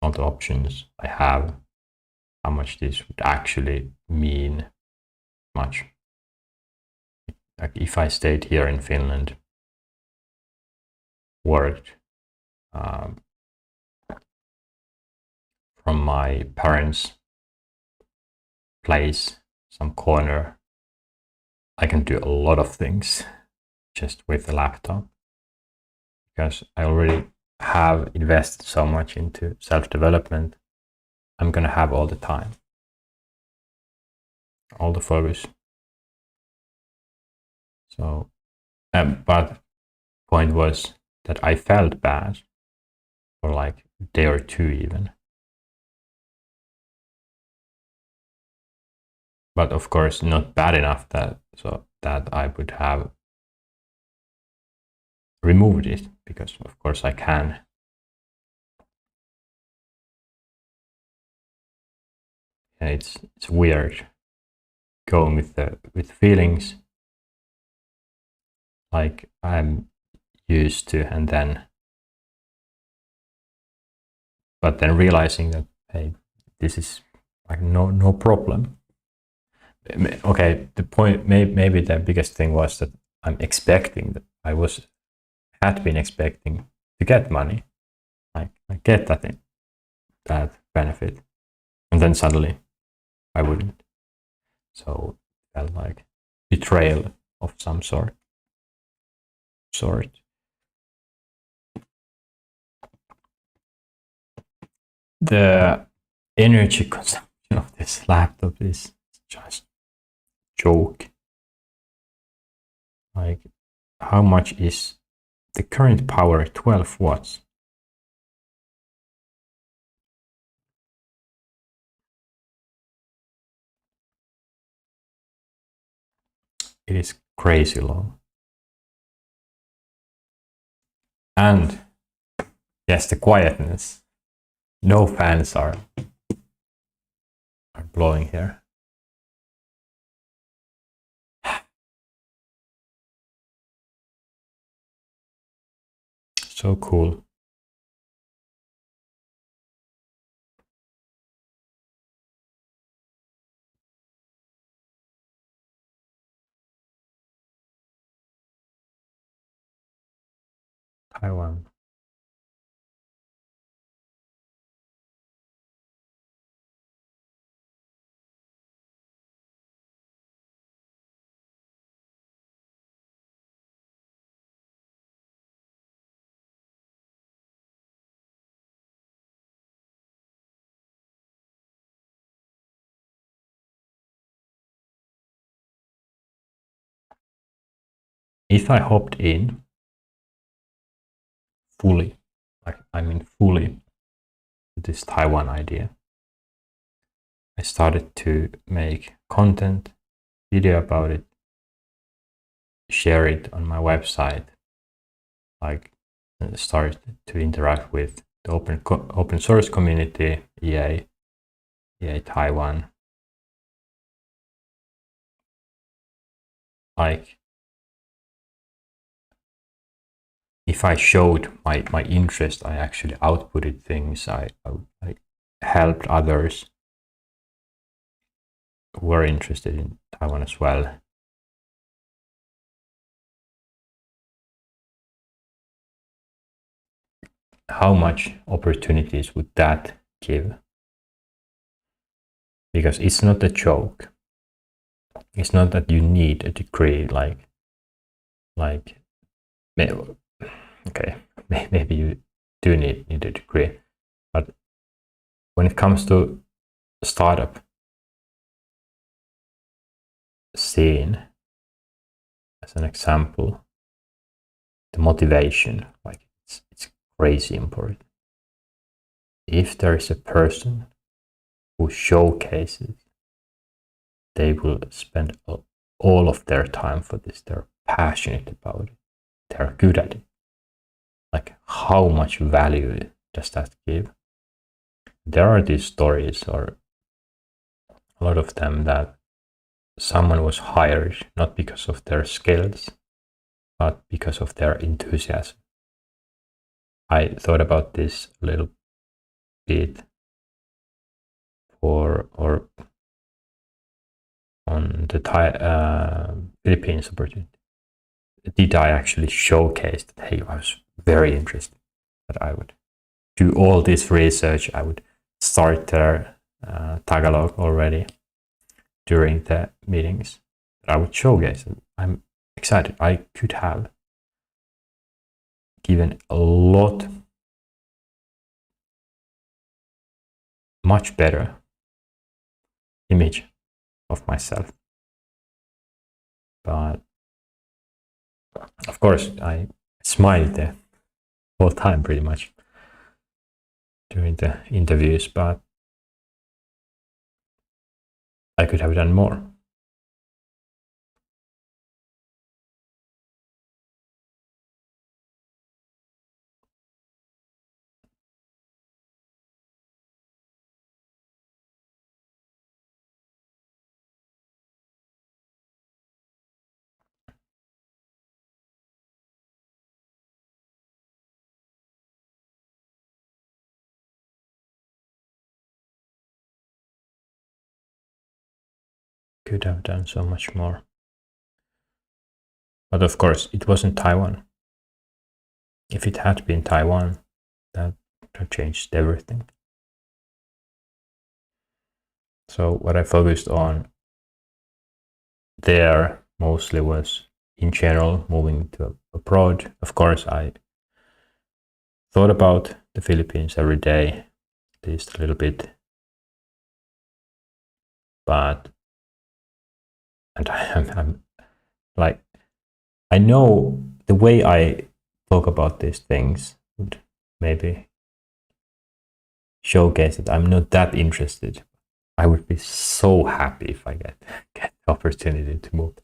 all the options I have, how much this would actually mean much. Like if I stayed here in Finland, worked from my parents' place, some corner, I can do a lot of things just with a laptop, because I already have invested so much into self-development. I'm gonna have all the time, all the focus. So, but point was that I felt bad for like a day or two even. But of course, not bad enough that I would have removed it, because of course I can. And it's weird going with feelings like I'm used to, and then realizing that, hey, this is like no problem. Okay, the point, maybe the biggest thing was that I'm expecting that had been expecting to get money, like I get that benefit, and then suddenly I wouldn't. So it felt like betrayal of some sort. The energy consumption of this laptop is just joke. Like, how much is the current power? 12 watts. It is crazy low. And yes, the quietness. No fans are blowing here. So cool. Taiwan. If I hopped in fully, like I mean fully, this Taiwan idea, I started to make content, video about it, share it on my website, like start to interact with the open source community, EA Taiwan. Like, if I showed my interest, I actually outputted things, I helped others who were interested in Taiwan as well. How much opportunities would that give? Because it's not a joke. It's not that you need a degree, like okay, maybe you do need a degree, but when it comes to startup scene, as an example, the motivation, like it's crazy important. If there is a person who showcases, they will spend all of their time for this. They're passionate about it. They're good at it. Like, how much value does that give? There are these stories, or a lot of them, that someone was hired not because of their skills, but because of their enthusiasm. I thought about this a little bit or on the Philippines opportunity. Did I actually showcase that, hey, I was very interested, that I would do all this research, I would start their Tagalog already during the meetings, that I would showcase it. I'm excited. I could have given a lot much better image of myself. But of course, I smiled the whole time pretty much during the interviews, but I could have done more. Could have done so much more. But of course, it wasn't Taiwan. If it had been Taiwan, that changed everything. So what I focused on there mostly was, in general, moving to abroad. Of course, I thought about the Philippines every day, at least a little bit. But, and I'm like, I know the way I talk about these things would maybe showcase that I'm not that interested. I would be so happy if I get the opportunity to move,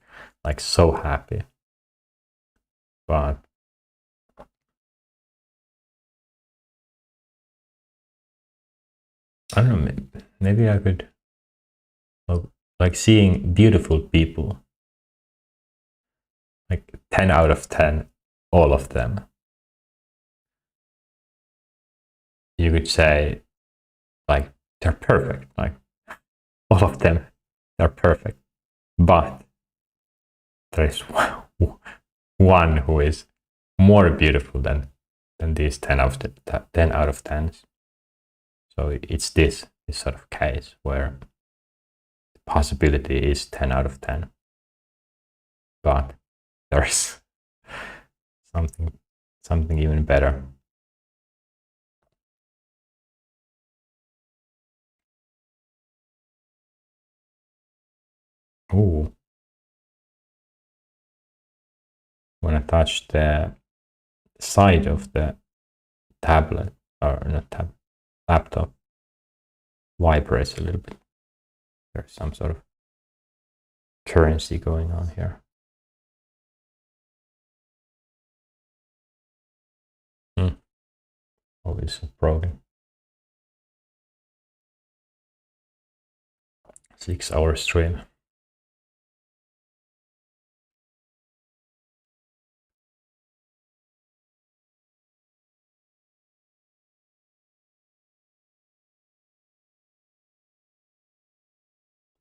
like so happy. But I don't know, maybe I could, like seeing beautiful people, like 10 out of 10, all of them. You could say, like, they're perfect, like all of them, they're perfect. But there is one who is more beautiful than these 10 out of 10 out of 10s. So it's this sort of case where the possibility is 10 out of 10. But there's something even better. Ooh. When I touch the side of the tablet, or not tablet, laptop, vibrates a little bit. There's some sort of currency going on here. Always broken. 6-hour stream.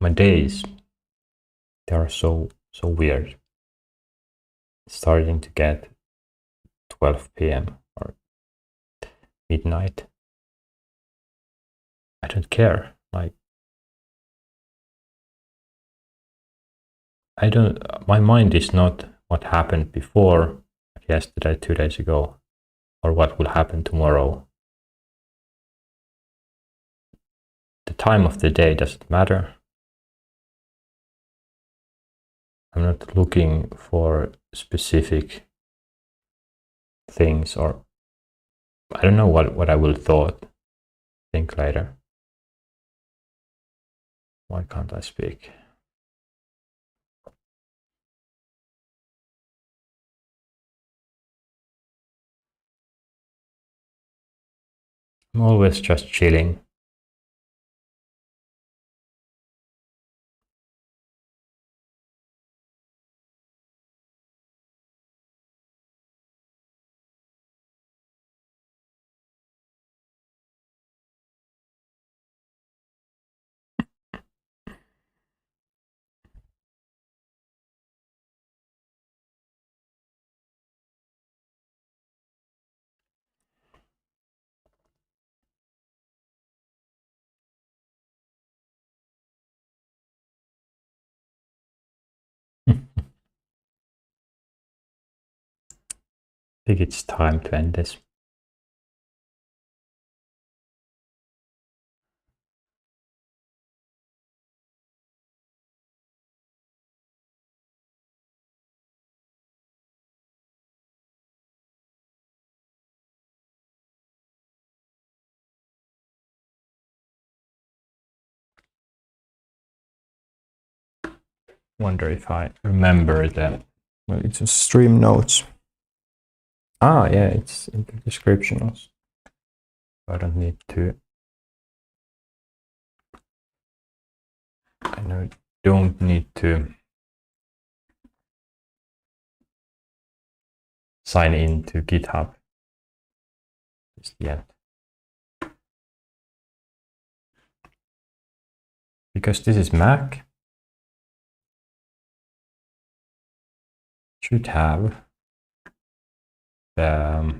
My days, they are so weird. Starting to get 12 p.m. or midnight. I don't care. Like, I don't. My mind is not what happened before, yesterday, 2 days ago, or what will happen tomorrow. The time of the day doesn't matter. I'm not looking for specific things, or I don't know what I will think later. Why can't I speak? I'm always just chilling. think it's time to end this. Wonder if I remember the, well, it's a stream notes. Ah, yeah, it's in the description also. I don't need to. I don't need to sign in to GitHub just yet. Because this is Mac, should have the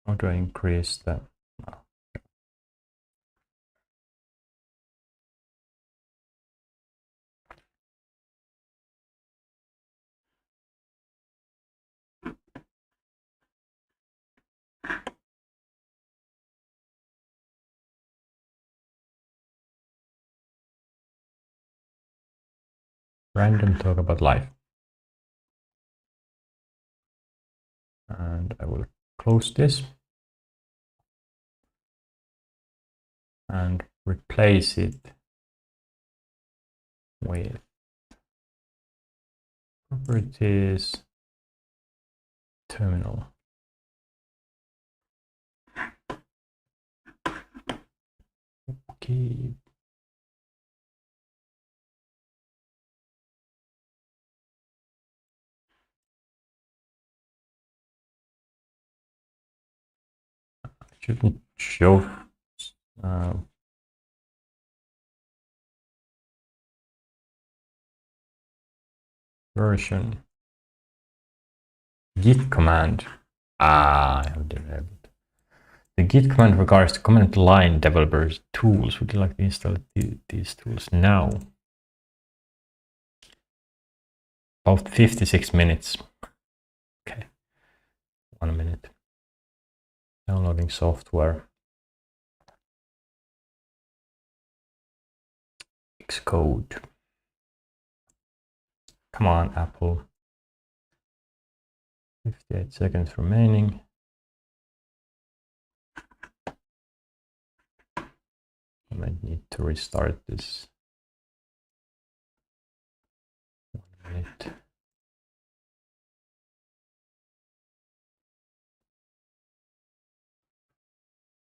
how do I increase the random talk about life? And I will close this and replace it with properties terminal. Okay. Shouldn't show version git command. I have disabled. The git command requires the command line developers tools. Would you like to install these tools now? About 56 minutes. Okay. 1 minute. Downloading software. Xcode. Come on, Apple. 58 seconds remaining. I might need to restart this. 1 minute.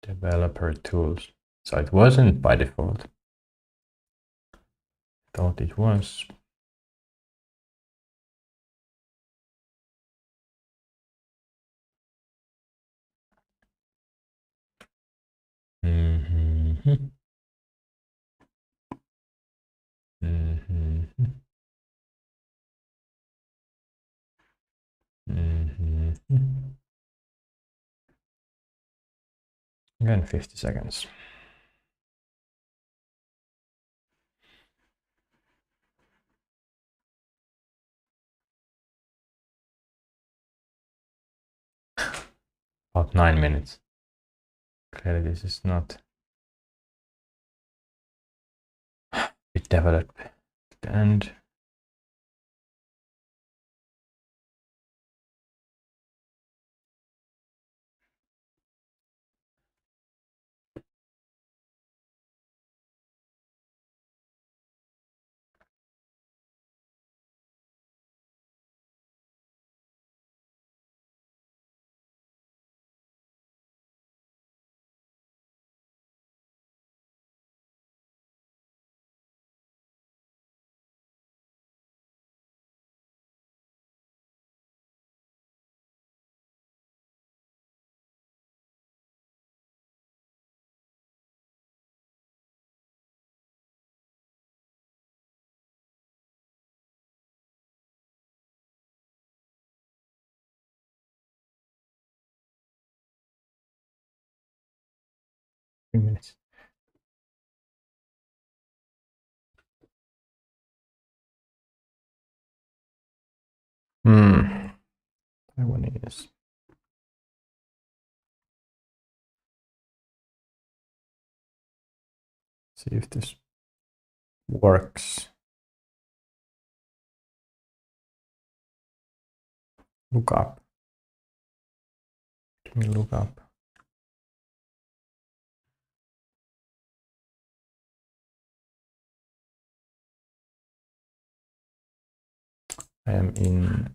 Developer tools. So it wasn't by default. Thought it was. Mm-hmm. Mm-hmm. Mm-hmm. Again, 50 seconds. About 9 minutes. Clearly this is not bit developed at the end. 3 minutes. Taiwanese. See if this works. Look up. Let me look up. I am in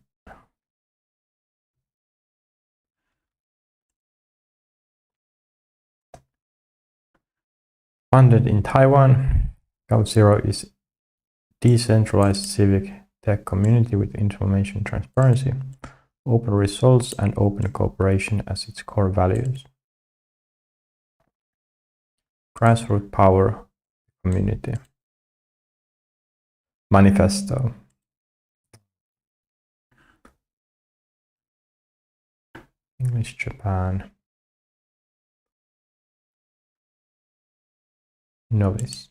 funded in Taiwan. Gov0 is decentralized civic tech community with information transparency, open results, and open cooperation as its core values. Grassroots power community. Manifesto. English Japan. Novice.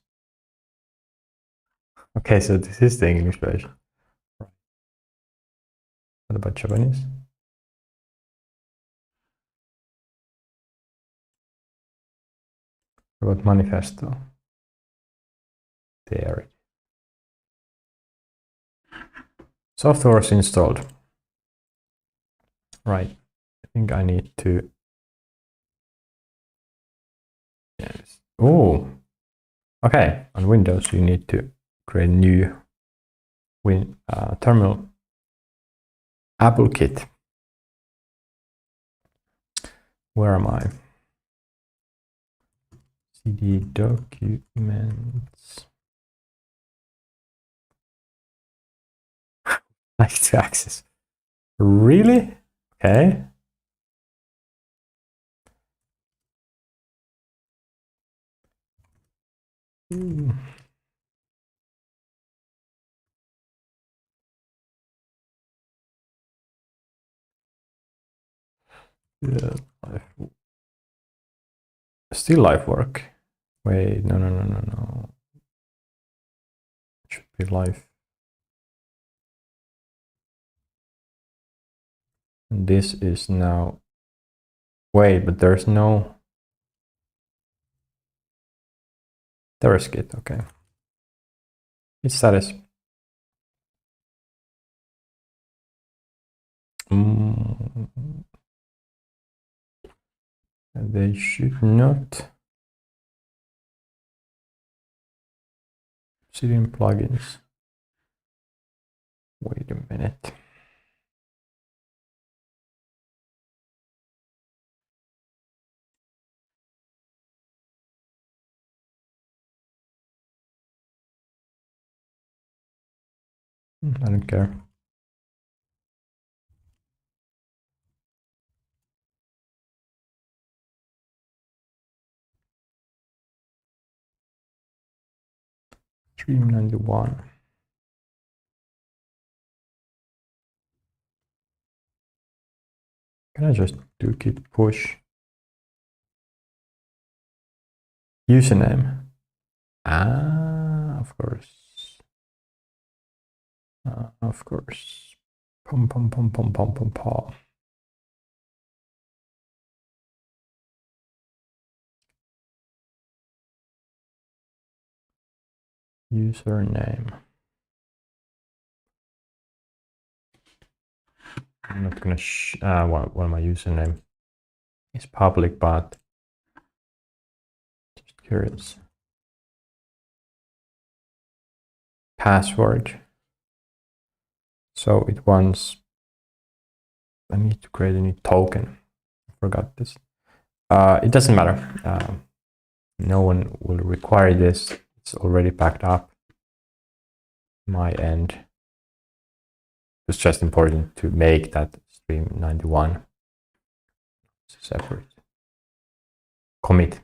Okay, so this is the English version. What about Japanese? What about manifesto? There. Software is installed. Right. I think I need to. Yes. Oh. Okay. On Windows, you need to create a new terminal. Apple Kit. Where am I? CD documents. Like to access. Really? Okay. Yeah, still live work. Wait, no. It should be live. And this is now. Wait, but there's no. There is Git, okay. Its status. They should not. Citizen plugins. Wait a minute. I don't care. Stream 91. Can I just do git push? Username. Of course. Of course. Pom. Username. I'm not gonna what my username is public, but just curious. Password. So it wants. I need to create a new token. I forgot this. It doesn't matter. No one will require this. It's already packed up. My end. It's just important to make that stream 91 separate. Commit.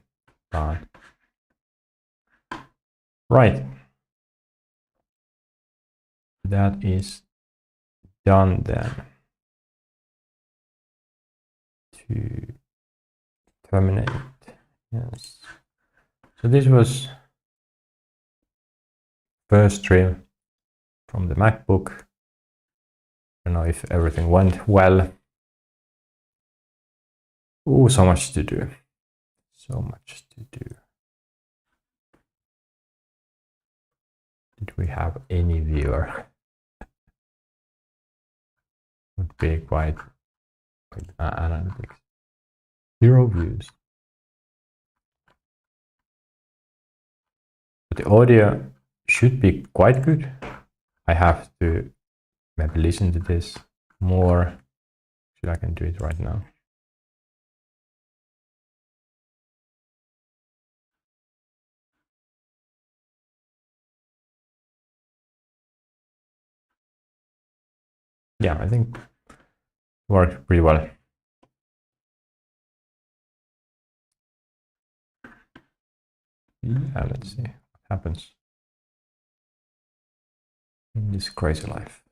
Right. That is done then. To terminate. Yes. So this was first stream from the MacBook. I don't know if everything went well. Oh, so much to do. So much to do. Did we have any viewer? Would be quite analytics. 0 views. But the audio should be quite good. I have to maybe listen to this more. Should I can do it right now? Yeah, I think it worked pretty well. Yeah, let's see what happens in this crazy life.